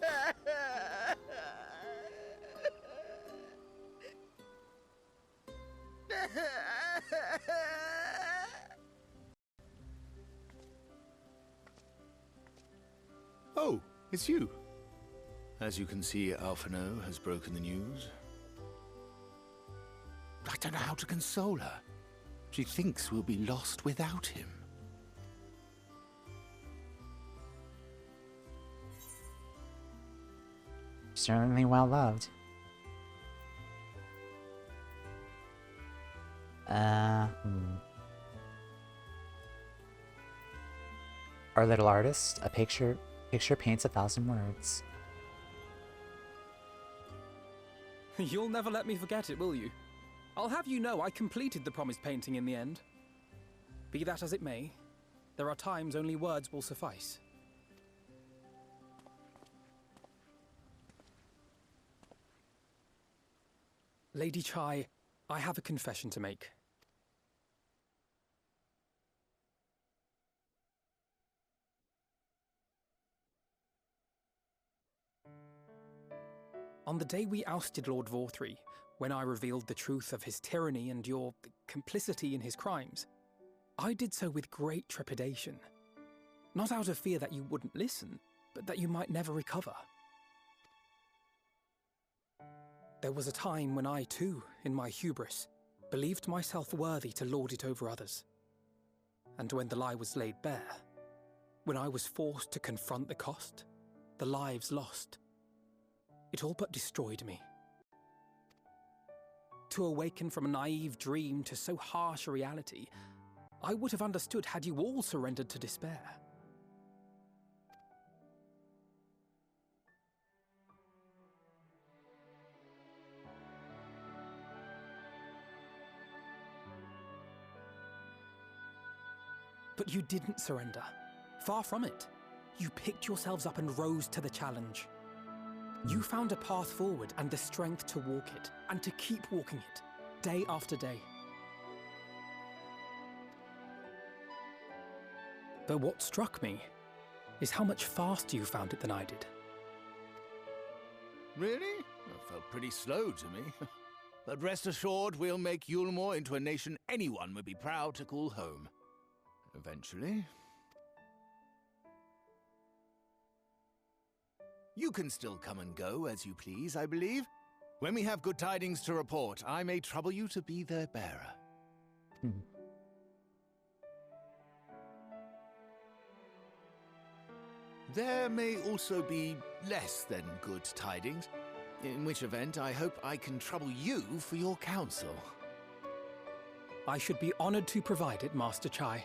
Oh, it's you. As you can see, Alphino has broken the news. I don't know how to console her. She thinks we'll be lost without him. Certainly well loved. Our little artist, a picture paints 1,000 words. You'll never let me forget it, will you? I'll have you know I completed the promised painting in the end. Be that as it may, there are times only words will suffice. Lady Chai, I have a confession to make. On the day we ousted Lord Vorthree, when I revealed the truth of his tyranny and your complicity in his crimes, I did so with great trepidation. Not out of fear that you wouldn't listen, but that you might never recover. There was a time when I too, in my hubris, believed myself worthy to lord it over others. And when the lie was laid bare, when I was forced to confront the cost, the lives lost, it all but destroyed me. To awaken from a naive dream to so harsh a reality, I would have understood had you all surrendered to despair. But you didn't surrender. Far from it. You picked yourselves up and rose to the challenge. You found a path forward and the strength to walk it, and to keep walking it, day after day. But what struck me is how much faster you found it than I did. Really? That felt pretty slow to me. But rest assured, we'll make Yulmore into a nation anyone would be proud to call home. Eventually. You can still come and go as you please, I believe. When we have good tidings to report, I may trouble you to be their bearer. There may also be less than good tidings. In which event, I hope I can trouble you for your counsel. I should be honored to provide it, Master Chai.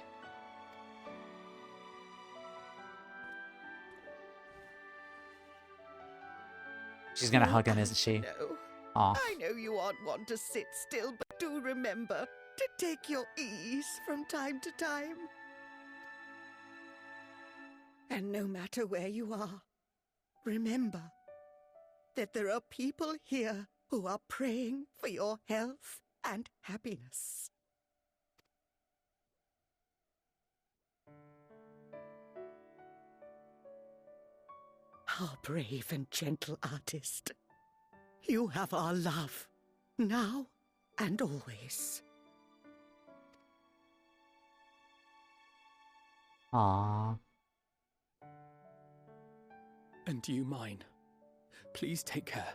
She's gonna hug him, isn't she? No. Aw. I know you aren't one to sit still, but do remember to take your ease from time to time. And no matter where you are, remember that there are people here who are praying for your health and happiness. Our brave and gentle artist, you have our love, now and always. Aww. And you mine. Please take care.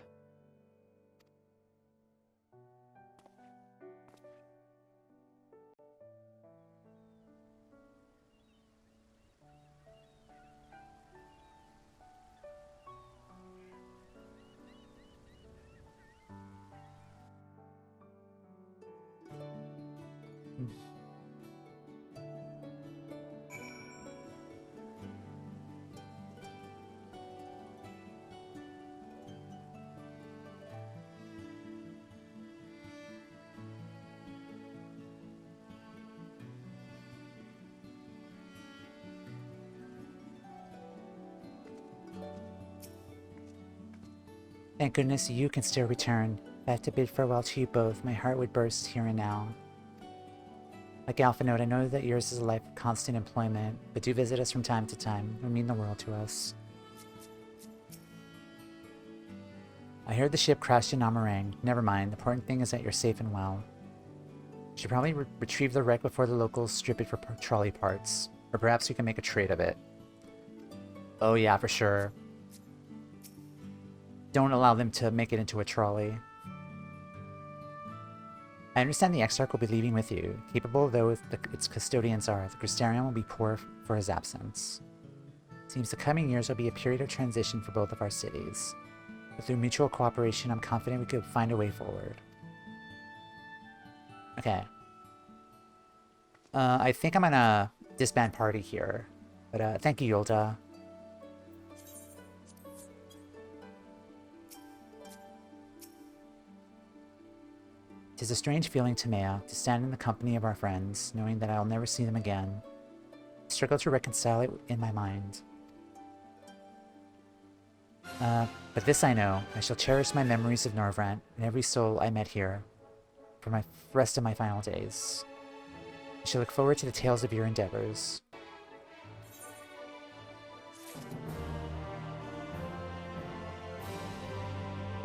Thank goodness you can still return. If I had to bid farewell to you both, my heart would burst here and now. Like Alpha Note, I know that yours is a life of constant employment, but do visit us from time to time. It would mean the world to us. I heard the ship crashed in Amarang. Never mind, the important thing is that you're safe and well. Should probably retrieve the wreck before the locals strip it for trolley parts. Or perhaps we can make a trade of it. Oh yeah, for sure. Don't allow them to make it into a trolley. I understand the Exarch will be leaving with you. Capable though its custodians are, the Crystarium will be poor for his absence. Seems the coming years will be a period of transition for both of our cities. But through mutual cooperation, I'm confident we could find a way forward. Okay. I think I'm gonna disband party here. But thank you, Yolda. Tis a strange feeling, Toumeya, to stand in the company of our friends, knowing that I'll never see them again. I struggle to reconcile it in my mind. But this I know, I shall cherish my memories of Norvrant and every soul I met here for my rest of my final days. I shall look forward to the tales of your endeavors.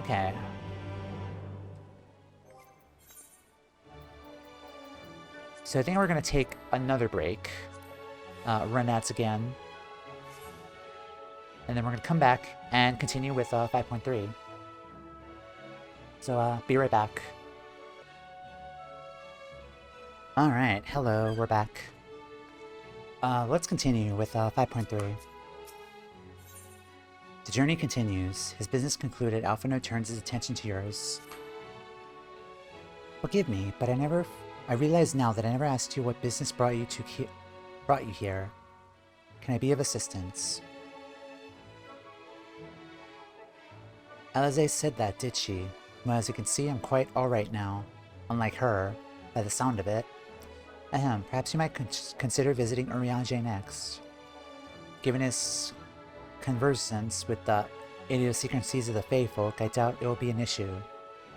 Okay. So I think we're going to take another break, run ads again, and then we're going to come back and continue with 5.3. So be right back. Alright, hello, we're back. Let's continue with 5.3. The journey continues. His business concluded, Alpha Note turns his attention to yours. Forgive me, but I realize now that I never asked you what business brought you here. Can I be of assistance? Alize said that, did she? Well, as you can see, I'm quite alright now. Unlike her, by the sound of it. Ahem, perhaps you might consider visiting Urianger next. Given his conversance with the idiosyncrasies of the Fey folk, I doubt it will be an issue.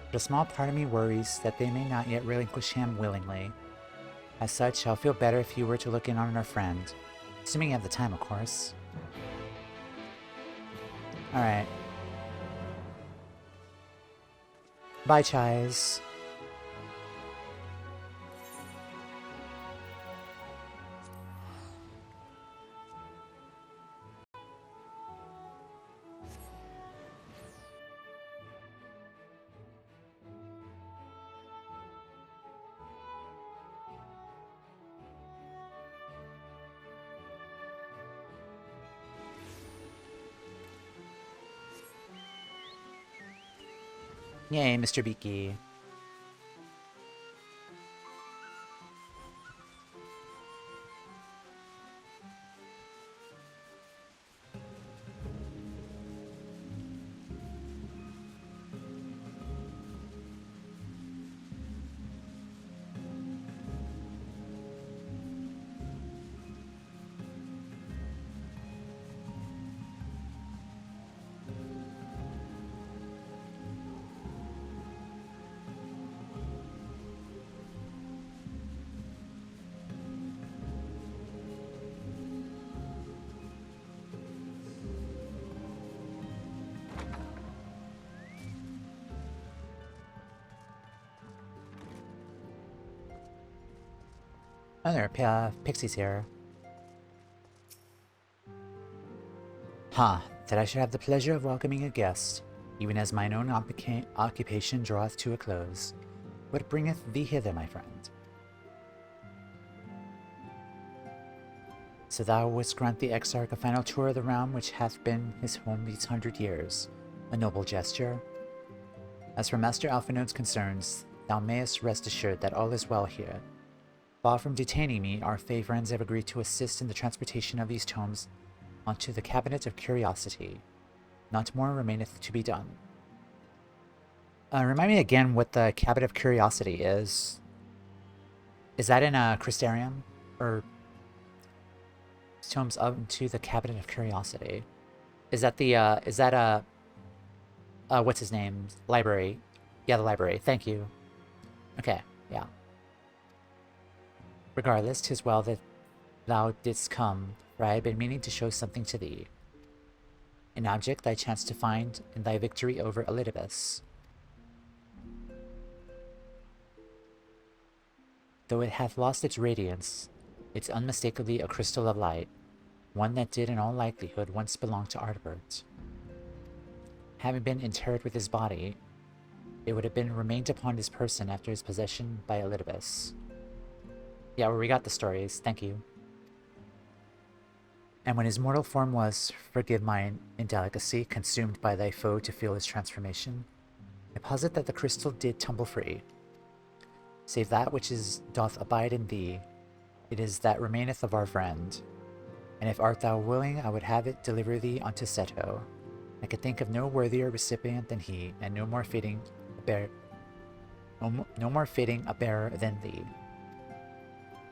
But a small part of me worries that they may not yet relinquish him willingly. As such, I'll feel better if you were to look in on our friend. Assuming you have the time, of course. Alright. Bye, Chais. Yay, Mr. Beaky. Oh, there are pixies here. Ha, that I should have the pleasure of welcoming a guest, even as mine own occupation draweth to a close. What bringeth thee hither, my friend? So thou wouldst grant the Exarch a final tour of the realm which hath been his home these 100 years. A noble gesture. As for Master Alphinode's concerns, thou mayest rest assured that all is well here. Far from detaining me, our Fae friends have agreed to assist in the transportation of these tomes onto the Cabinet of Curiosity. Not more remaineth to be done. Remind me again what the Cabinet of Curiosity is. Is that in Crystarium? Or tomes up to the Cabinet of Curiosity? Is that the, what's his name? Library. Yeah, the library. Thank you. Okay, yeah. Regardless, 'tis well that thou didst come, for I had been meaning to show something to thee. An object thy chance to find in thy victory over Elidibus. Though it hath lost its radiance, it's unmistakably a crystal of light, one that did in all likelihood once belong to Ardbert. Having been interred with his body, it would have been remained upon his person after his possession by Elidibus. Yeah, we got the stories, thank you. And when his mortal form was, forgive my indelicacy, consumed by thy foe to feel his transformation, I posit that the crystal did tumble free. Save that which doth abide in thee, it is that remaineth of our friend. And if art thou willing, I would have it deliver thee unto Seto. I could think of no worthier recipient than he, and no more fitting a bearer than thee.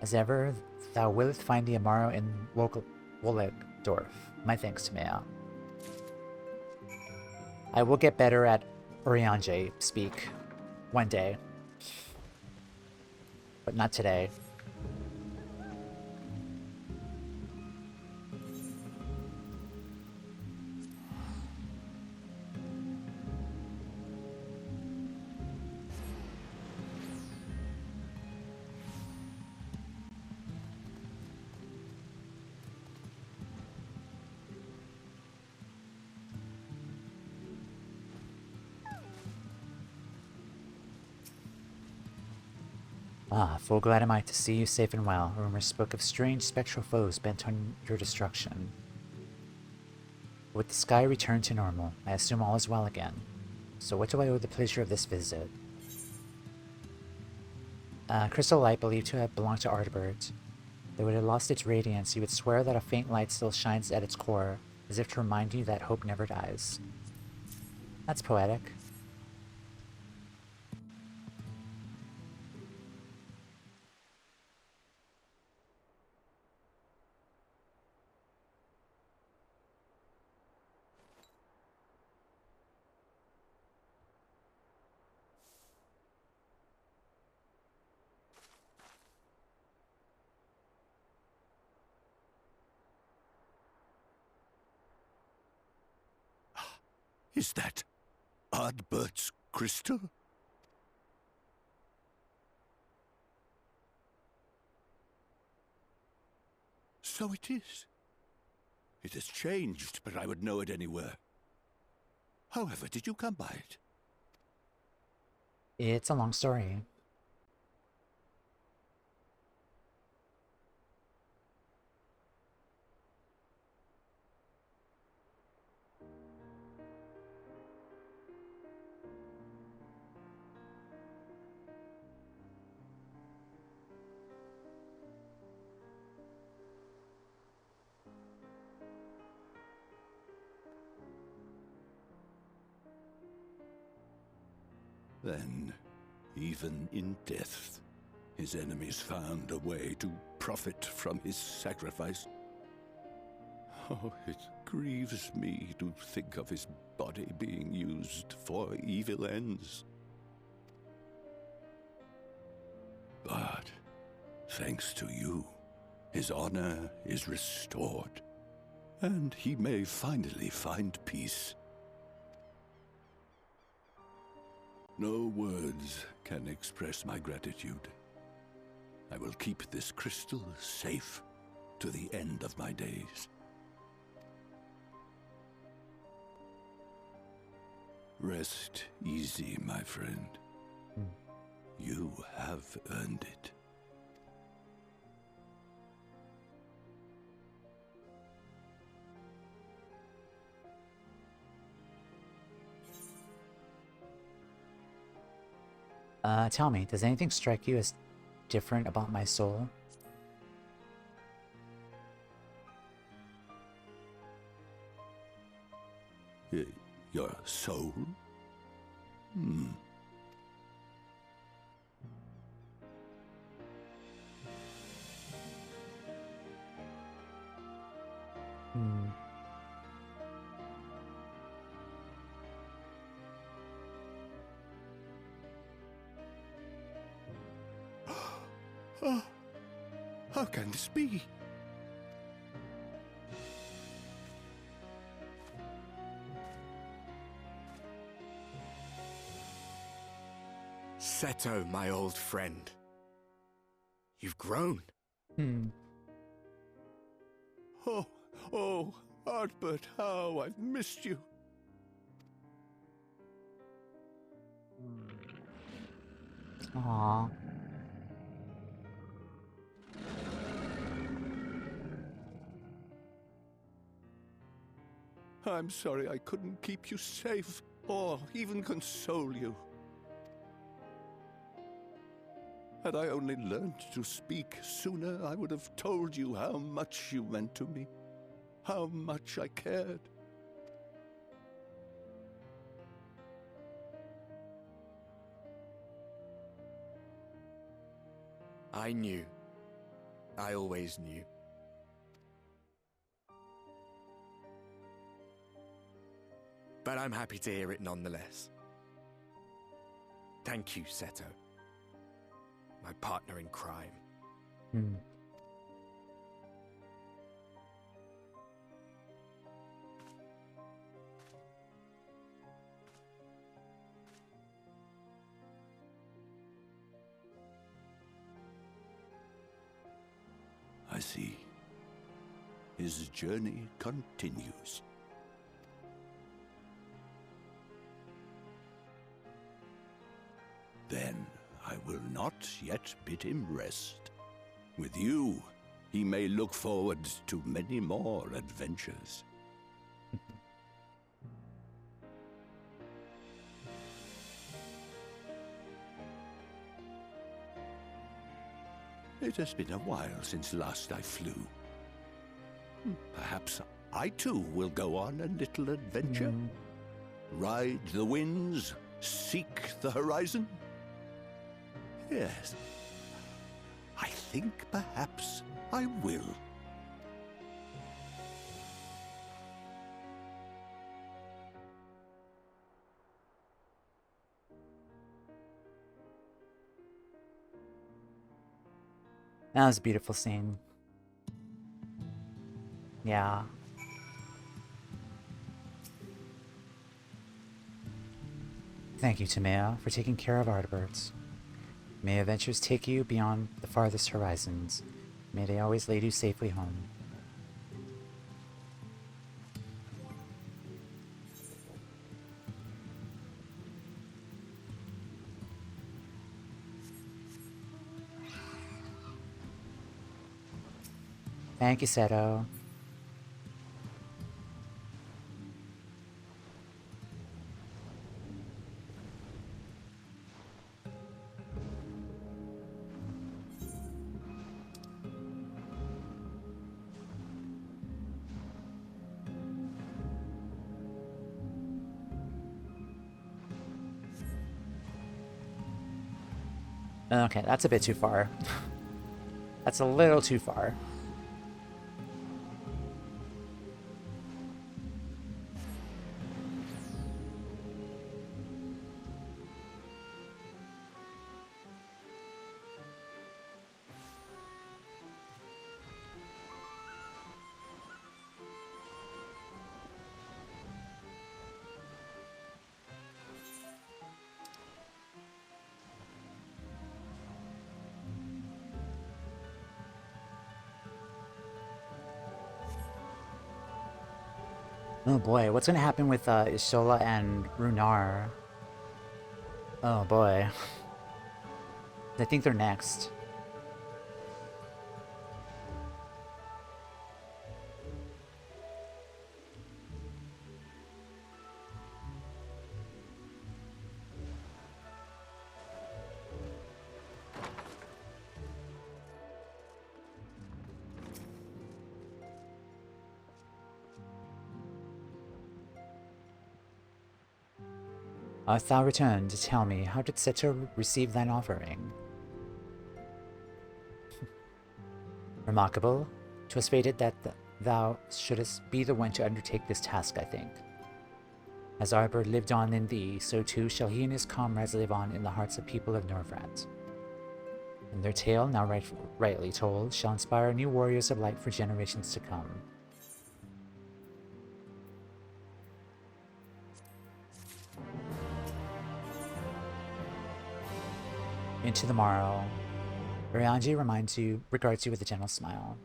As ever, thou wilt find the Amaro in Wollegdorf. My thanks, Toumeya. I will get better at Urianger speak one day, but not today. Ah, full glad am I to see you safe and well. Rumors spoke of strange spectral foes bent on your destruction. With the sky returned to normal, I assume all is well again. So what do I owe the pleasure of this visit? Crystal light believed to have belonged to Ardbert. Though it had lost its radiance, you would swear that a faint light still shines at its core, as if to remind you that hope never dies. That's poetic. Is that Ardbert's crystal? So it is. It has changed, but I would know it anywhere. However, did you come by it? It's a long story. Then, even in death, his enemies found a way to profit from his sacrifice. Oh, it grieves me to think of his body being used for evil ends. But, thanks to you, his honor is restored, and he may finally find peace. No words can express my gratitude. I will keep this crystal safe to the end of my days. Rest easy, my friend. You have earned it. Tell me, does anything strike you as different about my soul? Your soul? Hmm. Hmm. Oh, how can this be? Seto, my old friend. You've grown. Oh, Artbert, how I've missed you. Aww. I'm sorry I couldn't keep you safe, or even console you. Had I only learned to speak sooner, I would have told you how much you meant to me, how much I cared. I knew. I always knew. But I'm happy to hear it nonetheless. Thank you, Seto. My partner in crime. I see. His journey continues. Then I will not yet bid him rest. With you, he may look forward to many more adventures. It has been a while since last I flew. Perhaps I too will go on a little adventure. Ride the winds, seek the horizon. Yes, I think perhaps I will. That was a beautiful scene. Yeah. Thank you, Toumeya, for taking care of Artibirds. May adventures take you beyond the farthest horizons. May they always lead you safely home. Thank you, Seto. Okay, that's a bit too far. That's a little too far. Oh boy, what's gonna happen with Isola and Runar? Oh boy. I think they're next. Art thou returned to tell me, how did Seto receive thine offering? Remarkable. 'Twas fated that thou shouldst be the one to undertake this task, I think. As Arbor lived on in thee, so too shall he and his comrades live on in the hearts of people of Norvrat. And their tale, now rightly told, shall inspire new warriors of light for generations to come. Into the morrow. Urianger regards you with a gentle smile.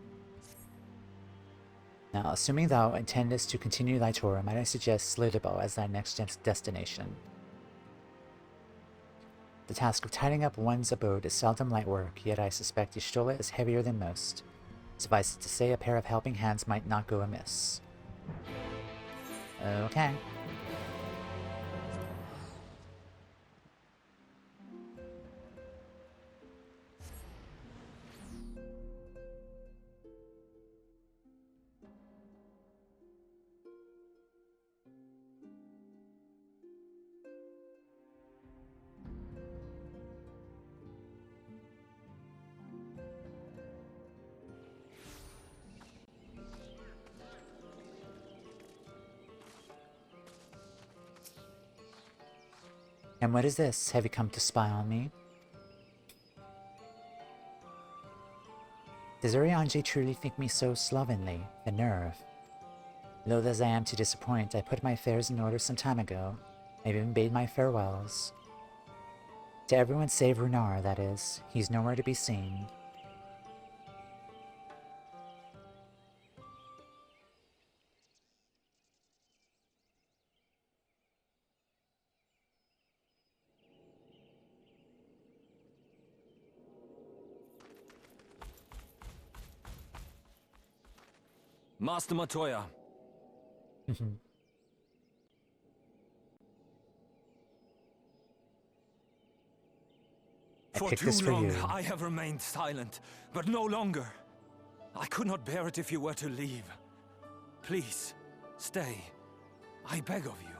Now, assuming thou intendest to continue thy tour, might I suggest Elidibus as thy next destination? The task of tidying up one's abode is seldom light work, yet I suspect Y'shtola is heavier than most. Suffice it to say, a pair of helping hands might not go amiss. Okay. And what is this? Have you come to spy on me? Does Urianger truly think me so slovenly? The nerve. Loath as I am to disappoint, I put my affairs in order some time ago. I've even bade my farewells. To everyone save Runar, that is. He's nowhere to be seen. Master Matoya. For too long I have remained silent, but no longer. I could not bear it if you were to leave. Please, stay. I beg of you.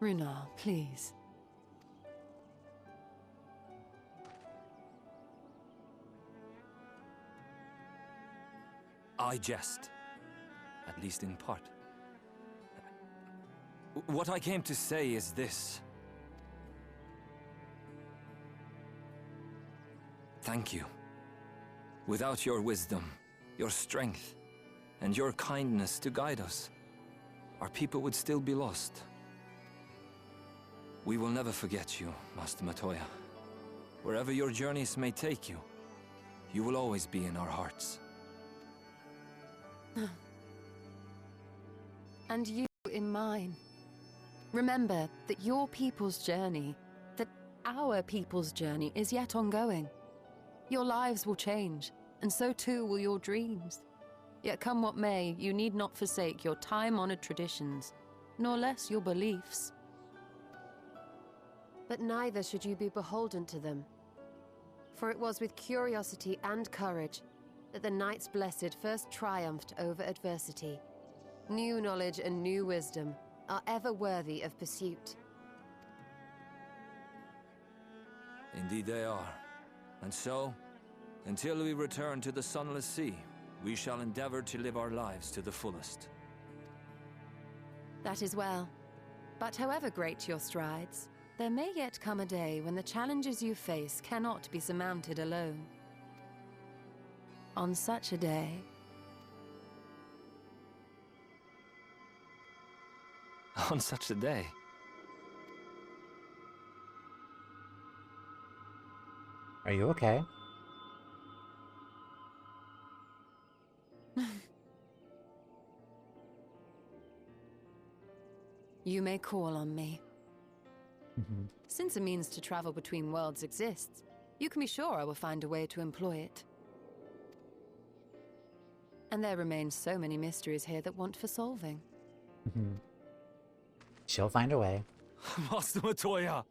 Runar, please. I jest. At least in part. What I came to say is this. Thank you. Without your wisdom, your strength, and your kindness to guide us, our people would still be lost. We will never forget you, Master Matoya. Wherever your journeys may take you, you will always be in our hearts. And you in mine. Remember that your people's journey, that our people's journey is yet ongoing. Your lives will change, and so too will your dreams. Yet come what may, you need not forsake your time-honored traditions, nor less your beliefs. But neither should you be beholden to them. For it was with curiosity and courage that the Knights Blessed first triumphed over adversity. New knowledge and new wisdom are ever worthy of pursuit. Indeed they are. And so, until we return to the Sunless Sea, we shall endeavor to live our lives to the fullest. That is well. But however great your strides, there may yet come a day when the challenges you face cannot be surmounted alone. On such a day... On such a day? Are you okay? You may call on me. Mm-hmm. Since a means to travel between worlds exists, you can be sure I will find a way to employ it. And there remain so many mysteries here that want for solving. Mm-hmm. She'll find a way. Master Toumeya!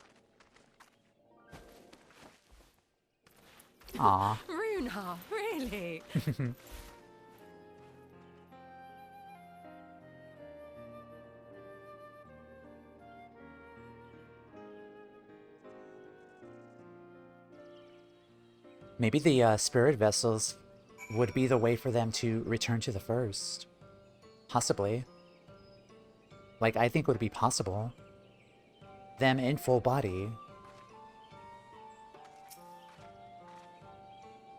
Aw. Runha, really? Maybe the spirit vessels would be the way for them to return to the first. Possibly. Like, I think it would be possible. Them in full body.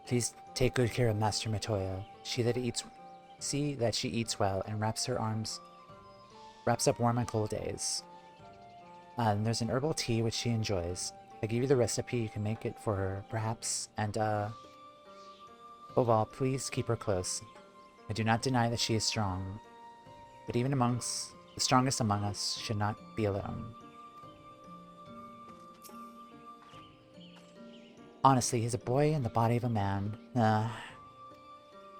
Please take good care of Master Toumeya. See that she eats well and wraps up warm on cold days. And there's an herbal tea which she enjoys. I give you the recipe, you can make it for her, perhaps, and overall, please keep her close. I do not deny that she is strong, but even amongst the strongest among us should not be alone. Honestly, he's a boy in the body of a man.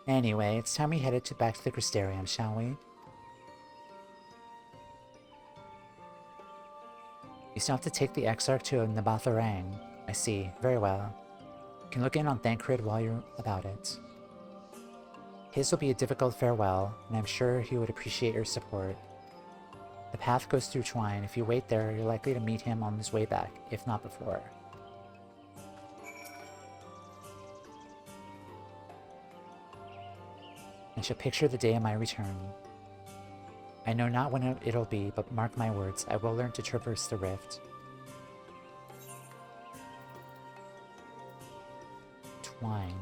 Anyway, it's time we headed back to the Crystarium, shall we? You still have to take the Exarch to Nabatharang. I see. Very well. You can look in on Thancred while you're about it. His will be a difficult farewell, and I'm sure he would appreciate your support. The path goes through Twine. If you wait there, you're likely to meet him on his way back, if not before. I shall picture the day of my return. I know not when it'll be, but mark my words, I will learn to traverse the rift. Twine.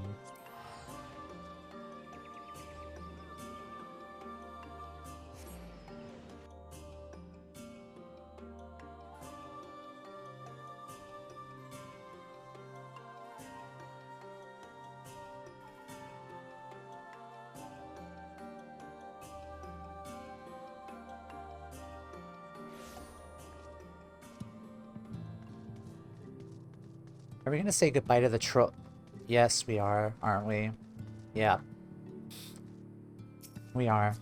Are we gonna say goodbye to the troll? Yes, we are, aren't we? Yeah. We are.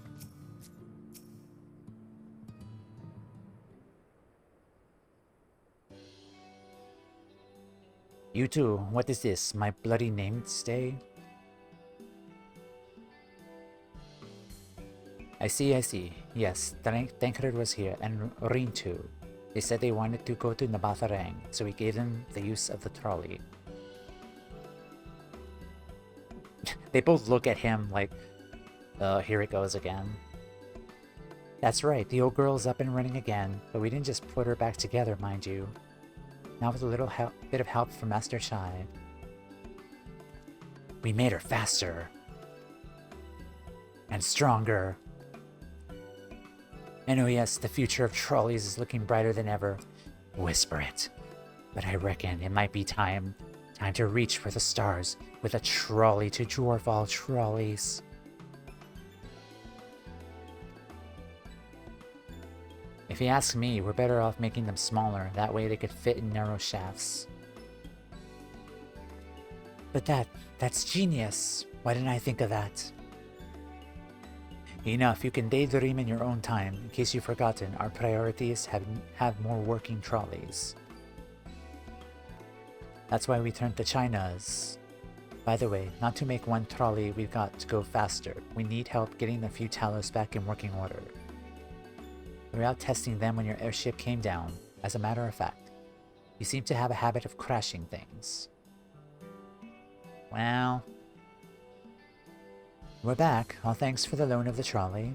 You two, what is this? My bloody namesday? I see. Yes, Thancred was here, and Rin too. They said they wanted to go to Nabatharang, so we gave them the use of the trolley. They both look at him like, here it goes again. That's right, the old girl's up and running again, but we didn't just put her back together, mind you. Now with a little bit of help from Master Chai. We made her faster. And stronger. And oh yes, the future of trolleys is looking brighter than ever. Whisper it. But I reckon it might be time to reach for the stars with a trolley to dwarf all trolleys. If you ask me, we're better off making them smaller, that way they could fit in narrow shafts. But that's genius. Why didn't I think of that? Enough, you can daydream in your own time. In case you've forgotten, our priorities have more working trolleys. That's why we turned to China's. By the way, not to make one trolley, we've got to go faster. We need help getting the few Talos back in working order. We were out testing them when your airship came down. As a matter of fact, you seem to have a habit of crashing things. Well, we're back. All thanks for the loan of the trolley.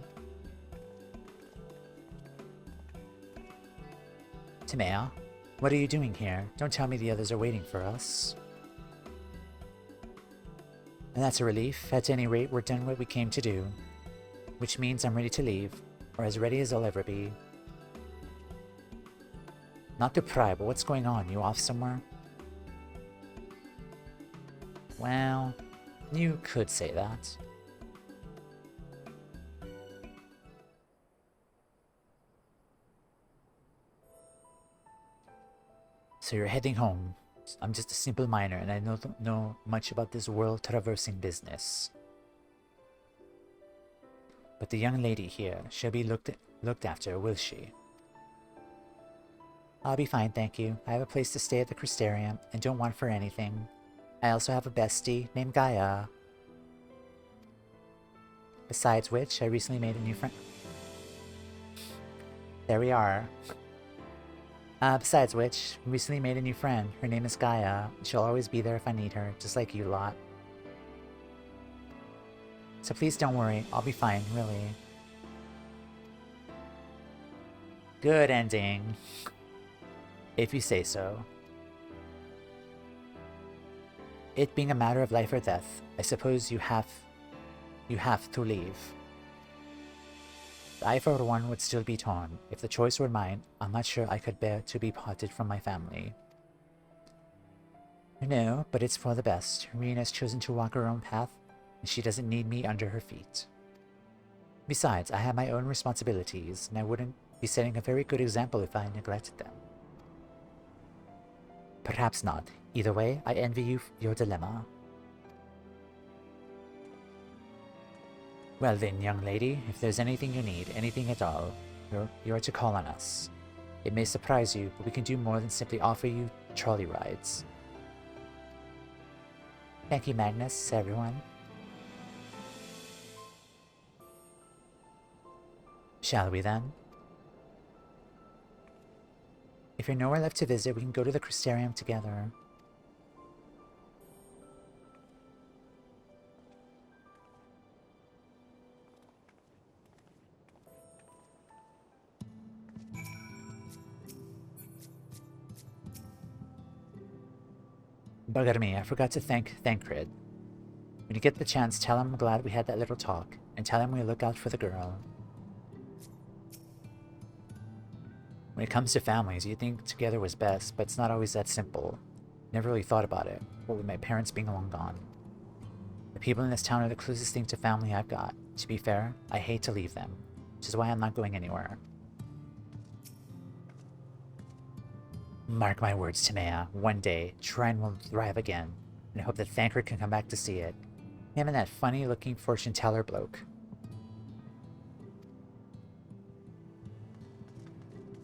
Toumeya, what are you doing here? Don't tell me the others are waiting for us. And that's a relief. At any rate, we're done what we came to do. Which means I'm ready to leave, or as ready as I'll ever be. Not to pry, but what's going on? You off somewhere? Well, you could say that. So you're heading home. I'm just a simple miner and I don't know much about this world-traversing business. But the young lady here, she'll be looked after, will she? I'll be fine, thank you. I have a place to stay at the Crystarium and don't want for anything. I also have a bestie named Gaia. Besides which, I recently made a new friend. There we are. Besides which, recently made a new friend. Her name is Gaia. She'll always be there if I need her, just like you lot. So please don't worry, I'll be fine, really. Good ending. If you say so. It being a matter of life or death, I suppose you have to leave. I, for one, would still be torn. If the choice were mine, I'm not sure I could bear to be parted from my family. No, but it's for the best. Rena has chosen to walk her own path, and she doesn't need me under her feet. Besides, I have my own responsibilities, and I wouldn't be setting a very good example if I neglected them. Perhaps not. Either way, I envy you your dilemma. Well then, young lady, if there's anything you need, anything at all, you're to call on us. It may surprise you, but we can do more than simply offer you trolley rides. Thank you, Magnus, everyone. Shall we then? If you're nowhere left to visit, we can go to the Crystarium together. Bugger me, I forgot to thank Thancred. When you get the chance, tell him I'm glad we had that little talk, and tell him we'll look out for the girl. When it comes to families, you think together was best, but it's not always that simple. Never really thought about it, what with my parents being long gone. The people in this town are the closest thing to family I've got. To be fair, I hate to leave them, which is why I'm not going anywhere. Mark my words, Toumeya. One day, Shrine will thrive again, and I hope that Thancred can come back to see it. Him and that funny-looking fortune-teller bloke.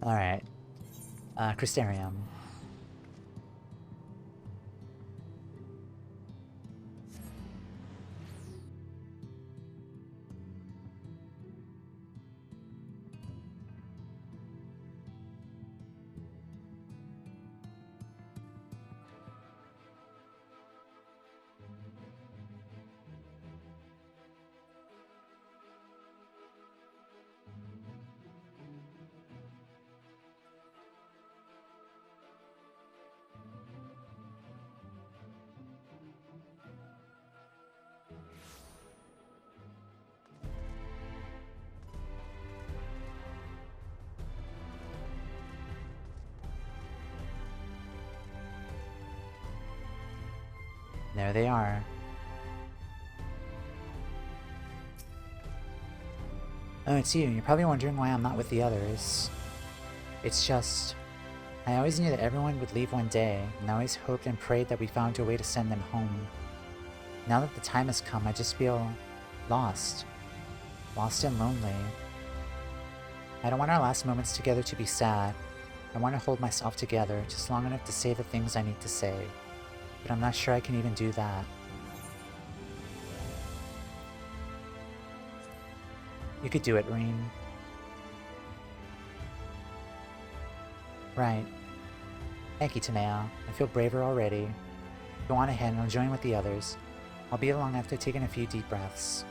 Alright. Crystarium. There they are. Oh, it's you. You're probably wondering why I'm not with the others. It's just... I always knew that everyone would leave one day, and I always hoped and prayed that we found a way to send them home. Now that the time has come, I just feel... lost. Lost and lonely. I don't want our last moments together to be sad. I want to hold myself together just long enough to say the things I need to say. But I'm not sure I can even do that. You could do it, Reen. Right. Thank you, Toumeya. I feel braver already. Go on ahead and I'll join with the others. I'll be along after taking a few deep breaths.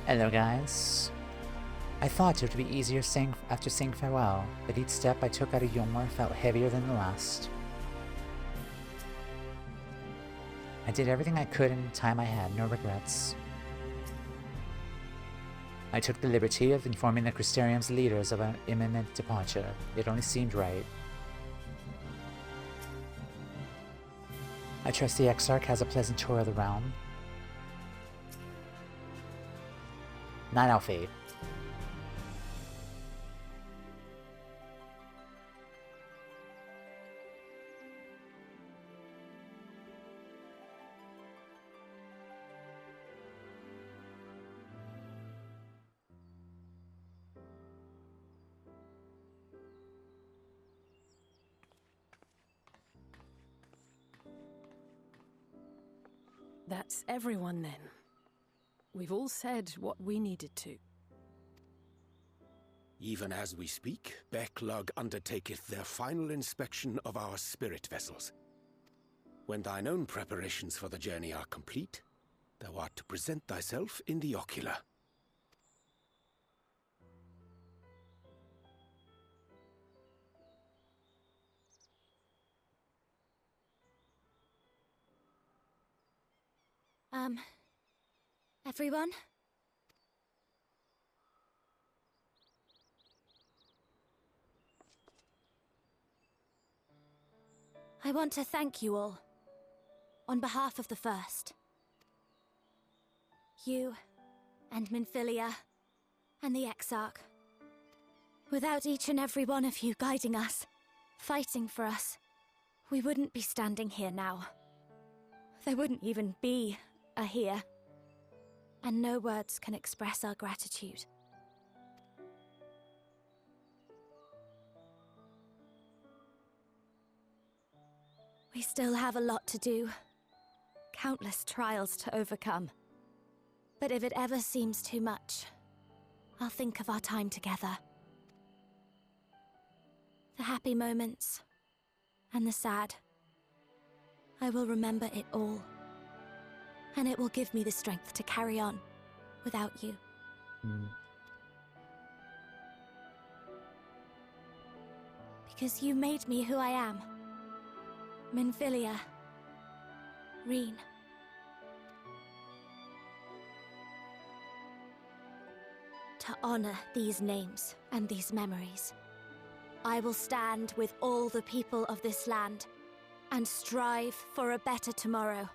Hello, guys. I thought it would be easier after saying farewell, but each step I took out of Yomor felt heavier than the last. I did everything I could in the time I had, no regrets. I took the liberty of informing the Crystarium's leaders of an imminent departure. It only seemed right. I trust the Exarch has a pleasant tour of the realm. Night out, Fade. That's everyone then. We've all said what we needed to. Even as we speak, Beq Lugg undertaketh their final inspection of our spirit vessels. When thine own preparations for the journey are complete, thou art to present thyself in the ocular. Everyone? I want to thank you all, on behalf of the First. You, and Minfilia, and the Exarch. Without each and every one of you guiding us, fighting for us, we wouldn't be standing here now. There wouldn't even be a here. And no words can express our gratitude. We still have a lot to do. Countless trials to overcome. But if it ever seems too much, I'll think of our time together. The happy moments, and the sad. I will remember it all. And it will give me the strength to carry on without you. Because you made me who I am. Minfilia. Reen. To honor these names and these memories, I will stand with all the people of this land and strive for a better tomorrow.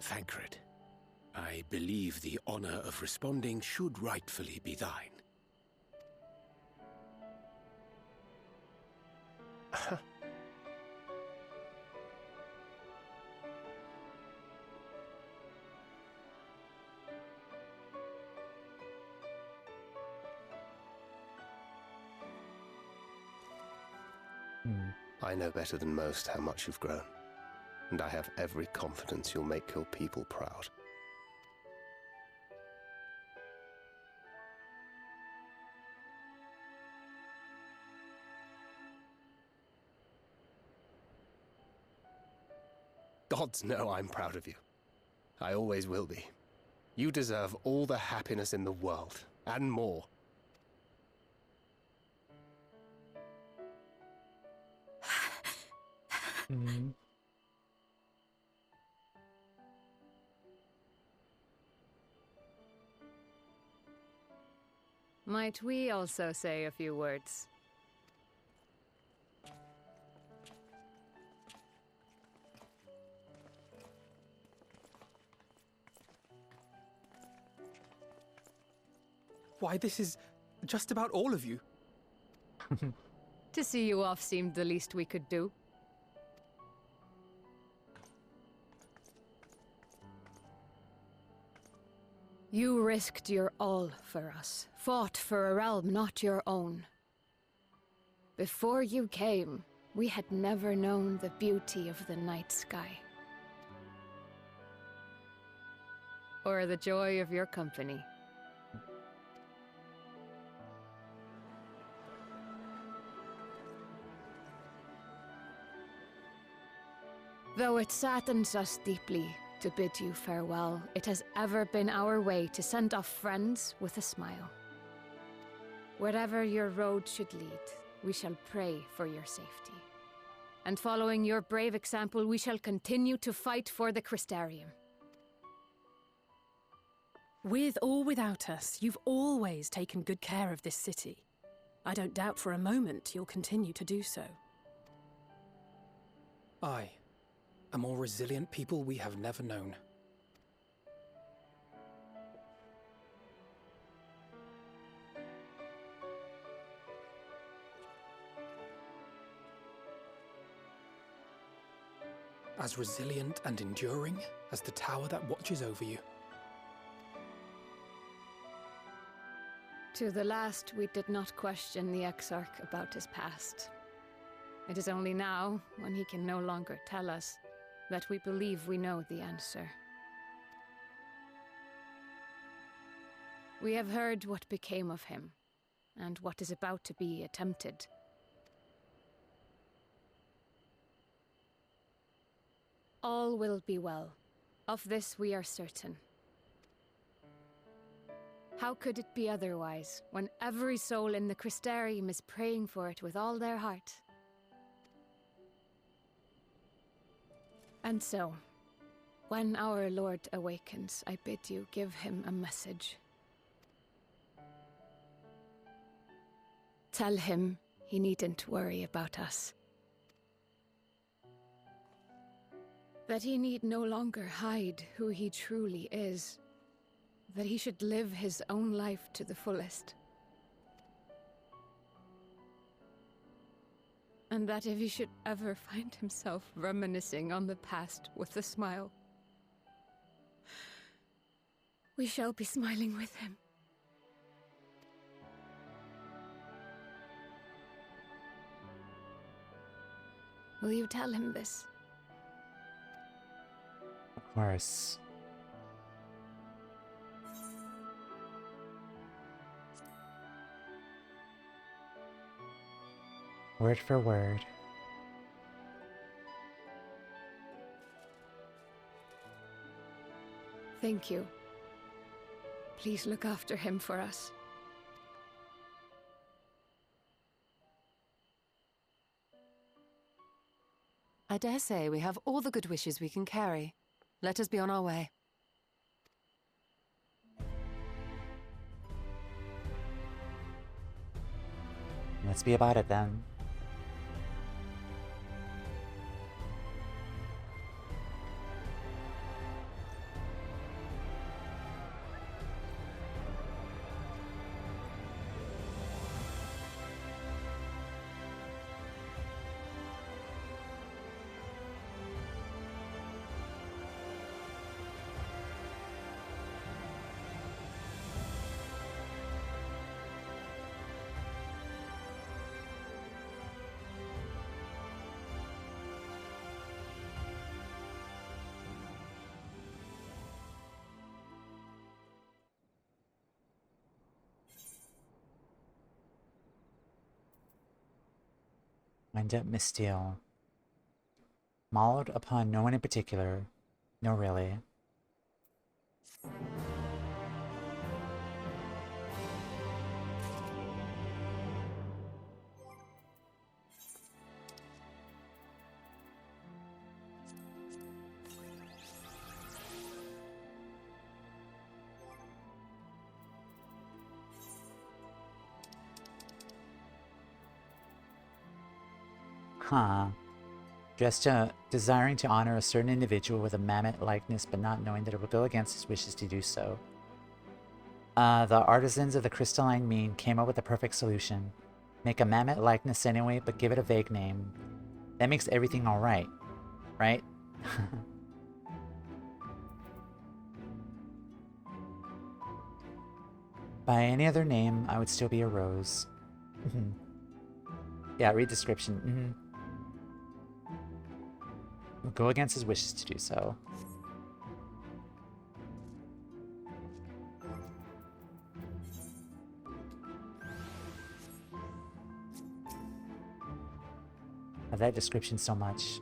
Thancred, I believe the honor of responding should rightfully be thine. I know better than most how much you've grown, and I have every confidence you'll make your people proud. Gods know I'm proud of you. I always will be. You deserve all the happiness in the world, and more. Might we also say a few words? Why, this is just about all of you. To see you off seemed the least we could do. You risked your all for us, fought for a realm not your own. Before you came, we had never known the beauty of the night sky. Or the joy of your company. Though it saddens us deeply to bid you farewell, it has ever been our way to send off friends with a smile. Wherever your road should lead, we shall pray for your safety. And following your brave example, we shall continue to fight for the Crystarium. With or without us, you've always taken good care of this city. I don't doubt for a moment you'll continue to do so. Aye. A more resilient people we have never known. As resilient and enduring as the tower that watches over you. To the last, we did not question the Exarch about his past. It is only now, when he can no longer tell us, that we believe we know the answer. We have heard what became of him, and what is about to be attempted. All will be well. Of this we are certain. How could it be otherwise, when every soul in the Crystarium is praying for it with all their heart? And so, when our Lord awakens, I bid you give him a message. Tell him he needn't worry about us. That he need no longer hide who he truly is. That he should live his own life to the fullest. And that if he should ever find himself reminiscing on the past with a smile, we shall be smiling with him. Will you tell him this? Of course. Word for word. Thank you. Please look after him for us. I dare say we have all the good wishes we can carry. Let us be on our way. Let's be about it then. Wind up Mistiel. Mauled upon no one in particular. No, really. Huh. Just desiring to honor a certain individual with a mammoth likeness, but not knowing that it would go against his wishes to do so. The artisans of the crystalline mean came up with the perfect solution. Make a mammoth likeness anyway, but give it a vague name. That makes everything alright, right? By any other name, I would still be a rose. Yeah, read description. Will go against his wishes to do so. I love that description so much.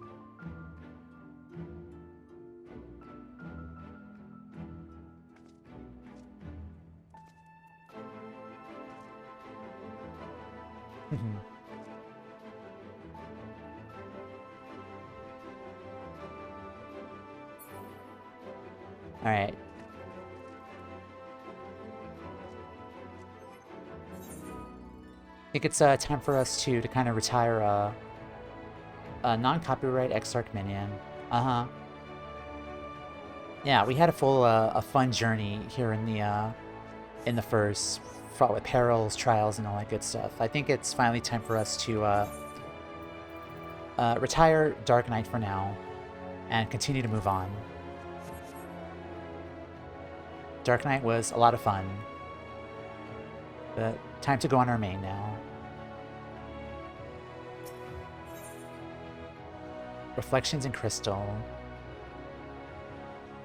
All right. I think it's time for us to kind of retire a non-copyright Exarch minion. Yeah, we had a full a fun journey here in the first, fraught with perils, trials, and all that good stuff. I think it's finally time for us to retire Dark Knight for now and continue to move on. Dark Knight was a lot of fun, but time to go on our main now. Reflections in Crystal.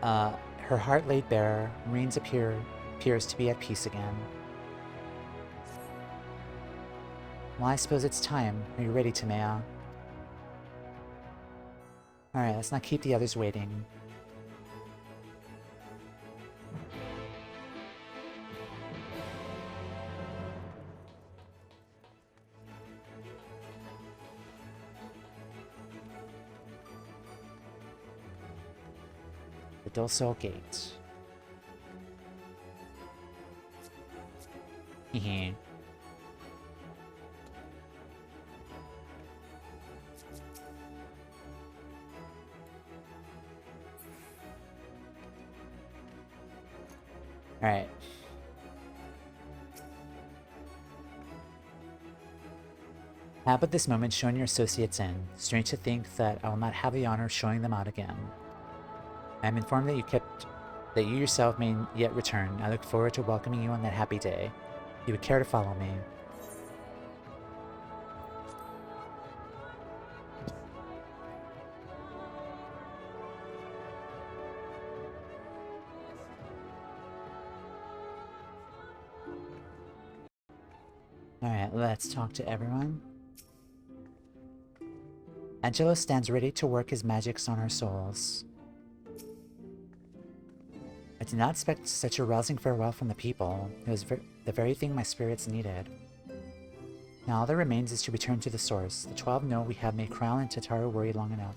Her heart laid bare, Marines appears to be at peace again. Well, I suppose it's time. Are you ready, Toumeya? Alright, let's not keep the others waiting. The Dulcel Gate. Hehe. Alright. How about this moment showing your associates in? Strange to think that I will not have the honor of showing them out again. I am informed that you yourself may yet return. I look forward to welcoming you on that happy day. You would care to follow me. Alright, let's talk to everyone. Angelo stands ready to work his magics on our souls. I did not expect such a rousing farewell from the people. It was the very thing my spirits needed. Now all that remains is to return to the source. The 12 know we have made Crown and Tataru worry long enough.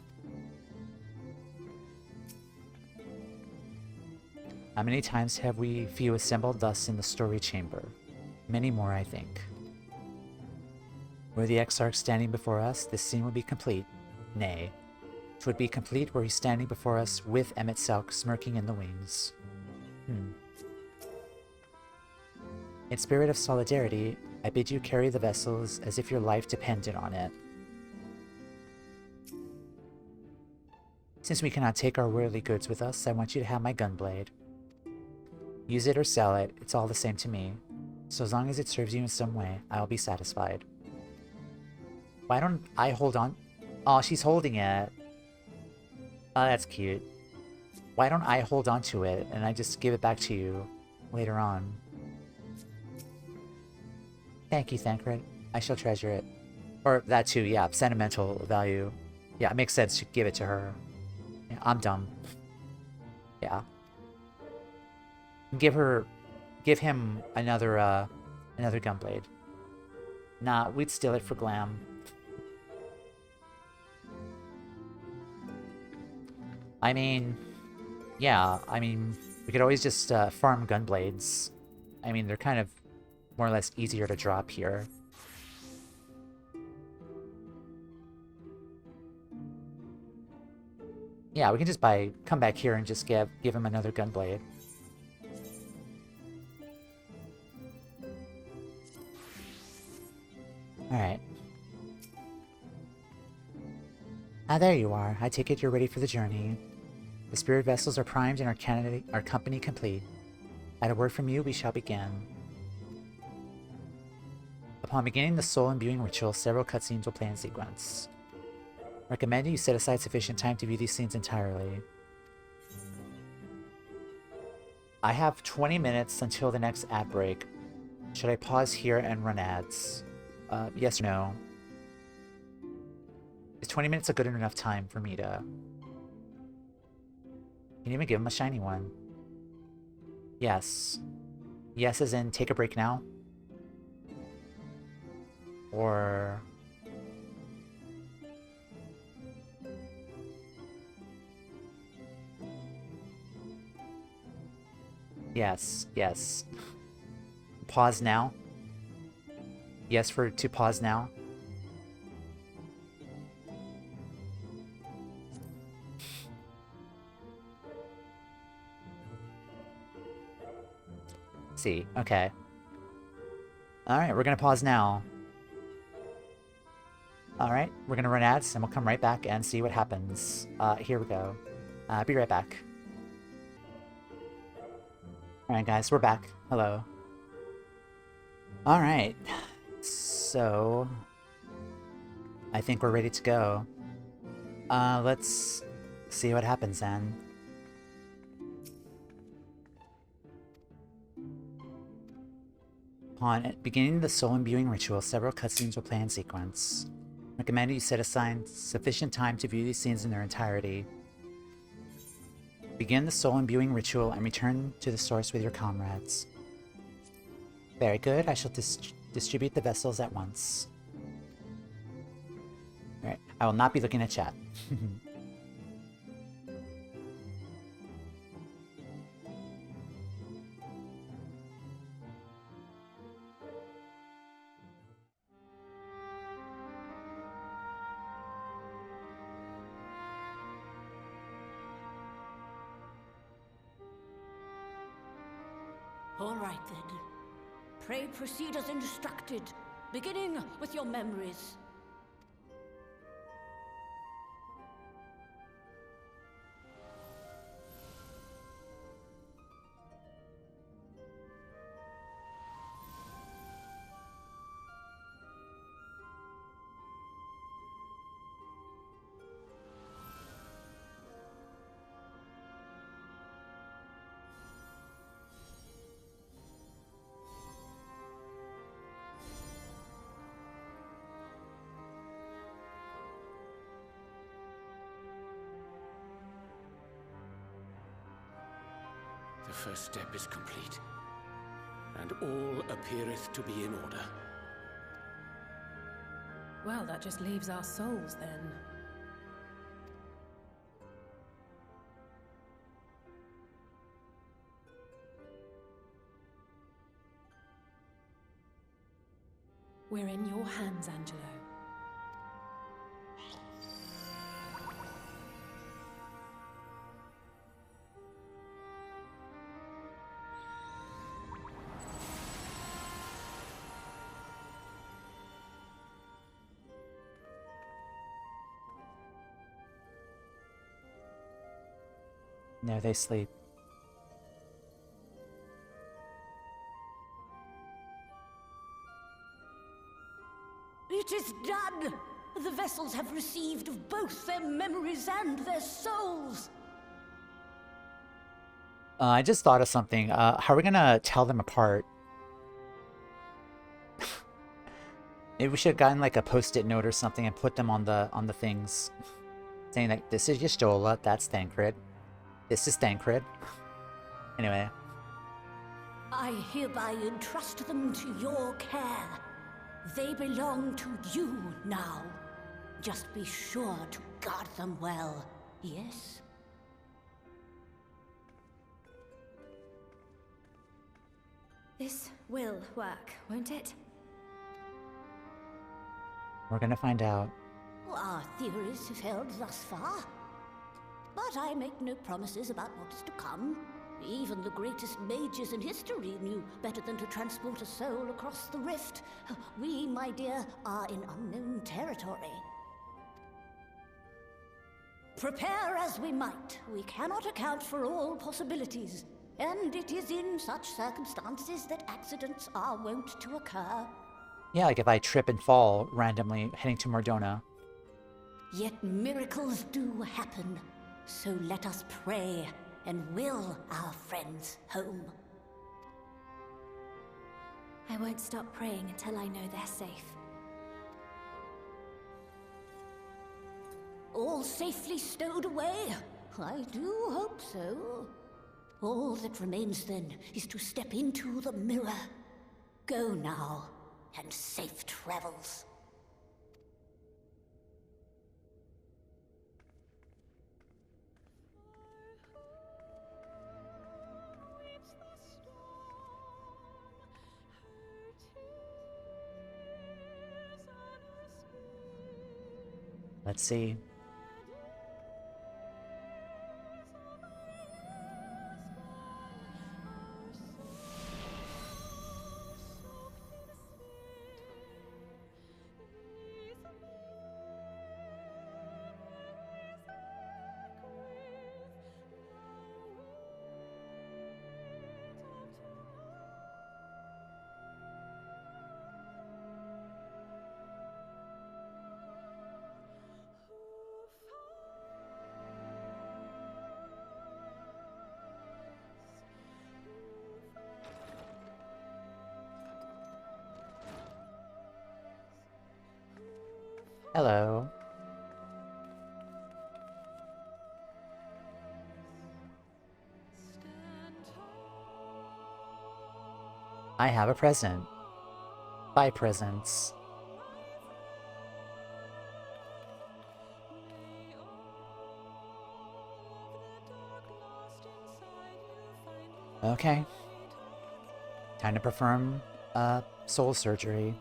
How many times have we few assembled thus in the story chamber? Many more, I think. Were the Exarch standing before us, this scene would be complete. Nay, it would be complete were he standing before us with Emmett Selk smirking in the wings. In spirit of solidarity, I bid you carry the vessels as if your life depended on it. Since we cannot take our worldly goods with us, I want you to have my gunblade. Use it or sell it, it's all the same to me. So as long as it serves you in some way, I'll be satisfied. Why don't I hold on? Oh, she's holding it. Oh, that's cute. Why don't I hold on to it and I just give it back to you later on? Thank you, Thancred. I shall treasure it. Or that too, yeah, sentimental value. Yeah, it makes sense to give it to her. Yeah, I'm dumb. Yeah. Give him another gunblade. Nah, we'd steal it for glam. I mean, yeah, I mean, we could always just farm gunblades. I mean, they're kind of more or less easier to drop here. Yeah, we can just come back here and just give him another gunblade. Alright. Ah, there you are. I take it you're ready for the journey. The spirit vessels are primed and our company complete. At a word from you, we shall begin. Upon beginning the soul imbuing ritual, several cutscenes will play in sequence. Recommend you set aside sufficient time to view these scenes entirely. I have 20 minutes until the next ad break. Should I pause here and run ads? Yes or no? Is 20 minutes a good enough time for me to... Can you even give him a shiny one? Yes. Yes as in take a break now? Or... Yes, yes. Pause now? Yes to pause now? See, okay. Alright, we're gonna pause now. Alright, we're gonna run ads and we'll come right back and see what happens. Here we go. Be right back. Alright guys, we're back. Hello. Alright. So... I think we're ready to go. Let's see what happens then. Upon beginning the soul imbuing ritual, several cutscenes will play in sequence. Recommend you set aside sufficient time to view these scenes in their entirety. Begin the soul imbuing ritual and return to the source with your comrades. Very good, I shall distribute the vessels at once. Alright, I will not be looking at chat. All right, then. Pray proceed as instructed, beginning with your memories. The first step is complete, and all appeareth to be in order. Well, that just leaves our souls, then. We're in your hands, Angelo. There they sleep. It is done! The vessels have received of both their memories and their souls! I just thought of something. How are we gonna tell them apart? Maybe we should have gotten like a post-it note or something and put them on the things. Saying that this is Y'shtola, that's Thancred. This is Thancred. Anyway. I hereby entrust them to your care. They belong to you now. Just be sure to guard them well, yes? This will work, won't it? We're gonna find out. Our theories have held thus far. But I make no promises about what is to come. Even the greatest mages in history knew better than to transport a soul across the rift. We, my dear, are in unknown territory. Prepare as we might, we cannot account for all possibilities. And it is in such circumstances that accidents are wont to occur. Yeah, like if I trip and fall randomly heading to Mordona. Yet miracles do happen, so let us pray and will our friends home. I won't stop praying until I know they're safe. All safely stowed away? I do hope so. All that remains then is to step into the mirror. Go now, and safe travels. Let's see. Hello. I have a present. Buy presents. Okay. Time to perform soul surgery.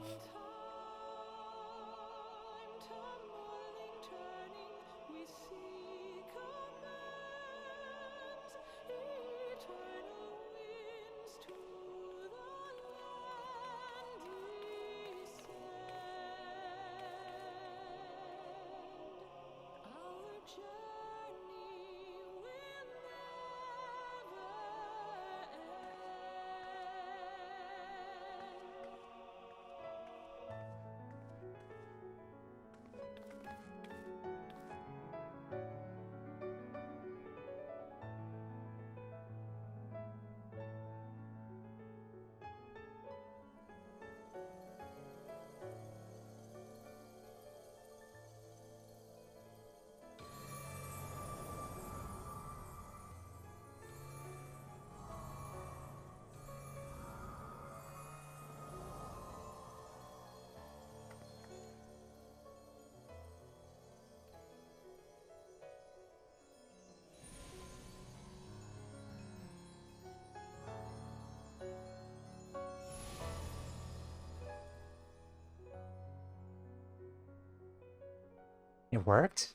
It worked?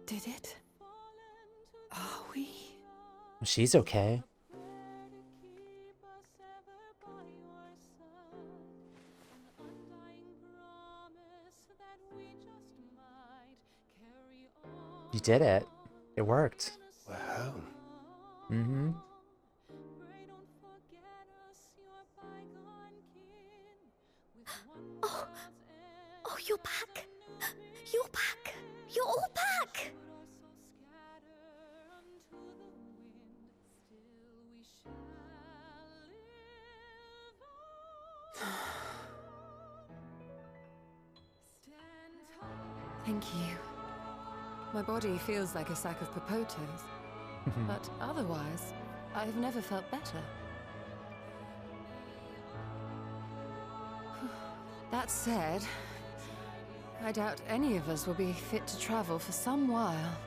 Did it? Are we? She's okay. You did it. It worked. We're home. Mm-hmm. Oh, you're back. You're back. You're all back. Thank you. My body feels like a sack of potatoes, but otherwise, I've never felt better. That said, I doubt any of us will be fit to travel for some while.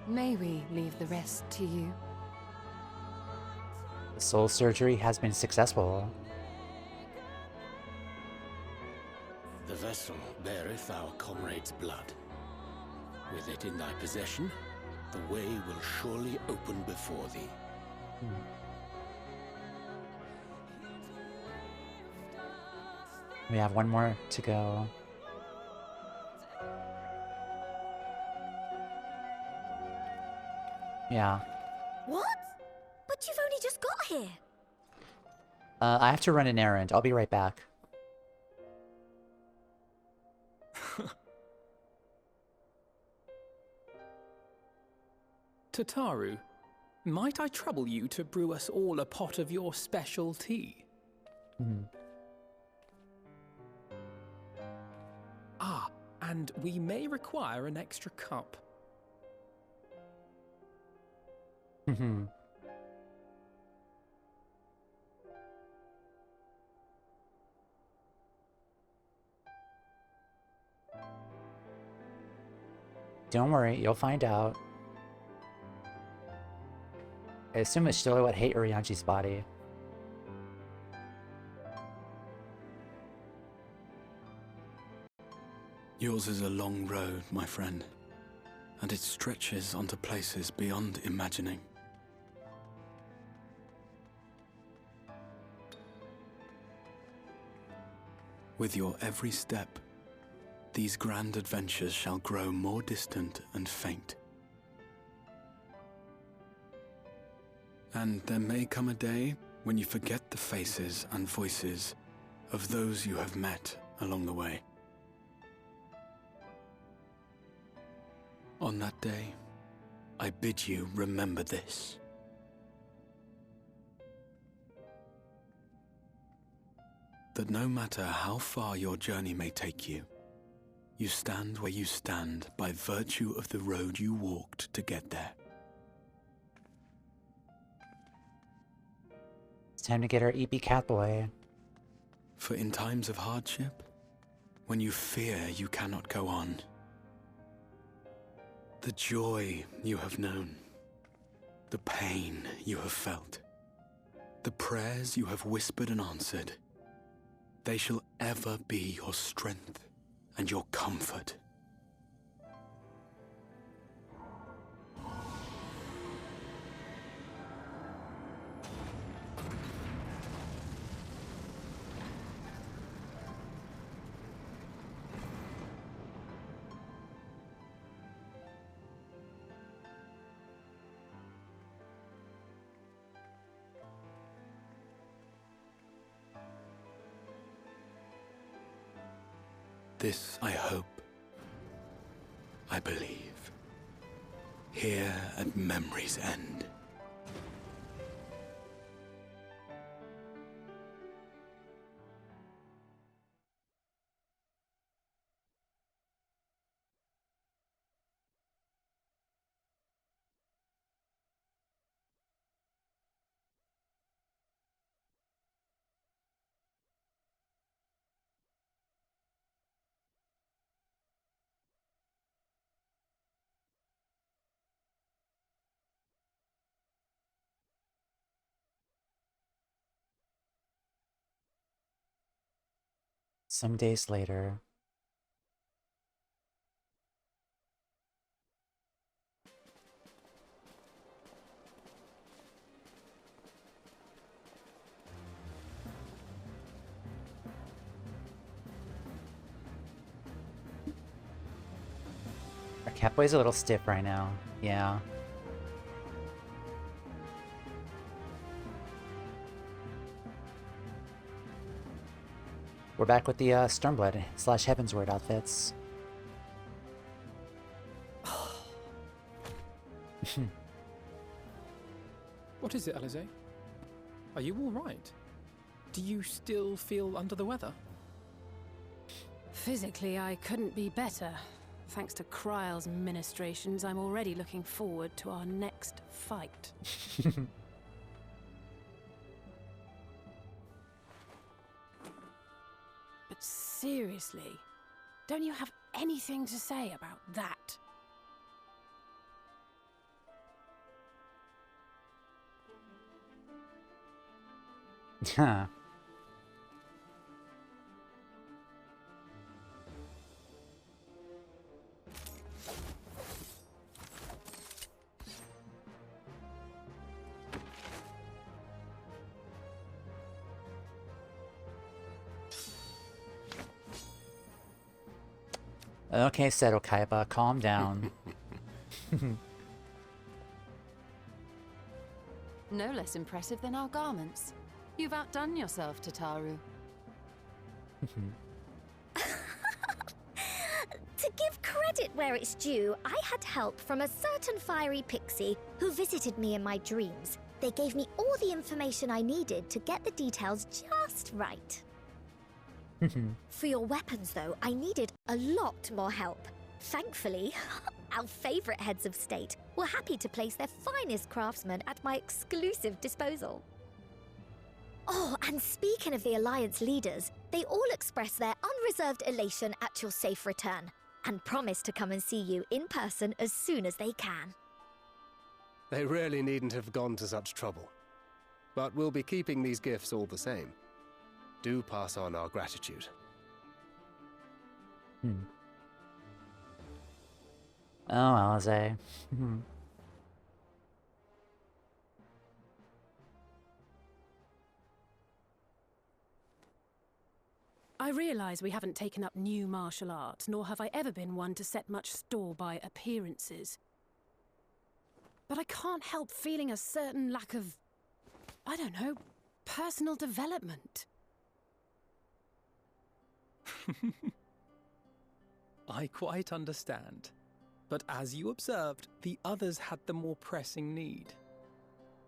May we leave the rest to you? The soul surgery has been successful. The vessel beareth our comrade's blood. With it in thy possession, the way will surely open before thee. We have one more to go. Yeah. What? But you've only just got here. I have to run an errand. I'll be right back. Tataru, might I trouble you to brew us all a pot of your special tea? Ah, and we may require an extra cup. Don't worry, you'll find out. I assume it's still what hate Urianchi's body. Yours is a long road, my friend, and it stretches onto places beyond imagining. With your every step, these grand adventures shall grow more distant and faint. And there may come a day when you forget the faces and voices of those you have met along the way. On that day, I bid you remember this. That no matter how far your journey may take you, you stand where you stand by virtue of the road you walked to get there. It's time to get our EP Catboy. For in times of hardship, when you fear you cannot go on, the joy you have known, the pain you have felt, the prayers you have whispered and answered, they shall ever be your strength and your comfort. This I hope, I believe, here at memory's end. Some days later. Our Catboy's a little stiff right now. Yeah. We're back with the Stormblood / Heavensward outfits. What is it, Alize? Are you all right? Do you still feel under the weather? Physically, I couldn't be better. Thanks to Kryle's ministrations, I'm already looking forward to our next fight. But seriously, don't you have anything to say about that? Huh. Okay, Seto Kaiba, calm down. No less impressive than our garments. You've outdone yourself, Tataru. To give credit where it's due, I had help from a certain fiery pixie who visited me in my dreams. They gave me all the information I needed to get the details just right. For your weapons, though, I needed a lot more help. Thankfully, our favourite heads of state were happy to place their finest craftsmen at my exclusive disposal. Oh, and speaking of the Alliance leaders, they all expressed their unreserved elation at your safe return, and promise to come and see you in person as soon as they can. They really needn't have gone to such trouble. But we'll be keeping these gifts all the same. Do pass on our gratitude. Oh, Alize. I realise we haven't taken up new martial arts, nor have I ever been one to set much store by appearances. But I can't help feeling a certain lack of, I don't know, personal development. I quite understand. But as you observed, the others had the more pressing need.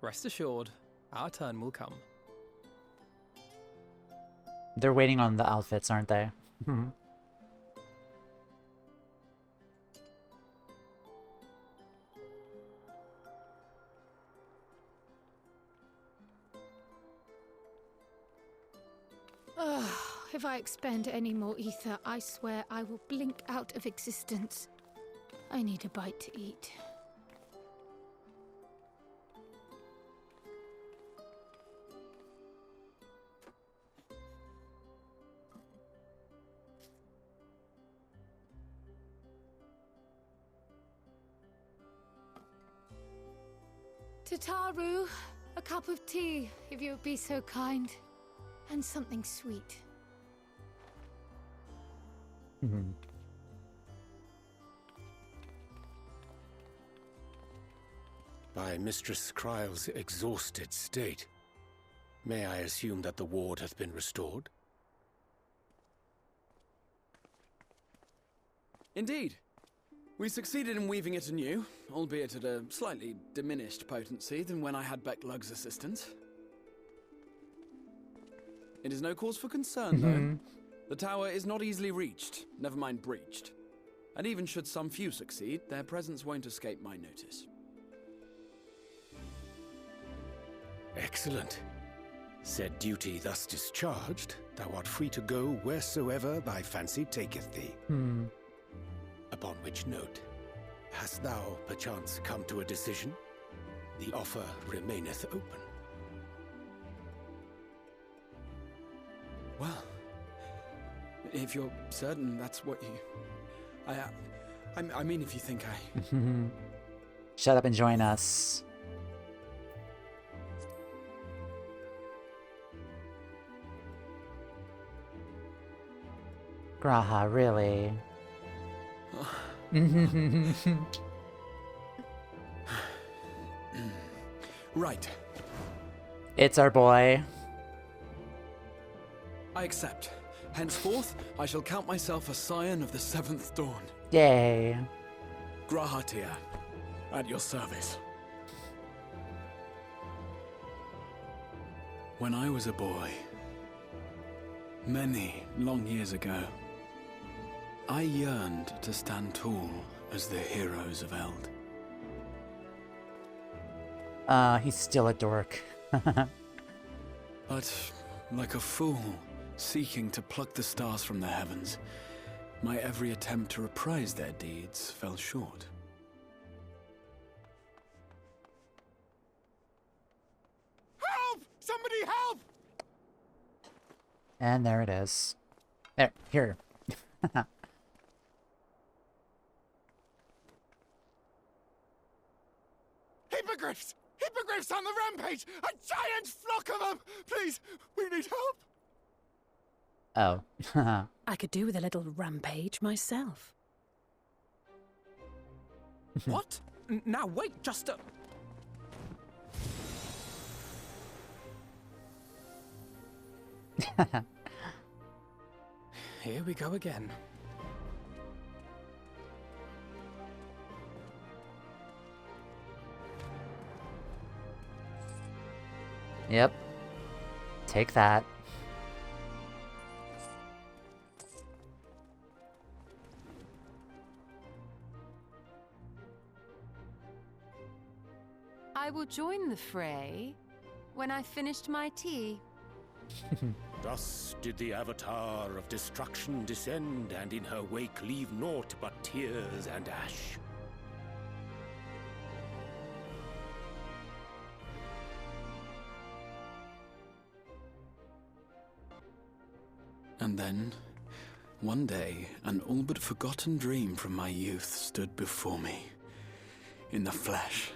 Rest assured, our turn will come. They're waiting on the outfits, aren't they? If I expend any more ether, I swear I will blink out of existence. I need a bite to eat. Tataru, a cup of tea, if you would be so kind. And something sweet. By Mistress Kryle's exhausted state, may I assume that the ward hath been restored? Indeed. We succeeded in weaving it anew, albeit at a slightly diminished potency than when I had Beq Lugg's assistance. It is no cause for concern, though. The tower is not easily reached, never mind breached. And even should some few succeed, their presence won't escape my notice. Excellent. Said duty thus discharged, thou art free to go wheresoever thy fancy taketh thee. Upon which note, hast thou perchance come to a decision? The offer remaineth open. Well, if you're certain that's what you... I mean, if you think I... Shut up and join us. Graha, really? Right. It's our boy. I accept. Henceforth, I shall count myself a scion of the Seventh Dawn. Yay. Grahatia, at your service. When I was a boy, many long years ago, I yearned to stand tall as the heroes of Eld. He's still a dork. But, like a fool, seeking to pluck the stars from the heavens, my every attempt to reprise their deeds fell short. Help! Somebody help! And there it is. There, here. Hippogriffs! Hippogriffs on the rampage! A giant flock of them! Please, we need help! Oh. I could do with a little rampage myself. What? Now wait, just a... Here we go again. Yep. Take that. I will join the fray when I've finished my tea. Thus did the Avatar of Destruction descend, and in her wake leave naught but tears and ash. And then, one day, an all but forgotten dream from my youth stood before me, in the flesh.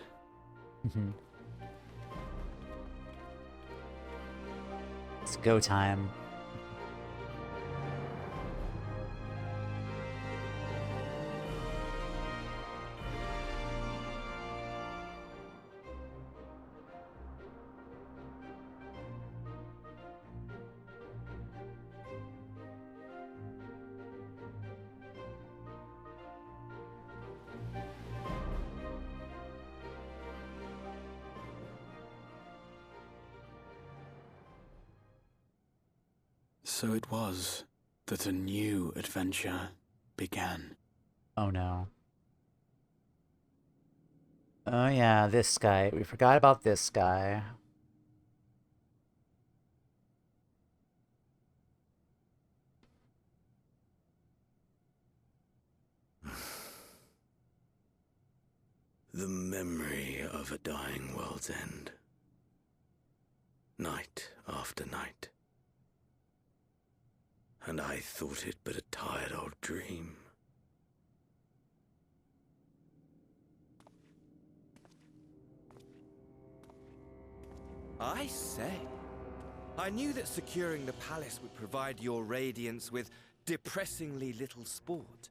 It's go time. So it was that a new adventure began. Oh no. Oh yeah, this guy. We forgot about this guy. The memory of a dying world's end. Night after night. And I thought it but a tired old dream. I say, I knew that securing the palace would provide your radiance with depressingly little sport,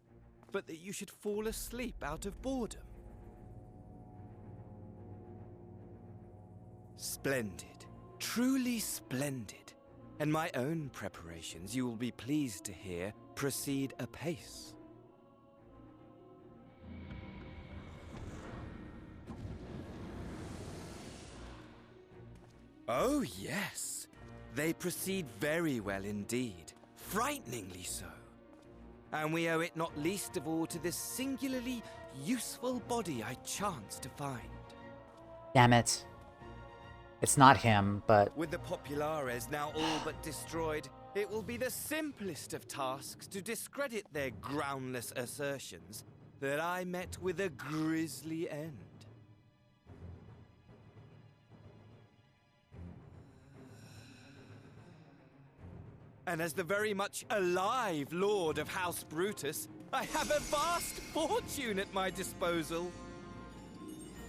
but that you should fall asleep out of boredom. Splendid, truly splendid. And my own preparations, you will be pleased to hear, proceed apace. Oh, yes. They proceed very well indeed. Frighteningly so. And we owe it not least of all to this singularly useful body I chanced to find. Damn it. It's not him, but... With the Populares now all but destroyed, it will be the simplest of tasks to discredit their groundless assertions that I met with a grisly end. And as the very much alive Lord of House Brutus, I have a vast fortune at my disposal.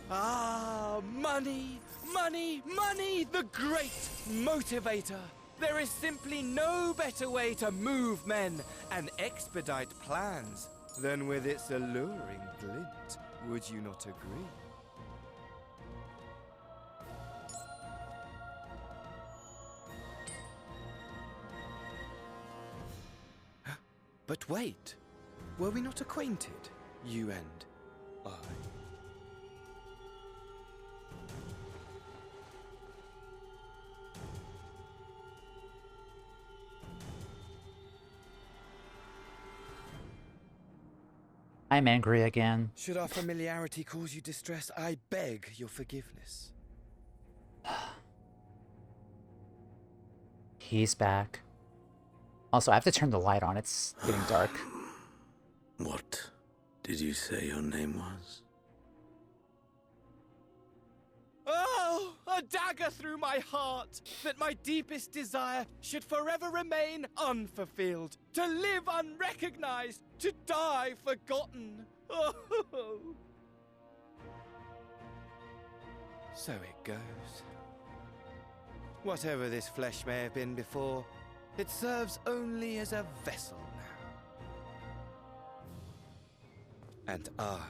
Ah, money, money, money, the great motivator. There is simply no better way to move men and expedite plans than with its alluring glint. Would you not agree? But wait, were we not acquainted, you and I? I'm angry again. Should our familiarity cause you distress, I beg your forgiveness. He's back. Also, I have to turn the light on. It's getting dark. What did you say your name was? Oh, a dagger through my heart, that my deepest desire should forever remain unfulfilled, to live unrecognized, to die forgotten. Oh. So it goes. Whatever this flesh may have been before, it serves only as a vessel now. And I,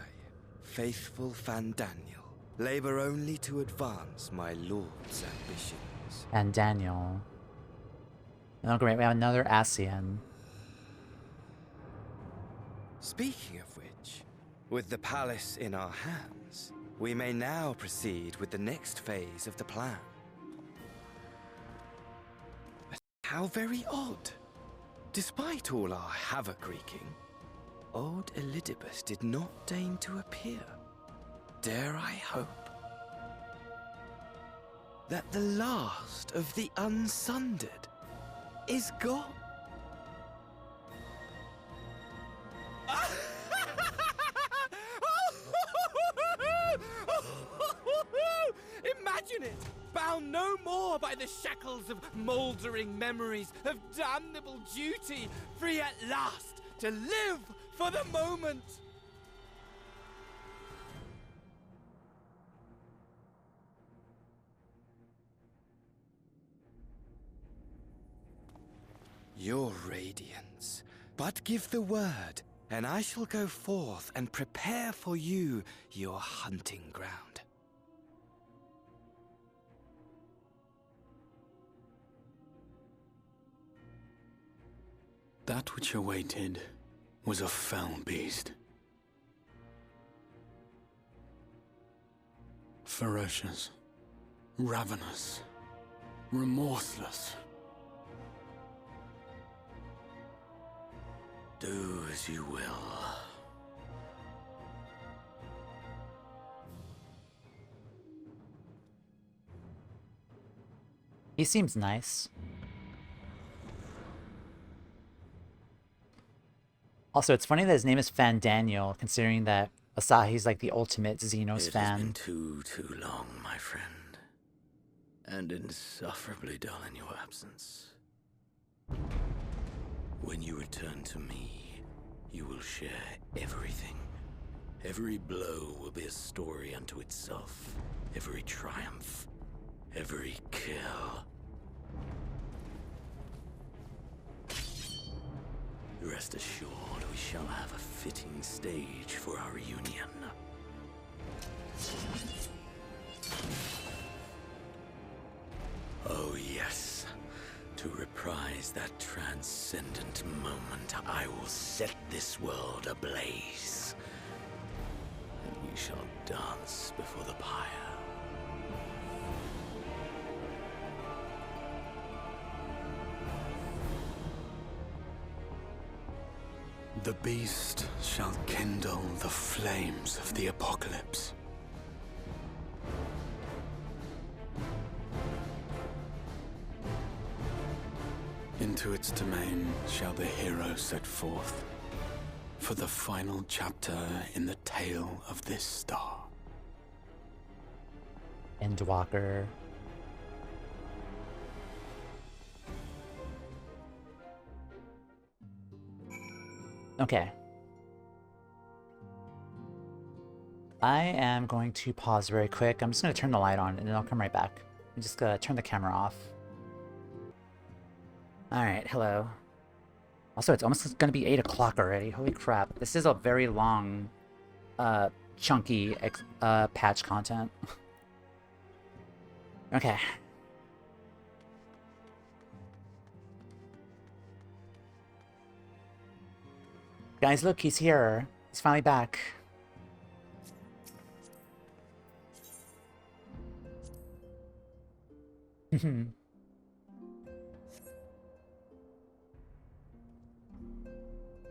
faithful Fandaniel, labor only to advance my lord's ambitions. And Daniel. Oh great, we have another Ascian. Speaking of which, with the palace in our hands, we may now proceed with the next phase of the plan. But how very odd. Despite all our havoc wreaking, old Elidibus did not deign to appear. Dare I hope that the last of the Unsundered is gone? Imagine it! Bound no more by the shackles of mouldering memories of damnable duty, free at last to live for the moment! Your radiance, but give the word, and I shall go forth and prepare for you your hunting ground. That which awaited was a fell beast. Ferocious, ravenous, remorseless. Do as you will. He seems nice. Also, it's funny that his name is Fandaniel, considering that Asahi's like the ultimate Xenos fan. It has been too long, my friend. And insufferably dull in your absence. When you return to me, you will share everything. Every blow will be a story unto itself. Every triumph, every kill. Rest assured, we shall have a fitting stage for our reunion. Oh yes. To reprise that transcendent moment, I will set this world ablaze. And we shall dance before the pyre. The beast shall kindle the flames of the apocalypse. Into its domain shall the hero set forth for the final chapter in the tale of this star. Endwalker. Okay. I am going to pause very quick. I'm just going to turn the light on and then I'll come right back. I'm just going to turn the camera off. Alright, hello. Also, it's almost going to be 8 o'clock already. Holy crap. This is a very long, chunky patch content. Okay. Guys, look, he's here. He's finally back.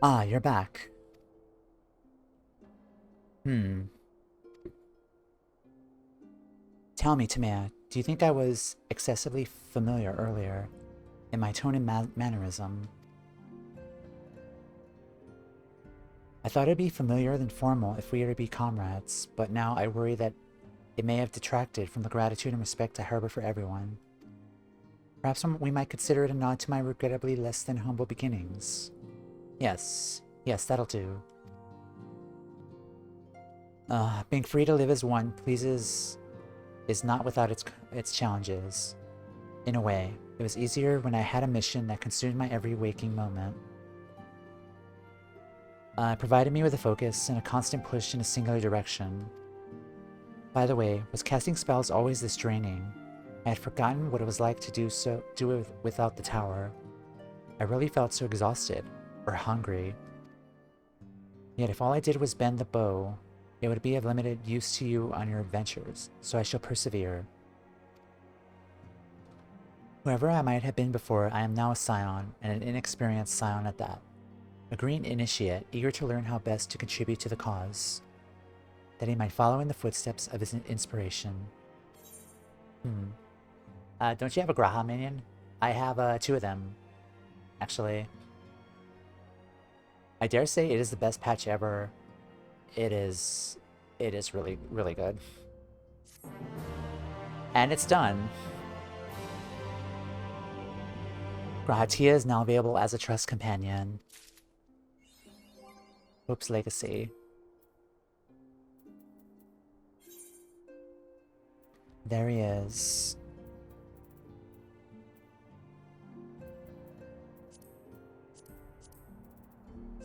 Ah, you're back. Tell me, Toumeya, do you think I was excessively familiar earlier in my tone and mannerism? I thought it'd be familiar than formal if we were to be comrades, but now I worry that it may have detracted from the gratitude and respect I harbor for everyone. Perhaps we might consider it a nod to my regrettably less than humble beginnings. Yes, that'll do. Being free to live as one pleases is not without its challenges. In a way, it was easier when I had a mission that consumed my every waking moment. It provided me with a focus and a constant push in a singular direction. By the way, was casting spells always this draining? I had forgotten what it was like to do it without the tower. I really felt so exhausted, or hungry. Yet if all I did was bend the bow, it would be of limited use to you on your adventures, so I shall persevere. Whoever I might have been before, I am now a scion, and an inexperienced scion at that. A green initiate, eager to learn how best to contribute to the cause, that he might follow in the footsteps of his inspiration. Don't you have a Graha minion? I have 2 of them, actually. I dare say it is the best patch ever. It is really, really good. And it's done. Grahatia is now available as a trust companion. Hope's Legacy. There he is.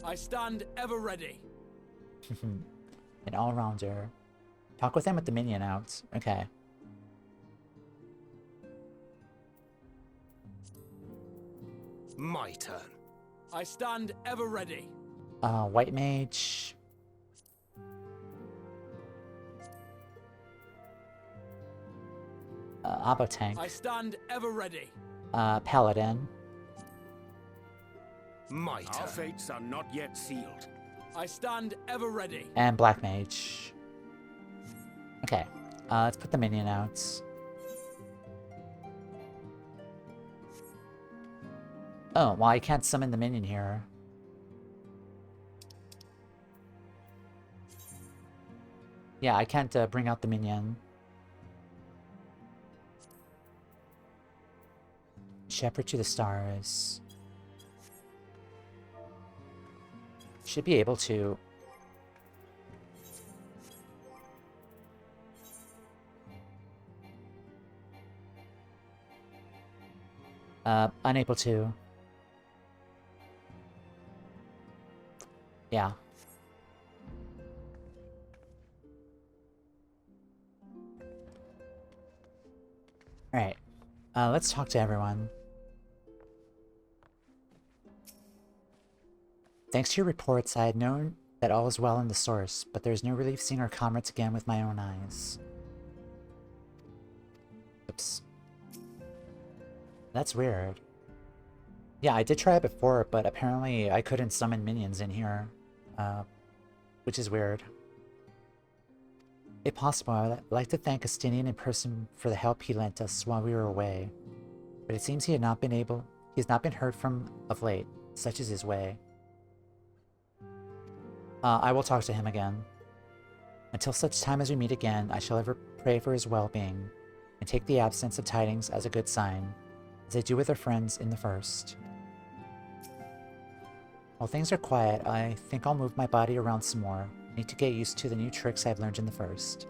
I stand ever ready. An all-rounder. Talk with him with the minion out. Okay. My turn. I stand ever ready. White mage. Abo tank. I stand ever ready. Paladin. My turn. Our fates are not yet sealed. I stand ever ready. And black mage. Okay. Let's put the minion out. Oh, well, I can't summon the minion here. Yeah, I can't bring out the minion. Shepherd to the stars. Should be able to. Unable to. Yeah. Alright. Let's talk to everyone. Thanks to your reports, I had known that all is well in the source, but there is no relief seeing our comrades again with my own eyes. Oops. That's weird. Yeah, I did try it before, but apparently I couldn't summon minions in here. Which is weird. If possible, I would like to thank Astinian in person for the help he lent us while we were away. But it seems he has not been heard from of late. Such is his way. I will talk to him again. Until such time as we meet again, I shall ever pray for his well-being, and take the absence of tidings as a good sign, as I do with our friends in the first. While things are quiet, I think I'll move my body around some more. I need to get used to the new tricks I've learned in the first.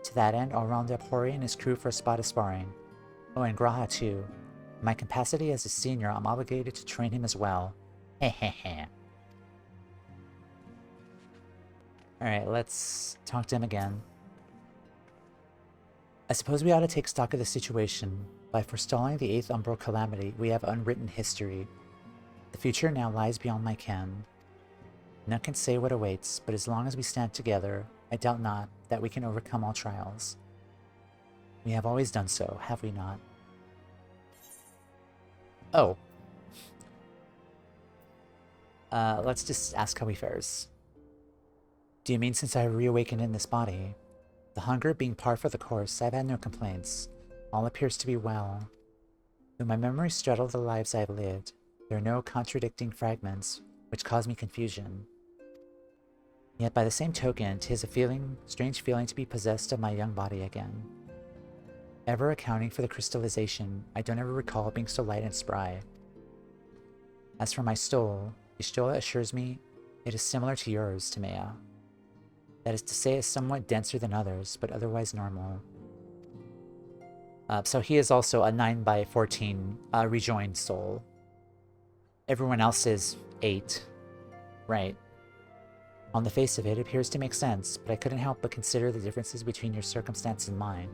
To that end, I'll round up Hori and his crew for a spot of sparring. Oh, and Graha too. In my capacity as a senior, I'm obligated to train him as well. Hehehe. Alright, let's talk to him again. I suppose we ought to take stock of the situation. By forestalling the 8th Umbral Calamity, we have unwritten history. The future now lies beyond my ken. None can say what awaits, but as long as we stand together, I doubt not that we can overcome all trials. We have always done so, have we not? Oh. Let's just ask how he fares. Do you mean since I reawakened in this body? The hunger being par for the course, I've had no complaints. All appears to be well. Though my memories straddle the lives I've lived, there are no contradicting fragments, which cause me confusion. Yet by the same token, 'tis a strange feeling to be possessed of my young body again. Ever accounting for the crystallization, I don't ever recall being so light and spry. As for my stole, Ishtola assures me it is similar to yours, Toumeya. That is to say, it's somewhat denser than others, but otherwise normal. So he is also a 9/14 rejoined soul. Everyone else is 8. Right. On the face of it, it appears to make sense, but I couldn't help but consider the differences between your circumstance and mine.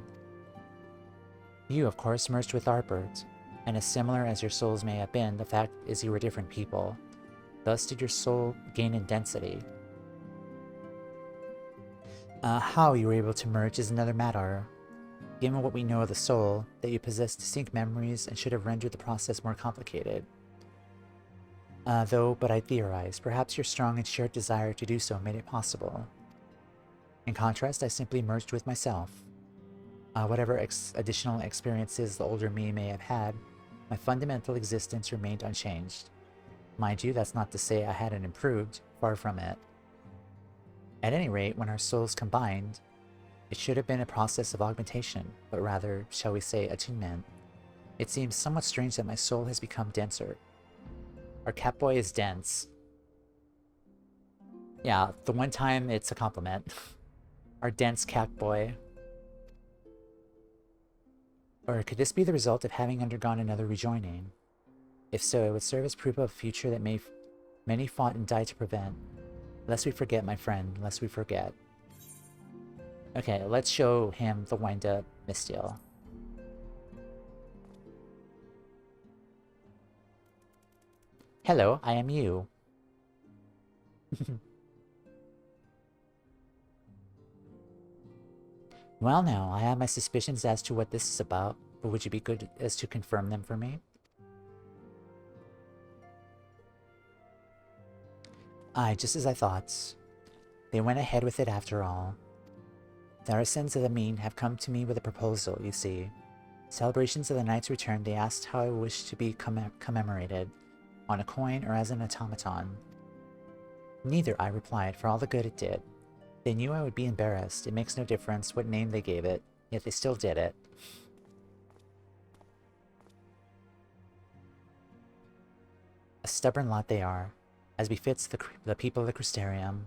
You, of course, merged with Arbert. And as similar as your souls may have been, the fact is you were different people. Thus did your soul gain in density. How you were able to merge is another matter. Given what we know of the soul, that you possess distinct memories and should have rendered the process more complicated. But I theorize, perhaps your strong and shared desire to do so made it possible. In contrast, I simply merged with myself. Whatever additional experiences the older me may have had, my fundamental existence remained unchanged. Mind you, that's not to say I hadn't improved, far from it. At any rate, when our souls combined, it should have been a process of augmentation, but rather, shall we say, attunement. It seems somewhat strange that my soul has become denser. Our catboy is dense. Yeah, the one time it's a compliment. Our dense catboy. Or could this be the result of having undergone another rejoining? If so, it would serve as proof of a future that many fought and died to prevent. Lest we forget, my friend, lest we forget. Okay, let's show him the wind-up Mistiel. Hello, I am you. Well now, I have my suspicions as to what this is about, but would you be good as to confirm them for me? Aye, just as I thought. They went ahead with it after all. The Arsens of the Mean have come to me with a proposal, you see. Celebrations of the Knight's return, they asked how I wished to be commemorated, on a coin or as an automaton. Neither, I replied, for all the good it did. They knew I would be embarrassed. It makes no difference what name they gave it, yet they still did it. A stubborn lot they are, as befits the people of the Crystarium.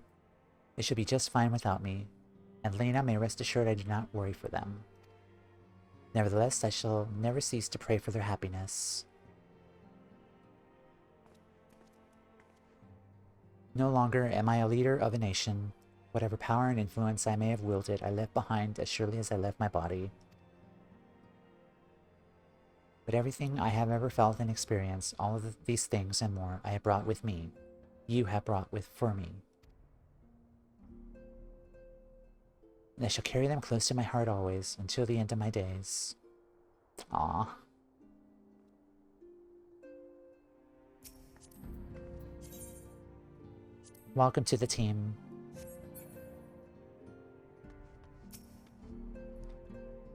They should be just fine without me, and Lena may rest assured I do not worry for them. Nevertheless, I shall never cease to pray for their happiness. No longer am I a leader of a nation. Whatever power and influence I may have wielded, I left behind as surely as I left my body. But everything I have ever felt and experienced, all of these things and more, I have brought with me. You have brought for me. And I shall carry them close to my heart always, until the end of my days. Aww. Welcome to the team.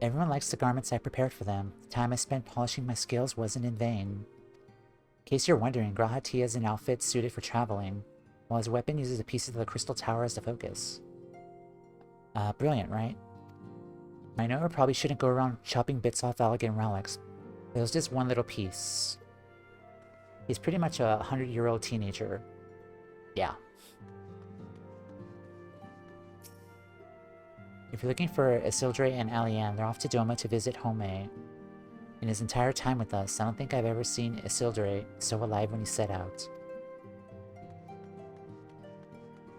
Everyone likes the garments I prepared for them. The time I spent polishing my scales wasn't in vain. In case you're wondering, Grahatia is an outfit suited for traveling, while his weapon uses a piece of the crystal tower as the focus. Brilliant, right? I know I probably shouldn't go around chopping bits off elegant relics, but it was just one little piece. He's pretty much a 100-year-old teenager. Yeah. If you're looking for Isildur and Alianne, they're off to Doma to visit Toumeya. In his entire time with us, I don't think I've ever seen Isildur so alive when he set out.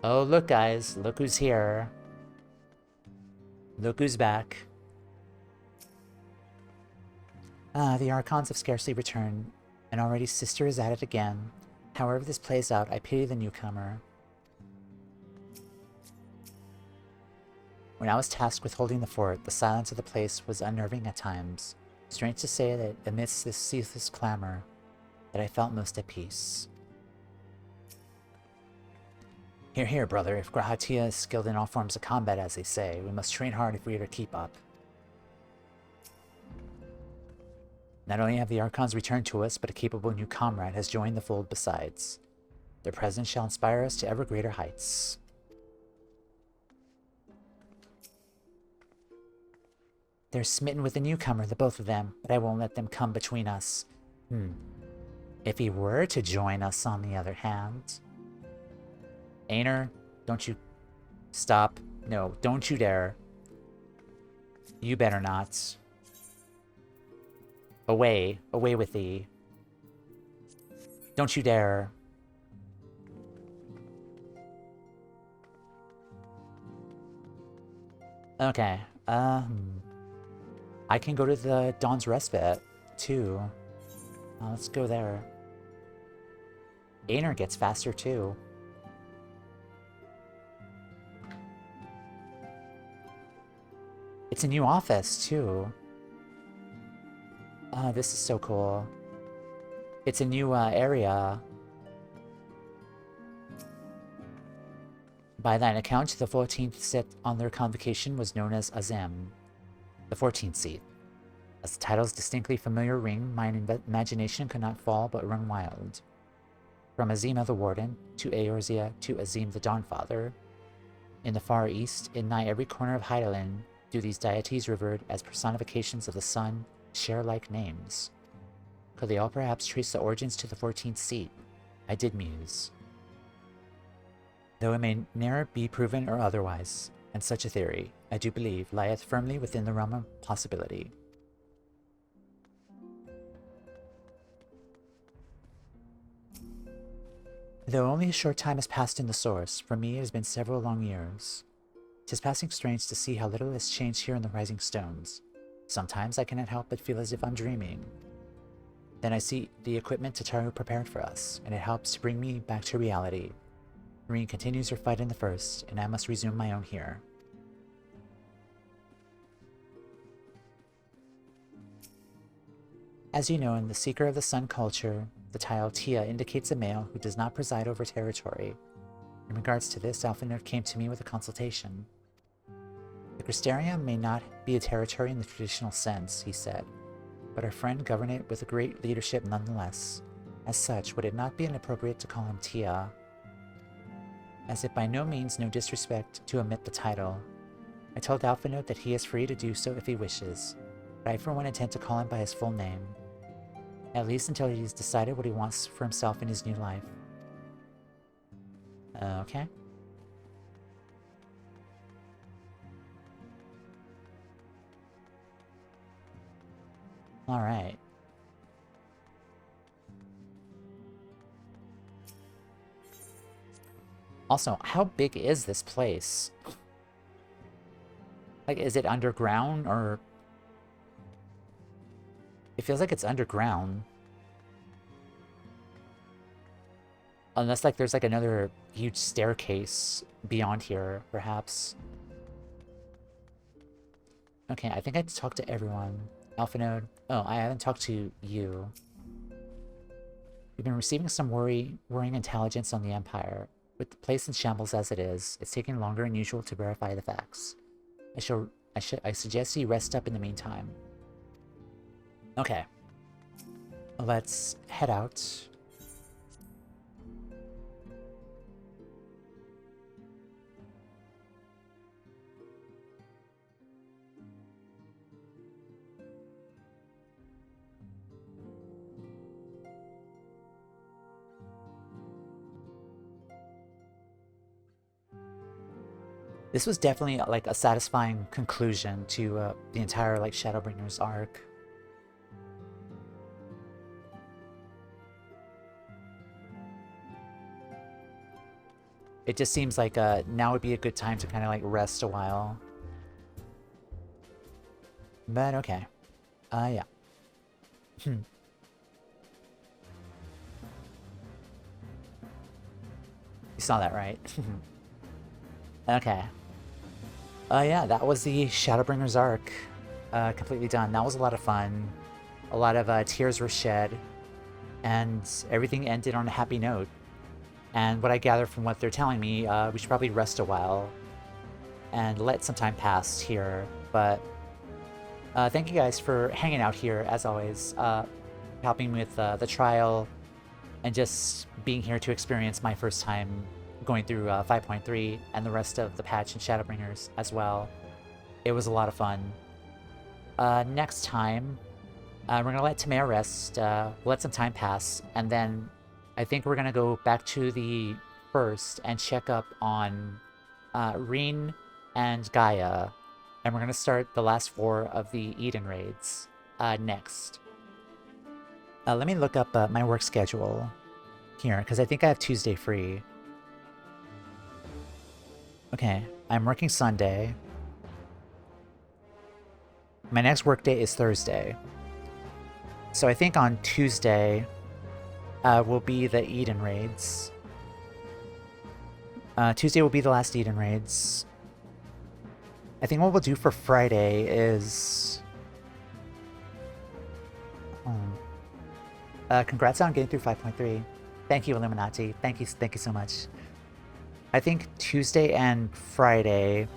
Oh, look guys, look who's here. Look who's back. The Archons have scarcely returned, and already Sister is at it again. However this plays out, I pity the newcomer. When I was tasked with holding the fort, the silence of the place was unnerving at times. Strange to say that amidst this ceaseless clamor, that I felt most at peace. Hear, hear, brother. If Grahatia is skilled in all forms of combat, as they say, we must train hard if we are to keep up. Not only have the Archons returned to us, but a capable new comrade has joined the fold besides. Their presence shall inspire us to ever greater heights. They're smitten with the newcomer, the both of them, but I won't let them come between us. If he were to join us, on the other hand... Aner, don't you... Stop. No, don't you dare. You better not. Away. Away with thee. Don't you dare. Okay, I can go to the Dawn's Respite, too. Let's go there. Aner gets faster too. It's a new office too. Oh, this is so cool. It's a new area. By that account, the 14th set on their convocation was known as Azem, the 14th seat. As the title's distinctly familiar ring, my imagination could not fall but run wild. From Azima the Warden, to Eorzea, to Azim the Dawnfather. In the far east, in nigh every corner of Hydaelyn, do these deities revered as personifications of the sun share like names. Could they all perhaps trace the origins to the 14th seat? I did muse. Though it may ne'er be proven or otherwise, and such a theory, I do believe, lieth firmly within the realm of possibility. Though only a short time has passed in the source, for me it has been several long years. 'Tis passing strange to see how little has changed here in the Rising Stones. Sometimes I cannot help but feel as if I'm dreaming. Then I see the equipment Tataru prepared for us, and it helps to bring me back to reality. Marine continues her fight in the first, and I must resume my own here. As you know, in the Seeker of the Sun culture, the tile Tia indicates a male who does not preside over territory. In regards to this, Alphanode came to me with a consultation. The Crystarium may not be a territory in the traditional sense, he said, but our friend governed it with a great leadership nonetheless. As such, would it not be inappropriate to call him Tia? As it by no means no disrespect to omit the title, I told Alphanode that he is free to do so if he wishes, but I for one intend to call him by his full name. At least until he's decided what he wants for himself in his new life. Okay. Alright. Also, how big is this place? Like, is it underground or... It feels like it's underground. Unless, like, there's, like, another huge staircase beyond here, perhaps. Okay, I think I talked to everyone. Alphanode. Oh, I haven't talked to you. We've been receiving some worrying intelligence on the Empire. With the place in shambles as it is, it's taking longer than usual to verify the facts. I suggest you rest up in the meantime. Okay. Let's head out. This was definitely like a satisfying conclusion to the entire like Shadowbringers arc. It just seems like now would be a good time to kind of like rest a while. But okay. Yeah. You saw that, right? Okay. Yeah, that was the Shadowbringers arc. Completely done. That was a lot of fun. A lot of tears were shed. And everything ended on a happy note. And what I gather from what they're telling me, we should probably rest a while. And let some time pass here. But thank you guys for hanging out here, as always. Helping with the trial. And just being here to experience my first time going through 5.3 and the rest of the patch in Shadowbringers as well. It was a lot of fun. Next time, we're going to let Toumeya rest, let some time pass, and then I think we're going to go back to the first and check up on Reen and Gaia, and we're going to start the last 4 of the Eden raids next. Let me look up my work schedule here, because I think I have Tuesday free. Okay, I'm working Sunday. My next work day is Thursday. So I think on Tuesday will be the Eden raids. Tuesday will be the last Eden raids. I think what we'll do for Friday is... congrats on getting through 5.3. Thank you, Illuminati. Thank you so much. I think Tuesday and Friday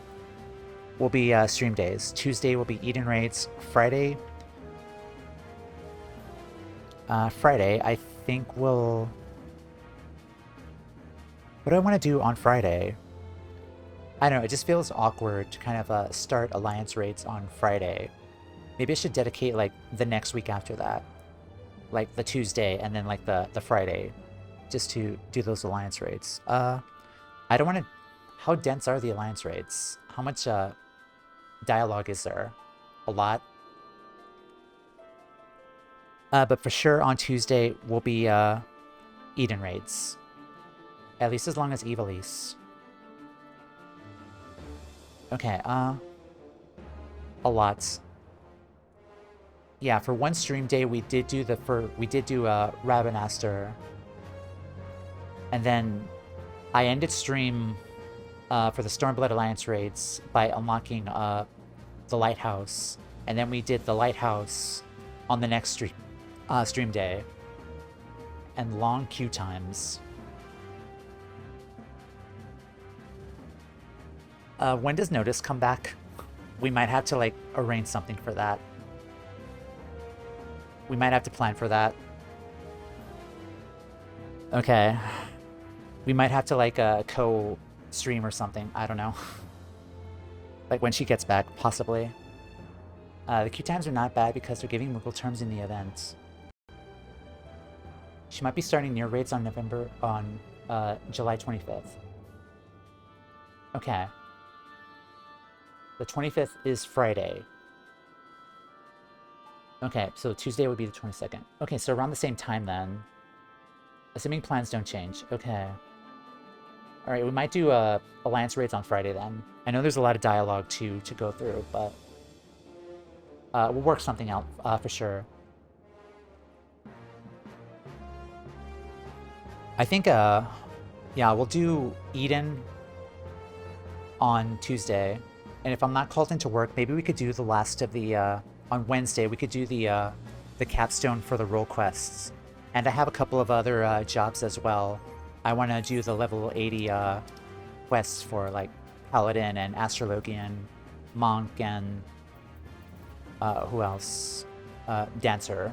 will be stream days. Tuesday will be Eden raids. Friday, I think we'll... What do I want to do on Friday? I don't know, it just feels awkward to kind of start Alliance raids on Friday. Maybe I should dedicate, like, the next week after that. Like, the Tuesday and then, like, the Friday. Just to do those Alliance raids. I don't want to... How dense are the Alliance raids? How much, dialogue is there? A lot? But for sure on Tuesday will be, Eden raids. At least as long as Evilise. Okay, a lot. Yeah, for one stream day we did do Rabbinaster. And then I ended stream for the Stormblood Alliance raids by unlocking the Lighthouse. And then we did the Lighthouse on the next stream day. And long queue times. When does Notice come back? We might have to, like, arrange something for that. We might have to plan for that. Okay. We might have to, like, co-stream or something. I don't know. Like, when she gets back, possibly. The queue times are not bad because they're giving Moogle terms in the event. She might be starting near raids on July 25th. Okay. The 25th is Friday. Okay, so Tuesday would be the 22nd. Okay, so around the same time then. Assuming plans don't change. Okay. Alright, we might do Alliance raids on Friday then. I know there's a lot of dialogue to go through, but... we'll work something out for sure. I think, yeah, we'll do Eden on Tuesday. And if I'm not called into work, maybe we could do the last of the, on Wednesday, we could do the capstone for the role quests. And I have a couple of other jobs as well. I want to do the level 80 quests for, like, Paladin and Astrologian, Monk, and, who else? Dancer.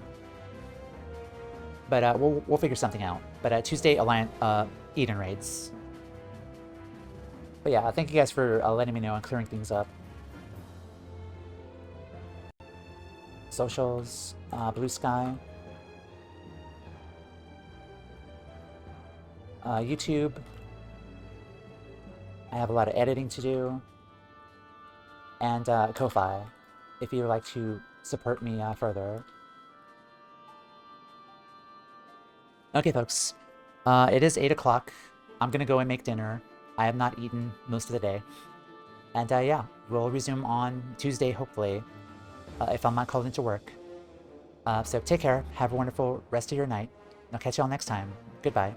But we'll figure something out. But Tuesday, Eden raids. But yeah, thank you guys for letting me know and clearing things up. Socials, Blue Sky. YouTube. I have a lot of editing to do. And Ko-Fi, if you would like to support me further. Okay, folks. It is 8 o'clock. I'm gonna go and make dinner. I have not eaten most of the day. And yeah, we'll resume on Tuesday, hopefully, if I'm not called into work. So take care, have a wonderful rest of your night, and I'll catch you all next time. Goodbye.